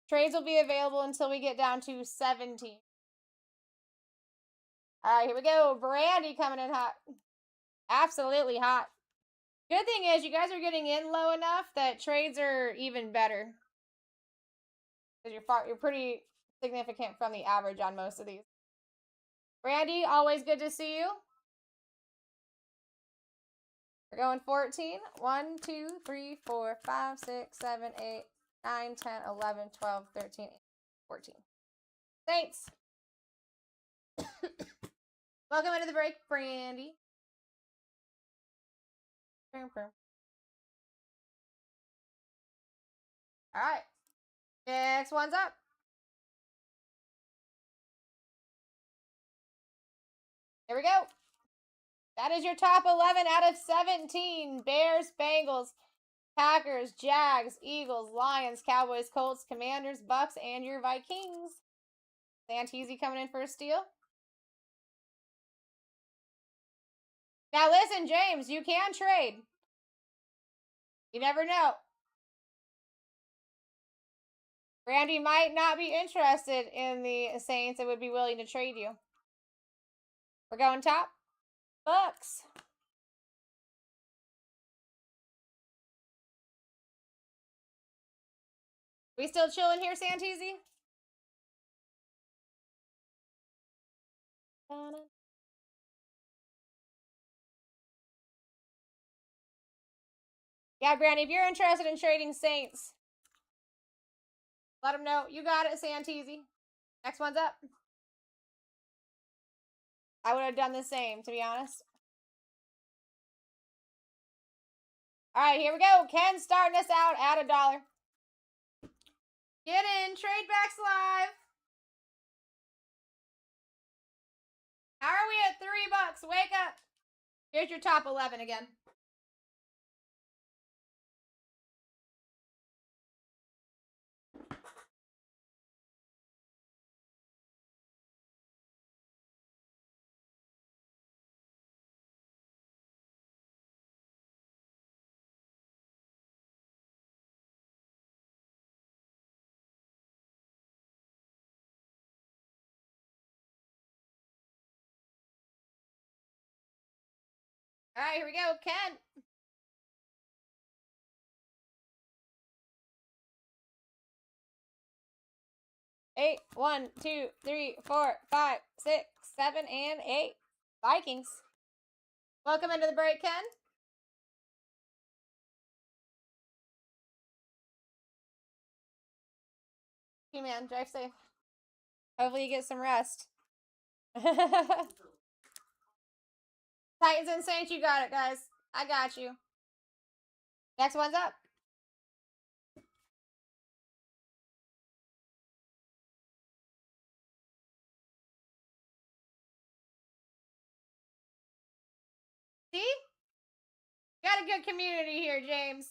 Trades will be available until we get down to 17. All right, here we go. Brandy coming in hot. Absolutely hot. Good thing is you guys are getting in low enough that trades are even better. Because you're pretty significant from the average on most of these. Brandy, always good to see you. We're going 14. 1, 2, 3, 4, 5, 6, 7, 8, 9, 10, 11, 12, 13, 14. Thanks. Welcome into the break, Brandy. All right. Next one's up. Here we go. That is your top 11 out of 17. Bears, Bengals, Packers, Jags, Eagles, Lions, Cowboys, Colts, Commanders, Bucks, and your Vikings. Santisi coming in for a steal. Now listen, James, you can trade. You never know. Randy might not be interested in the Saints and would be willing to trade you. We're going top. Bucks. We still chilling here, Santisi? Yeah, Brandy, if you're interested in trading Saints, let them know. You got it, Santisi. Next one's up. I would have done the same, to be honest. All right, here we go. Ken starting us out at $1. Get in. Trade backs live. How are we at $3? Wake up. Here's your top 11 again. All right, here we go, Ken. Eight, 1, 2, 3, 4, 5, 6, 7, and 8. Vikings. Welcome into the break, Ken. Hey, man, drive safe. Hopefully you get some rest. Titans and Saints, you got it, guys. I got you. Next one's up. See? Got a good community here, James.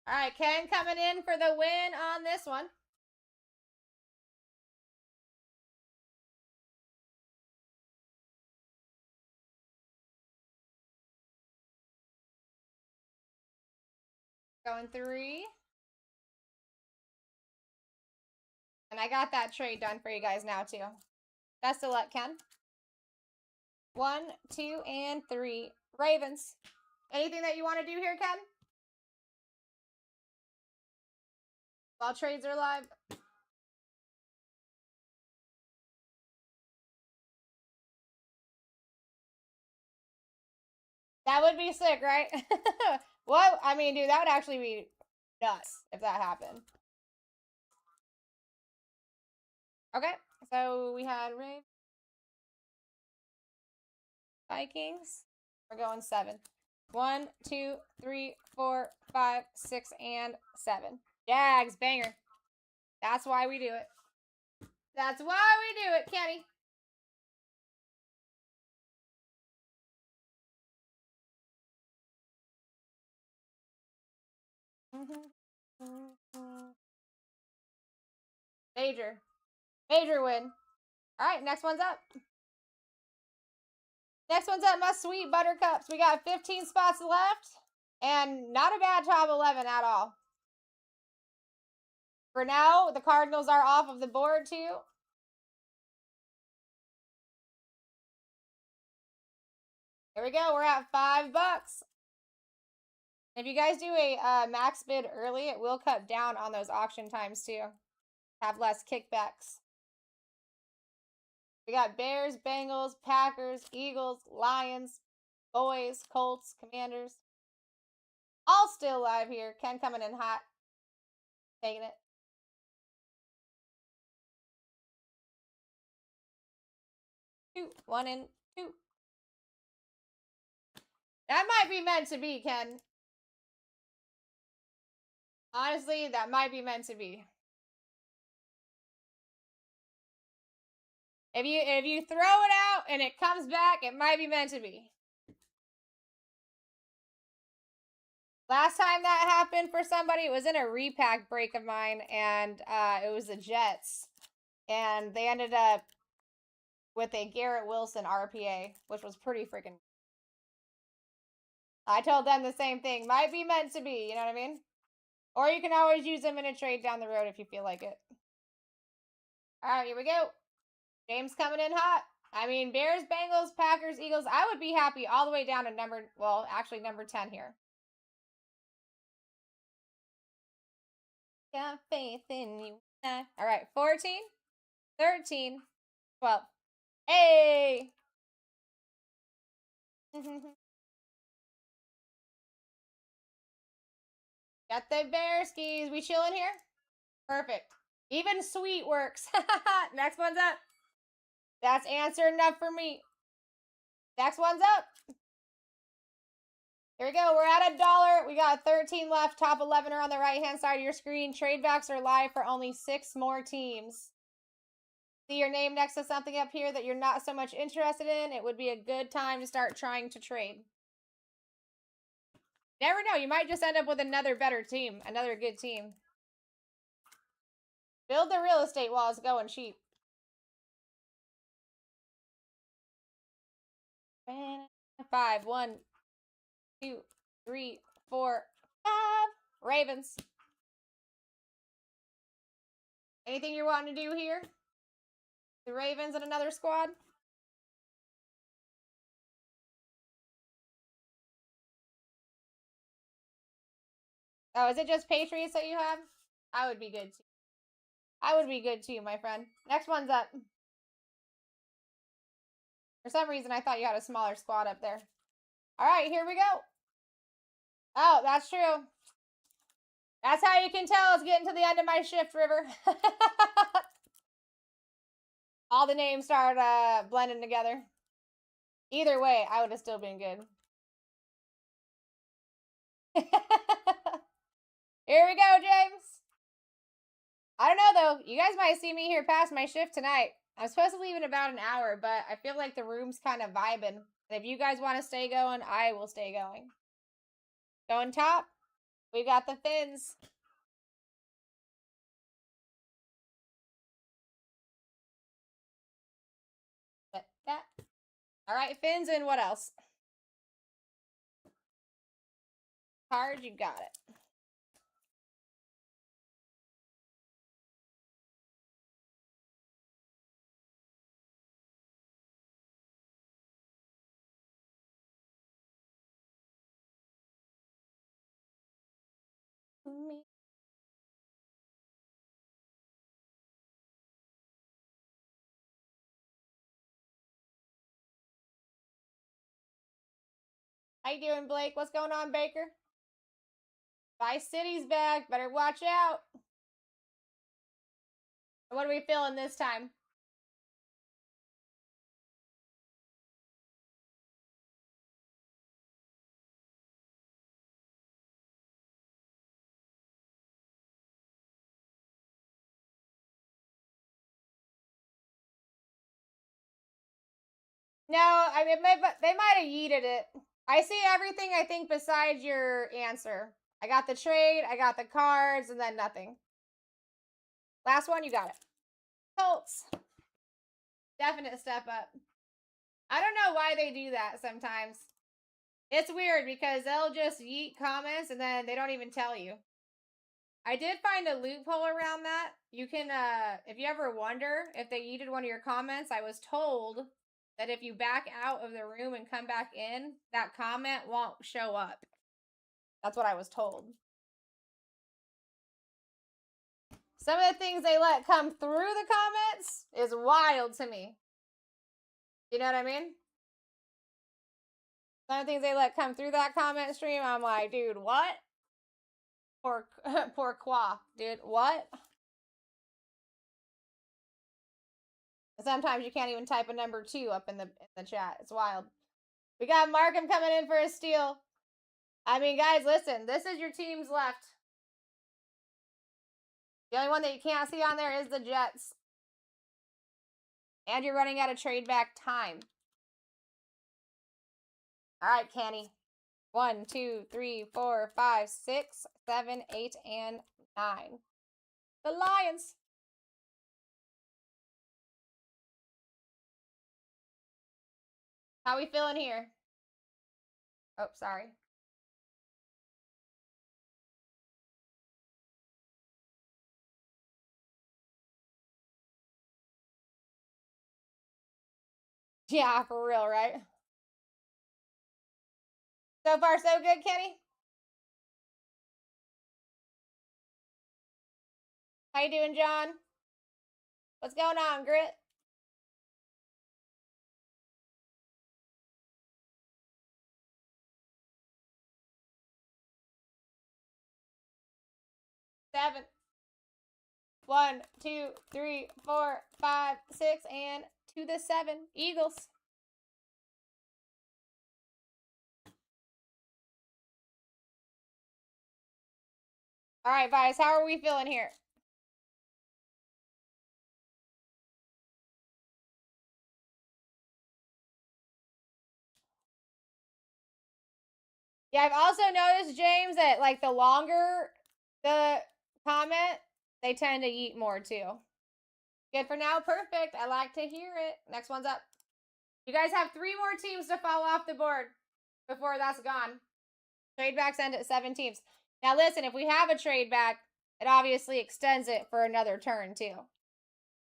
All right, Ken coming in for the win on this one. Going 3. And I got that trade done for you guys now, too. Best of luck, Ken. 1, 2, and 3. Ravens. Anything that you want to do here, Ken? While trades are live. That would be sick, right? What? I mean, dude, that would actually be nuts if that happened. Okay, so we had Ravens. Vikings. We're going 7. 1, 2, 3, 4, 5, 6, and 7. Jags, banger. That's why we do it. That's why we do it, Kenny. Major. Major win. All right, next one's up. Next one's up, Must Sweet Buttercups. We got 15 spots left, and not a bad top 11 at all. For now, the Cardinals are off of the board, too. Here we go. We're at $5. If you guys do a max bid early, it will cut down on those auction times, too. Have less kickbacks. We got Bears, Bengals, Packers, Eagles, Lions, Boys, Colts, Commanders. All still live here. Ken coming in hot. Taking it. Two, 1 and 2. That might be meant to be, Ken. Honestly, that might be meant to be. If you throw it out and it comes back, it might be meant to be. Last time that happened for somebody, it was in a repack break of mine, and it was the Jets. And they ended up with a Garrett Wilson RPA, which was pretty freaking... I told them the same thing. Might be meant to be, you know what I mean? Or you can always use them in a trade down the road if you feel like it. All right, here we go. James coming in hot. I mean, Bears, Bengals, Packers, Eagles. I would be happy all the way down to number 10 here. Got faith in you. All right, 14, 13, 12. Hey! Got the bear skis. We chilling here? Perfect. Even sweet works. Next one's up. That's answer enough for me. Next one's up. Here we go. We're at $1. We got 13 left. Top 11 are on the right-hand side of your screen. Trade backs are live for only 6 more teams. See your name next to something up here that you're not so much interested in, it would be a good time to start trying to trade. Never know. You might just end up with another better team. Another good team. Build the real estate while it's going cheap. 5, 1, 2, 3, 4, 5. Ravens. Anything you're wanting to do here? The Ravens and another squad? Oh, is it just Patriots that you have? I would be good too. I would be good too, my friend. Next one's up. For some reason, I thought you had a smaller squad up there. All right, here we go. Oh, that's true. That's how you can tell it's getting to the end of my shift, River. All the names start blending together. Either way, I would have still been good. Here we go, James. I don't know, though. You guys might see me here past my shift tonight. I'm supposed to leave in about an hour, but I feel like the room's kind of vibing. And if you guys want to stay going, I will stay going. Going top, we got the Fins. That. All right, Fins, and what else? Card, you got it. How you doing, Blake? What's going on, Baker? Vice City's back. Better watch out. What are we feeling this time? No, I mean, they might have yeeted it. I see everything, I think, besides your answer. I got the trade, I got the cards, and then nothing. Last one, you got it. Colts. Definite step up. I don't know why they do that sometimes. It's weird because they'll just yeet comments and then they don't even tell you. I did find a loophole around that. You can, if you ever wonder if they yeeted one of your comments, I was told that if you back out of the room and come back in, that comment won't show up. That's what I was told. Some of the things they let come through the comments is wild to me. You know what I mean? Some of the things they let come through that comment stream, I'm like, dude, what? Poor Qua, dude, what? Sometimes you can't even type a number 2 up in the chat. It's wild. We got Markham coming in for a steal. I mean, guys, listen. This is your teams left. The only one that you can't see on there is the Jets. And you're running out of trade back time. All right, Kenny. 1, 2, 3, 4, 5, 6, 7, 8, and 9. The Lions. How we feeling here? Oh, sorry. Yeah, for real, right? So far, so good, Kenny? How you doing, John? What's going on, Grit? Seven. 1, 2, 3, 4, 5, 6, and to the 7. Eagles. All right, Vice, how are we feeling here? Yeah, I've also noticed, James, that like the longer the comment, they tend to eat more too. Good for now. Perfect. I like to hear it. Next one's up. You guys have 3 more teams to fall off the board before that's gone. Trade backs end at 7 teams. Now listen, if we have a trade back, it obviously extends it for another turn too.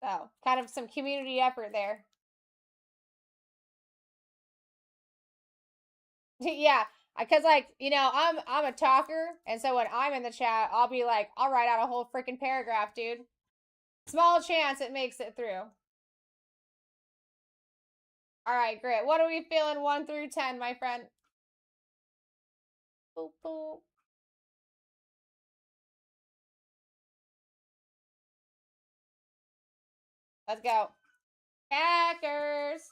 So kind of some community effort there. Yeah, because like I'm a talker, and so when I'm in the chat, I'll be like, I'll write out a whole freaking paragraph, dude. Small chance it makes it through. All right, great. What are we feeling 1 through 10, my friend? Boop, boop. Let's go. Packers.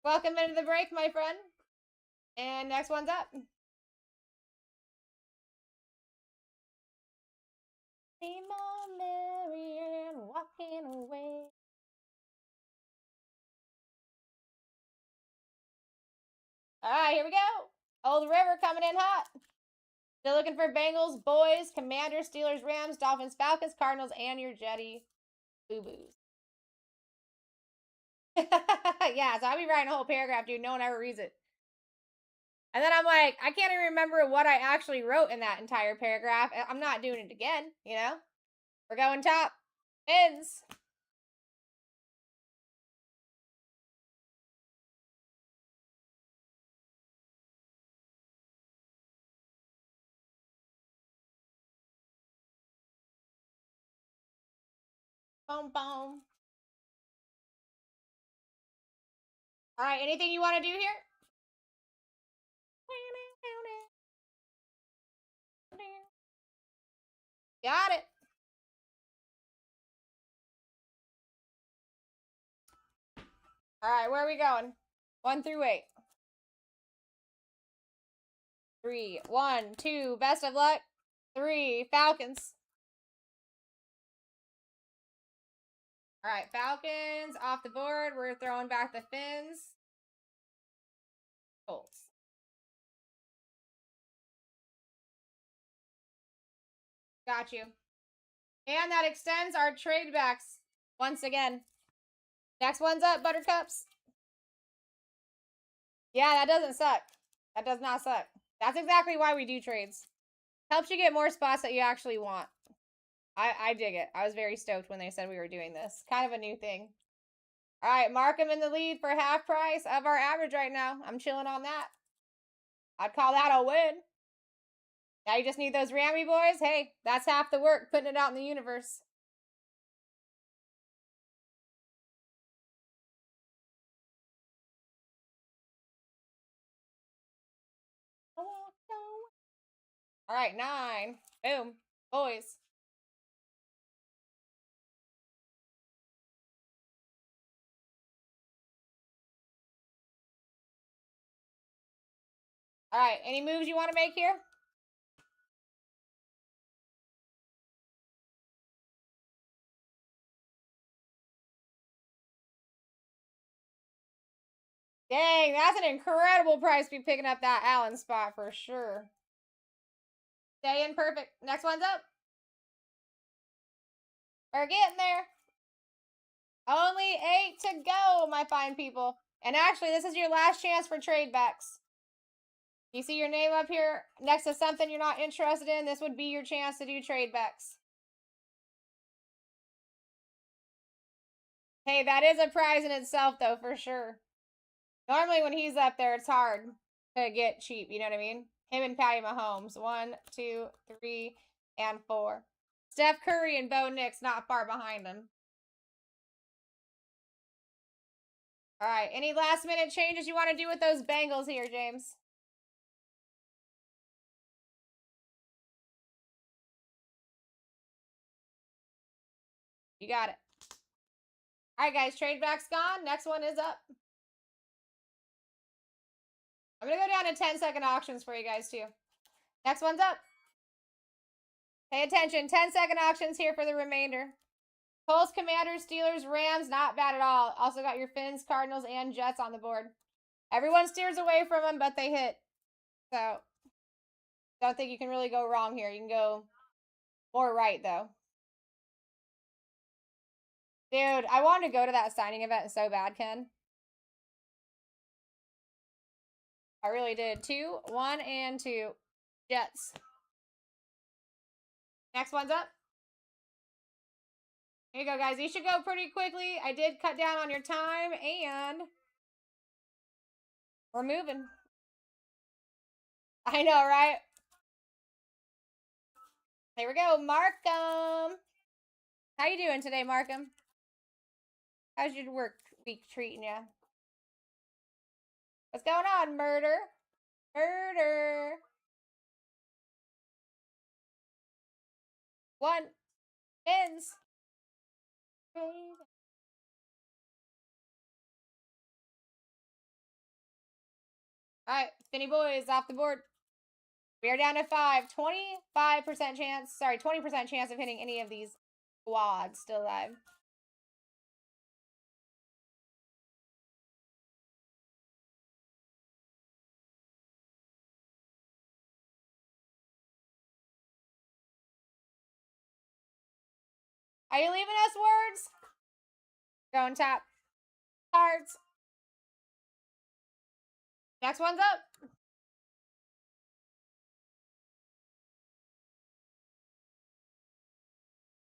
Welcome into the break, my friend. And next one's up. Be more merry and walking away. All right, here we go. Old River coming in hot. Still looking for Bengals, boys, Commanders, Steelers, Rams, Dolphins, Falcons, Cardinals, and your Jetty boo-boos. Yeah, so I'll be writing a whole paragraph, dude. No one ever reads it. And then I'm like, I can't even remember what I actually wrote in that entire paragraph. I'm not doing it again, you know? We're going top. Ends. Boom, boom. All right, anything you want to do here? Got it. All right, where are we going? 1 through 8. 3, 1, 2. Best of luck. 3, Falcons. All right, Falcons off the board. We're throwing back the Fins. Colts. Got you. And that extends our trade backs once again. Next one's up, Buttercups. Yeah, that doesn't suck. That does not suck. That's exactly why we do trades. Helps you get more spots that you actually want. I dig it. I was very stoked when they said we were doing this. Kind of a new thing. All right, Markham in the lead for half price of our average right now. I'm chilling on that. I'd call that a win. Now you just need those Rammy boys. Hey, that's half the work, putting it out in the universe. All right, 9. Boom. Boys. All right, any moves you want to make here? Dang, that's an incredible price to be picking up that Allen spot for sure. Stay in perfect. Next one's up. We're getting there. Only 8 to go, my fine people. And actually, this is your last chance for trade backs. You see your name up here next to something you're not interested in? This would be your chance to do trade backs. Hey, that is a prize in itself, though, for sure. Normally, when he's up there, it's hard to get cheap. You know what I mean? Him and Patty Mahomes. 1, 2, 3, and 4. Steph Curry and Bo Nix not far behind him. All right. Any last minute changes you want to do with those Bengals here, James? You got it. All right, guys. Trade back's gone. Next one is up. I'm going to go down to 10-second auctions for you guys, too. Next one's up. Pay attention. 10-second auctions here for the remainder. Colts, Commanders, Steelers, Rams, not bad at all. Also got your Fins, Cardinals, and Jets on the board. Everyone steers away from them, but they hit. So, don't think you can really go wrong here. You can go more right, though. Dude, I wanted to go to that signing event so bad, Ken. I really did. 2, 1, and 2. Jets. Next one's up. Here you go, guys. These should go pretty quickly. I did cut down on your time, and we're moving. I know, right? Here we go. Markham. How you doing today, Markham? How's your work week treating you? What's going on, murder? Murder. 1 ends. Alright, Finny boys off the board. We are down to 5. 25% chance. Sorry, 20% chance of hitting any of these squads still alive. Are you leaving us words? Going top. Cards. Next one's up.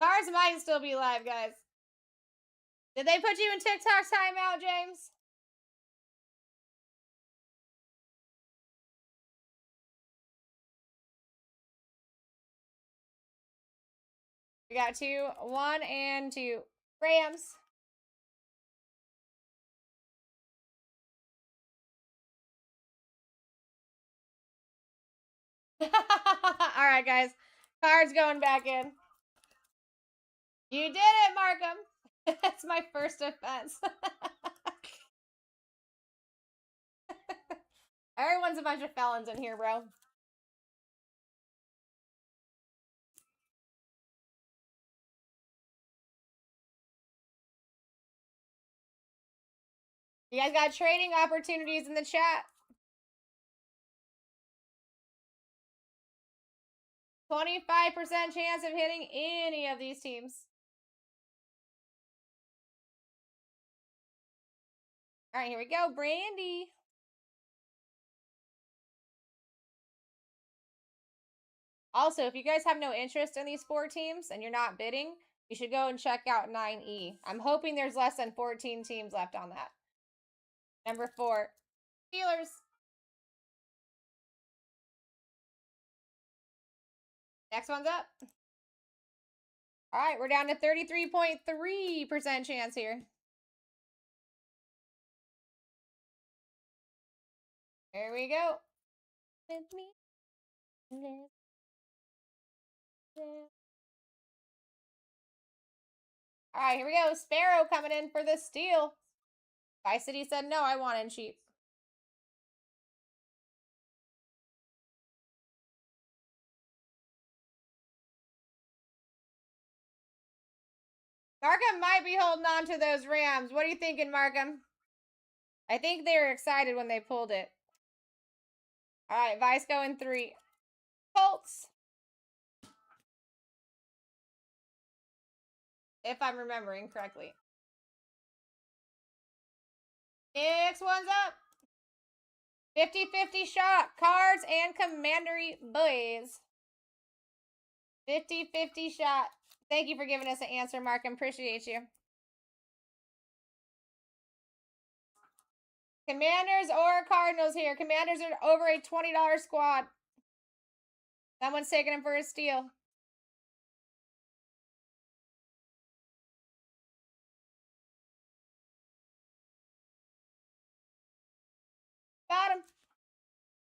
Cards might still be live, guys. Did they put you in TikTok's timeout, James? We got 2, 1, and 2. Rams. Alright, guys. Cards going back in. You did it, Markham. That's my first offense. Everyone's a bunch of felons in here, bro. You guys got trading opportunities in the chat. 25% chance of hitting any of these teams. All right, here we go. Brandy. Also, if you guys have no interest in these 4 teams and you're not bidding, you should go and check out 9E. I'm hoping there's less than 14 teams left on that. Number 4, Steelers. Next one's up. All right, we're down to 33.3% chance here. There we go. With me. All right, here we go. Sparrow coming in for the steal. Vice City said no, I want in cheap. Markham might be holding on to those Rams. What are you thinking, Markham? I think they were excited when they pulled it. All right, Vice going 3. Colts. If I'm remembering correctly. Next one's up. 50-50 shot. Cards and Commandery boys. 50-50 shot. Thank you for giving us an answer, Markham. Appreciate you. Commanders or Cardinals here. Commanders are over a $20 squad. Someone's taking him for a steal. Got him.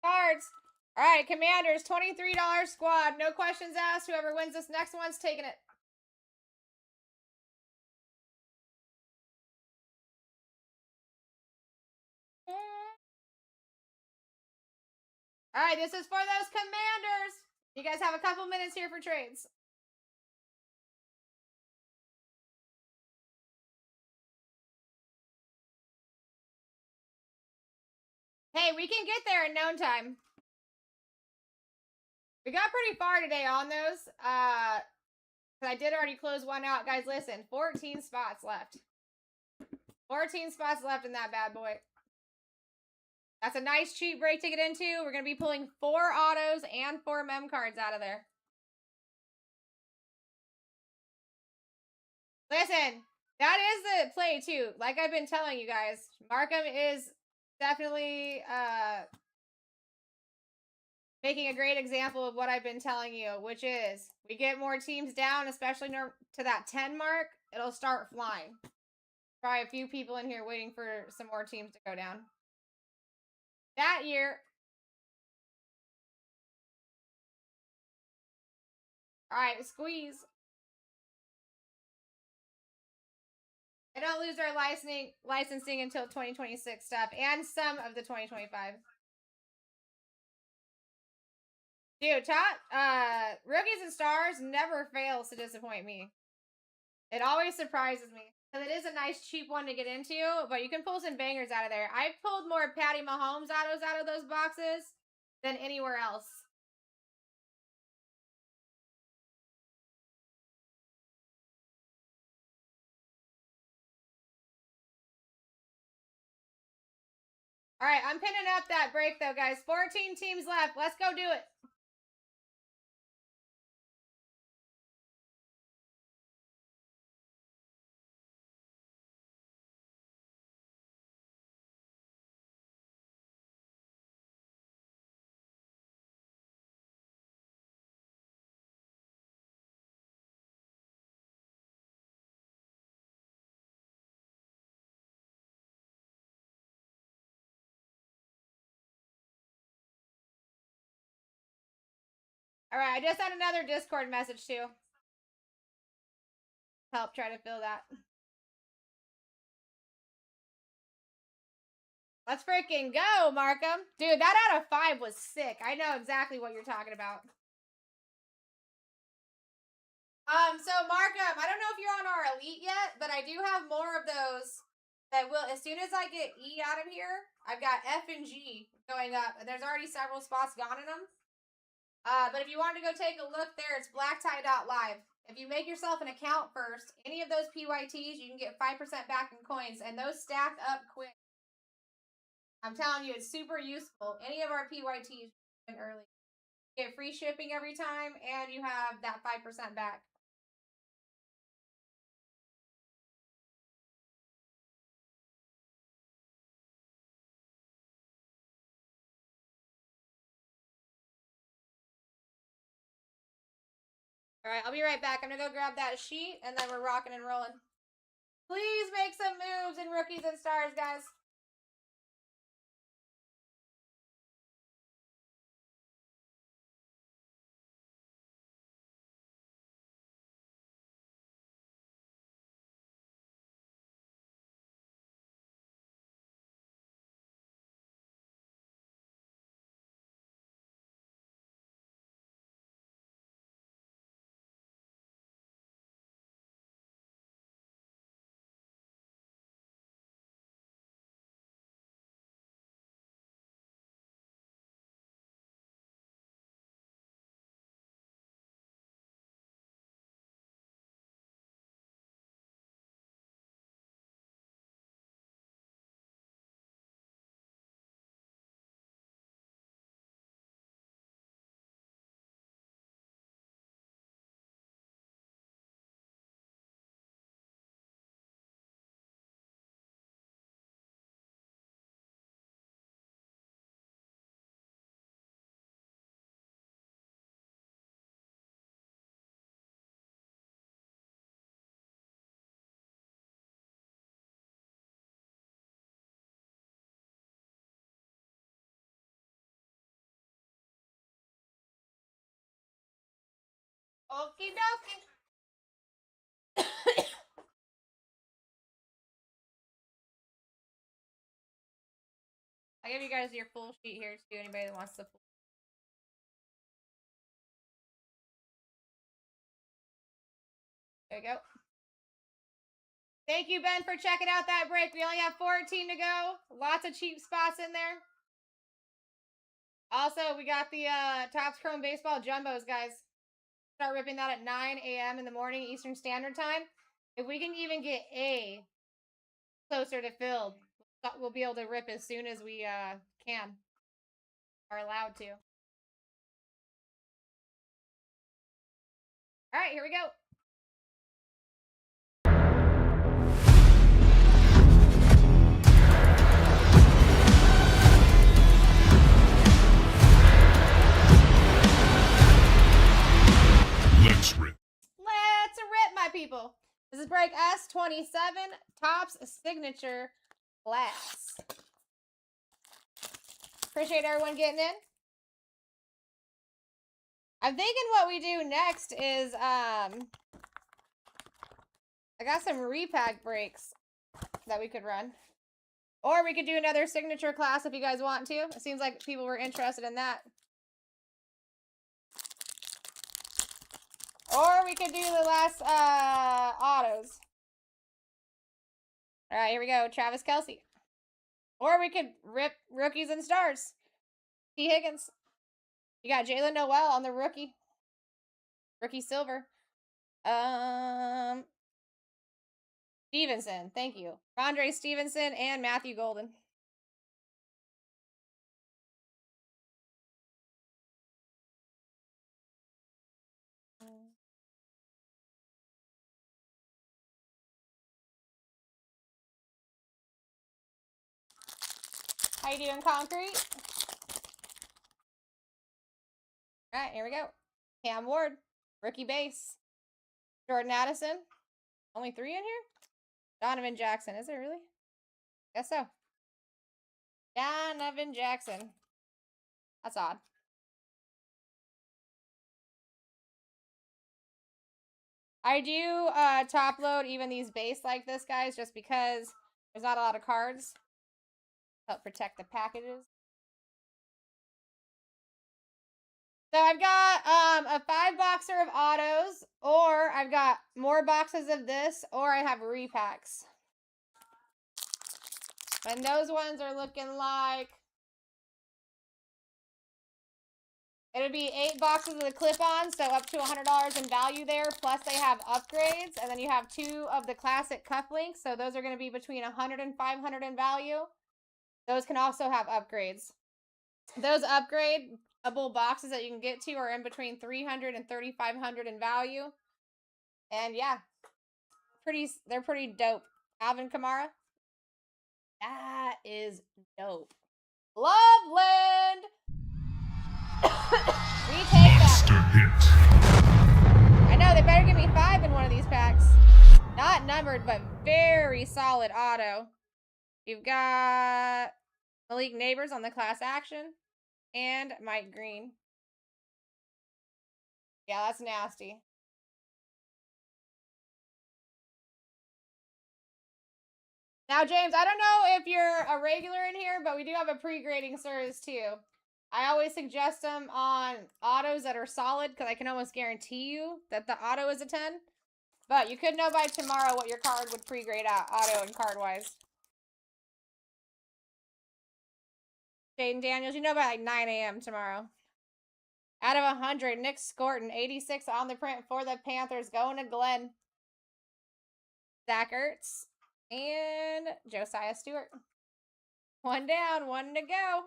Cards. All right, Commanders, $23 squad. No questions asked. Whoever wins this next one's taking it. All right, this is for those Commanders. You guys have a couple minutes here for trades. Hey, we can get there in no time. We got pretty far today on those. I did already close one out. Guys, listen, 14 spots left. 14 spots left in that bad boy. That's a nice cheap break to get into. We're going to be pulling 4 autos and 4 mem cards out of there. Listen, that is the play too. Like I've been telling you guys, Markham is definitely making a great example of what I've been telling you, which is we get more teams down, especially to that 10 mark, it'll start flying. Probably a few people in here waiting for some more teams to go down. That year. All right, squeeze. They don't lose their licensing until 2026 stuff and some of the 2025. Dude, Rookies and Stars never fails to disappoint me. It always surprises me. Because it is a nice cheap one to get into, but you can pull some bangers out of there. I've pulled more Patty Mahomes autos out of those boxes than anywhere else. All right, I'm pinning up that break though, guys. 14 teams left. Let's go do it. All right, I just had another Discord message too. Help try to fill that. Let's freaking go, Markham. Dude, that out of 5 was sick. I know exactly what you're talking about. So Markham, I don't know if you're on our elite yet, but I do have more of those that will, as soon as I get E out of here, I've got F and G going up. There's already several spots gone in them. But if you wanted to go take a look there, it's BlackTie.live. If you make yourself an account first, any of those PYTs, you can get 5% back in coins, and those stack up quick. I'm telling you, it's super useful. Any of our PYTs early. You get free shipping every time, and you have that 5% back. All right, I'll be right back. I'm going to go grab that sheet, and then we're rocking and rolling. Please make some moves in Rookies and Stars, guys. Okie dokie. I'll give you guys your full sheet here too. Anybody that wants the full. There you go. Thank you, Ben, for checking out that break. We only have 14 to go. Lots of cheap spots in there. Also, we got the Topps Chrome Baseball Jumbos, guys. Start ripping that at 9 a.m. in the morning Eastern Standard Time. If we can even get A closer to filled, we'll be able to rip as soon as we can. Are allowed to. Alright, here we go. Let's rip. Let's rip, my people. This is break S27, Topps Signature Glass. Appreciate everyone getting in. I'm thinking what we do next is, I got some repack breaks that we could run. Or we could do another signature class if you guys want to. It seems like people were interested in that. Or we could do the last autos. Alright, here we go. Travis Kelce. Or we could rip rookies and stars. T. Higgins. You got Jalen Noel on the rookie. Rookie silver. Stevenson. Thank you. Rondre Stevenson and Matthew Golden. How you doing, Concrete? Alright, here we go. Cam Ward. Rookie base. Jordan Addison. Only 3 in here? Donovan Jackson. Is there really? Guess so. Donovan Jackson. That's odd. I do top load even these base like this, guys, just because there's not a lot of cards. Help protect the packages. So I've got a 5-boxer of autos, or I've got more boxes of this, or I have repacks. And those ones are looking like it'll be 8 boxes of the clip-on, so up to $100 in value there. Plus they have upgrades, and then you have 2 of the classic cufflinks, so those are going to be between $100 and $500 in value. Those can also have upgrades. Those upgradable boxes that you can get to are in between $300 and $3,500 in value. And yeah, they're pretty dope. Alvin Kamara. That is dope. Loveland. We take that. Hit. I know, they better give me 5 in one of these packs. Not numbered, but very solid auto. You've got Malik Neighbors on the class action. And Mike Green. Yeah, that's nasty. Now, James, I don't know if you're a regular in here, but we do have a pre-grading service too. I always suggest them on autos that are solid because I can almost guarantee you that the auto is a 10. But you could know by tomorrow what your card would pre-grade out, auto and card-wise. Jaden Daniels, you know by like 9 a.m. tomorrow. Out of 100, Nick Scorton, 86 on the print for the Panthers. Going to Glenn. Zach Ertz. And Josiah Stewart. 1 down, 1 to go.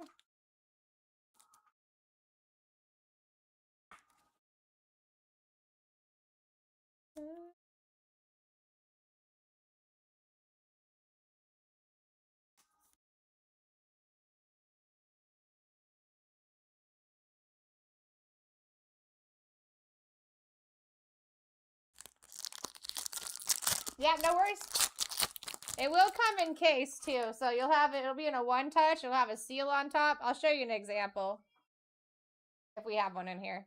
Yeah, no worries. It will come in case too, so you'll have it. It'll be in a 1-touch. You'll have a seal on top. I'll show you an example if we have one in here.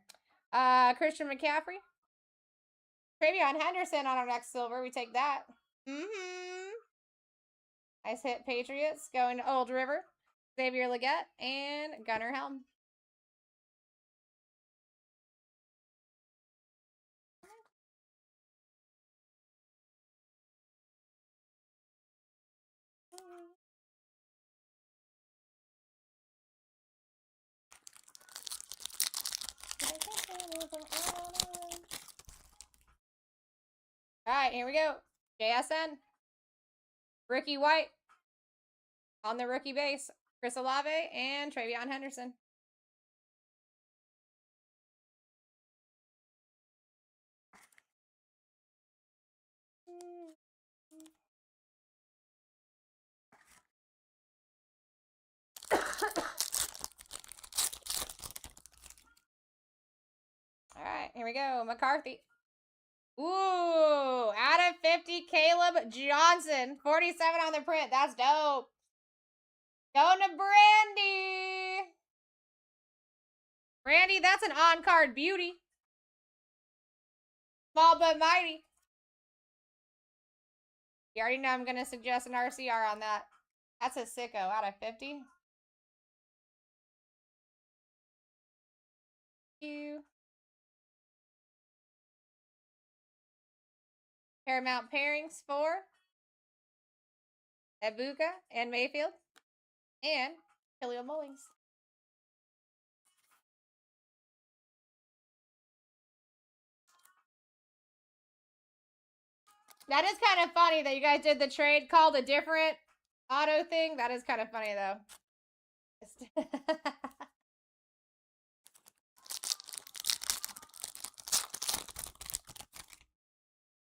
Christian McCaffrey, Travion Henderson on our next silver. We take that. Nice hit, Patriots. Going to Old River, Xavier Legette, and Gunnar Helm. Alright, here we go. JSN. Ricky White. On the rookie base. Chris Olave, and Travion Henderson. All right, here we go. McCarthy. Ooh, out of 50, Caleb Johnson. 47 on the print. That's dope. Going to Brandy. Brandy, that's an on-card beauty. Small but mighty. You already know I'm going to suggest an RCR on that. That's a sicko out of 50. You. Paramount pairings for Ebuka and Mayfield. And Khalil Mullings. That is kind of funny that you guys did the trade called a different auto thing. That is kind of funny, though.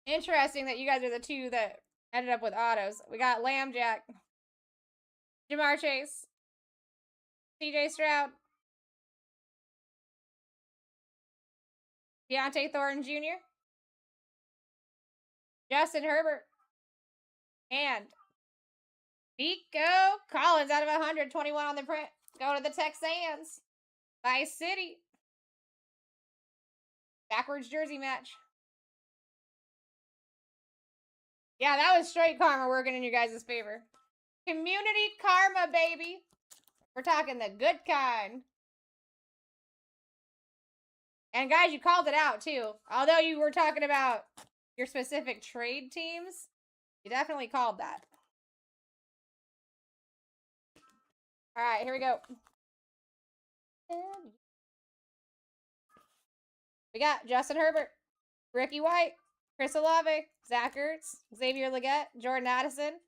Interesting that you guys are the two that ended up with autos. We got Lambjack, Jamar Chase, CJ Stroud, Deontay Thornton Jr., Justin Herbert, and Nico Collins out of 121 on the print. Go to the Texans. Vice City. Backwards jersey match. Yeah, that was straight karma working in you guys' favor. Community karma, baby. We're talking the good kind. And guys, you called it out too. Although you were talking about your specific trade teams, you definitely called that. All right, here we go. We got Justin Herbert, Ricky White, Chris Olave, Zach Ertz, Xavier Legette, Jordan Addison,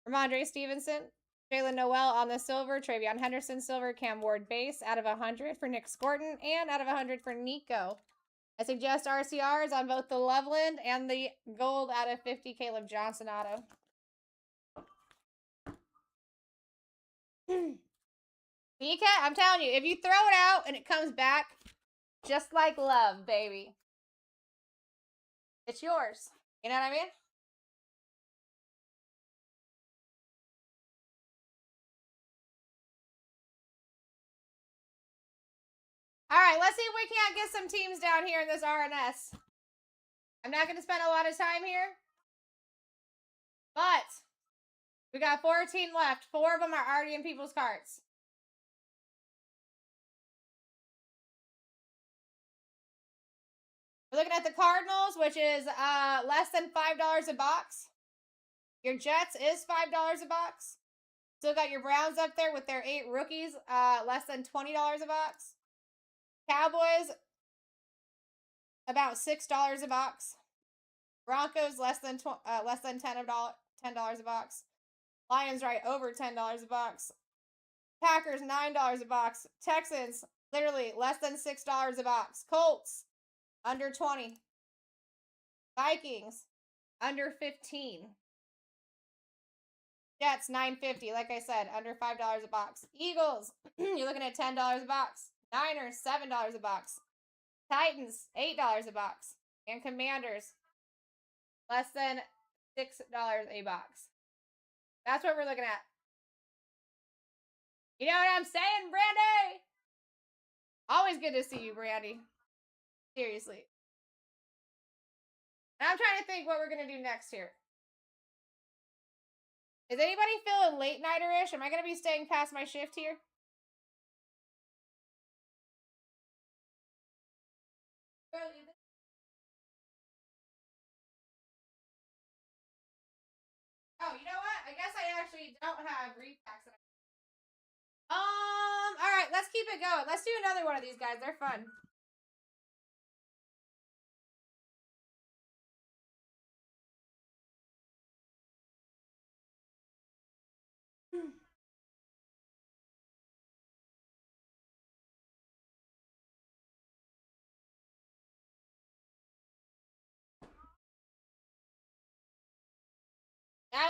Ramondre Stevenson, Jalen Noel on the silver, Travion Henderson silver, Cam Ward base out of 100 for Nick Scorton, and out of 100 for Nico. I suggest RCRs on both the Loveland and the gold out of 50 Caleb Johnson auto. Cat, I'm telling you, if you throw it out and it comes back, just like love, baby. It's yours. You know what I mean? All right, let's see if we can't get some teams down here in this RNS. I'm not going to spend a lot of time here. But we got 14 left. 4 of them are already in people's carts. We're looking at the Cardinals, which is less than $5 a box. Your Jets is $5 a box. Still got your Browns up there with their 8 rookies, less than $20 a box. Cowboys, about $6 a box. Broncos, less than $10 a box. Lions, right over $10 a box. Packers, $9 a box. Texans, literally less than $6 a box. Colts, under 20. Vikings, under 15. Jets, $9.50. Like I said, under $5 a box. Eagles, you're looking at $10 a box. Niners, $7 a box. Titans, $8 a box. And Commanders, less than $6 a box. That's what we're looking at. You know what I'm saying, Brandy? Always good to see you, Brandy. Seriously. And I'm trying to think what we're going to do next here. Is anybody feeling late nighter-ish? Am I going to be staying past my shift here? Oh, you know what? I guess I actually don't have repacks. All right, let's keep it going. Let's do another one of these guys. They're fun.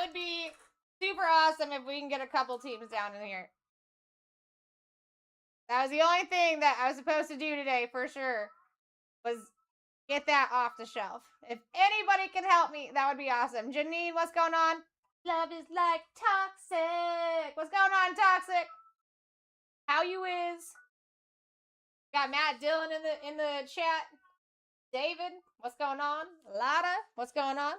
would be super awesome if we can get a couple teams down in here. That was the only thing that I was supposed to do today, for sure, was get that off the shelf. If anybody can help me, that would be awesome. Janine, what's going on? Love is like toxic. What's going on, toxic? How you is? Got Matt Dillon in the chat. David, what's going on? Lada, what's going on?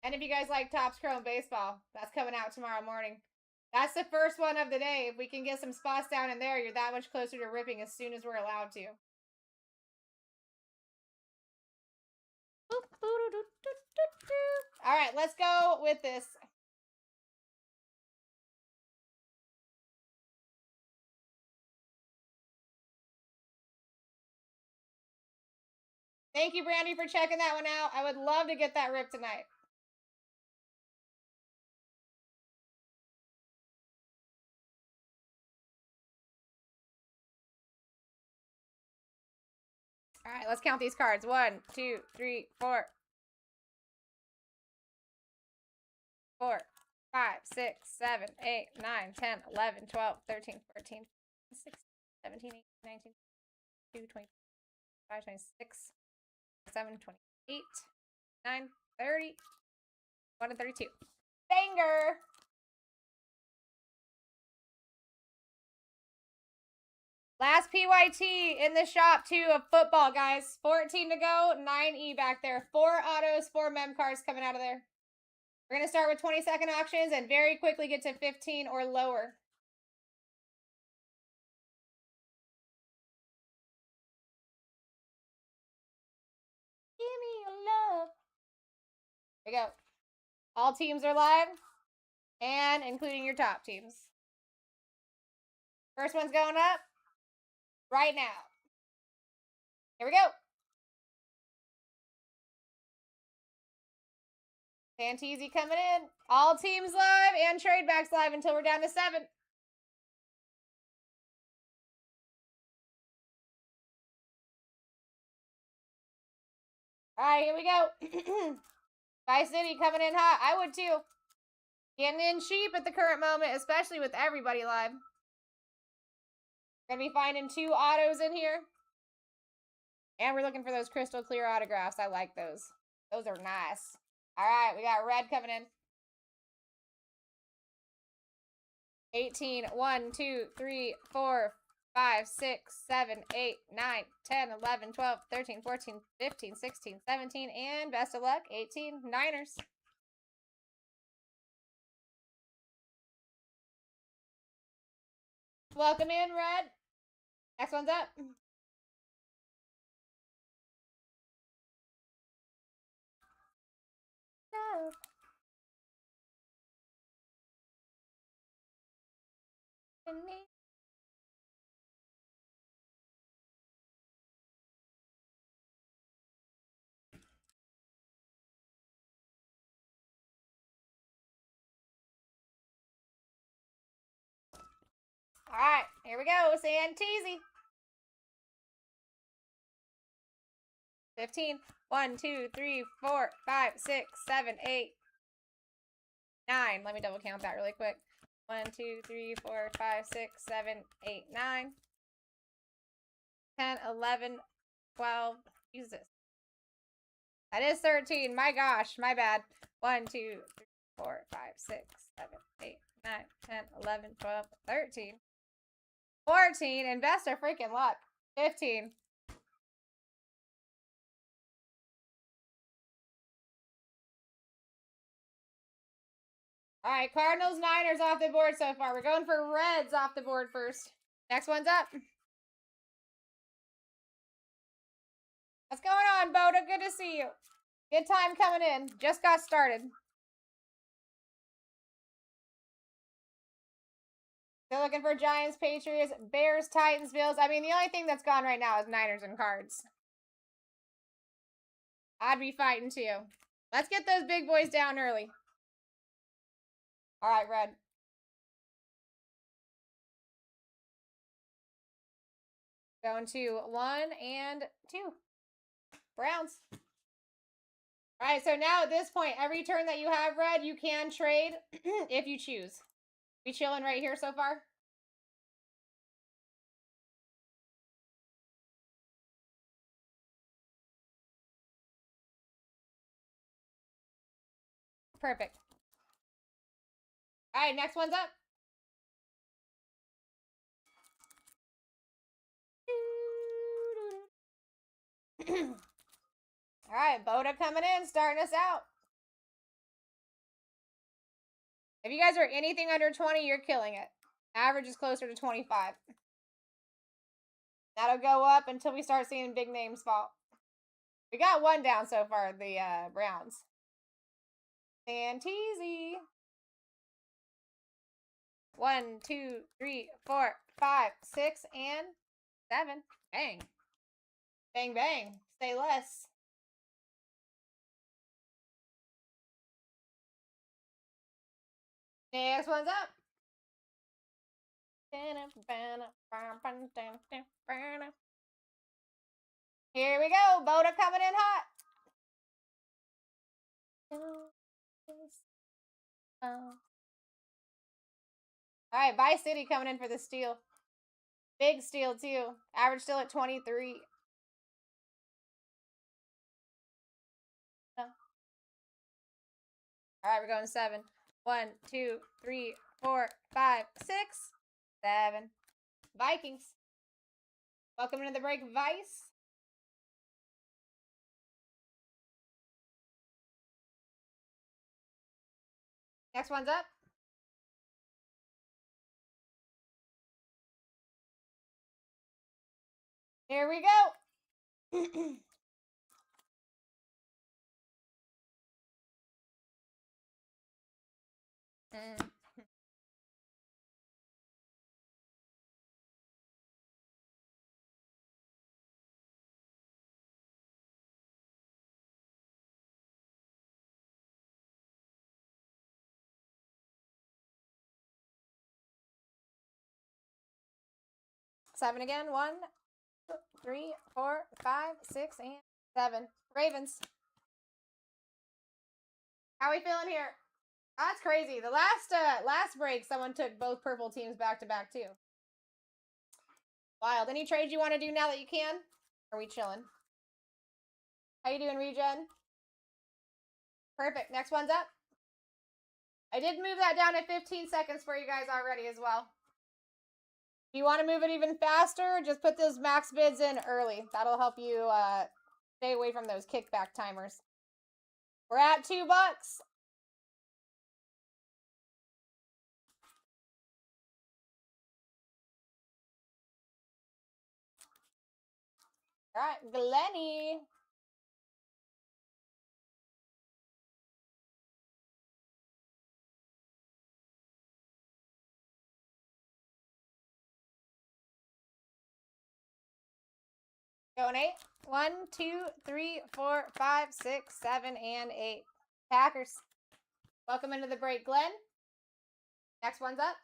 And if you guys like Topps Chrome Baseball, that's coming out tomorrow morning. That's the first one of the day. If we can get some spots down in there, you're that much closer to ripping as soon as we're allowed to. All right, let's go with this. Thank you, Brandy, for checking that one out. I would love to get that rip tonight. All right, let's count these cards. 1, 2, 3, 4. 4, 5, 6, 7, 8, 9, 10, 11, 12, 13, 14, 16, 17, 18, 19, 20, 25, 26, 27, 28, 9, 30, 1 and 32. Banger! Last PYT in the shop, too, of football, guys. 14 to go, 9E back there. 4 autos, 4 mem cards coming out of there. We're going to start with 20-second auctions and very quickly get to 15 or lower. Give me your love. There we go. All teams are live, and including your top teams. First one's going up right now. Here we go. Santisi coming in. All teams live and trade backs live until we're down to 7. All right, here we go. Vice City coming in hot. I would too. Getting in cheap at the current moment, especially with everybody live. Gonna be finding 2 autos in here. And we're looking for those crystal clear autographs. I like those. Those are nice. All right, we got red coming in. 18, 1, 2, 3, 4, 5, 6, 7, 8, 9, 10, 11, 12, 13, 14, 15, 16, 17, and best of luck, 18, Niners. Welcome in, red. Next one's up. No. All right, here we go. Santisi. 15. 1, 2, 3, 4, 5, 6, 7, 8, 9. Let me double count that really quick. 1, 2, 3, 4, 5, 6, 7, 8, 9. 10, 11, 12. Use this. That is 13. My gosh, my bad. 1, 2, 3, 4, 5, 6, 7, 8, 9, 10, 11, 12, 13. 14. Invest our freaking luck. 15. All right, Cardinals, Niners off the board so far. We're going for Reds off the board first. Next one's up. What's going on, Boda? Good to see you. Good time coming in. Just got started. Still looking for Giants, Patriots, Bears, Titans, Bills. I mean, the only thing that's gone right now is Niners and Cards. I'd be fighting too. Let's get those big boys down early. All right, red. Let's Going to 1 and 2. Browns. All right, so now at this point, every turn that you have, Red, you can trade if you choose. We chilling right here so far? Perfect. All right, next one's up. All right, Boda coming in, starting us out. If you guys are anything under 20, you're killing it. Average is closer to 25. That'll go up until we start seeing big names fall. We got one down so far, the Browns. Santisi. 1, 2, 3, 4, 5, 6, and 7. Bang. Bang, bang. Say less. Next one's up. Here we go. Boda coming in hot. All right, Vice City coming in for the steal. Big steal, too. Average still at 23. All right, we're going 7. 1, 2, 3, 4, 5, 6, 7. Vikings. Welcome into the break, Vice. Next one's up. Here we go. Seven again. 1, 2, 3, 4, 5, 6, and 7. Ravens. How we feeling here? That's crazy. The last break, someone took both purple teams back to back too. Wild. Any trades you want to do now that you can? Or are we chilling? How you doing, Regen? Perfect. Next one's up. I did move that down to 15 seconds for you guys already as well. If you want to move it even faster, just put those max bids in early. That'll help you stay away from those kickback timers. We're at $2. All right, Glenny. Going 8. 1, 2, 3, 4, 5, 6, 7, and 8. Packers. Welcome into the break, Glenn. Next one's up.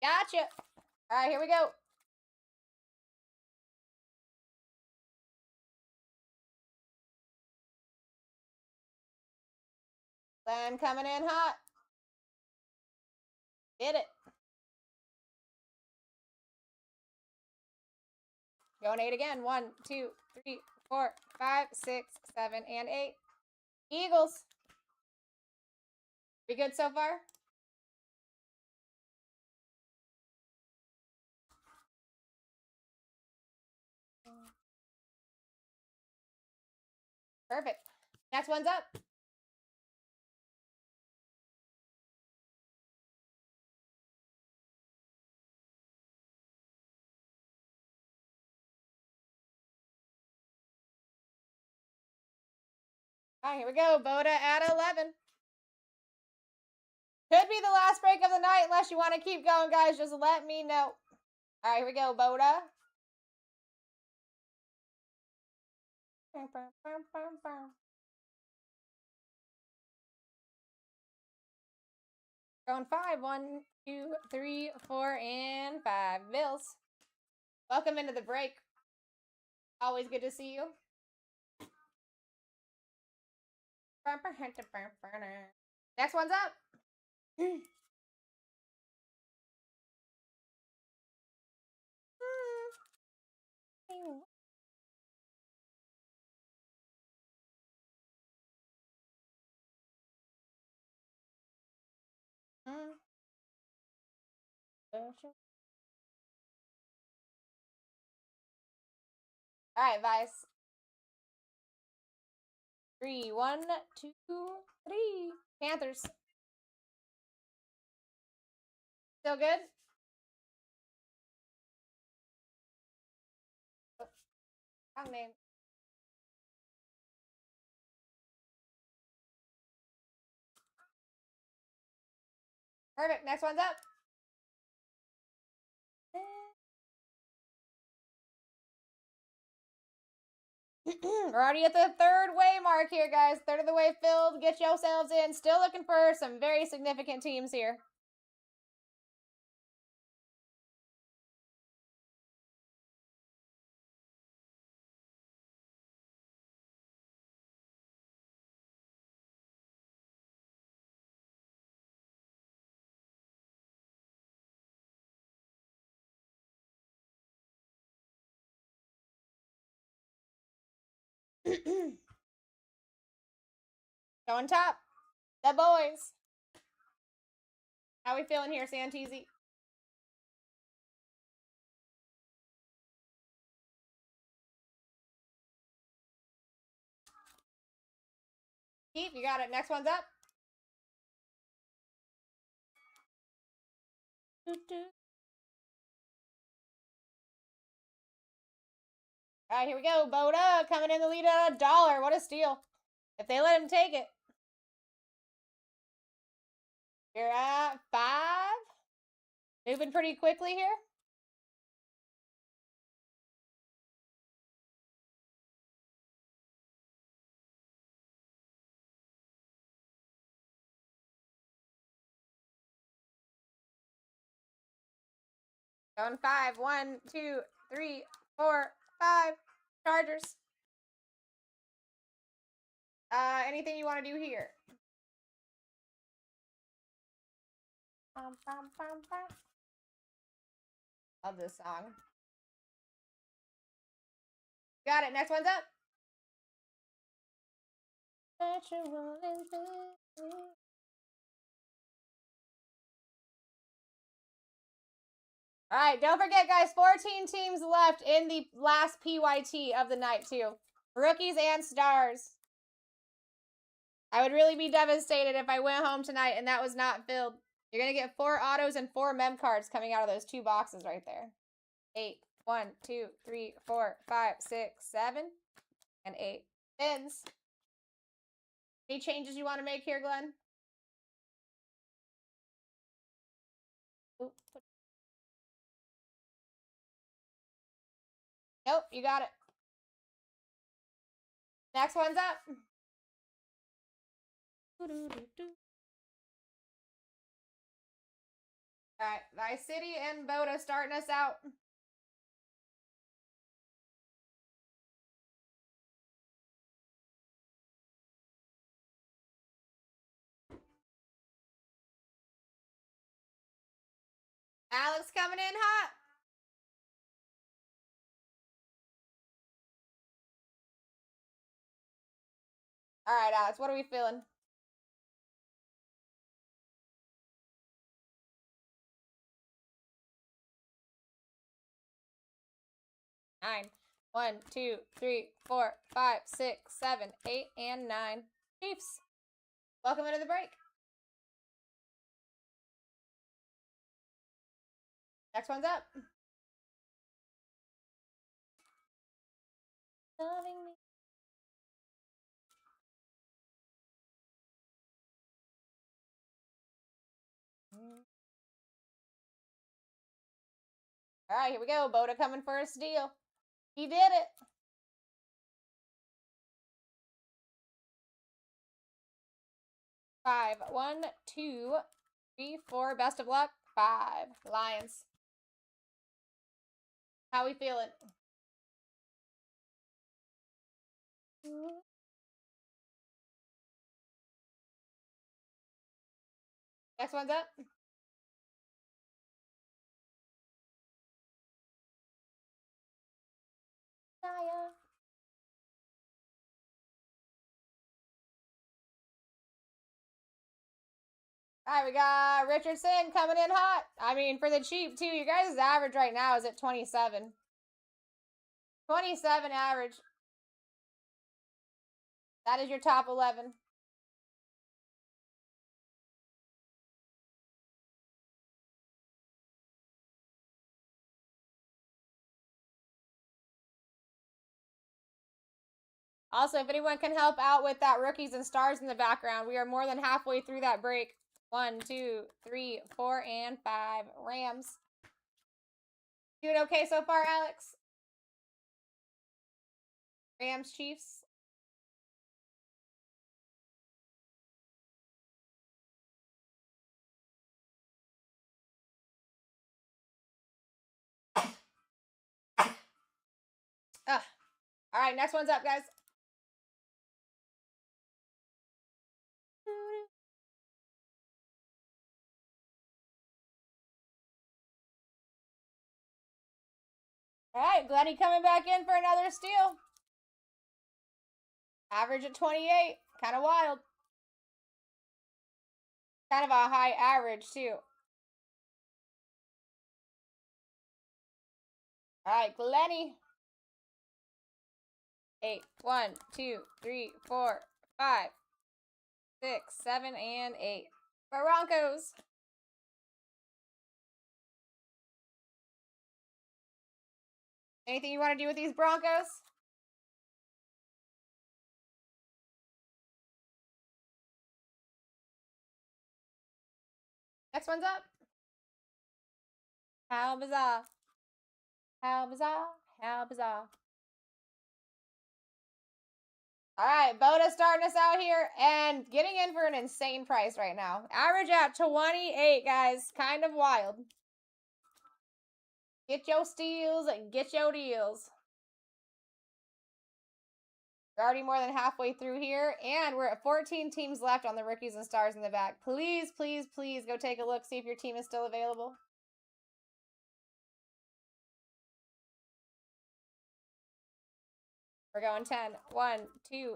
Gotcha. All right, here we go. Glenn coming in hot. Hit it. Going 8 again. 1, 2, 3, 4, 5, 6, 7, and 8. Eagles. We good so far? Perfect. Next one's up. All right, here we go. Boda at 11. Could be the last break of the night unless you want to keep going, guys. Just let me know. All right, here we go. Boda. Going 5. 1, 2, 3, 4, and 5. Bills. Welcome into the break. Always good to see you. Next one's up. Alright, Vice. 3, 1, 2, 3. Panthers. Still good? Oh, wrong name. Perfect. Next one's up. We're already at the third way mark here, guys. Third of the way filled. Get yourselves in. Still looking for some very significant teams here. Going top. The boys. How we feeling here, Santisi? Keith, you got it. Next one's up. All right, here we go. Boda coming in the lead at $1. What a steal. If they let him take it. You're at 5. Moving pretty quickly here. Going 5. 1, 2, 3, 4, 5. Chargers. Anything you want to do here? Love this song. Got it. Next one's up. All right, don't forget, guys, 14 teams left in the last PYT of the night, too. Rookies and stars. I would really be devastated if I went home tonight and that was not filled. You're going to get 4 autos and 4 mem cards coming out of those 2 boxes right there. 8. 1, 2, 3, 4, 5, 6, 7, and 8. Pins. Any changes you want to make here, Glenn? Ooh. Nope, you got it. Next one's up. Alright, Vice City and Boda starting us out. Alex coming in hot. Alright, Alex, what are we feeling? Nine. 1, 2, 3, 4, 5, 6, 7, 8, and 9. Chiefs. Welcome into the break. Next one's up. Loving me. All right, here we go. Boda coming for a steal. He did it. Five. 1, 2, 3, 4, best of luck. 5, Lions. How we feeling? Next one's up. Naya. All right, we got Richardson coming in hot. I mean, for the cheap, too. You guys' average right now is at 27. 27 average. That is your top 11. Also, if anyone can help out with that rookies and stars in the background, we are more than halfway through that break. 1, 2, 3, 4, and 5. Rams. Doing okay so far, Alex? Rams, Chiefs. Ugh. All right, next one's up, guys. All right, Glenny coming back in for another steal. Average at 28. Kind of wild. Kind of a high average, too. All right, Glenny. 8, 1, 2, 3, 4, 5, 6, 7, and 8. Broncos. Anything you want to do with these Broncos? Next one's up. How bizarre. How bizarre. How bizarre. All right, Boda's starting us out here and getting in for an insane price right now. Average at 28, guys. Kind of wild. Get your steals and get your deals. We're already more than halfway through here, and we're at 14 teams left on the rookies and stars in the back. Please, please, please go take a look, see if your team is still available. We're going 10. 1, 2,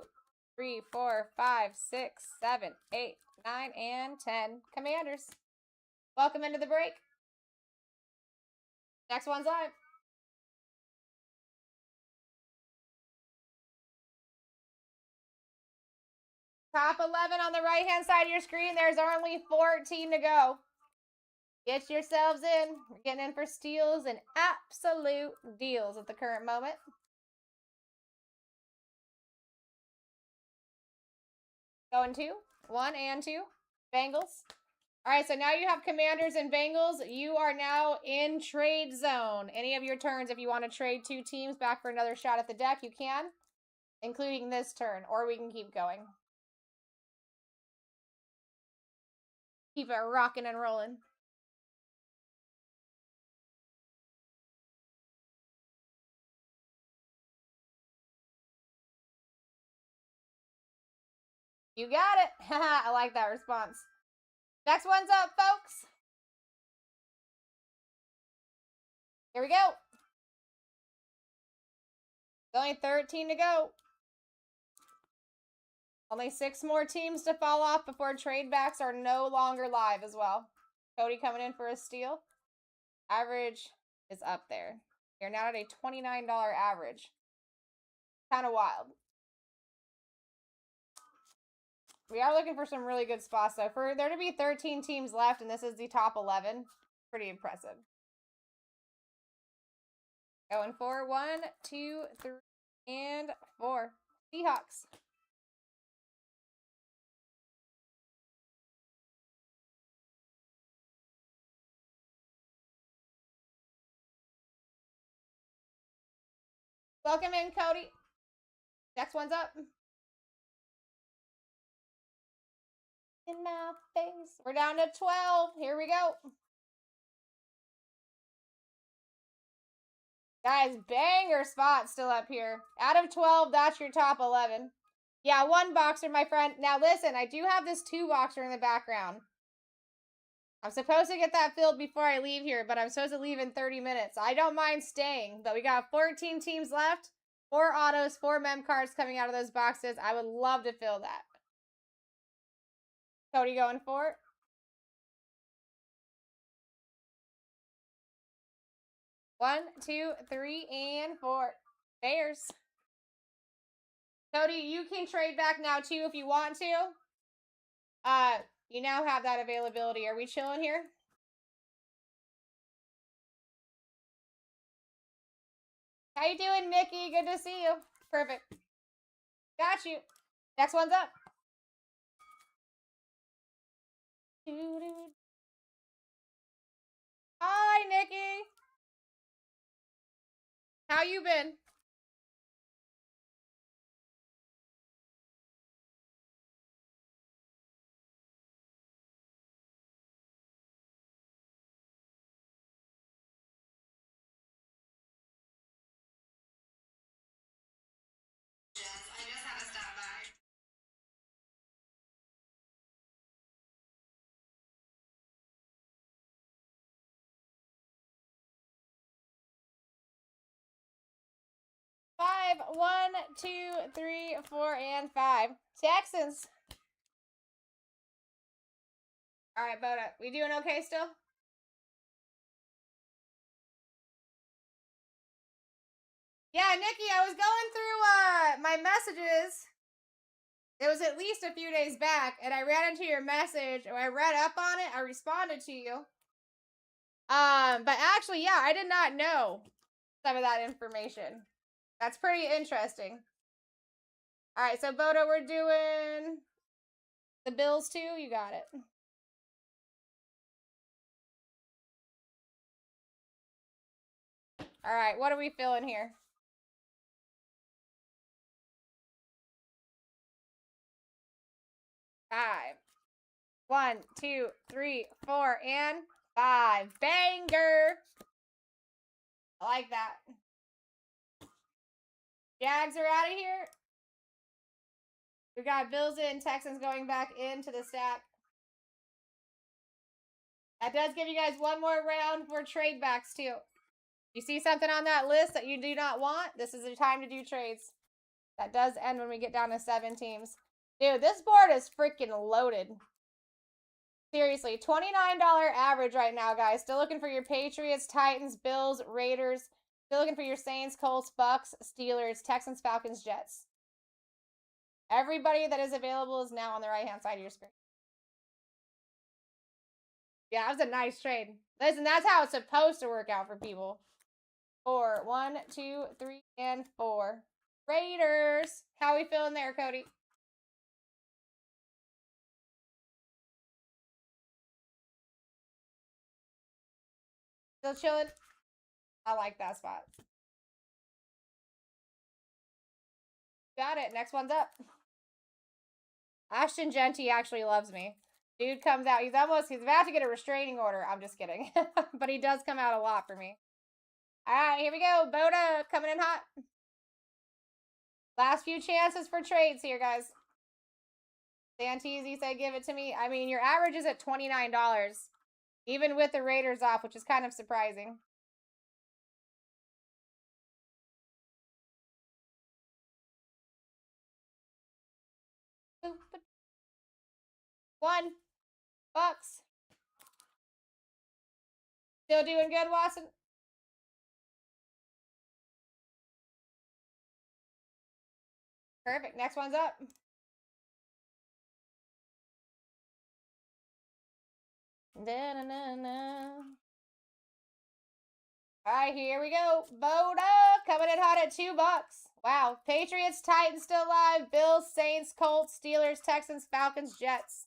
3, 4, 5, 6, 7, 8, 9, and 10. Commanders. Welcome into the break. Next one's live. Top 11 on the right-hand side of your screen. There's only 14 to go. Get yourselves in. We're getting in for steals and absolute deals at the current moment. Going 2. 1 and 2. Bengals. All right, so now you have Commanders and Bengals. You are now in trade zone. Any of your turns, if you want to trade 2 teams back for another shot at the deck, you can, including this turn, or we can keep going. Keep it rocking and rolling. You got it. I like that response. Next one's up, folks. Here we go. Only 13 to go. Only 6 more teams to fall off before trade backs are no longer live as well. Cody coming in for a steal. Average is up there. You're now at a $29 average. Kind of wild. We are looking for some really good spots, though. For there to be 13 teams left, and this is the top 11, pretty impressive. Going for 1, 2, 3, and 4. Seahawks. Welcome in, Cody. Next one's up. in my face. We're down to 12. Here we go. Guys, banger spot still up here. Out of 12, that's your top 11. Yeah, one boxer, my friend. Now listen, I do have this 2 boxer in the background. I'm supposed to get that filled before I leave here, but I'm supposed to leave in 30 minutes. I don't mind staying, but we got 14 teams left. 4 autos, 4 mem cards coming out of those boxes. I would love to fill that. Cody going for it. One, 2, 3, and 4. Bears. Cody, you can trade back now too if you want to. You now have that availability. Are we chilling here? How you doing, Nikki? Good to see you. Perfect. Got you. Next one's up. Hi, Nikki. How you been? I just had to stop by. Five. 1, 2, 3, 4, and 5. Texans. All right, Boda. We doing okay still? Yeah, Nikki, I was going through my messages. It was at least a few days back, and I ran into your message, or I read up on it. I responded to you. But actually, yeah, I did not know some of that information. That's pretty interesting. All right, so Boda, we're doing the Bills too. You got it. All right, what are we feeling here? Five. 1, 2, 3, 4, and 5. Banger! I like that. Jags are out of here. We got Bills in, Texans going back into the stack. That does give you guys one more round for trade backs, too. You see something on that list that you do not want? This is the time to do trades. That does end when we get down to 7 teams. Dude, this board is freaking loaded. Seriously, $29 average right now, guys. Still looking for your Patriots, Titans, Bills, Raiders. Still looking for your Saints, Colts, Bucks, Steelers, Texans, Falcons, Jets. Everybody that is available is now on the right-hand side of your screen. Yeah, that was a nice trade. Listen, that's how it's supposed to work out for people. 4. 1, 2, 3, and 4. Raiders. How we feeling there, Cody? Still chilling? I like that spot. Got it. Next one's up. Ashton Genty actually loves me. Dude comes out. He's about to get a restraining order. I'm just kidding. But he does come out a lot for me. All right, here we go. Boda coming in hot. Last few chances for trades here, guys. Santisi said give it to me. I mean, your average is at $29. Even with the Raiders off, which is kind of surprising. $1. Still doing good, Watson? Perfect. Next one's up. Da-na-na-na. All right, here we go. Boda coming in hot at $2. Wow. Patriots, Titans still live. Bills, Saints, Colts, Steelers, Texans, Falcons, Jets.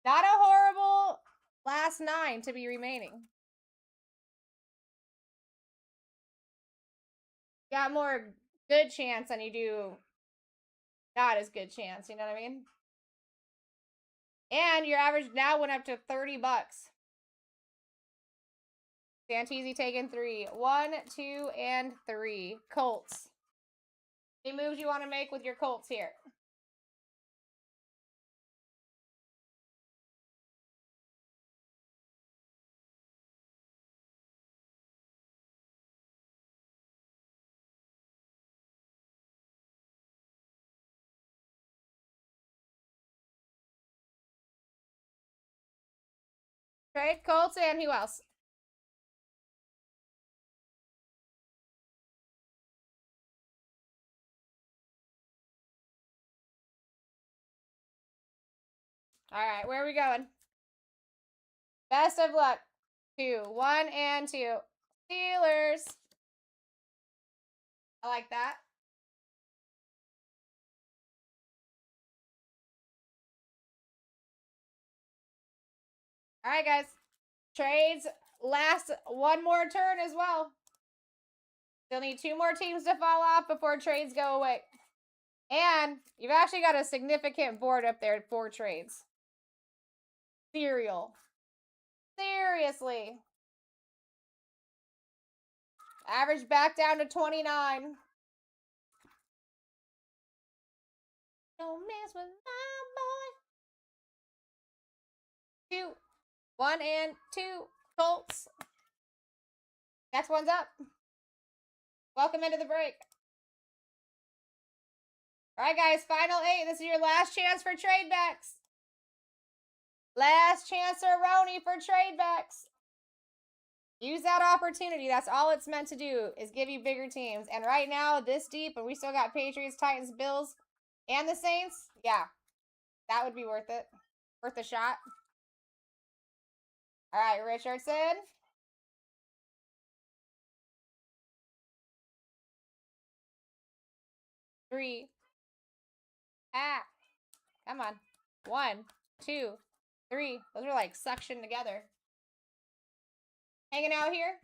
Not a horrible last 9 to be remaining. Got more good chance than you do not as good chance. You know what I mean? And your average now went up to 30 bucks. Santisi taking 3. 1, 2, and 3. Colts. Any moves you want to make with your Colts here? Trade Colts and who else? All right, where are we going? Best of luck. 2, 1, and 2. Steelers. I like that. All right, guys. Trades last one more turn as well. Still need 2 more teams to fall off before trades go away. And you've actually got a significant board up there for trades. Cereal. Seriously. Average back down to 29. Don't mess with my boy. 2, 1, and 2. Colts. Next one's up. Welcome into the break. All right, guys. Final 8. This is your last chance for trade backs. Last chance for Roni for trade backs. Use that opportunity. That's all it's meant to do, is give you bigger teams. And right now, this deep, and we still got Patriots, Titans, Bills, and the Saints. Yeah, that would be worth it. Worth a shot. All right, Richardson. Three. Come on. 1, 2, 3. Those are like suction together. Hanging out here.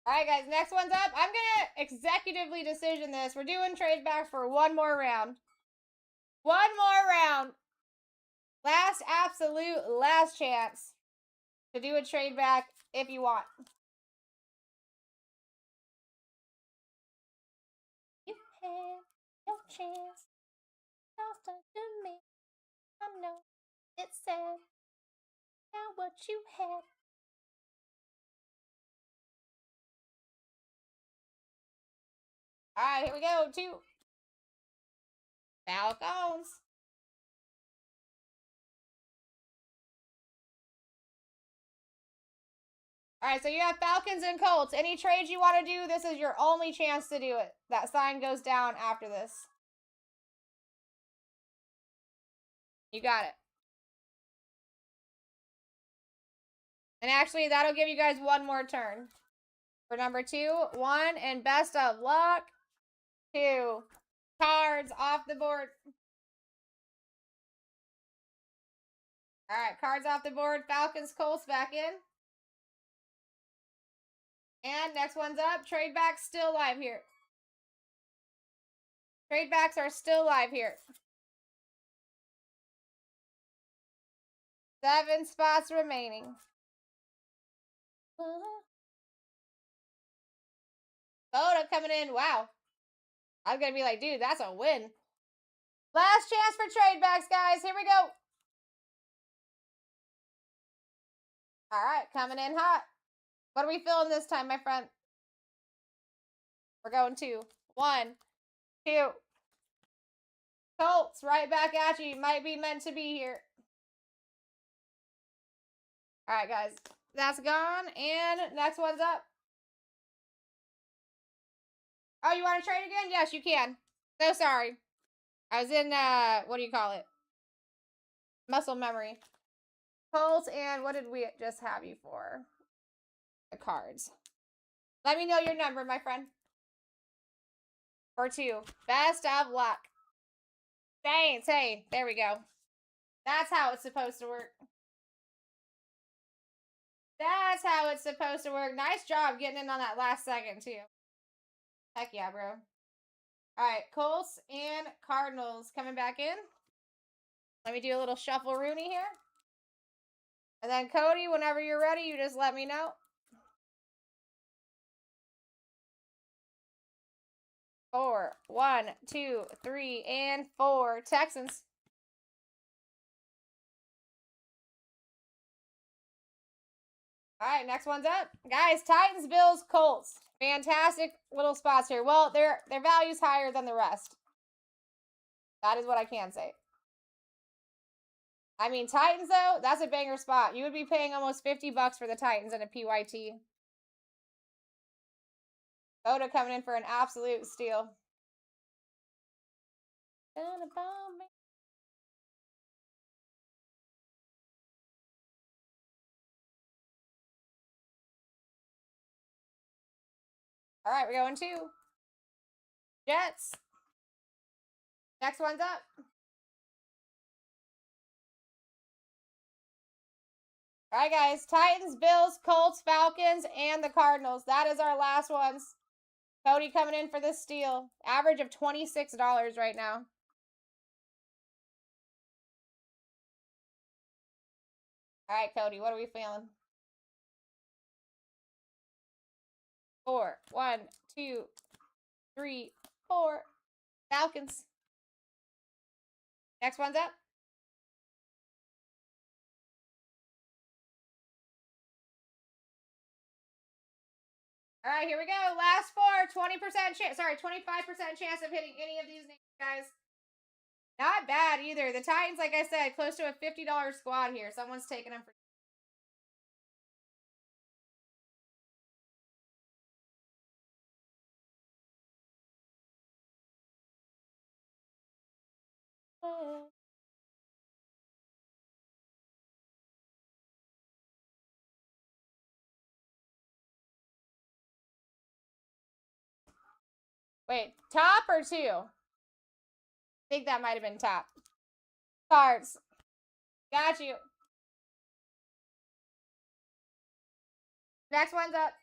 All right, guys, next one's up. I'm going to executively decision this. We're doing trade backs for one more round. One more round. Last absolute last chance to do a trade back if you want. You had your chance. Lost to me. I know it's sad. Now what you had. All right, here we go. 2. Falcons. All right, so you have Falcons and Colts. Any trades you want to do, this is your only chance to do it. That sign goes down after this. You got it. And actually, that'll give you guys one more turn. For number 2, 1, and best of luck. 2. Cards off the board. All right, cards off the board. Falcons, Colts back in. And next one's up. Trade backs still live here. Trade backs are still live here. 7 spots remaining. Voda coming in. Wow. I was going to be like, dude, that's a win. Last chance for trade backs, guys. Here we go. All right, coming in hot. What are we feeling this time, my friend? We're going 2, 1, 2. Colts, right back at you. Might be meant to be here. All right, guys. That's gone. And next one's up. Oh, you want to trade again? Yes, you can. So sorry. I was in, what do you call it? Muscle memory. Colts, and what did we just have you for? The cards. Let me know your number, my friend. For 2. Best of luck. Saints. Hey, there we go. That's how it's supposed to work. That's how it's supposed to work. Nice job getting in on that last second, too. Heck yeah, bro. All right, Colts and Cardinals coming back in. Let me do a little shuffle Rooney here. And then Cody, whenever you're ready, you just let me know. 4, 1, 2, 3, and 4. Texans. All right, next one's up. Guys, Titans, Bills, Colts. Fantastic little spots here. Well, their value's higher than the rest. That is what I can say. I mean, Titans, though, that's a banger spot. You would be paying almost $50 for the Titans in a PYT. Oda coming in for an absolute steal. All right, we're going to Jets. Next one's up. All right, guys. Titans, Bills, Colts, Falcons, and the Cardinals. That is our last ones. Cody coming in for this steal. Average of $26 right now. All right, Cody, what are we feeling? 4, 1, 2, 3, 4. Falcons. Next one's up. All right, here we go. Last 4. 20% chance. Sorry, 25% chance of hitting any of these names, guys. Not bad either. The Titans, like I said, close to a $50 squad here. Someone's taking them for. Wait, top or 2? I think that might have been top. Cards. Got you. Next one's up.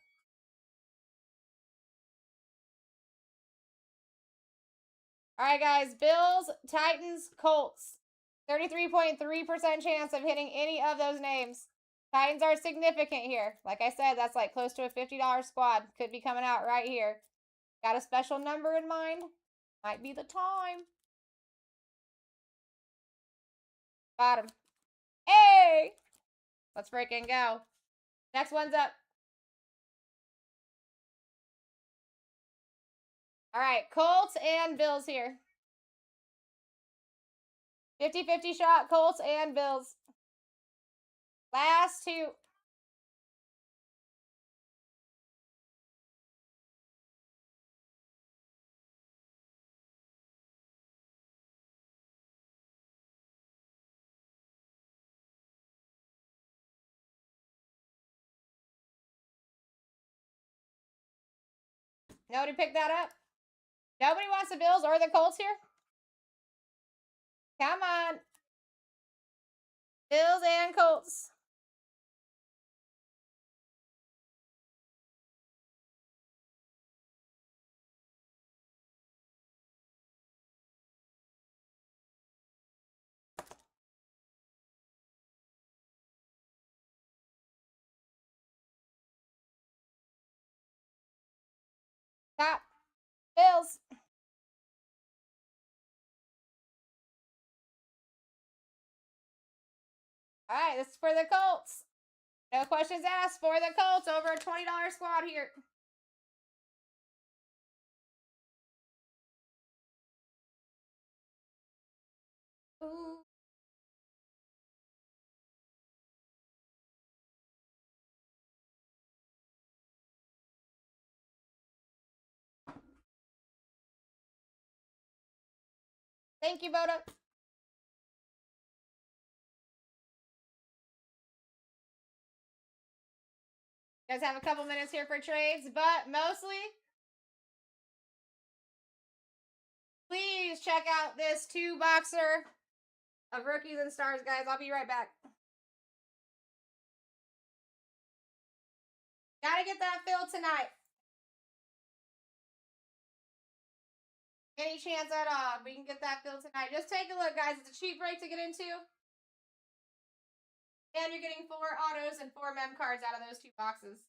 All right, guys. Bills, Titans, Colts. 33.3% chance of hitting any of those names. Titans are significant here. Like I said, that's like close to a $50 squad. Could be coming out right here. Got a special number in mind? Might be the time. Bottom. Hey! Let's freaking go. Next one's up. All right, Colts and Bills here. 50-50 shot, Colts and Bills. Last 2. Nobody picked that up? Nobody wants the Bills or the Colts here? Come on. Bills and Colts. Top. Bills. All right, this is for the Colts. No questions asked for the Colts. Over a $20 squad here. Ooh. Thank you, Voda. You guys have a couple minutes here for trades, but mostly, please check out this 2-boxer of rookies and stars, guys. I'll be right back. Gotta get that filled tonight. Any chance at all we can get that filled tonight? Just take a look, guys. It's a cheap break to get into. And you're getting 4 autos and 4 mem cards out of those 2 boxes.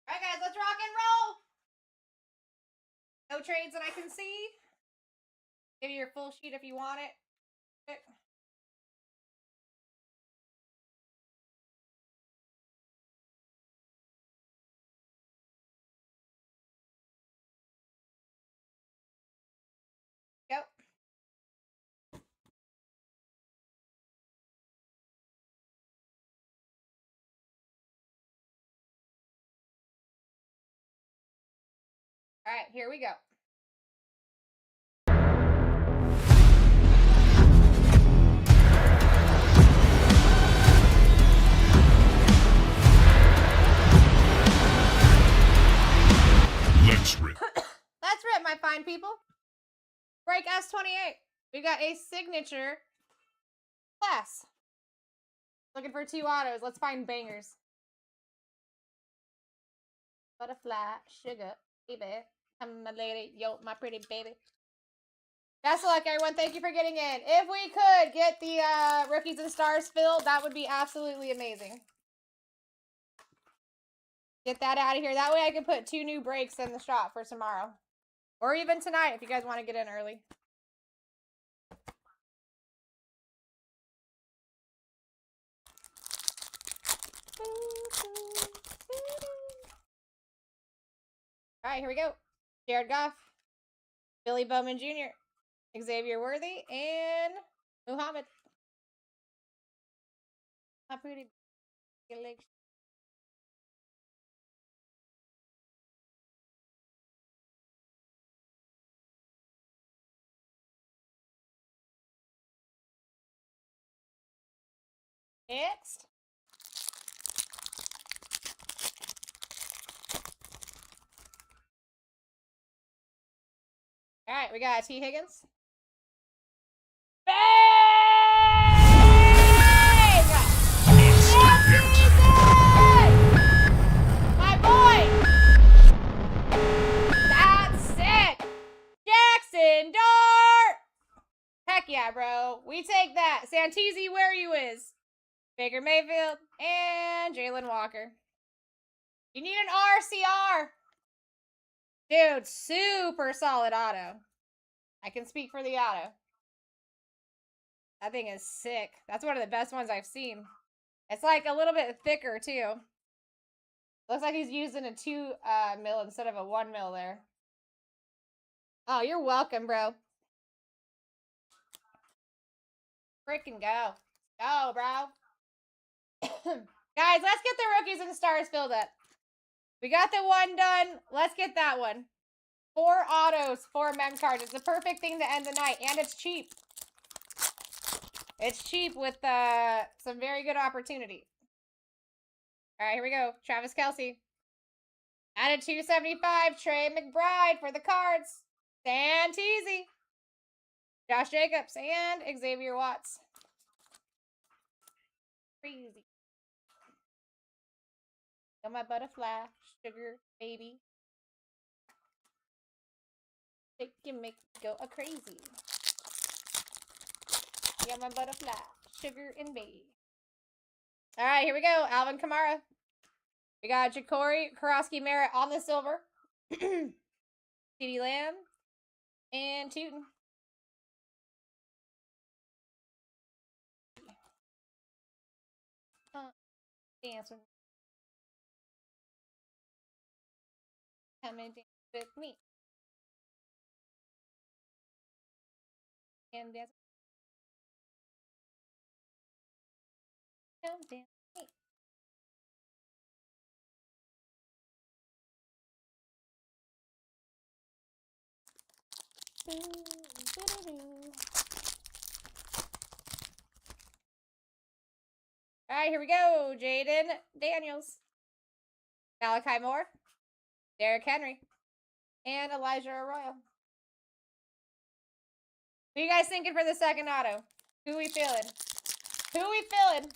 Alright, guys, let's rock and roll. No trades that I can see. Give you your full sheet if you want it. Go. Alright, here we go. Let's rip. Let's rip, my fine people. Break S28. We got a signature class. Looking for 2 autos. Let's find bangers. Butterfly, sugar, baby. I'm my lady. Yo, my pretty baby. Best of luck, everyone. Thank you for getting in. If we could get the rookies and stars filled, that would be absolutely amazing. Get that out of here. That way I can put 2 new breaks in the shop for tomorrow. Or even tonight if you guys want to get in early. Alright, here we go. Jared Goff, Billy Bowman Jr., Xavier Worthy, and Muhammad. My pretty legs. Next. All right, we got T. Higgins. Bang! My boy! That's it! yeah, bro. We take that. Santisi, where you is? Baker Mayfield and Jalen Walker. You need an RCR. Dude, super solid auto. I can speak for the auto. That thing is sick. That's one of the best ones I've seen. It's like a little bit thicker, too. Looks like he's using a 2 mil instead of a 1 mil there. Oh, you're welcome, bro. Freaking go. Go, bro. Guys, let's get the rookies and stars filled up. We got the one done. Let's get that one. 4 autos, 4 mem cards. It's the perfect thing to end the night, and it's cheap. It's cheap with some very good opportunity. All right, here we go. Travis Kelce. Added 275. Trey McBride for the cards. Santisi. Josh Jacobs and Xavier Watts. Crazy. Got my butterfly. Sugar baby. It can make me go a crazy. Got my butterfly. Sugar and baby. All right, here we go. Alvin Kamara. We got Ja'Cory Karofsky Merritt on the silver. CeeDee Lamb. And Tootin. Dance come and dance with me. And dance. Come dance with me. All right, here we go. Jaden Daniels. Malachi Moore. Derrick Henry. And Elijah Arroyo. Who you guys thinking for the second auto? Who we feeling? Who we feeling?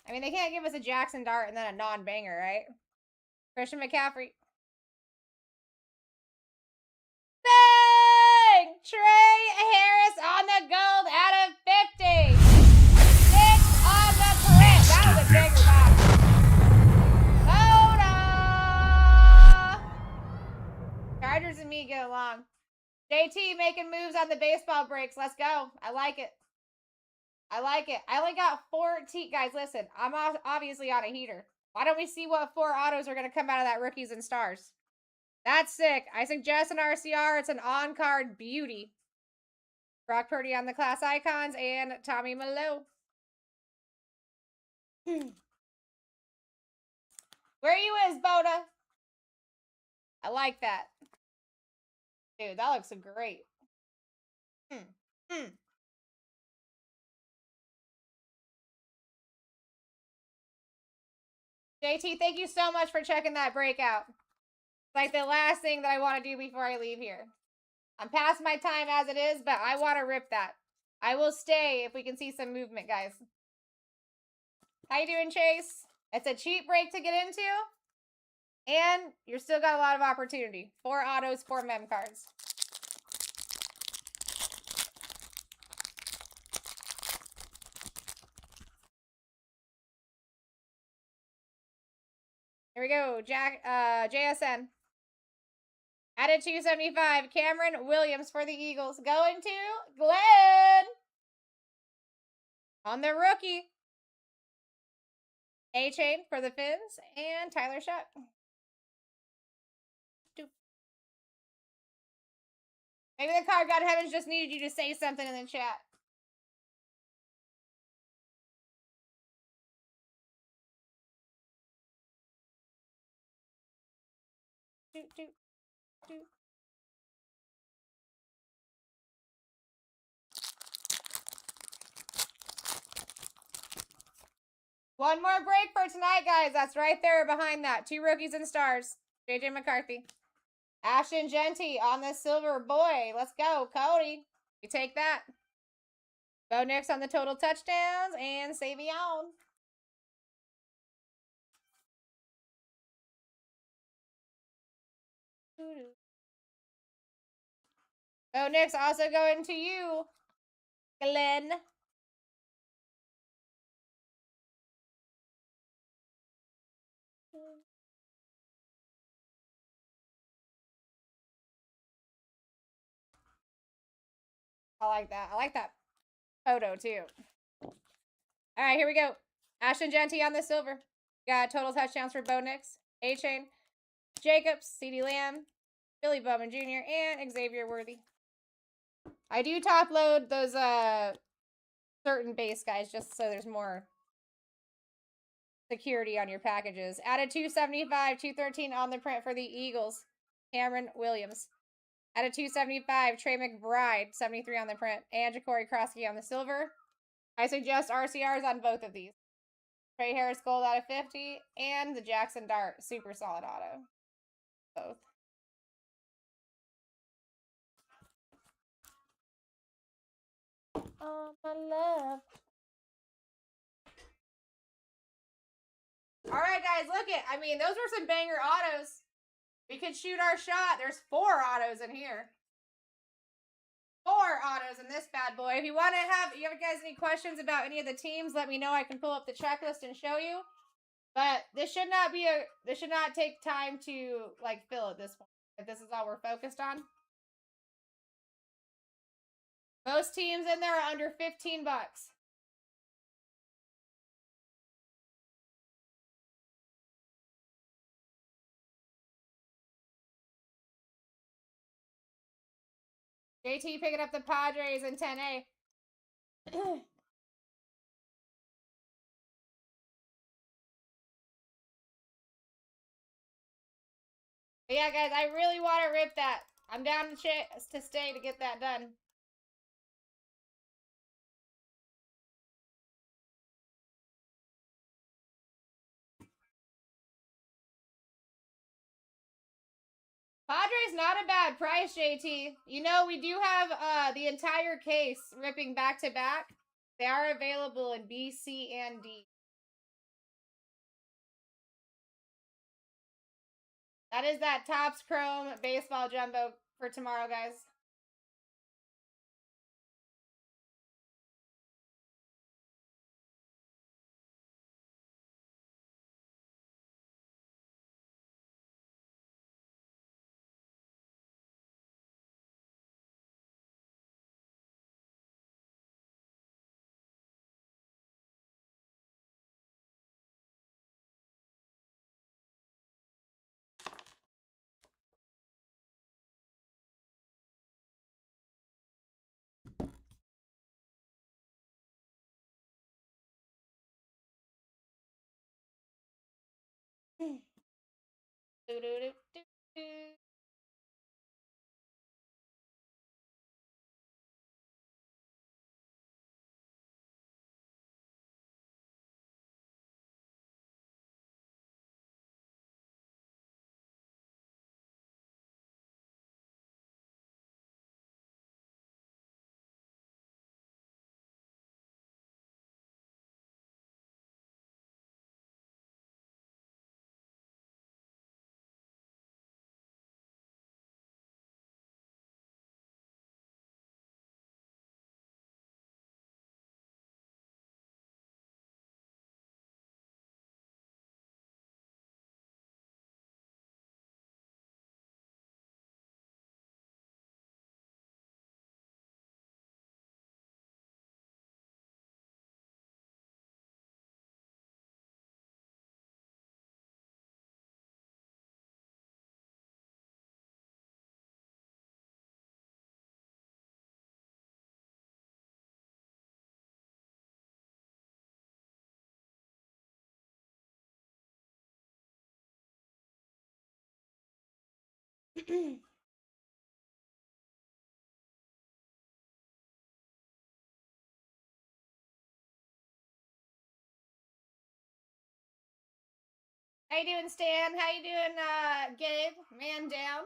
I mean, they can't give us a Jackson Dart and then a non-banger, right? Christian McCaffrey. Bang! Trey Harris on the gold out of 50. 6 on the crit. That was a bigger box. Soda! Chargers and me get along. JT making moves on the baseball breaks. Let's go. I like it. I like it. I only got 14. Guys, listen. I'm obviously on a heater. Why don't we see what 4 autos are going to come out of that rookies and stars? That's sick. I suggest an RCR. It's an on-card beauty. Brock Purdy on the class icons and Tommy Malone. Where you is, Boda? I like that. Dude, that looks great. JT, thank you so much for checking that breakout. It's like the last thing that I want to do before I leave here. I'm past my time as it is, but I want to rip that. I will stay if we can see some movement, guys. How you doing, Chase? It's a cheap break to get into. And you're still got a lot of opportunity. 4 autos, 4 mem cards. Here we go. JSN. Added 275. Cameron Williams for the Eagles. Going to Glenn. On the rookie. A-Chain for the Finns. And Tyler Shuck. Maybe the Card God Heavens just needed you to say something in the chat. One more break for tonight, guys. That's right there behind that. 2 rookies and stars. JJ McCarthy. Ashton Genty on the silver boy. Let's go, Cody. You take that. Bo Nix on the total touchdowns and Savion. Oh, Nick's also going to you, Glenn. I like that. I like that photo too. All right, here we go. Ashton Genty on the silver. Got total touchdowns for Bo Nix, A-Chain, Jacobs, CeeDee Lamb, Billy Bowman Jr., and Xavier Worthy. I do top load those certain base guys just so there's more security on your packages. Added 275, 213 on the print for the Eagles. Cameron Williams. Added 275, Trey McBride, 73 on the print, and Ja'Cory Krosky on the silver. I suggest RCRs on both of these. Trey Harris gold out of 50, and the Jackson Dart super solid auto. Both. Oh, my love. All right, guys, look it. I mean, those were some banger autos. We could shoot our shot. There's 4 autos in here. 4 autos in this bad boy. If you want to have, you guys any questions about any of the teams, let me know. I can pull up the checklist and show you. But this should not be this should not take time to like fill at this point. If this is all we're focused on. Most teams in there are under 15 bucks. JT picking up the Padres in 10A. But yeah, guys, I really want to rip that. I'm down to stay to get that done. Padres not a bad price, JT. You know, we do have the entire case ripping back to back. They are available in B, C, and D. That is that Topps Chrome baseball jumbo for tomorrow, guys. How you doing, Stan? How you doing, Gabe? Man down.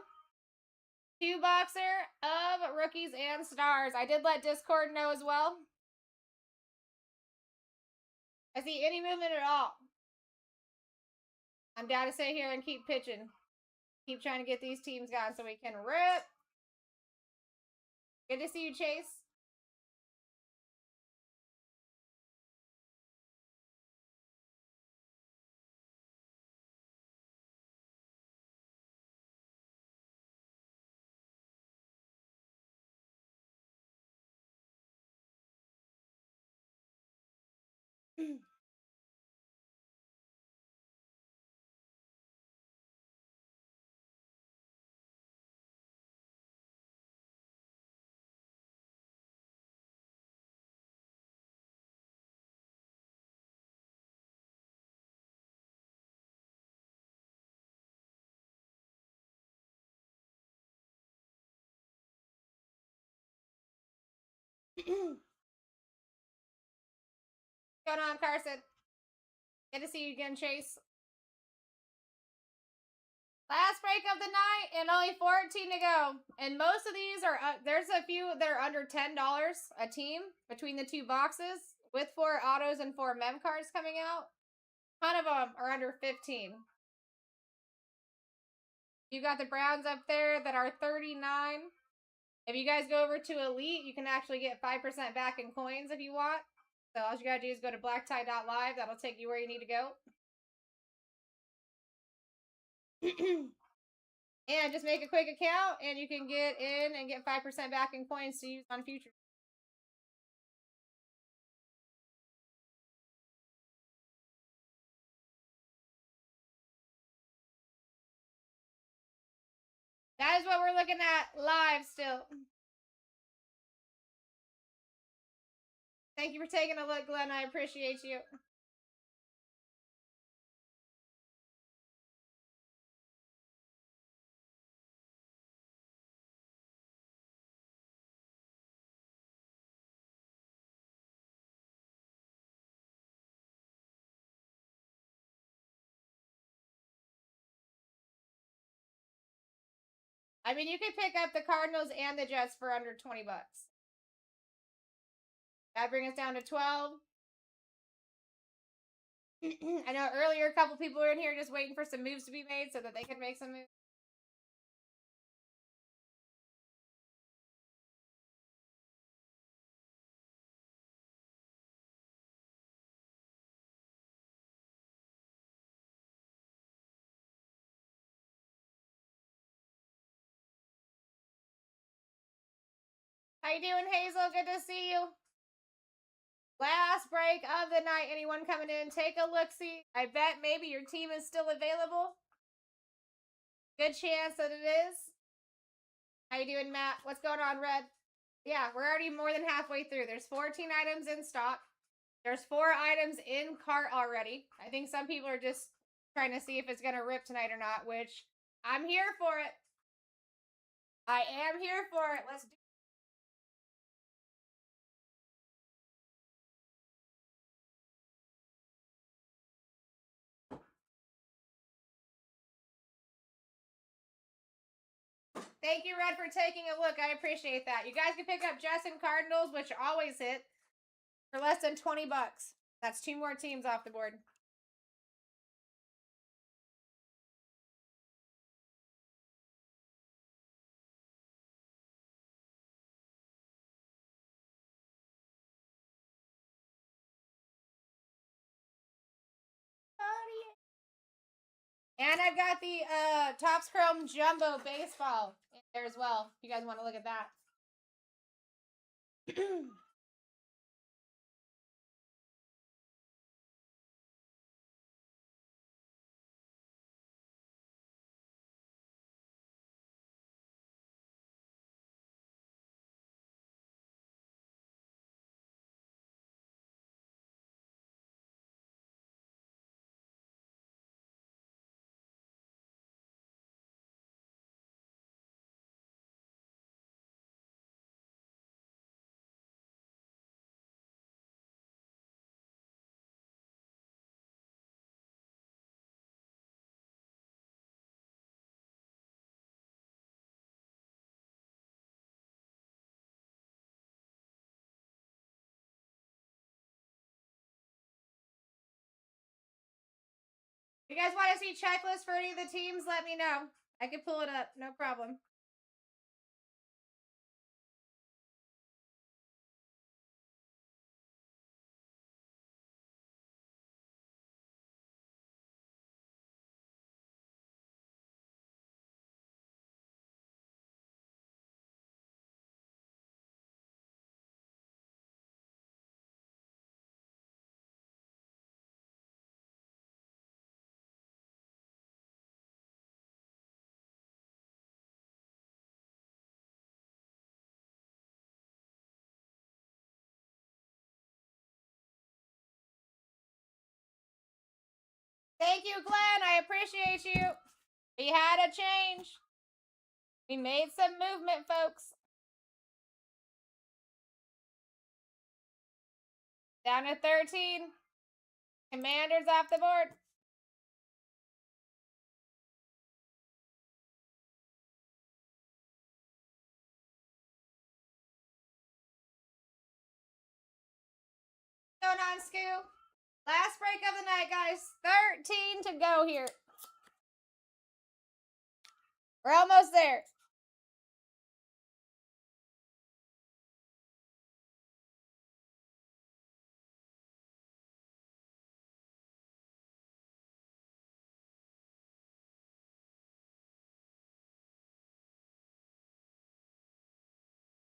2 boxer of rookies and stars. I did let Discord know as well. I see any movement at all. I'm down to sit here and keep pitching. Keep trying to get these teams gone so we can rip. Good to see you, Chase. What's going on, Carson? Good to see you again, Chase. Last break of the night and only 14 to go. And most of these are, there's a few that are under $10 a team between the two boxes with 4 autos and 4 mem cards coming out. A ton of them are under 15. You got the Browns up there that are 39. If you guys go over to Elite, you can actually get 5% back in coins if you want. So all you gotta do is go to BlackTie.live. That'll take you where you need to go. And just make a quick account and you can get in and get 5% back in coins to use on future. That is what we're looking at live still. Thank you for taking a look, Glenn. I appreciate you. I mean, you could pick up the Cardinals and the Jets for under 20 bucks. That brings us down to 12. I know earlier a couple people were in here just waiting for some moves to be made so that they could make some moves. How you doing, Hazel? Good to see you. Last break of the night. Anyone coming in? Take a look-see. I bet maybe your team is still available. Good chance that it is. How you doing, Matt? What's going on, Red? Yeah, we're already more than halfway through. There's 14 items in stock. There's 4 items in cart already. I think some people are just trying to see if it's going to rip tonight or not, which I'm here for it. I am here for it. Let's do it. Thank you, Red, for taking a look. I appreciate that. You guys can pick up Jets and Cardinals, which always hit, for less than 20 bucks. That's 2 more teams off the board. And I've got the Topps Chrome Jumbo Baseball in there as well. If you guys want to look at that. If you guys want to see checklists for any of the teams, let me know. I can pull it up. No problem. Thank you, Glenn. I appreciate you. We had a change. We made some movement, folks. Down to 13. Commanders off the board. Going on, Scoo. Last break of the night, guys. 13 to go here. We're almost there.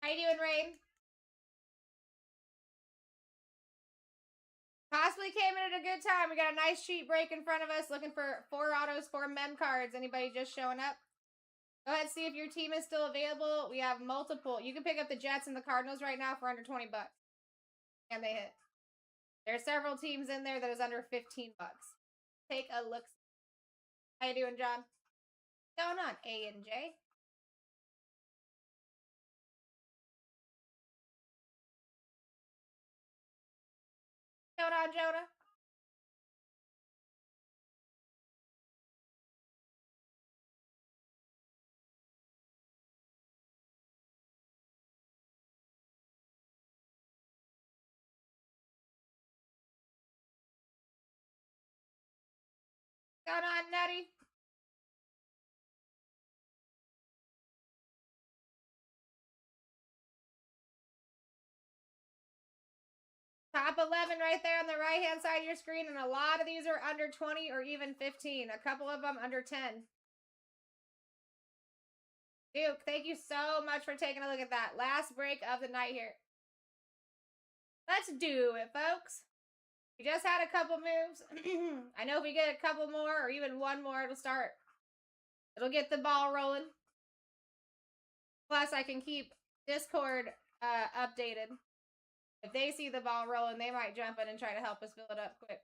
How you doing, Rain? Possibly came in at a good time. We got a nice sheet break in front of us. Looking for 4 autos, 4 mem cards. Anybody just showing up? Go ahead and see if your team is still available. We have multiple. You can pick up the Jets and the Cardinals right now for under 20 bucks. And they hit. There are several teams in there that is under 15 bucks. Take a look. How you doing, John? What's going on, A and J? What's going on, Jonah? What's going on, Nutty? Top 11 right there on the right-hand side of your screen, and a lot of these are under 20 or even 15. A couple of them under 10. Duke, thank you so much for taking a look at that. Last break of the night here. Let's do it, folks. We just had a couple moves. I know if we get a couple more or even one more, it'll get the ball rolling. Plus, I can keep Discord updated. If they see the ball rolling, they might jump in and try to help us fill it up quick.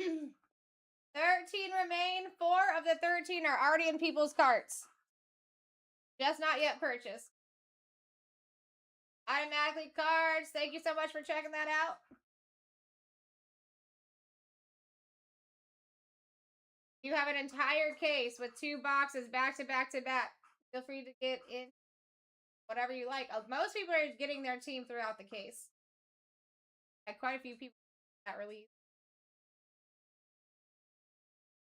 $13 remain. 4 of the 13 are already in people's carts. Just not yet purchased. Automatically cards. Thank you so much for checking that out. You have an entire case with 2 boxes back to back to back. Feel free to get in whatever you like. Most people are getting their team throughout the case. Had quite a few people that release.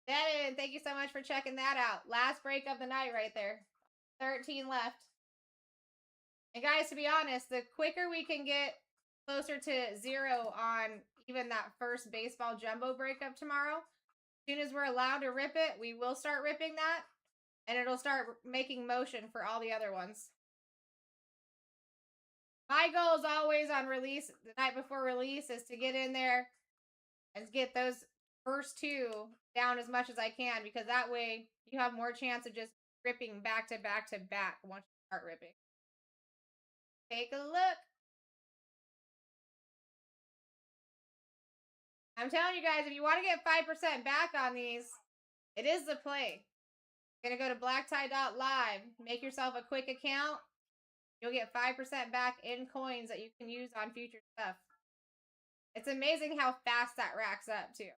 Devin, thank you so much for checking that out. Last break of the night right there. 13 left. And guys, to be honest, the quicker we can get closer to 0 on even that first baseball jumbo breakup tomorrow, as soon as we're allowed to rip it, we will start ripping that. And it'll start making motion for all the other ones. My goal is always on release, the night before release, is to get in there and get those first 2 down as much as I can, because that way you have more chance of just ripping back to back to back once you start ripping. Take a look. I'm telling you guys, if you want to get 5% back on these, it is the play. You're going to go to BlackTie.live, make yourself a quick account. You'll get 5% back in coins that you can use on future stuff. It's amazing how fast that racks up, too.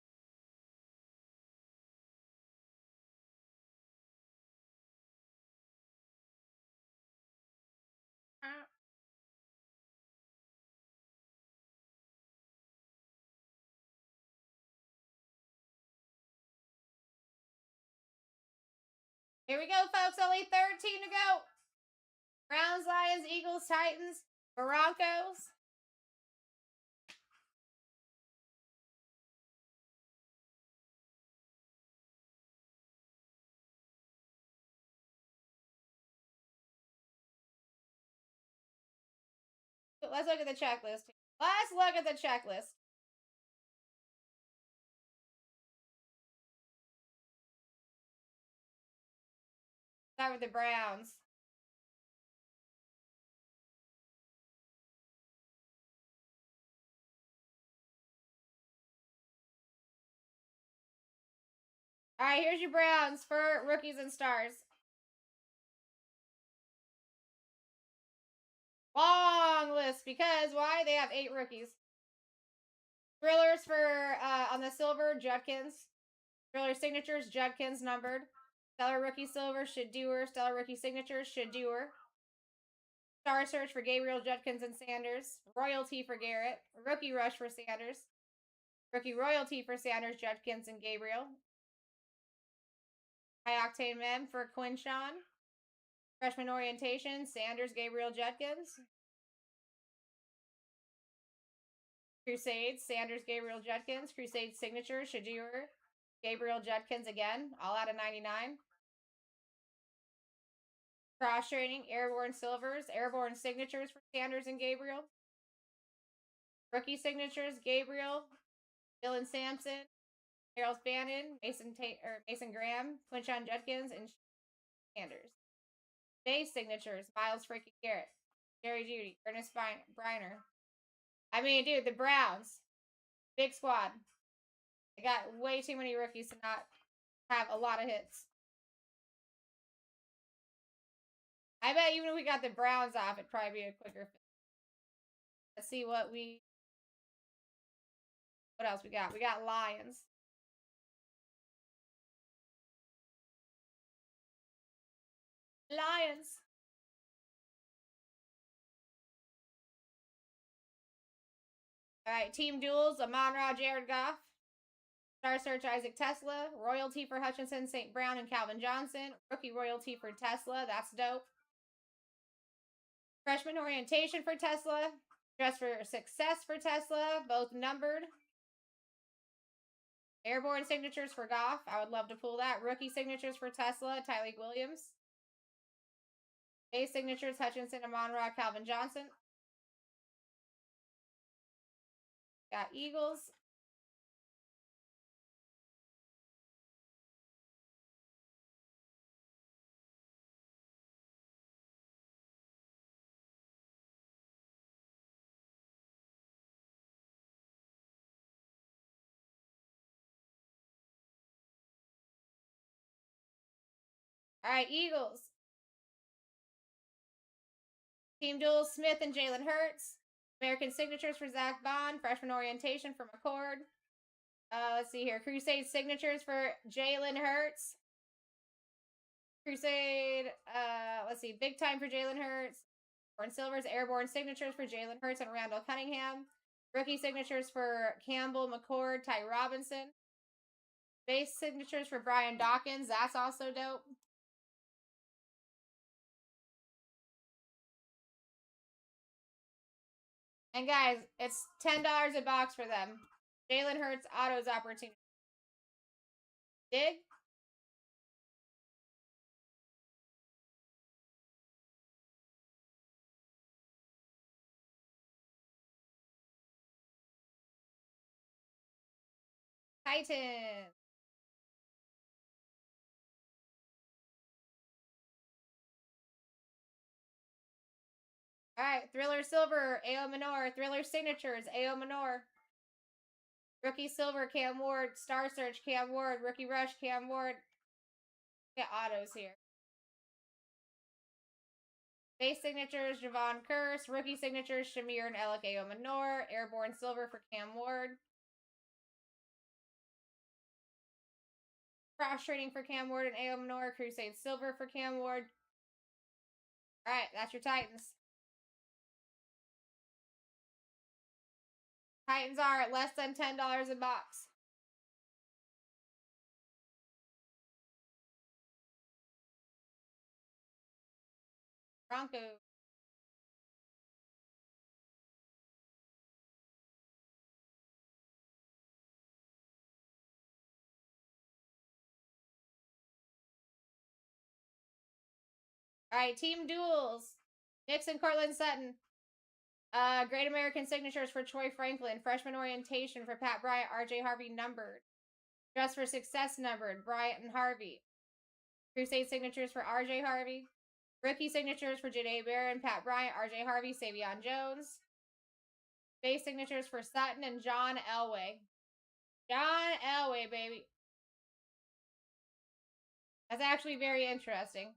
Here we go, folks. Only 13 to go. Browns, Lions, Eagles, Titans, Broncos. Let's look at the checklist. Let's look at the checklist. Start with the Browns. All right, here's your Browns for rookies and stars. Long list because why? They have 8 rookies. Thrillers for on the silver, Judkins. Thriller signatures, Judkins numbered. Stellar rookie silver, Shadeur. Stellar rookie signatures, Shadeur. Star search for Gabriel, Judkins, and Sanders. Royalty for Garrett. Rookie rush for Sanders. Rookie royalty for Sanders, Judkins, and Gabriel. High octane mem for Quinshawn. Freshman orientation, Sanders, Gabriel, Judkins. Crusades, Sanders, Gabriel, Judkins. Crusade signature, Shadeur, Gabriel, Judkins again, all out of 99. Cross training, airborne silvers, airborne signatures for Sanders and Gabriel. Rookie signatures, Gabriel, Dylan Sampson, Harold Bannon, Mason Graham, Quinshawn Judkins, and Sanders. Base signatures, Miles freaking Garrett, Jerry Judy, Ernest Briner. I mean, dude, the Browns. Big squad. They got way too many rookies to not have a lot of hits. I bet even if we got the Browns off, it'd probably be a quicker fit. Let's see what else we got. We got Lions. Lions. All right, team duels, Amon-Ra, Jared Goff. Star search, Isaac Tesla. Royalty for Hutchinson, St. Brown, and Calvin Johnson. Rookie royalty for Tesla. That's dope. Freshman orientation for Tesla. Dress for success for Tesla. Both numbered. Airborne signatures for Goff. I would love to pull that. Rookie signatures for Tesla. Tyleek Williams. Base signatures, Hutchinson, Amon-Ra, Calvin Johnson. Got Eagles. All right, Eagles. Team duels, Smith and Jalen Hurts. American signatures for Zach Bond. Freshman orientation for McCord. Let's see here. Crusade signatures for Jalen Hurts. Crusade, let's see. Big time for Jalen Hurts. Airborne silvers, airborne signatures for Jalen Hurts and Randall Cunningham. Rookie signatures for Campbell, McCord, Ty Robinson. Base signatures for Brian Dawkins. That's also dope. And guys, it's $10 a box for them. Jalen Hurts autos opportunity. Dig? Titans. All right, Thriller Silver, A.O. Minor. Thriller Signatures, A.O. Minor. Rookie Silver, Cam Ward. Star Search, Cam Ward. Rookie Rush, Cam Ward. Get autos here. Base signatures, Javon Curse. Rookie signatures, Shamir and Alec A.O. Minor. Airborne Silver for Cam Ward. Cross training for Cam Ward and A.O. Minor. Crusade Silver for Cam Ward. All right, that's your Titans. Titans are at less than $10 a box. Broncos. All right, team duels. Knicks and Cortland Sutton. Great American signatures for Troy Franklin. Freshman orientation for Pat Bryant, RJ Harvey numbered. Dress for success numbered. Bryant and Harvey. Crusade signatures for RJ Harvey. Rookie signatures for Janae Barron, Pat Bryant, RJ Harvey, Savion Jones. Base signatures for Sutton and John Elway. John Elway, baby. That's actually very interesting.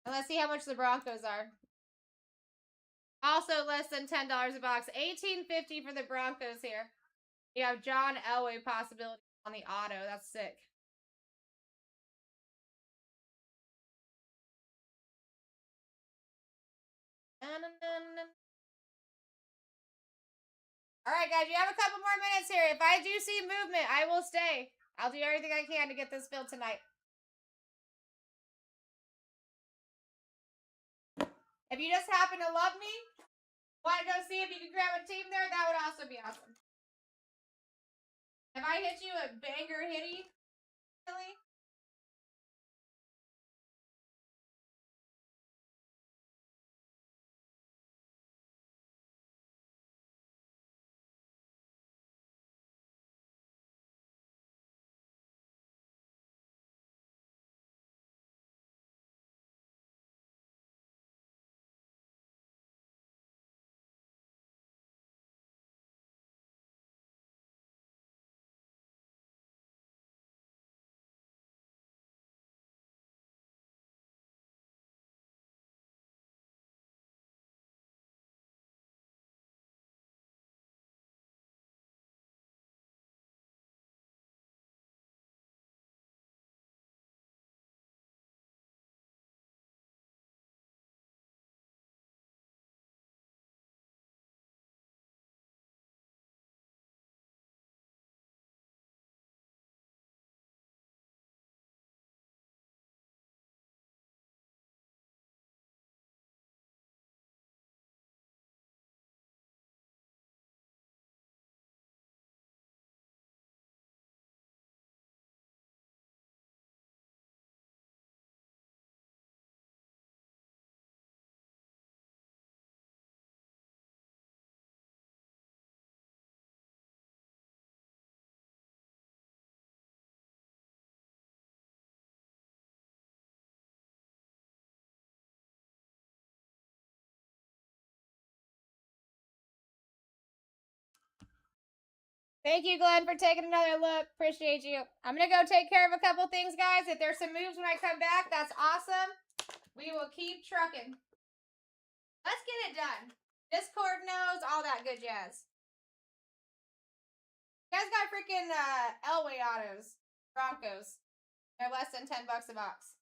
And let's see how much the Broncos are. Also less than $10 a box. $18.50 for the Broncos here. You have John Elway possibility on the auto. That's sick. All right, guys, you have a couple more minutes here. If I do see movement, I will stay. I'll do everything I can to get this filled tonight. If you just happen to love me, want to go see if you can grab a team there, that would also be awesome. Have I hit you a banger hitty? Really? Thank you, Glenn, for taking another look. Appreciate you. I'm going to go take care of a couple things, guys. If there's some moves when I come back, that's awesome. We will keep trucking. Let's get it done. Discord knows, all that good jazz. You guys got freaking Elway autos. Broncos. They're less than $10 a box.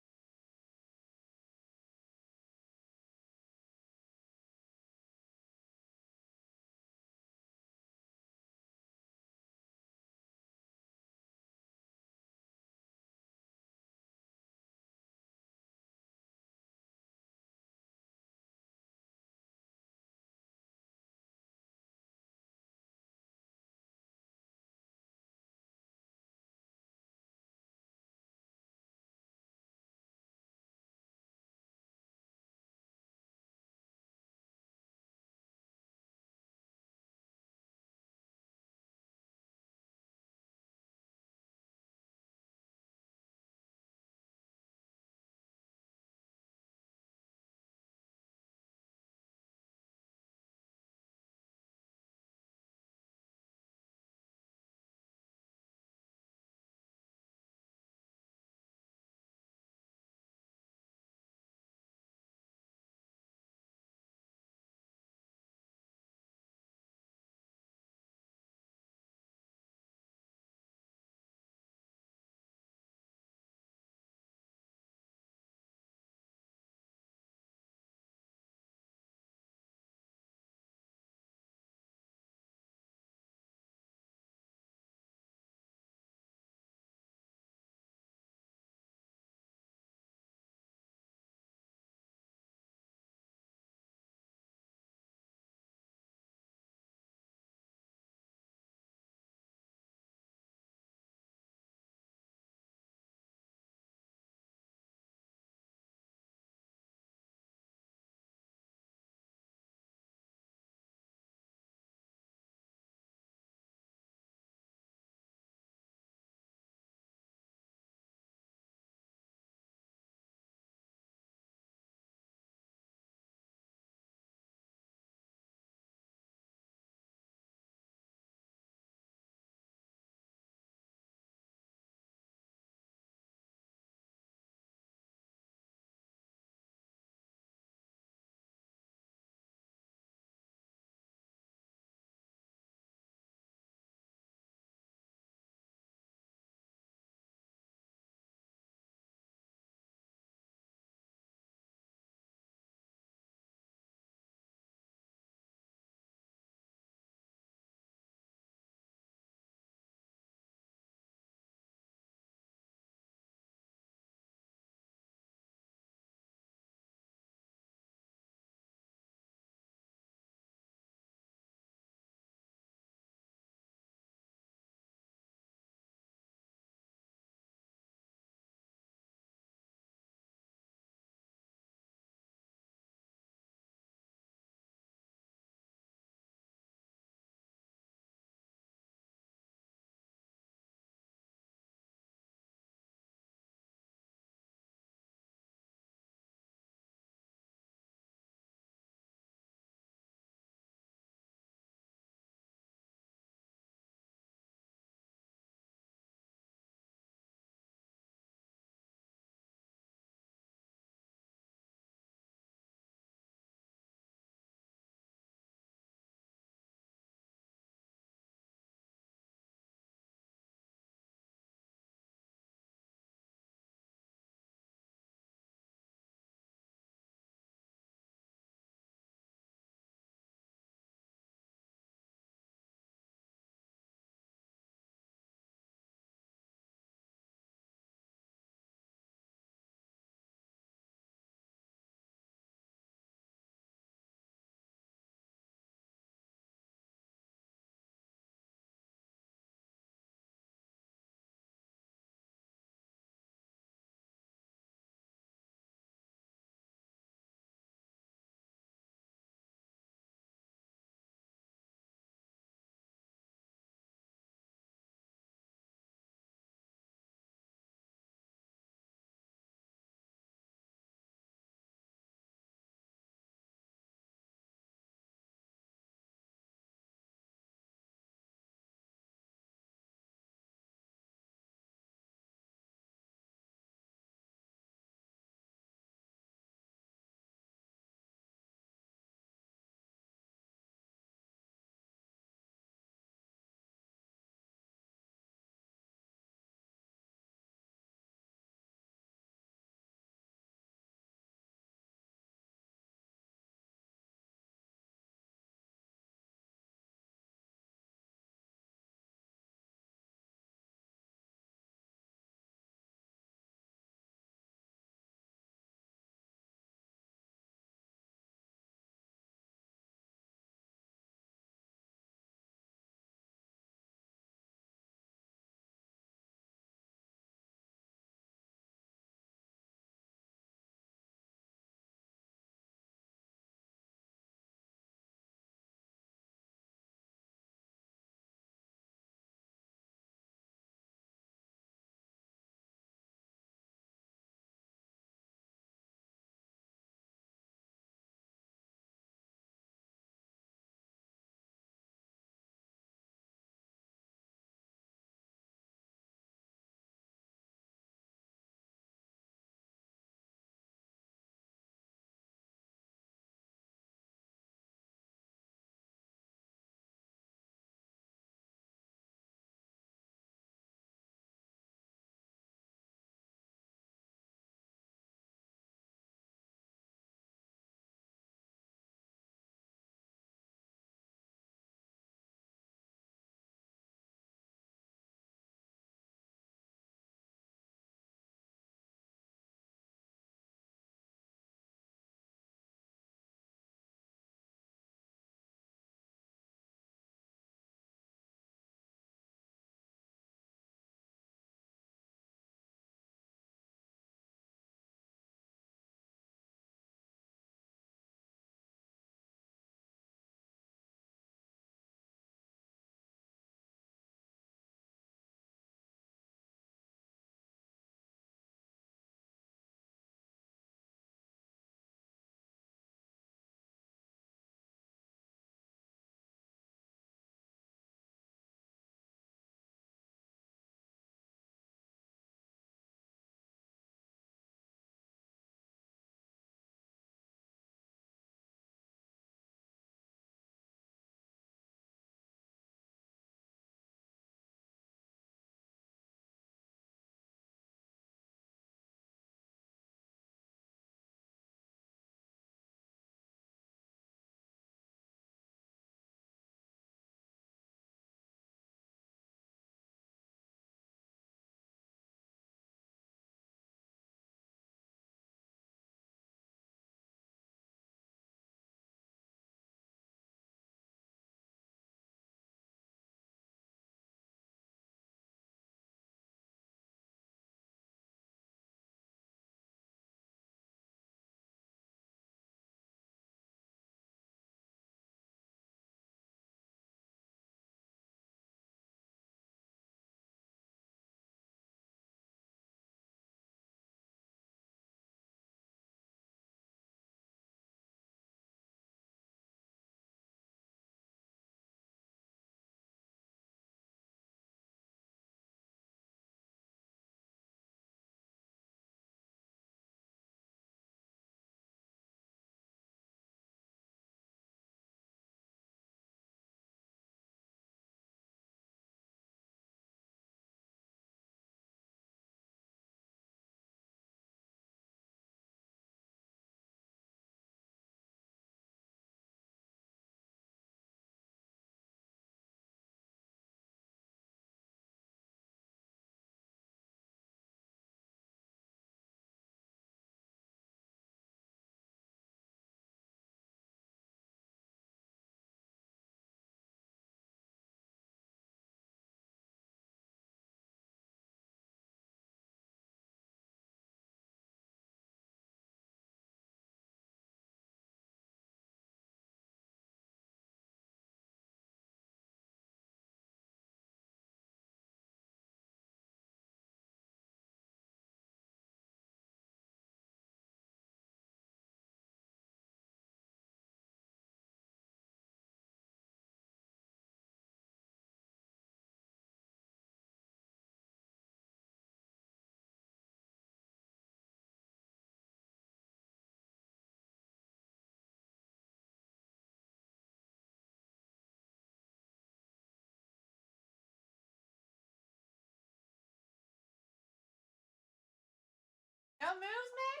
No moves, man?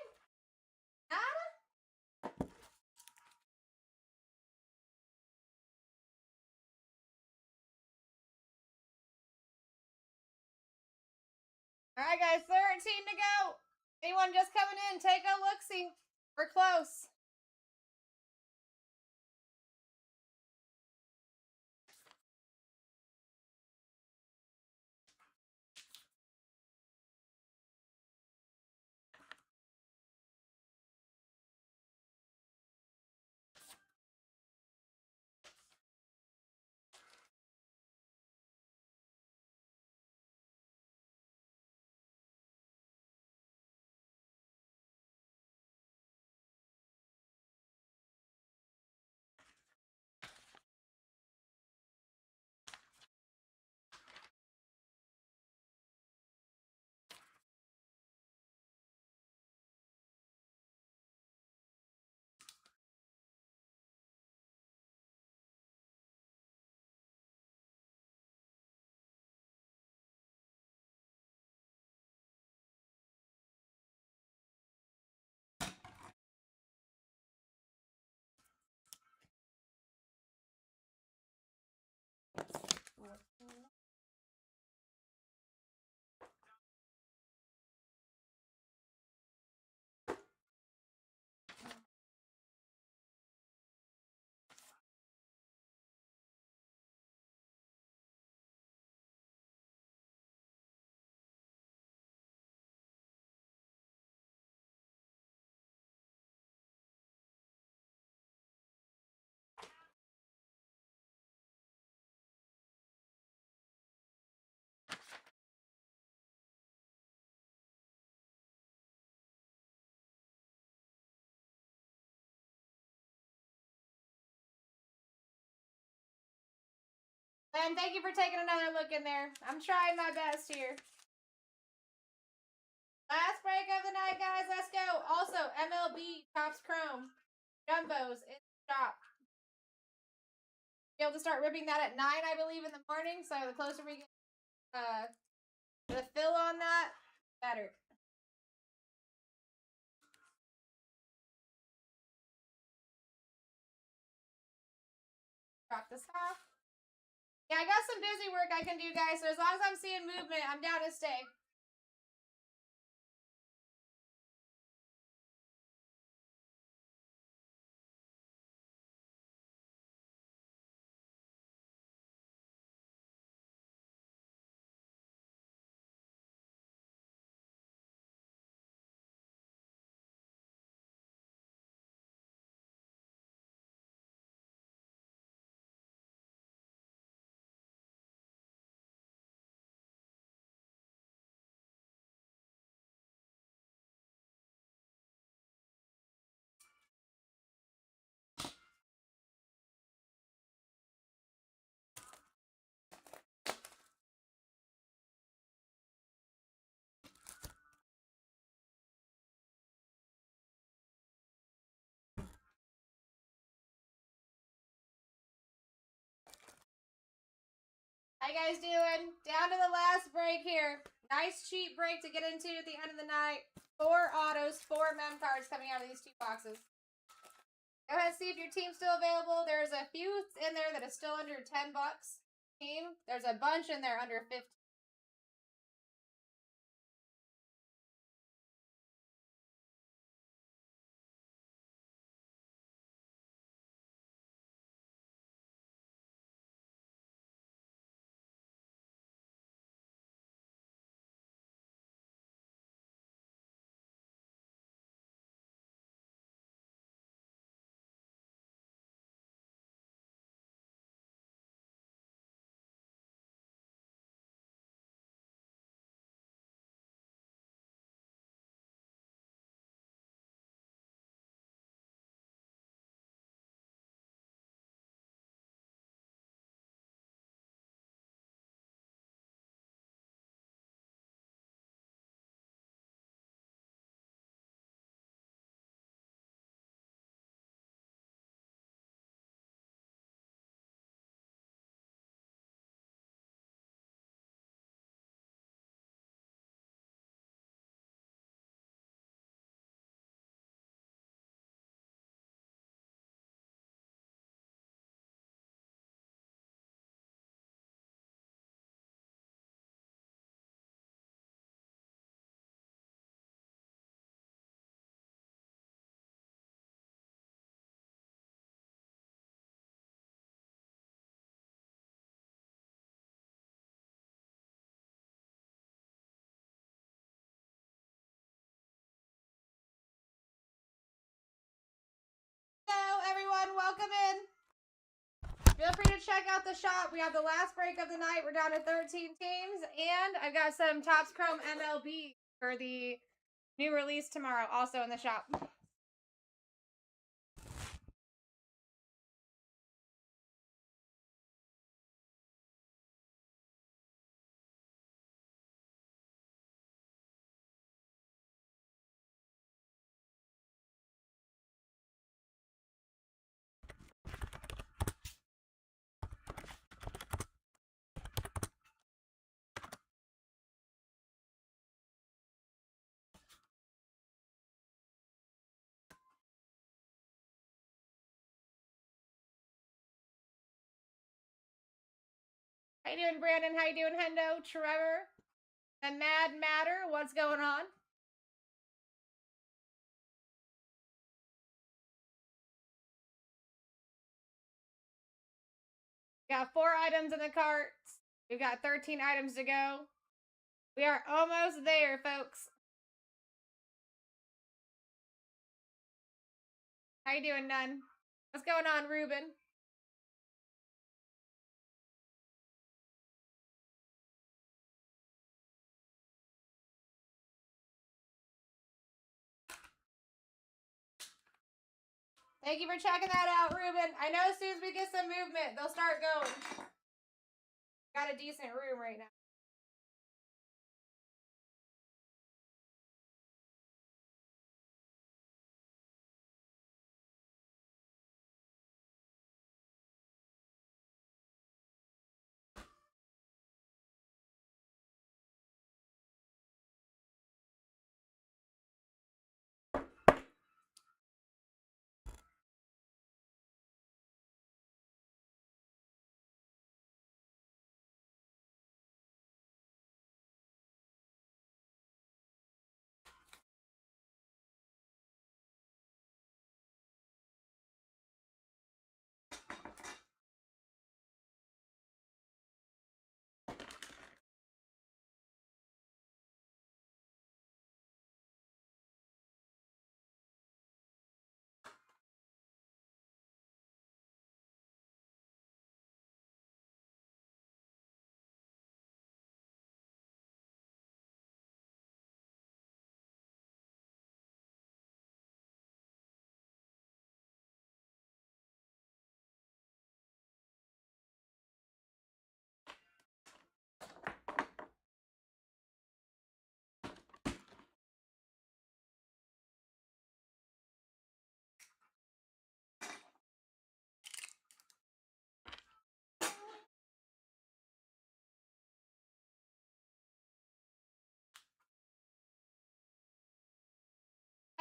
Nada? Alright, guys, 13 to go. Anyone just coming in, take a look-see. We're close. Ben, thank you for taking another look in there. I'm trying my best here. Last break of the night, guys. Let's go. Also, MLB Topps Chrome Jumbos in the shop. Be able to start ripping that at 9, I believe, in the morning. So the closer we get the fill on that, better. Drop this off. Yeah, I got some busy work I can do, guys. So as long as I'm seeing movement, I'm down to stay. How you guys doing? Down to the last break here. Nice cheap break to get into at the end of the night. 4 autos, 4 mem cards coming out of these 2 boxes. Go ahead and see if your team's still available. There's a few in there that is still under 10 bucks. Team. There's a bunch in there under 50. everyone. Welcome in. Feel free to check out the shop. We have the last break of the night. We're down to 13 teams. And I've got some Topps Chrome MLB for the new release tomorrow, also in the shop. How you doing, Brandon? How you doing, Hendo? Trevor? And Mad Matter? What's going on? We got 4 items in the cart. We've got 13 items to go. We are almost there, folks. How you doing, Nun? What's going on, Ruben? Thank you for checking that out, Ruben. I know as soon as we get some movement, they'll start going. Got a decent room right now.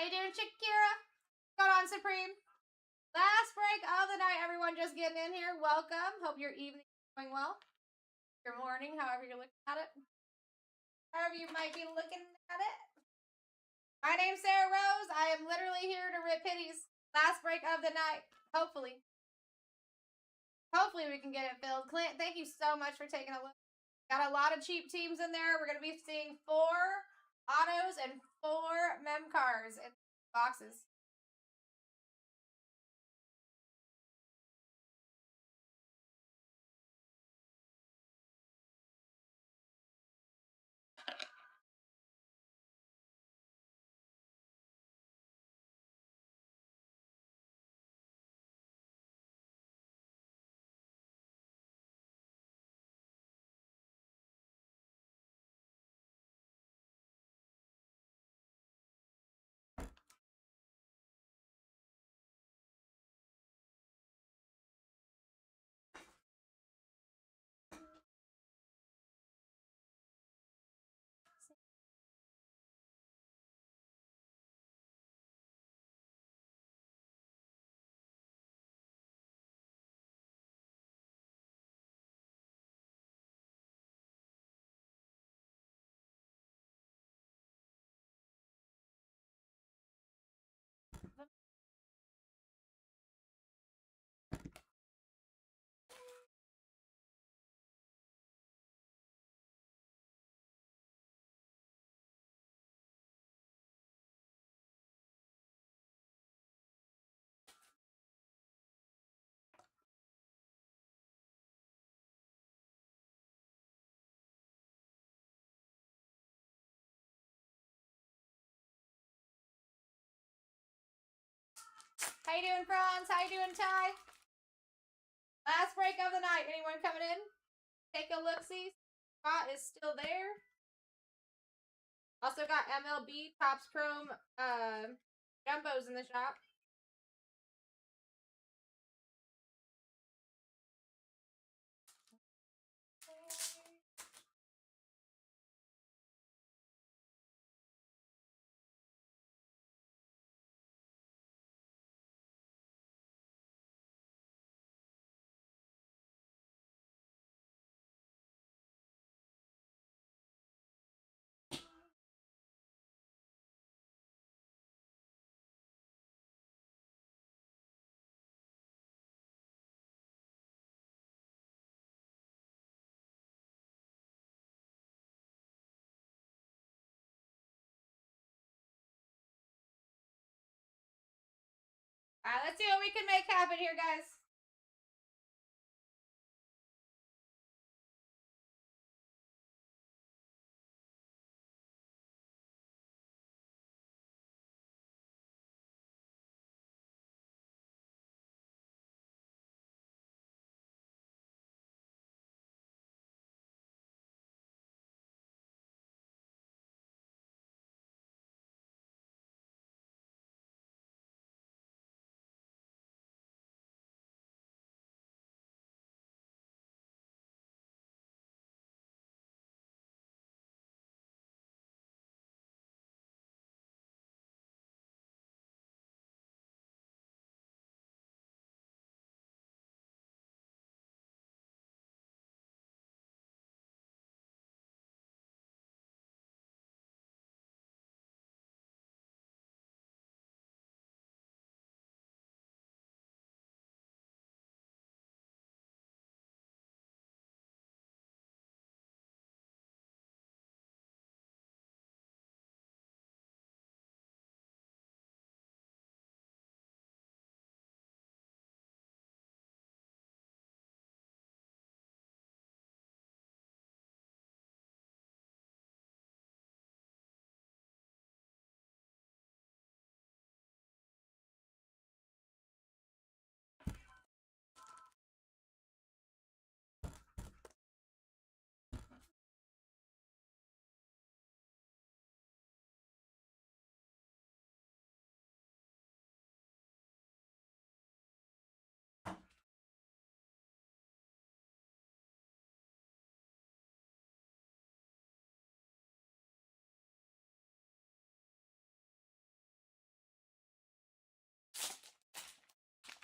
How you doing, Shakira? What's going on, Supreme? Last break of the night, everyone just getting in here. Welcome. Hope your evening is going well. Your morning, however you're looking at it. However you might be looking at it. My name's Sarah Rose. I am literally here to rip pitties. Last break of the night. Hopefully. Hopefully we can get it filled. Clint, thank you so much for taking a look. Got a lot of cheap teams in there. We're going to be seeing 4 autos and 4 mem cars in boxes. How you doing, Franz? How you doing, Ty? Last break of the night. Anyone coming in? Take a look-see. Spot is still there. Also got MLB Topps Chrome jumbos in the shop. Alright, let's see what we can make happen here, guys.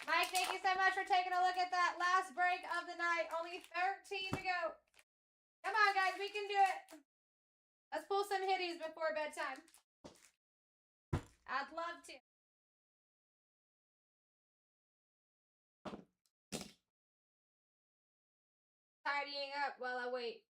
Mike, thank you so much for taking a look at that last break of the night. Only 13 to go. Come on, guys. We can do it. Let's pull some hitties before bedtime. I'd love to. Tidying up while I wait.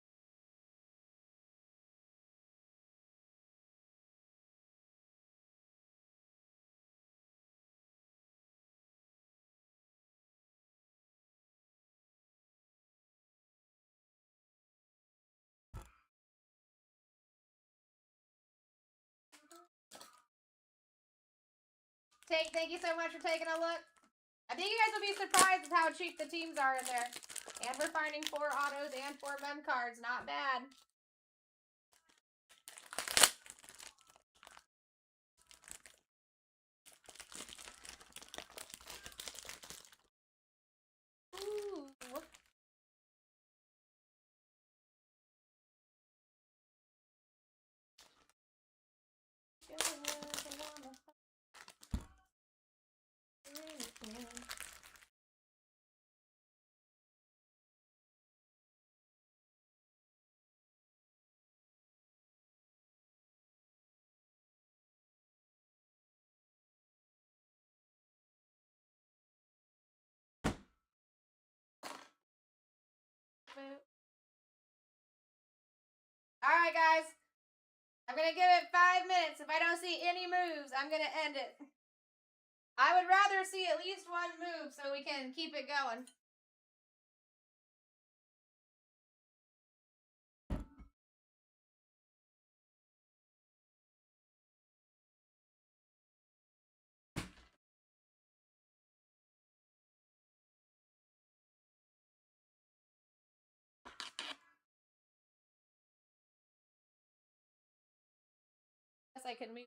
Thank you so much for taking a look. I think you guys will be surprised at how cheap the teams are in there. And we're finding 4 autos and 4 mem cards. Not bad. Ooh. Alright, guys. I'm going to give it 5 minutes. If I don't see any moves, I'm going to end it. I would rather see at least one move so we can keep it going. I can move.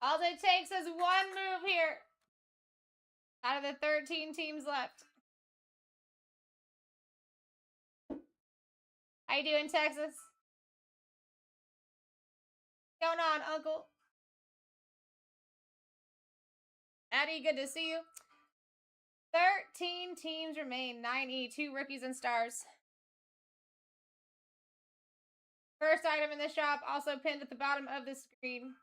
All it takes is one move here. Out of the 13 teams left. How you doing, Texas? What's going on, Uncle? Addie, good to see you. 13 teams remain. 92 rookies and stars. First item in the shop, also pinned at the bottom of the screen.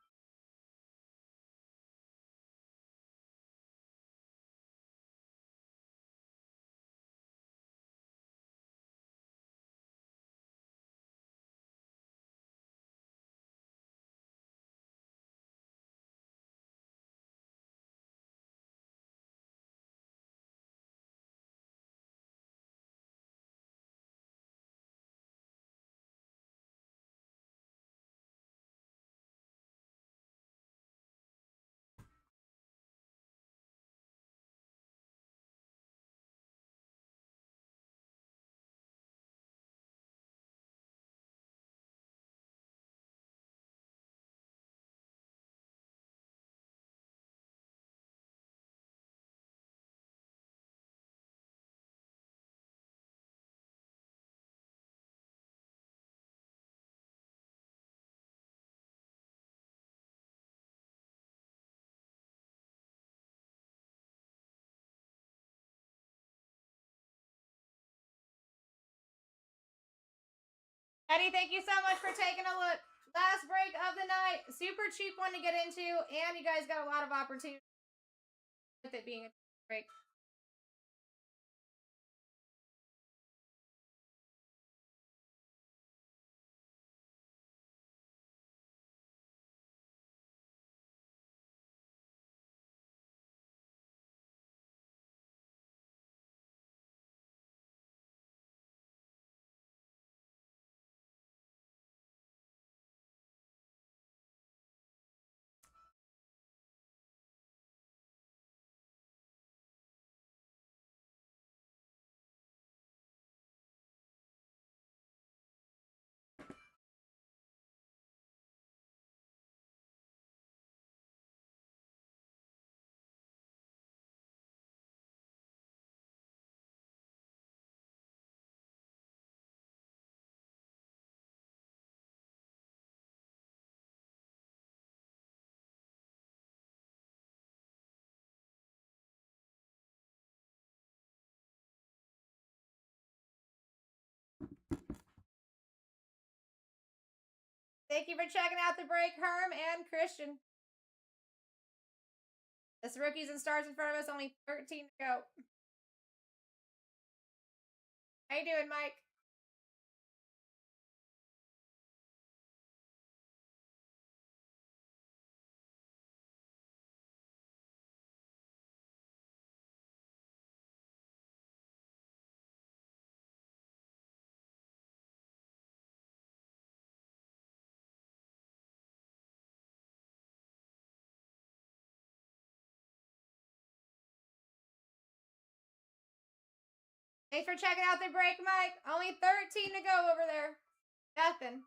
Eddie, thank you so much for taking a look. Last break of the night. Super cheap one to get into, and you guys got a lot of opportunity with it being a break. Thank you for checking out the break, Herm and Christian. This rookies and stars in front of us, only 13 to go. How you doing, Mike? Thanks for checking out the break, Mike. Only 13 to go over there. Nothing.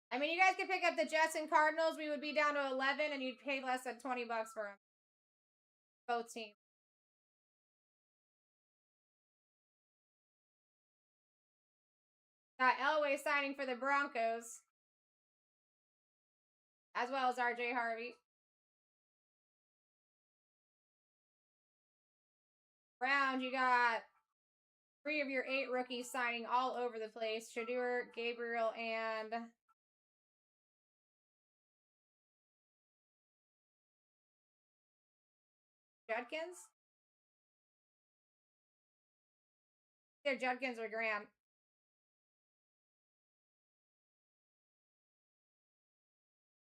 I mean, you guys could pick up the Jets and Cardinals. We would be down to 11, and you'd pay less than $20 for them. Both teams. Got Elway signing for the Broncos, as well as RJ Harvey. Round, you got 3 of your 8 rookies signing all over the place. Shadur, Gabriel, and Judkins? Either Judkins or Graham.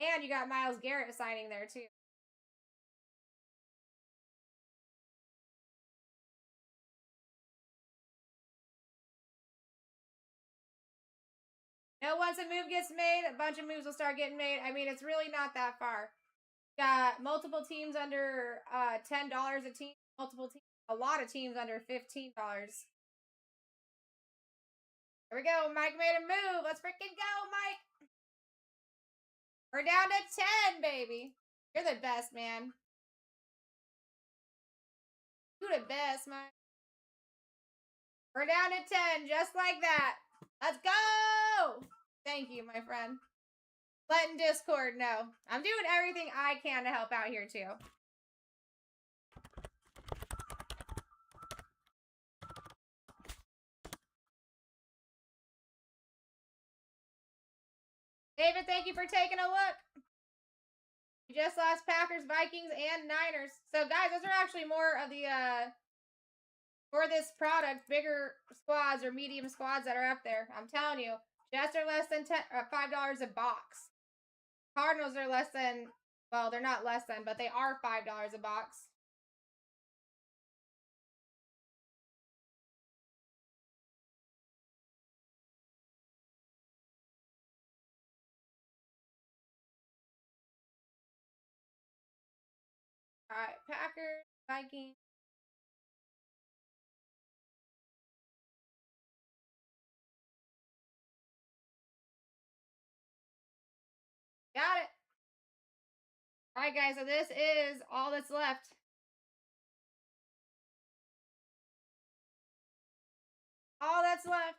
And you got Myles Garrett signing there, too. No, once a move gets made, a bunch of moves will start getting made. I mean, it's really not that far. Got multiple teams under $10 a team. Multiple teams, a lot of teams under $15. Here we go. Mike made a move. Let's freaking go, Mike. We're down to 10, baby. You're the best, man. You're the best, Mike. We're down to 10, just like that. Let's go! Thank you, my friend. Letting Discord know. I'm doing everything I can to help out here, too. David, thank you for taking a look. We just lost Packers, Vikings, and Niners. So, guys, those are actually more of the, for this product, bigger squads or medium squads that are up there. I'm telling you, Jets are less than $5 a box. Cardinals are less than, well, they're not less than, but they are $5 a box. All right, Packers, Vikings. Got it. All right, guys, so this is all that's left. All that's left.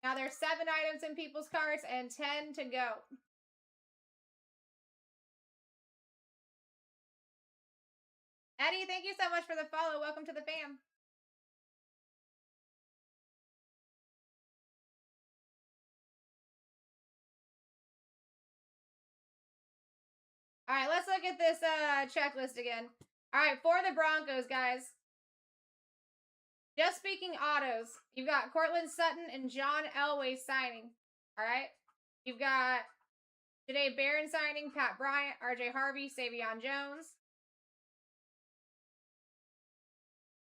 Now there's 7 items in people's carts and 10 to go. Eddie, thank you so much for the follow. Welcome to the fam. All right, let's look at this checklist again. All right, for the Broncos, guys. Just speaking autos, you've got Cortland Sutton and John Elway signing. All right. You've got Janae Barron signing, Pat Bryant, RJ Harvey, Savion Jones.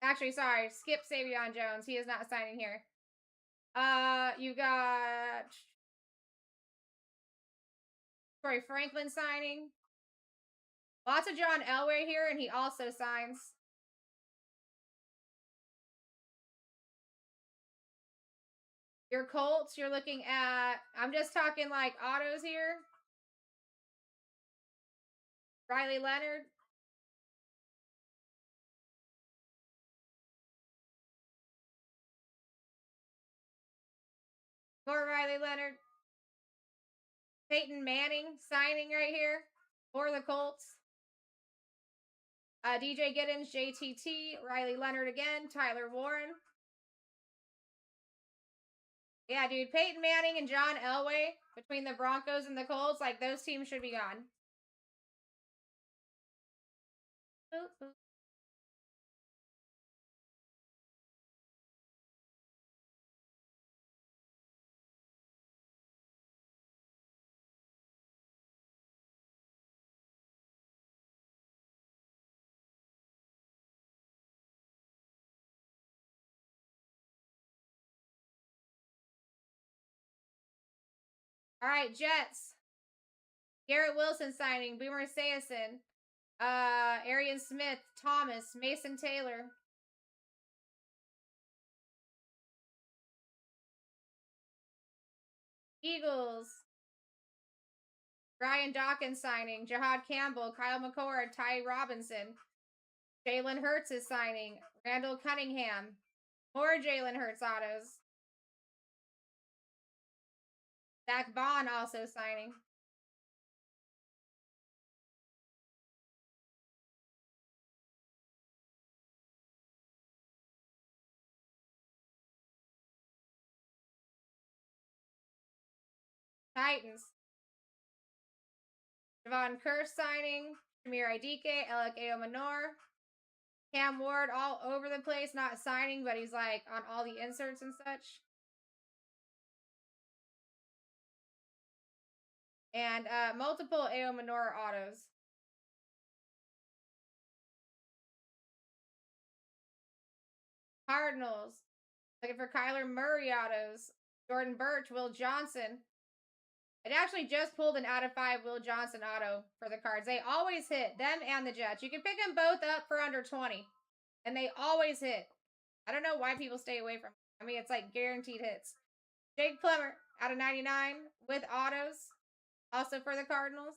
Actually, sorry, skip Savion Jones. He is not signing here. You got Troy Franklin signing. Lots of John Elway here, and he also signs. Your Colts, you're looking at, I'm just talking like autos here. Riley Leonard. More Riley Leonard. Peyton Manning signing right here for the Colts. DJ Giddens, JTT, Riley Leonard again, Tyler Warren. Yeah, dude, Peyton Manning and John Elway between the Broncos and the Colts, like those teams should be gone. Boop, boop. All right, Jets. Garrett Wilson signing, Boomer Esiason, Arian Smith, Thomas, Mason Taylor. Eagles. Ryan Dawkins signing, Jahad Campbell, Kyle McCord, Ty Robinson. Jalen Hurts is signing, Randall Cunningham. More Jalen Hurts autos. Zach Bond also signing. Titans. Javon Curse signing. Shamir Idike, Alec Manor. Cam Ward all over the place, not signing, but he's like on all the inserts and such. And multiple AO Manor autos. Cardinals. Looking for Kyler Murray autos. Jordan Birch, Will Johnson. It actually just pulled an out of 5 Will Johnson auto for the Cards. They always hit, them and the Jets. You can pick them both up for under 20, and they always hit. I don't know why people stay away from them. I mean, it's like guaranteed hits. Jake Plummer out of 99 with autos, also for the Cardinals.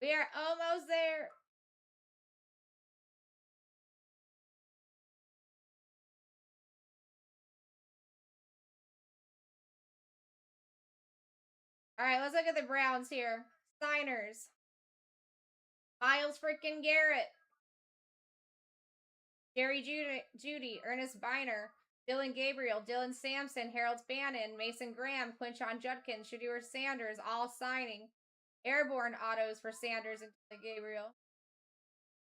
We are almost there. All right, let's look at the Browns here. Signers. Miles freaking Garrett. Jerry Judy, Ernest Biner, Dylan Gabriel, Dylan Sampson, Harold Bannon, Mason Graham, Quinshon Judkins, Shedeur Sanders, all signing. Airborne autos for Sanders and Dylan Gabriel.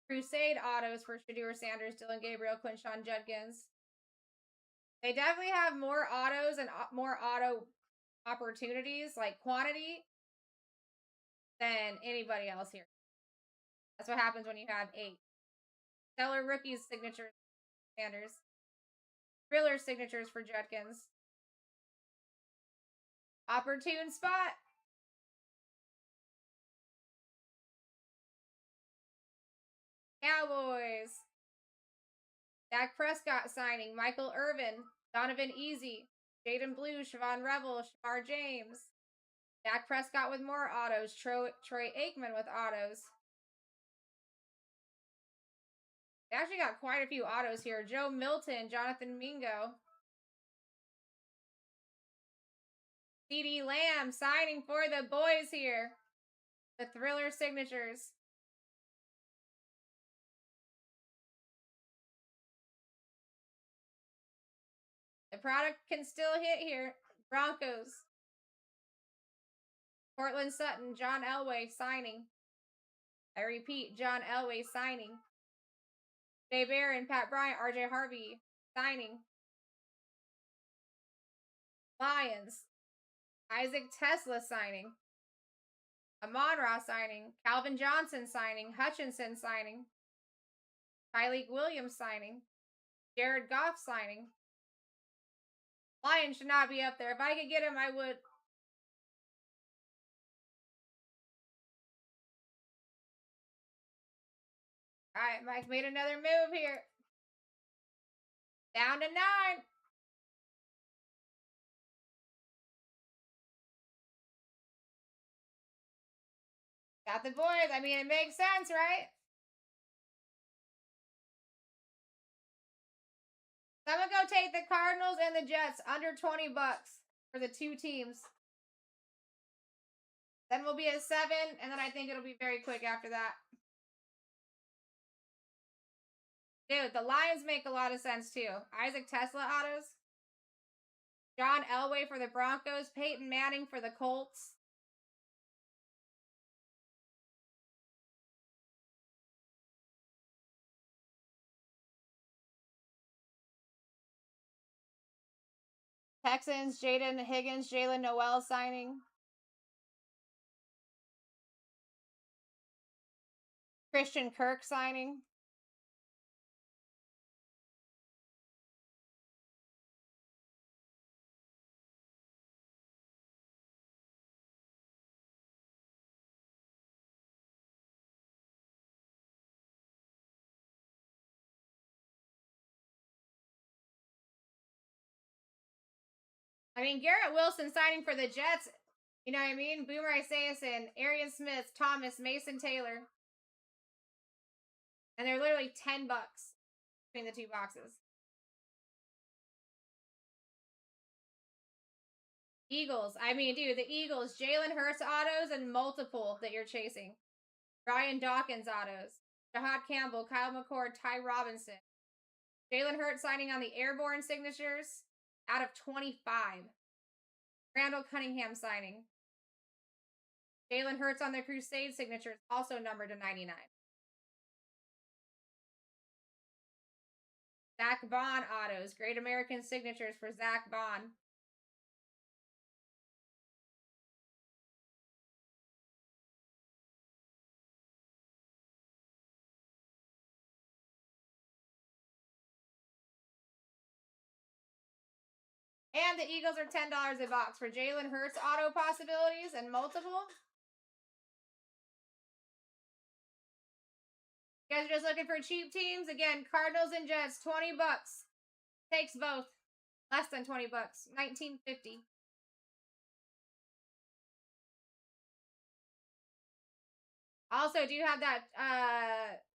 Crusade autos for Shedeur Sanders, Dylan Gabriel, Quinshon Judkins. They definitely have more autos and more auto opportunities, like quantity, than anybody else here. That's what happens when you have 8. Stellar rookies signatures for Sanders. Thriller signatures for Judkins. Opportune spot. Cowboys. Dak Prescott signing. Michael Irvin. Donovan Easy. Jaden Blue. Siobhan Revel. Shamar James. Dak Prescott with more autos. Troy Aikman with autos. They actually got quite a few autos here. Joe Milton. Jonathan Mingo. CeeDee Lamb signing for the boys here. The Thriller signatures. The product can still hit here. Broncos. Cortland Sutton, John Elway signing. I repeat, John Elway signing. Jay Barron, Pat Bryant, RJ Harvey signing. Lions. Isaac Tesla signing. Amon-Ra signing. Calvin Johnson signing. Hutchinson signing. Tyleik Williams signing. Jared Goff signing. Lions should not be up there. If I could get him, I would. All right, Mike made another move here. Down to 9. Got the boys. I mean, it makes sense, right? So I'm going to go take the Cardinals and the Jets under 20 bucks for the 2 teams. Then we'll be at 7, and then I think it'll be very quick after that. Dude, the Lions make a lot of sense, too. Isaac Tesla autos. John Elway for the Broncos. Peyton Manning for the Colts. Texans, Jaden Higgins, Jalen Noel signing. Christian Kirk signing. I mean, Garrett Wilson signing for the Jets. You know what I mean? Boomer Esiason, Arian Smith, Thomas, Mason Taylor. And they're literally 10 bucks between the 2 boxes. Eagles. I mean, dude, the Eagles. Jalen Hurts autos and multiple that you're chasing. Ryan Dawkins autos. Jahad Campbell, Kyle McCord, Ty Robinson. Jalen Hurts signing on the airborne signatures out of 25. Randall Cunningham signing. Jalen Hurts on the Crusade signatures, also numbered to 99. Zach Bond autos. Great American signatures for Zach Bond. And the Eagles are $10 a box for Jalen Hurts auto possibilities and multiple. You guys are just looking for cheap teams? Again, Cardinals and Jets, 20 bucks. Takes both. Less than 20 bucks. 19.50. Also, do you have that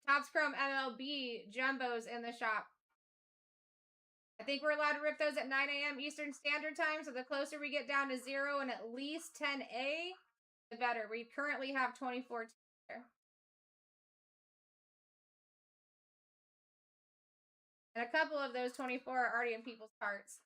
Topps Chrome MLB jumbos in the shop? I think we're allowed to rip those at 9 a.m. Eastern Standard Time, so the closer we get down to 0 and at least 10A, the better. We currently have 24 there. And a couple of those 24 are already in people's carts.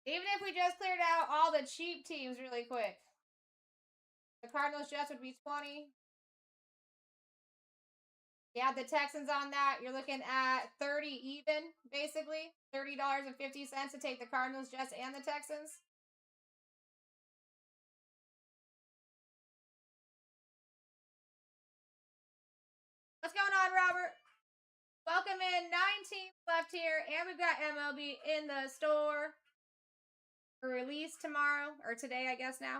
Even if we just cleared out all the cheap teams really quick. The Cardinals Jets would be 20. You add the Texans on that, you're looking at 30 even, basically. $30.50 to take the Cardinals, Jets, and the Texans. What's going on, Robert? Welcome in. 9 teams left here, and we've got MLB in the store for release tomorrow, or today, I guess now.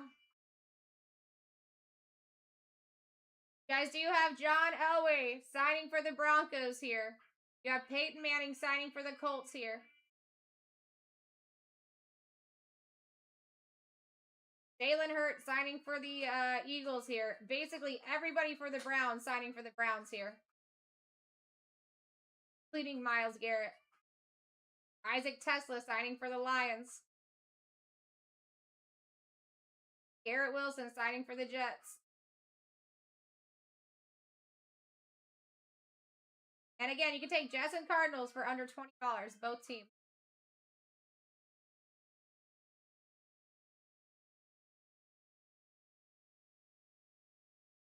You guys do have John Elway signing for the Broncos here. You have Peyton Manning signing for the Colts here. Jalen Hurts signing for the Eagles here. Basically, everybody for the Browns signing for the Browns here. Including Myles Garrett. Isaac Tesla signing for the Lions. Garrett Wilson signing for the Jets. And again, you can take Jets and Cardinals for under $20, both teams.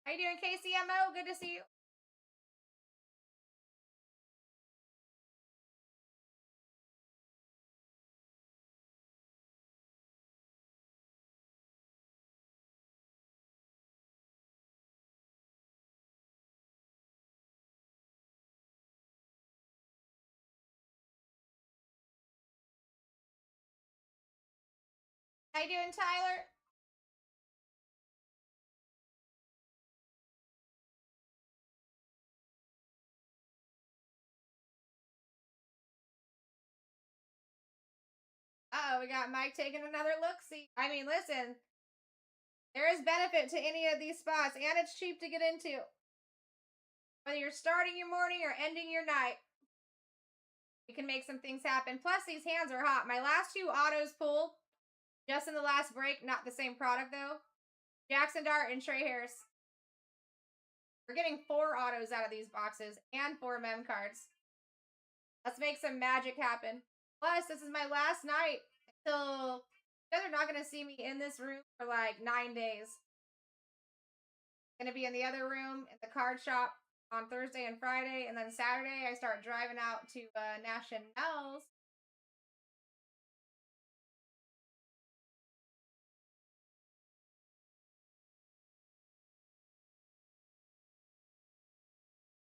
How you doing, KCMO? Good to see you. How you doing, Tyler? Uh-oh, we got Mike taking another look-see. I mean, listen. There is benefit to any of these spots, and it's cheap to get into. Whether you're starting your morning or ending your night, you can make some things happen. Plus, these hands are hot. My last 2 autos pulled just in the last break. Not the same product, though. Jackson Dart and Trey Harris. We're getting 4 autos out of these boxes and 4 mem cards. Let's make some magic happen. Plus, this is my last night until... You guys are not going to see me in this room for like 9 days. I'm going to be in the other room in the card shop on Thursday and Friday. And then Saturday, I start driving out to Nationals.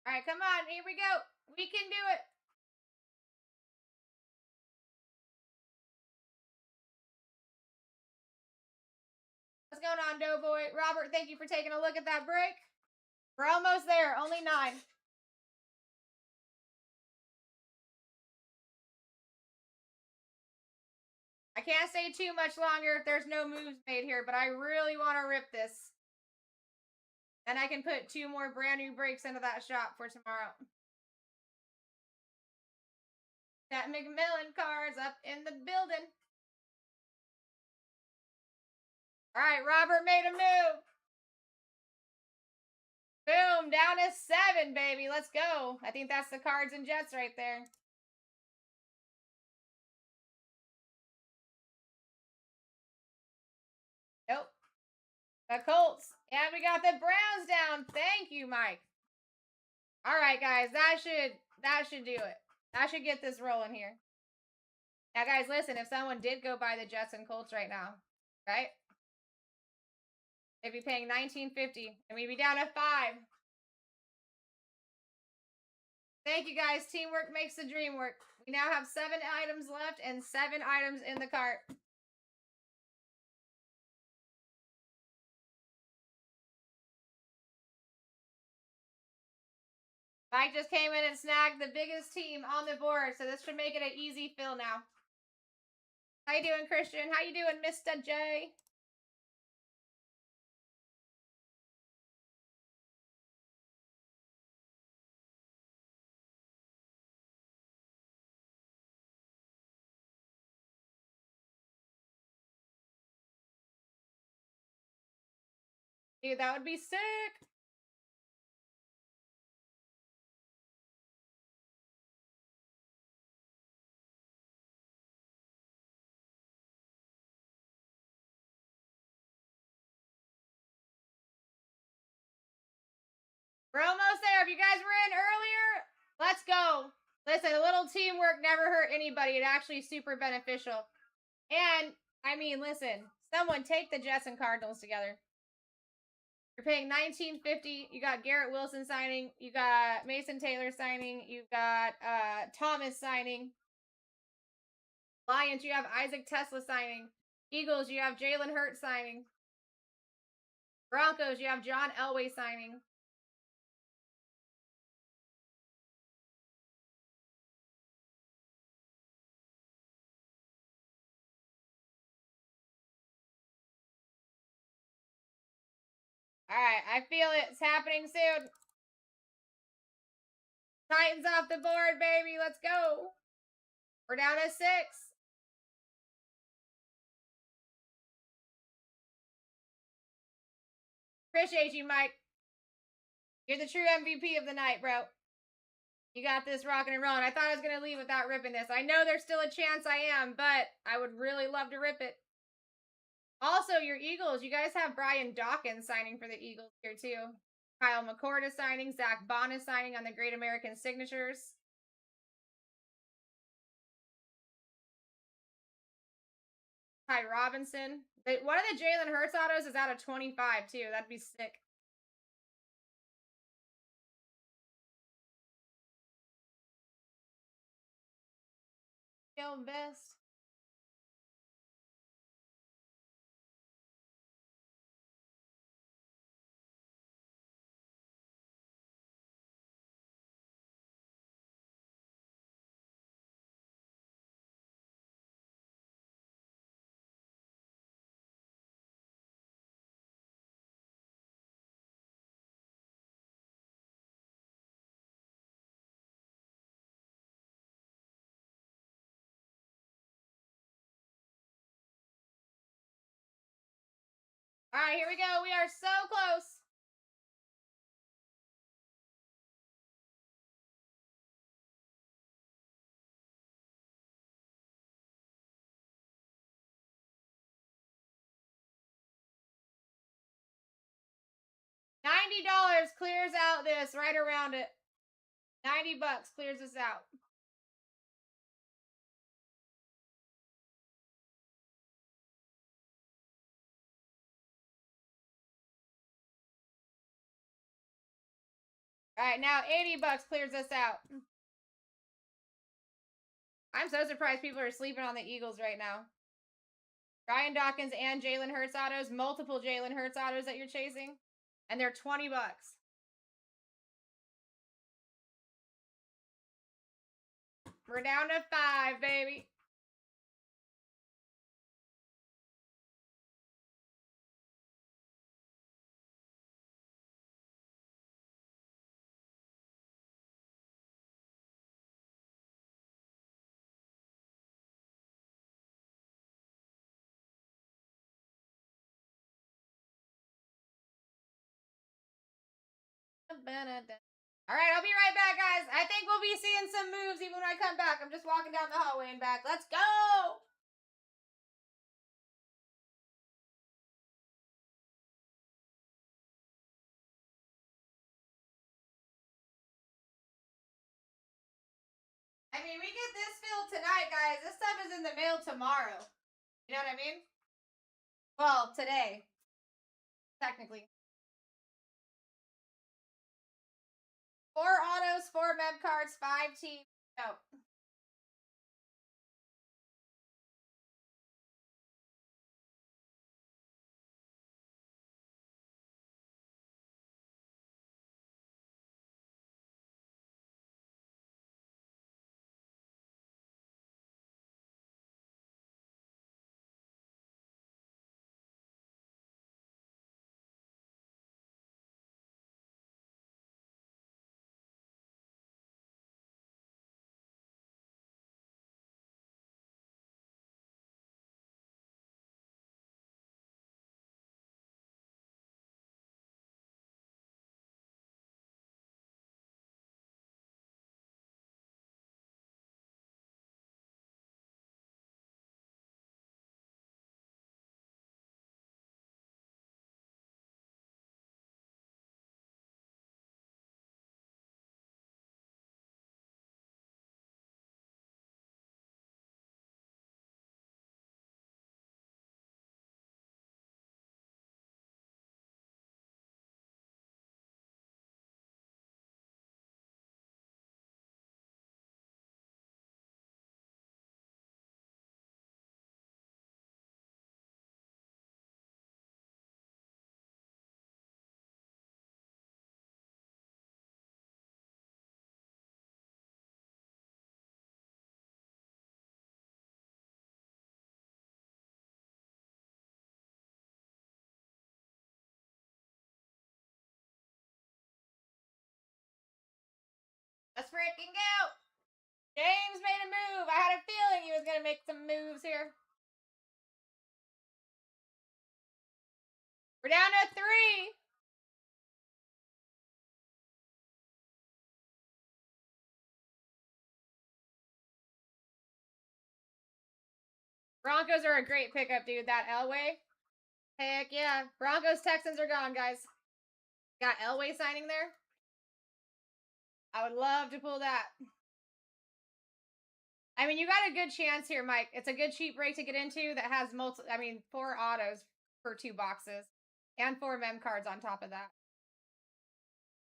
All right, come on. Here we go. We can do it. What's going on, Doughboy? Robert, thank you for taking a look at that break. We're almost there. Only 9. I can't stay too much longer if there's no moves made here, but I really want to rip this. And I can put 2 more brand new breaks into that shop for tomorrow. That McMillan car's up in the building. All right, Robert made a move. Boom, down to 7, baby. Let's go. I think that's the Cards and Jets right there. Nope. The Colts. And we got the Browns down. Thank you, Mike. All right, guys. That should do it. That should get this rolling here. Now, guys, listen. If someone did go buy the Jets and Colts right now, right? They'd be paying $19.50, and we'd be down to 5. Thank you, guys. Teamwork makes the dream work. We now have 7 items left and 7 items in the cart. Mike just came in and snagged the biggest team on the board, so this should make it an easy fill now. How you doing, Christian? How you doing, Mr. J? Dude, that would be sick. We're almost there. If you guys were in earlier, let's go. Listen, a little teamwork never hurt anybody. It's actually super beneficial. And, I mean, listen, someone take the Jets and Cardinals together. You're paying $19.50. You got Garrett Wilson signing. You got Mason Taylor signing. You got Thomas signing. Lions, you have Isaac Tesla signing. Eagles, you have Jalen Hurts signing. Broncos, you have John Elway signing. All right, I feel it. It's happening soon. Titans off the board, baby. Let's go. We're down to 6. Appreciate you, Mike. You're the true MVP of the night, bro. You got this rocking and rolling. I thought I was going to leave without ripping this. I know there's still a chance I am, but I would really love to rip it. Also, your Eagles. You guys have Brian Dawkins signing for the Eagles here, too. Kyle McCord is signing. Zach Bond is signing on the Great American Signatures. Ty Robinson. One of the Jalen Hurts autos is out of 25, too. That'd be sick. Skill best. All right, here we go. We are so close. $90 clears out this right around it. $90 clears this out. All right, now $80 clears this out. I'm so surprised people are sleeping on the Eagles right now. Brian Dawkins and Jalen Hurts autos, multiple Jalen Hurts autos that you're chasing, and they're $20. We're down to 5, baby. All right, I'll be right back, guys. I think we'll be seeing some moves even when I come back. I'm just walking down the hallway and back. Let's go! I mean, we get this filled tonight, guys. This stuff is in the mail tomorrow. You know what I mean? Well, today. Technically. 4 autos, 4 mem cards, 5 teams. Go. Let's freaking go! James made a move. I had a feeling he was going to make some moves here. We're down to 3. Broncos are a great pickup, dude. That Elway. Heck yeah. Broncos, Texans are gone, guys. Got Elway signing there. I would love to pull that. I mean, you got a good chance here, Mike. It's a good cheap break to get into that has 4 autos for 2 boxes and 4 mem cards on top of that.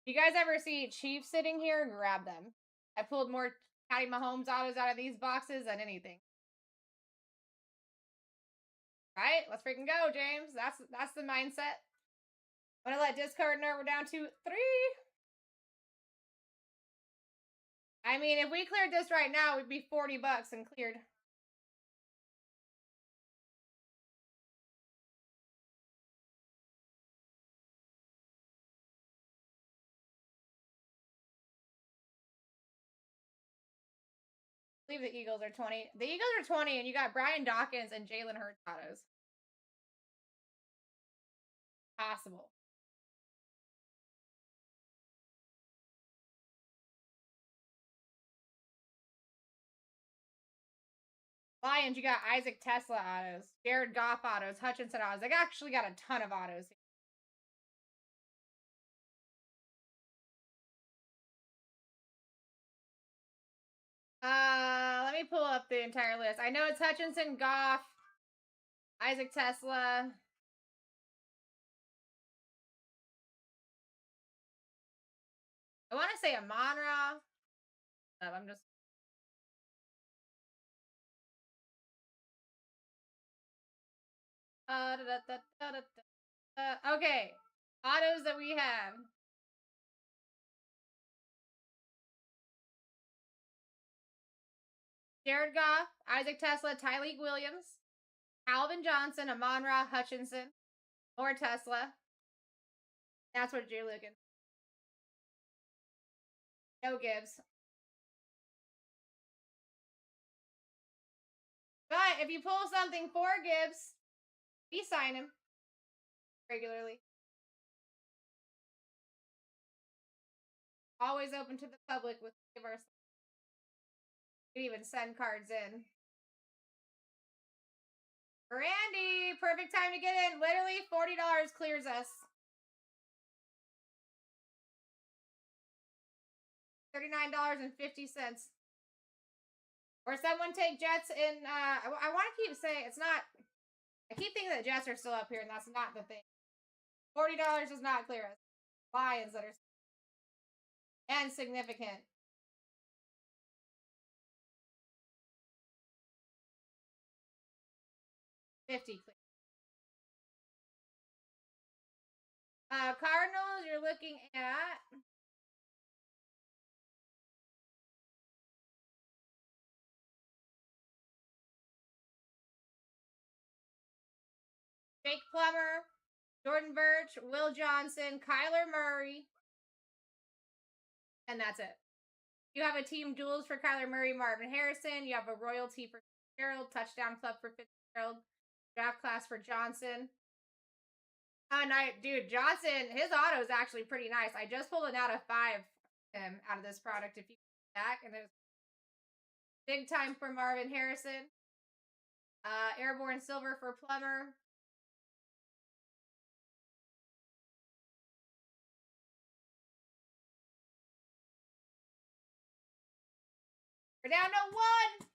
If you guys ever see Chiefs sitting here, grab them. I pulled more Patty Mahomes autos out of these boxes than anything. Right? Let's freaking go, James. That's the mindset. I'm gonna let Discord know we're down to 3. I mean, if we cleared this right now, we'd be $40 and cleared. I believe the Eagles are 20. The Eagles are 20, and you got Brian Dawkins and Jalen Hurts autos. Possible. Lions, you got Isaac Tesla autos, Jared Goff autos, Hutchinson autos. They actually got a ton of autos. Let me pull up the entire list. I know it's Hutchinson, Goff, Isaac Tesla. I want to say Amon-Ra. I'm just. Okay. Autos that we have. Jared Goff, Isaac Tesla, Tyleek Williams, Alvin Johnson, Amon-Ra, Hutchinson, or Tesla. That's what you're looking. No Gibbs. But if you pull something for Gibbs, we sign him regularly. always open to the public with our. You can even send cards in. Randy, perfect time to get in. Literally $40 clears us. $39.50. Or someone take Jets in. I want to keep saying it's not. I keep thinking that Jets are still up here, and that's not the thing. $40 does not clear us. Lions that are and significant. $50 clear. Cardinals, you're looking at. Jake Plummer, Jordan Birch, Will Johnson, Kyler Murray. And that's it. You have a team duels for Kyler Murray, Marvin Harrison. You have a royalty for Fitzgerald, touchdown club for Fitzgerald, draft class for Johnson. Dude, Johnson, his auto is actually pretty nice. I just pulled an out of 5 out of this product if you back, and it was big time for Marvin Harrison. Airborne silver for Plummer. We're down to 1.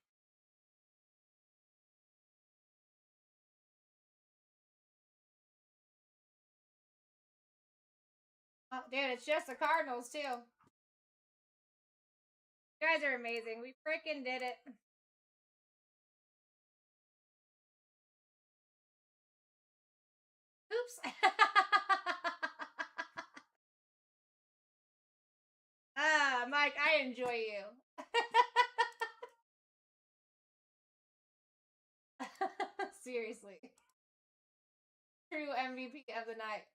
Oh, dude, it's just the Cardinals, too. You guys are amazing. We freaking did it. Oops. Mike, I enjoy you. Seriously. True MVP of the night.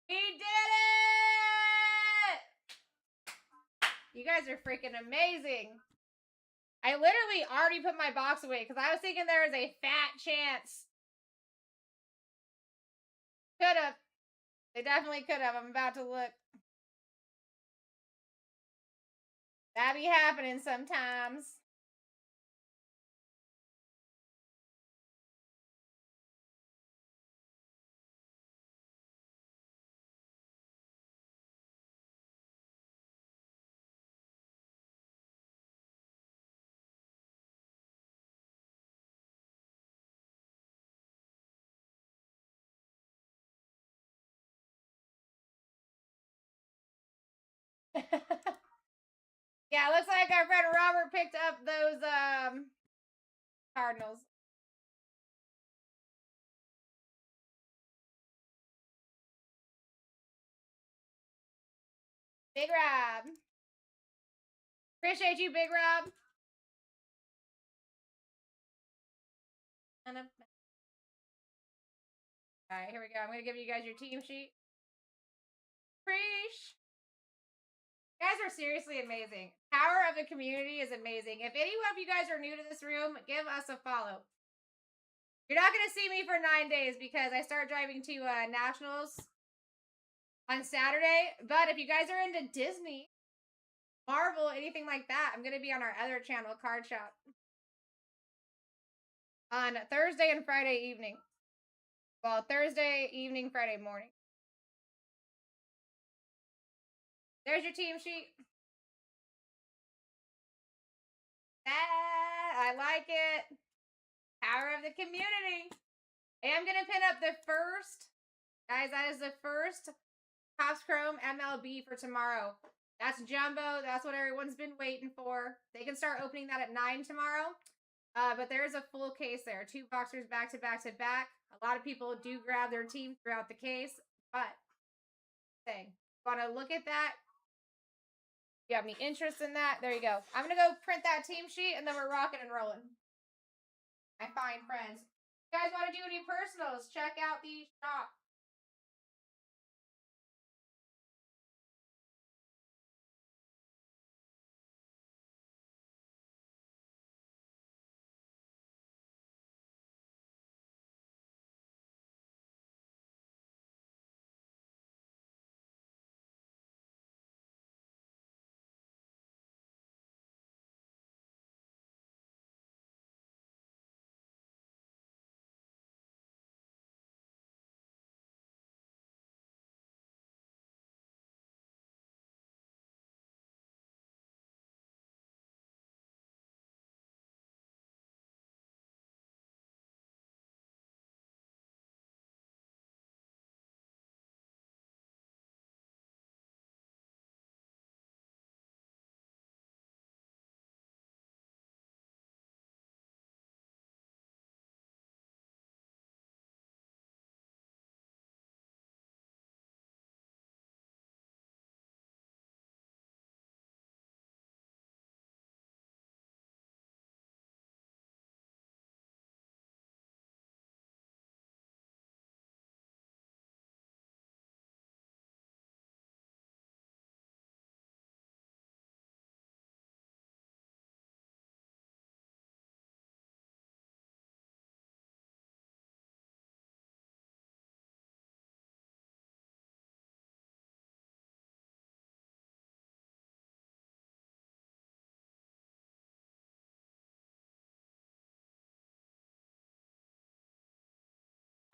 We did it! You guys are freaking amazing. I literally already put my box away because I was thinking there was a fat chance. Could have. They definitely could have. I'm about to look. That be happening sometimes. Yeah, it looks like our friend Robert picked up those Cardinals. Big Rob. Appreciate you, Big Rob. Alright, here we go. I'm going to give you guys your team sheet. Preach. You guys are seriously amazing. Power of the community is amazing. If any of you guys are new to this room, give us a follow. You're not going to see me for 9 days because I start driving to Nationals on Saturday. But if you guys are into Disney, Marvel, anything like that, I'm going to be on our other channel, Card Shop, on Thursday and Friday evening. Well, Thursday evening, Friday morning. There's your team sheet. I like it. Power of the community. I am going to pin up the first, guys, that is the first Topps Chrome MLB for tomorrow. That's jumbo. That's what everyone's been waiting for. They can start opening that at 9 tomorrow. But there's a full case there. 2 boxers back to back to back. A lot of people do grab their team throughout the case. But, want to look at that? You have any interest in that? There you go. I'm going to go print that team sheet, and then we're rocking and rolling. My fine friends. If you guys want to do any personals, check out the shop.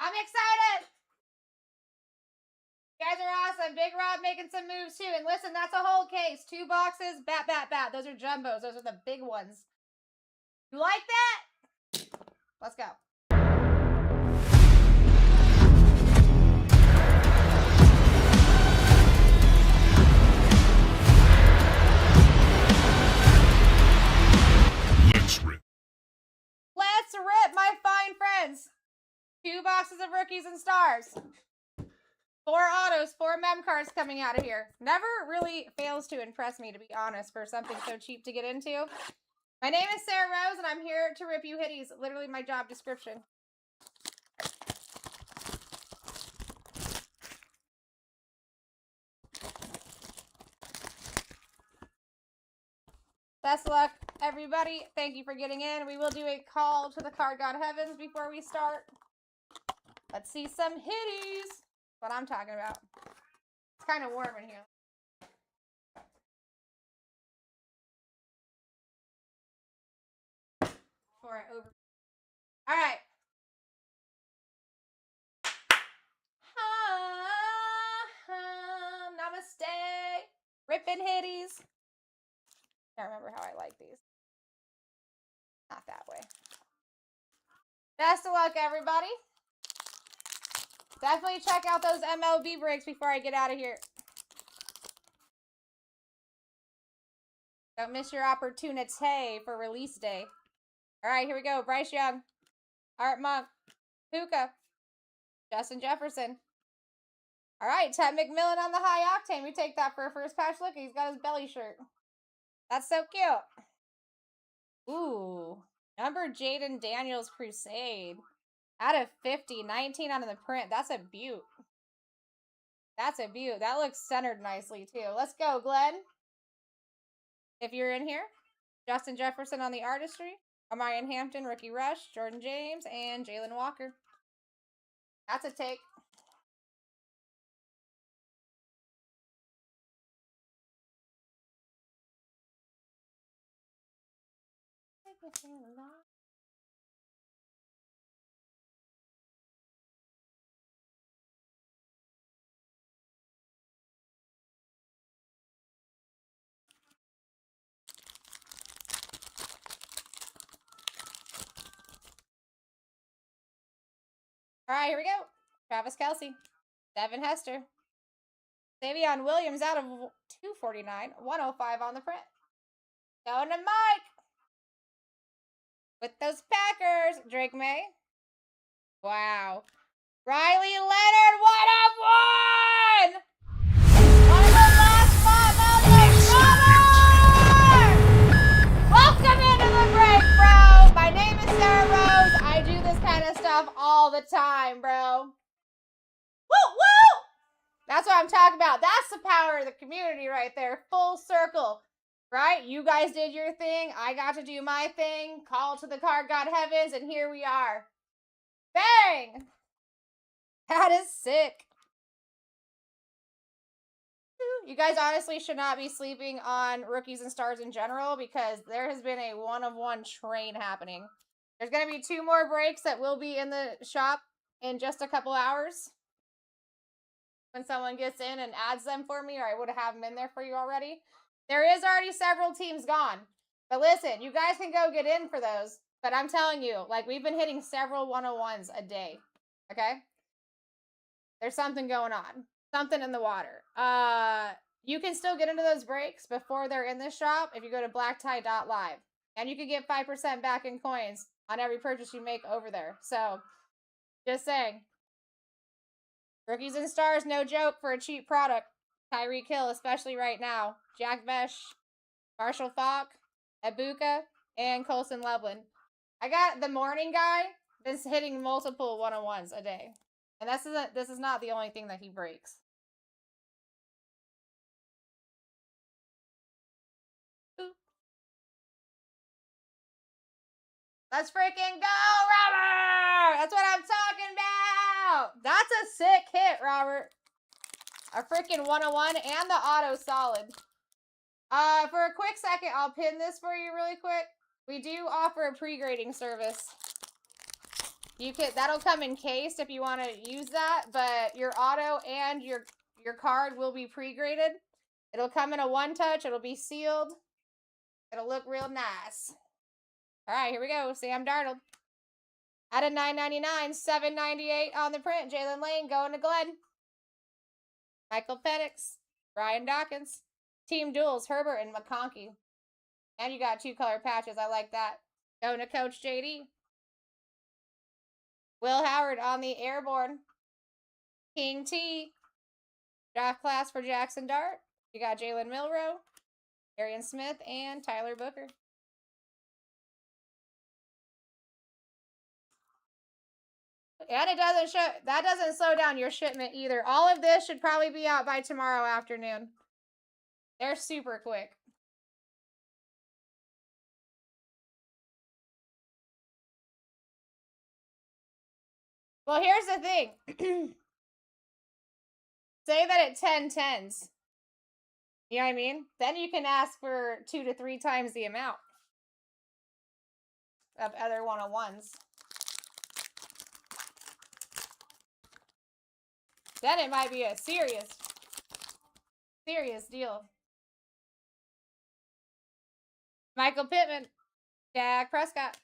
I'm excited. You guys are awesome. Big Rob making some moves too. And listen, that's a whole case. 2 boxes. Bat, bat, bat. Those are jumbos. Those are the big ones. You like that? Let's go. Let's rip. Let's rip, my fine friends. 2 boxes of rookies and stars. 4 autos, 4 mem cards coming out of here. Never really fails to impress me, to be honest, for something so cheap to get into. My name is Sarah Rose, and I'm here to rip you hitties. Literally my job description. Best of luck, everybody. Thank you for getting in. We will do a call to the card god heavens before we start. Let's see some hitties. That's what I'm talking about. It's kind of warm in here. Before I over. All right. Namaste. Rippin' hitties. Can't remember how I like these. Not that way. Best of luck, everybody. Definitely check out those MLB breaks before I get out of here. Don't miss your opportunity for release day. All right, here we go. Bryce Young, Art Monk, Puka, Justin Jefferson. All right, Ted McMillan on the high octane. We take that for a first patch look. He's got his belly shirt. That's so cute. Ooh, number Jaden Daniels Crusade. Out of 50, 19 out of the print. That's a beaut. That's a beaut. That looks centered nicely, too. Let's go, Glenn. If you're in here, Justin Jefferson on the artistry, Amarian Hampton, Ricky Rush, Jordan James, and Jalen Walker. That's a take. All right, here we go. Travis Kelce, Devin Hester, Savion Williams out of 249, 105 on the print. Going to Mike. With those Packers, Drake May. Wow. Riley Leonard, 1 of 1! One of the last spot moments. Welcome into the break, bro. My name is Sarah Rose. I do this kind of stuff all the time, bro. Woo, woo! That's what I'm talking about. That's the power of the community right there. Full circle. Right? You guys did your thing. I got to do my thing. Call to the card god heavens, and here we are. Bang! That is sick. You guys honestly should not be sleeping on rookies and stars in general because there has been a 1-of-1 train happening. There's going to be 2 more breaks that will be in the shop in just a couple hours. When someone gets in and adds them for me, or I would have them in there for you already. There is already several teams gone. But listen, you guys can go get in for those. But I'm telling you, like, we've been hitting several 101s a day. Okay? There's something going on. Something in the water. You can still get into those breaks before they're in this shop if you go to BlackTie.live. And you can get 5% back in coins on every purchase you make over there. So, just saying. Rookies and stars, no joke for a cheap product. Tyreek Hill, especially right now. Jack Vesh, Marshall Faulk, Ibuka, and Colson Loveland. I got the morning guy that's hitting multiple 101s a day. And this is not the only thing that he breaks. Ooh. Let's freaking go, Robert! That's what I'm talking about! That's a sick hit, Robert. A freaking 101 and the auto solid. For a quick second, I'll pin this for you really quick. We do offer a pre-grading service. You could, that'll come encased if you want to use that, but your auto and your card will be pre-graded. It'll come in a one-touch. It'll be sealed. It'll look real nice. All right, here we go. Sam Darnold. Out of $9.99, $7.98 on the print. Jalen Lane going to Glenn. Michael Penix. Brian Dawkins. Team duels, Herbert and McConkey. And you got 2 color patches. I like that. Going to Coach JD. Will Howard on the airborne. King T. Draft class for Jackson Dart. You got Jalen Milroe, Arian Smith, and Tyler Booker. And it doesn't show, that doesn't slow down your shipment either. All of this should probably be out by tomorrow afternoon. They're super quick. Well, here's the thing. Say that it 10/10s. You know what I mean? Then you can ask for 2 to 3 times the amount of other 101s. Then it might be a serious deal. Michael Pittman, Dak Prescott.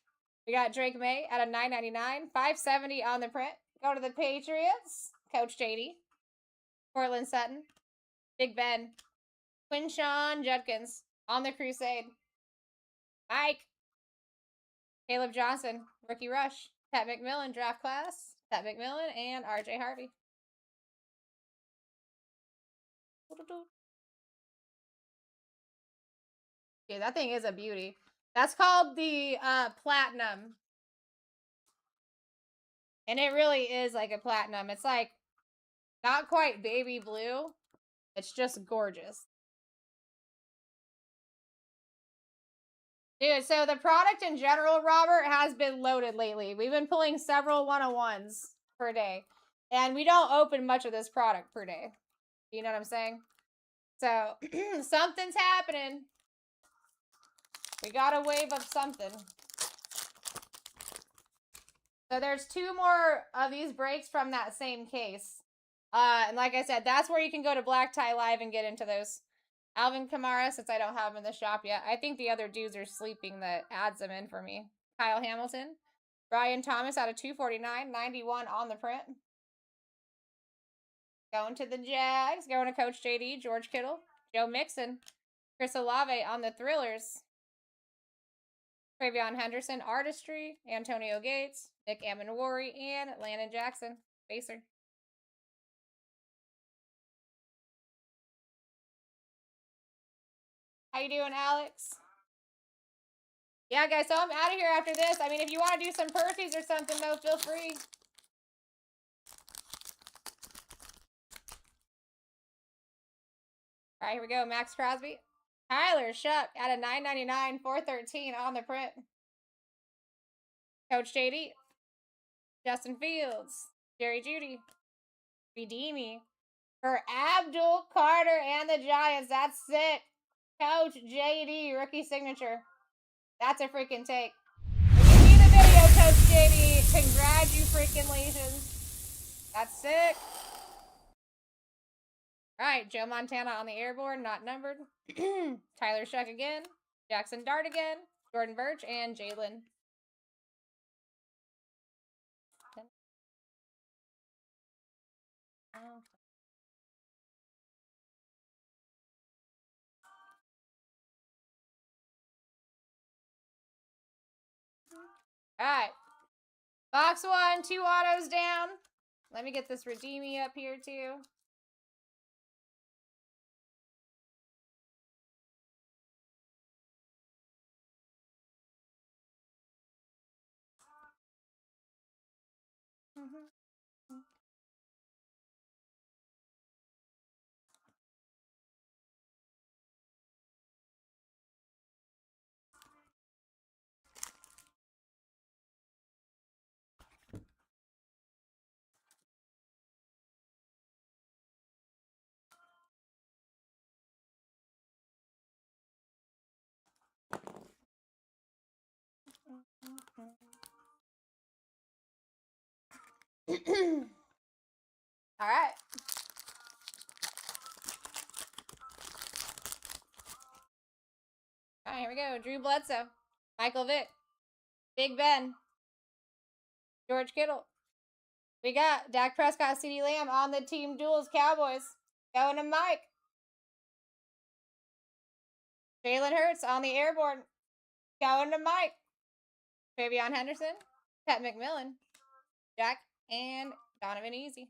We got Drake May out of $9.99, $5.70 on the print. Go to the Patriots, Coach JD. Cortland Sutton, Big Ben, Quinshawn Judkins on the Crusade. Mike, Caleb Johnson, Rookie Rush, Pat McMillan, Draft Class, Pat McMillan, and RJ Harvey. Okay, that thing is a beauty. That's called the Platinum. And it really is like a platinum. It's like not quite baby blue. It's just gorgeous. Dude, so the product in general, Robert, has been loaded lately. We've been pulling several 101s per day. And we don't open much of this product per day. You know what I'm saying? So, something's happening. We got a wave of something. So there's 2 more of these breaks from that same case. And like I said, that's where you can go to BlackTie Live and get into those. Alvin Kamara, since I don't have him in the shop yet. I think the other dudes are sleeping that adds them in for me. Kyle Hamilton. Brian Thomas out of $249, $91 on the print. Going to the Jags. Going to Coach JD, George Kittle. Joe Mixon. Chris Olave on the Thrillers. Travion Henderson, Artistry. Antonio Gates. Nick Amenwari, and Landon Jackson, Facer. How you doing, Alex? Yeah, guys, so I'm out of here after this. I mean, if you want to do some Percy's or something, though, feel free. All right, here we go. Max Crosby. Tyler Shuck out of $9.99, $4.13 on the print. Coach JD. Justin Fields. Jerry Jeudy. Redeemy. For Abdul Carter and the Giants. That's sick. Coach JD, rookie signature. That's a freaking take. If you see the video, Coach JD, congratulations. That's sick. All right, Joe Montana on the airborne, not numbered. Tyler Shuck again. Jackson Dart again. Jordan Birch and Jalen. All right. Box 1, 2 autos down. Let me get this Redeemy up here, too. All right. All right, here we go. Drew Bledsoe, Michael Vick, Big Ben, George Kittle. We got Dak Prescott, CeeDee Lamb on the team duels. Cowboys going to Mike. Jalen Hurts on the airborne. Going to Mike. Travion Henderson, Pat McMillan, Jack, and Donovan Easy.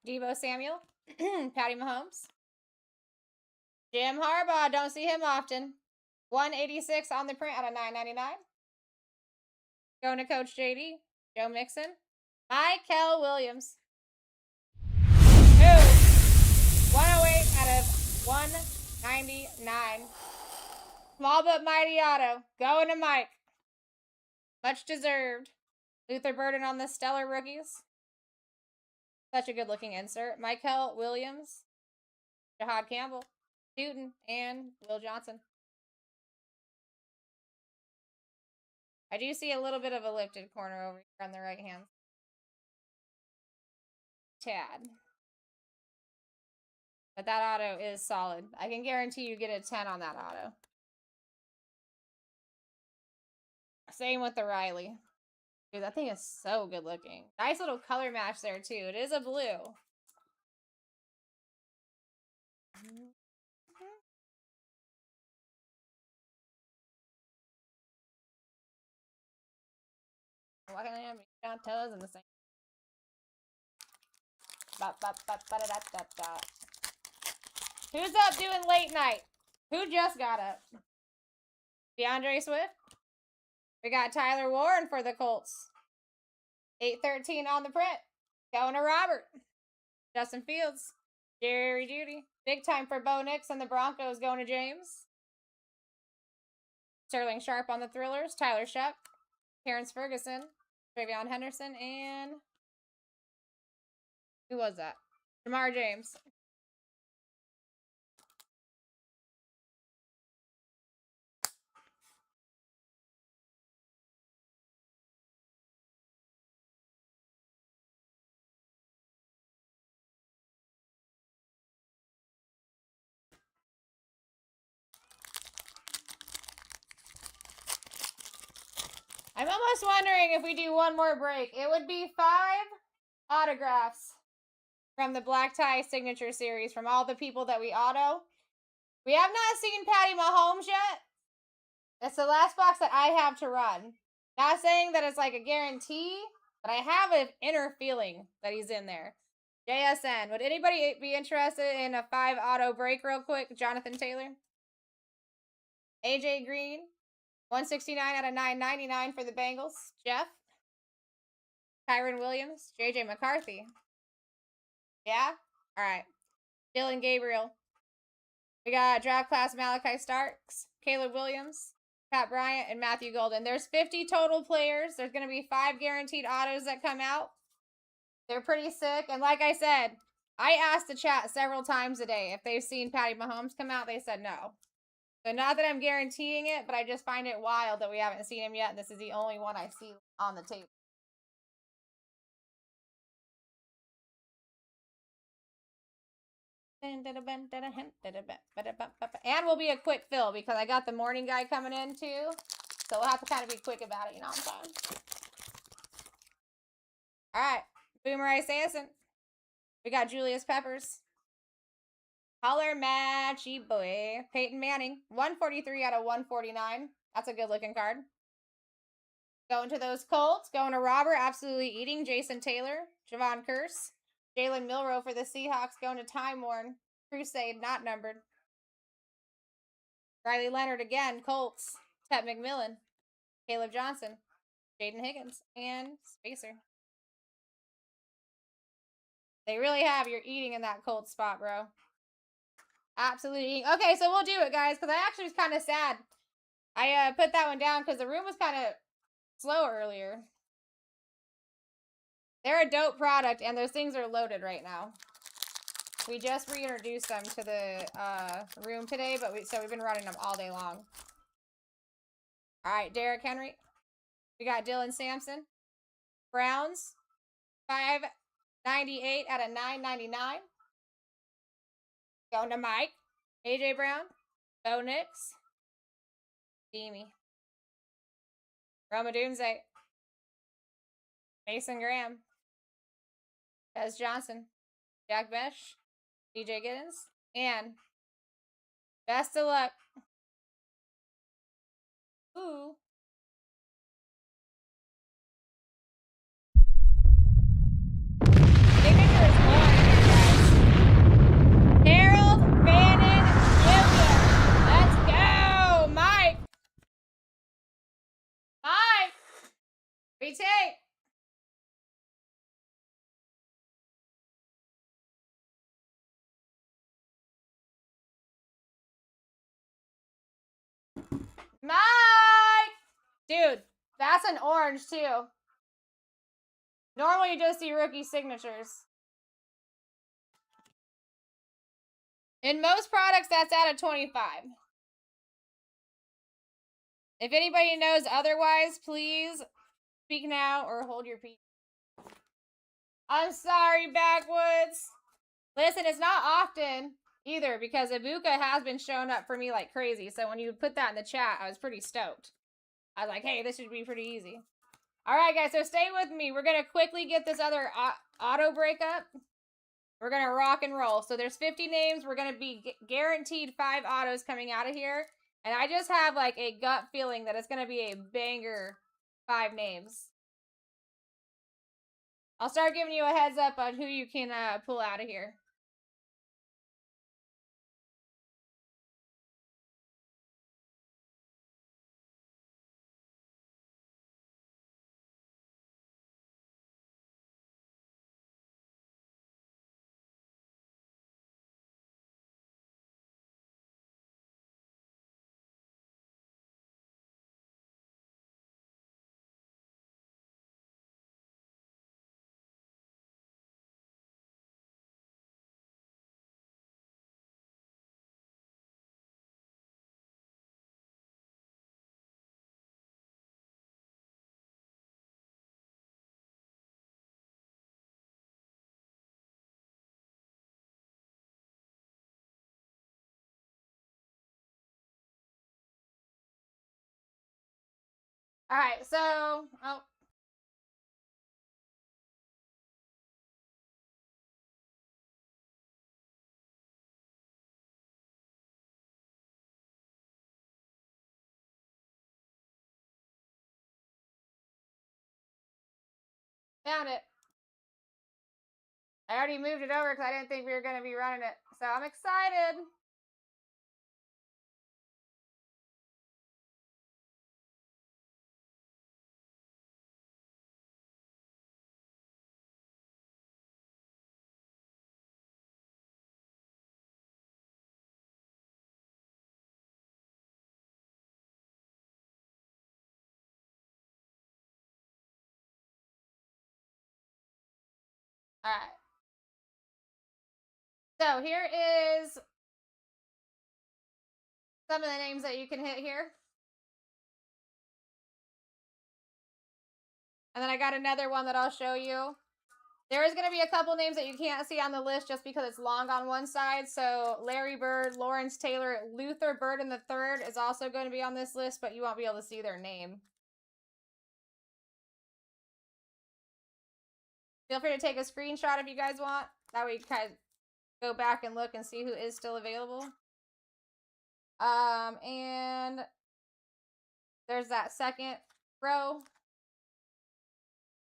Deebo Samuel, Patty Mahomes, Jim Harbaugh. Don't see him often. 186 on the print out of 999. Going to Coach JD, Joe Mixon, Michael Williams. 108 out of 199. Small but mighty auto. Going to Mike. Much deserved. Luther Burden on the stellar rookies. Such a good looking insert. Michael Williams, Jahad Campbell, Newton, and Will Johnson. I do see a little bit of a lifted corner over here on the right hand. Tad. But that auto is solid. I can guarantee you get a 10 on that auto. Same with the Riley. Dude, that thing is so good looking. Nice little color match there, too. It is a blue. Walking on down toes in the same. Who's up doing late night? Who just got up? DeAndre Swift. We got Tyler Warren for the Colts. 813 on the print. Going to Robert. Justin Fields. Jerry Jeudy. Big time for Bo Nix and the Broncos. Going to James. Sterling Sharp on the Thrillers. Tyler Shep. Terrence Ferguson. Travion Henderson. And who was that? Jamar James. I'm almost wondering if we do one more break. It would be 5 autographs from the BlackTie signature series from all the people that we auto. We have not seen Patty Mahomes yet. It's the last box that I have to run. Not saying that it's like a guarantee, but I have an inner feeling that he's in there. JSN. Would anybody be interested in a 5 auto break real quick? Jonathan Taylor. AJ Green. 169 out of 999 for the Bengals. Jeff. Kyron Williams. JJ McCarthy. Yeah? Alright. Dylan Gabriel. We got draft class Malachi Starks. Caleb Williams. Pat Bryant. And Matthew Golden. There's 50 total players. There's going to be 5 guaranteed autos that come out. They're pretty sick. And like I said, I asked the chat several times a day if they've seen Patty Mahomes come out. They said no. So not that I'm guaranteeing it, but I just find it wild that we haven't seen him yet. And this is the only one I see on the tape. And we'll be a quick fill because I got the morning guy coming in too. So we'll have to kind of be quick about it, you know what I'm saying? Alright. Boomer Esiason. We got Julius Peppers. Color matchy boy. Peyton Manning. 143 out of 149. That's a good looking card. Going to those Colts. Going to Robert. Absolutely eating. Jason Taylor. Javon Curse. Jalen Milroe for the Seahawks. Going to Time Worn. Crusade. Not numbered. Riley Leonard again. Colts. Ted McMillan. Caleb Johnson. Jaden Higgins. And Spacer. They really have. You're eating in that Colts spot, bro. Absolutely. Okay, so we'll do it, guys, because I actually was kind of sad I put that one down because the room was kind of slow earlier. They're a dope product, and those things are loaded right now. We just reintroduced them to the room today, but so we've been running them all day long. All right, Derrick Henry. We got Dylan Sampson. Browns, 598 out of 999. Going to Mike. AJ Brown. Bo Nix. Deemy. Roma Dunze. Mason Graham. Des Johnson. Jack Besh. DJ Giddens. And best of luck. Ooh. Signature is orange, guys. Harold Bannon Jr. Let's go. Mike. Mike. Retake. Mike! Dude, that's an orange too. Normally you just see rookie signatures. In most products, that's out of 25. If anybody knows otherwise, please speak now or hold your peace. I'm sorry, Backwoods. Listen, it's not often either because Ibuka has been showing up for me like crazy. So when you put that in the chat, I was pretty stoked. I was like, hey, this should be pretty easy. All right, guys, so stay with me. We're going to quickly get this other auto breakup. We're going to rock and roll. So there's 50 names. We're going to be guaranteed 5 autos coming out of here. And I just have like a gut feeling that it's going to be a banger 5 names. I'll start giving you a heads up on who you can pull out of here. All right, so, oh. Found it. I already moved it over because I didn't think we were going to be running it. So I'm excited. All right. So here is some of the names that you can hit here. And then I got another one that I'll show you. There is going to be a couple names that you can't see on the list just because it's long on one side. So Larry Bird, Lawrence Taylor, Luther Burden III is also going to be on this list, but you won't be able to see their name. Feel free to take a screenshot if you guys want. That way you can kind of go back and look and see who is still available. And there's that second row.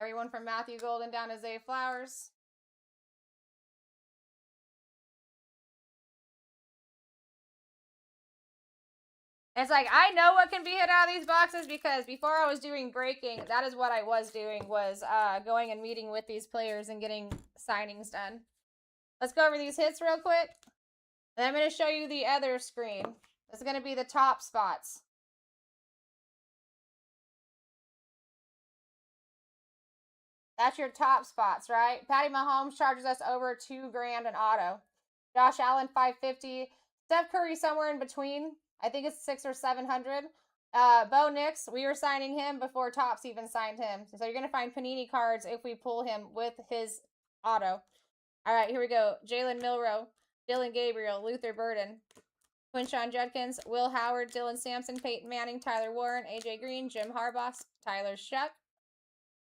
Everyone from Matthew Golden down to Zay Flowers. It's like, I know what can be hit out of these boxes because before I was doing breaking, that is what I was doing, was going and meeting with these players and getting signings done. Let's go over these hits real quick. Then I'm going to show you the other screen. This is going to be the top spots. That's your top spots, right? Patty Mahomes charges us over $2,000 in auto. Josh Allen 550. Steph Curry somewhere in between. I think it's 600 or 700. Bo Nix, we were signing him before Topps even signed him. So you're gonna find Panini cards if we pull him with his auto. All right, here we go. Jalen Milroe, Dylan Gabriel, Luther Burden, Quinshon Judkins, Will Howard, Dylan Sampson, Peyton Manning, Tyler Warren, AJ Green, Jim Harbaugh, Tyler Shep,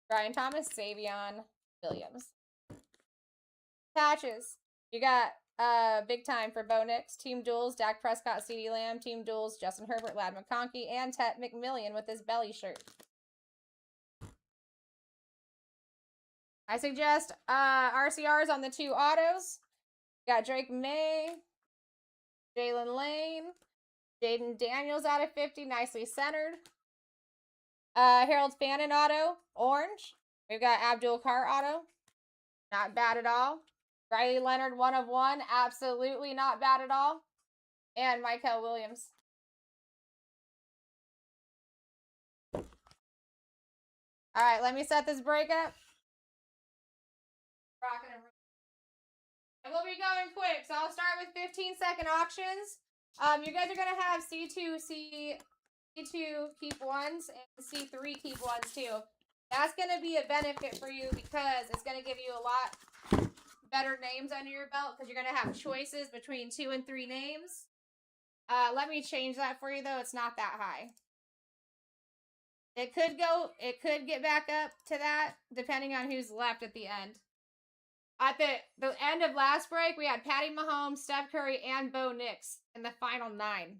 Brian Thomas, Savion Williams. Patches. You got big time for Bo Nix, Team Duels, Dak Prescott, CeeDee Lamb, Team Duels, Justin Herbert, Lad McConkey, and Tet McMillian with his belly shirt. I suggest RCRs on the 2 autos. You got Drake May, Jalen Lane, Jaden Daniels out of 50, nicely centered. Harold Fannin auto, orange. We've got Abdul Carr auto, not bad at all. Riley Leonard 1 of 1, absolutely not bad at all. And Michael Williams. All right, let me set this break up. And we'll be going quick, so I'll start with 15-second auctions. You guys are going to have C2 keep ones and C3 keep ones too. That's going to be a benefit for you because it's going to give you a lot better names under your belt because you're going to have choices between 2 and 3 names. Let me change that for you though. It's not that high. It could get back up to that depending on who's left at the end. At the end of last break, we had Patty Mahomes, Steph Curry, and Bo Nix in the final 9.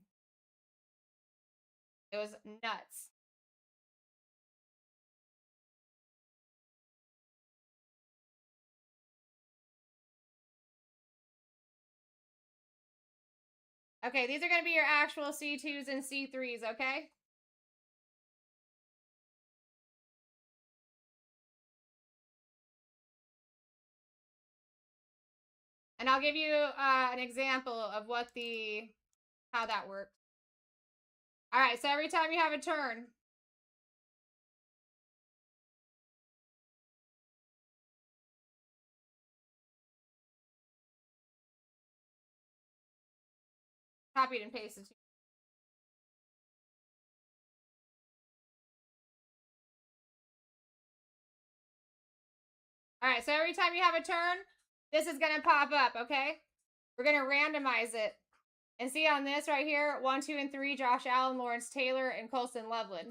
It was nuts. Okay, these are going to be your actual C2s and C3s, okay? And I'll give you an example of how that works. All right, so every time you have a turn, copied and pasted. All right, so every time you have a turn, this is going to pop up, okay? We're going to randomize it. And see on this right here, 1, 2, and 3, Josh Allen, Lawrence Taylor, and Colson Loveland.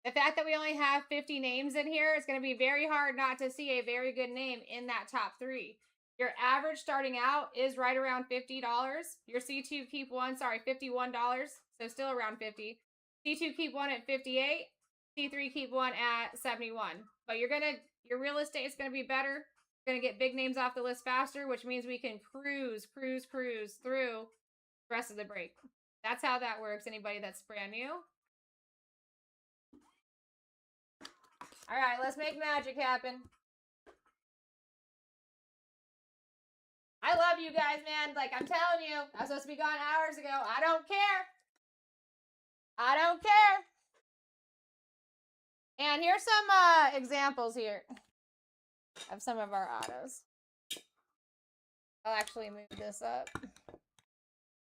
The fact that we only have 50 names in here, it's going to be very hard not to see a very good name in that top 3. Your average starting out is right around $50. Your C2 keep one, $51. So still around 50. C2 keep one at 58. C3 keep one at 71. But your real estate is going to be better. You're going to get big names off the list faster, which means we can cruise through the rest of the break. That's how that works. Anybody that's brand new. All right, let's make magic happen. I love you guys, man. Like, I'm telling you, I was supposed to be gone hours ago. I don't care. I don't care. And here's some examples here of some of our autos. I'll actually move this up.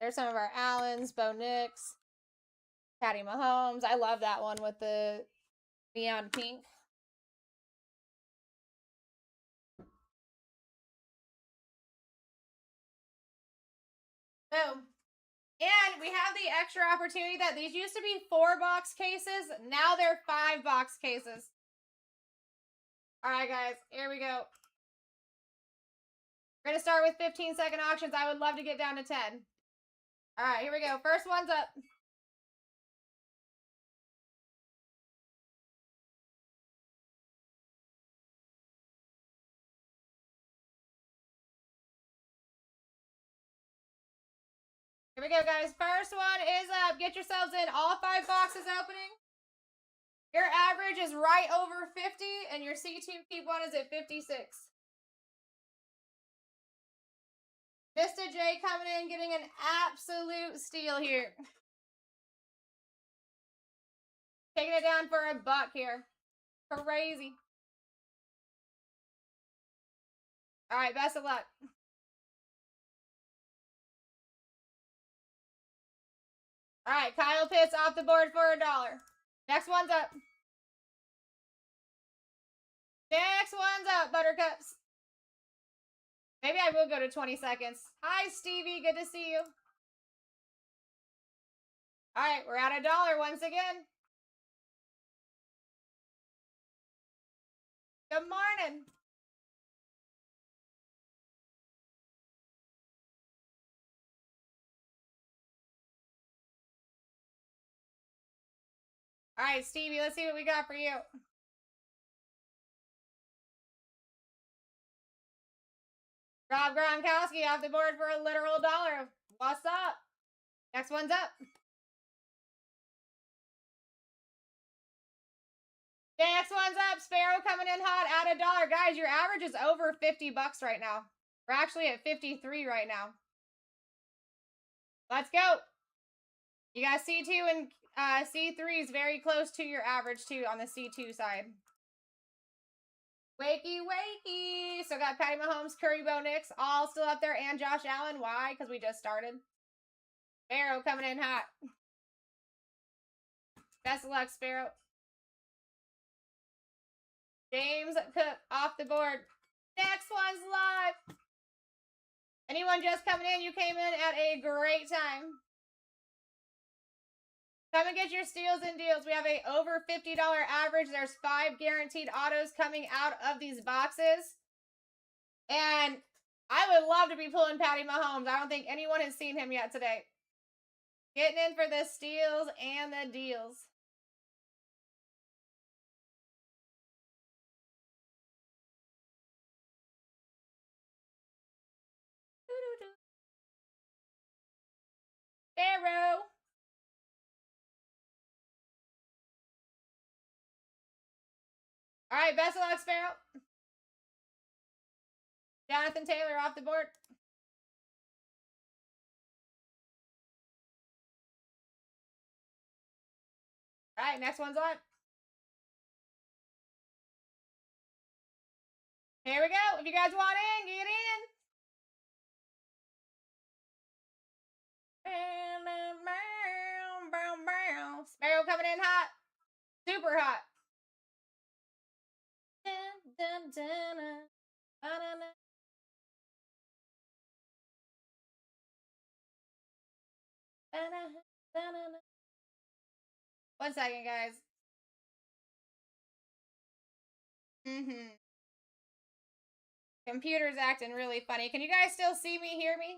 There's some of our Allens, Bo Nix, Patty Mahomes. I love that one with the neon pink. Boom. And we have the extra opportunity that these used to be 4-box cases. Now they're 5-box cases. All right, guys. Here we go. We're going to start with 15-second auctions. I would love to get down to 10. All right, here we go. First one's up. Here we go, guys. First one is up. Get yourselves in. All 5 boxes opening. Your average is right over 50, and your C2 keep one is at 56. Vista J coming in, getting an absolute steal here. Taking it down for $1 here. Crazy. All right, best of luck. All right, Kyle Pitts off the board for $1. Next one's up. Next one's up, Buttercups. Maybe I will go to 20 seconds. Hi, Stevie. Good to see you. All right, we're at $1 once again. Good morning. All right, Stevie, let's see what we got for you. Rob Gronkowski off the board for a literal $1. What's up? Next one's up. Next one's up. Sparrow coming in hot at $1. Guys, your average is over 50 bucks right now. We're actually at 53 right now. Let's go. You got C2 and C3 is very close to your average too on the C2 side. Wakey, wakey. So got Patty Mahomes, Curry, Bo Nix, all still up there, and Josh Allen. Why? Because we just started. Sparrow coming in hot. Best of luck, Sparrow. James Cook off the board. Next one's live. Anyone just coming in, you came in at a great time. Come and get your steals and deals. We have a over $50 average. There's 5 guaranteed autos coming out of these boxes. And I would love to be pulling Patty Mahomes. I don't think anyone has seen him yet today. Getting in for the steals and the deals. Sparrow. All right, best of luck, Sparrow. Jonathan Taylor off the board. All right, next one's on. Here we go. If you guys want in, get in. Sparrow coming in hot. Super hot. One second, guys. Computer's acting really funny. Can you guys still see me, hear me?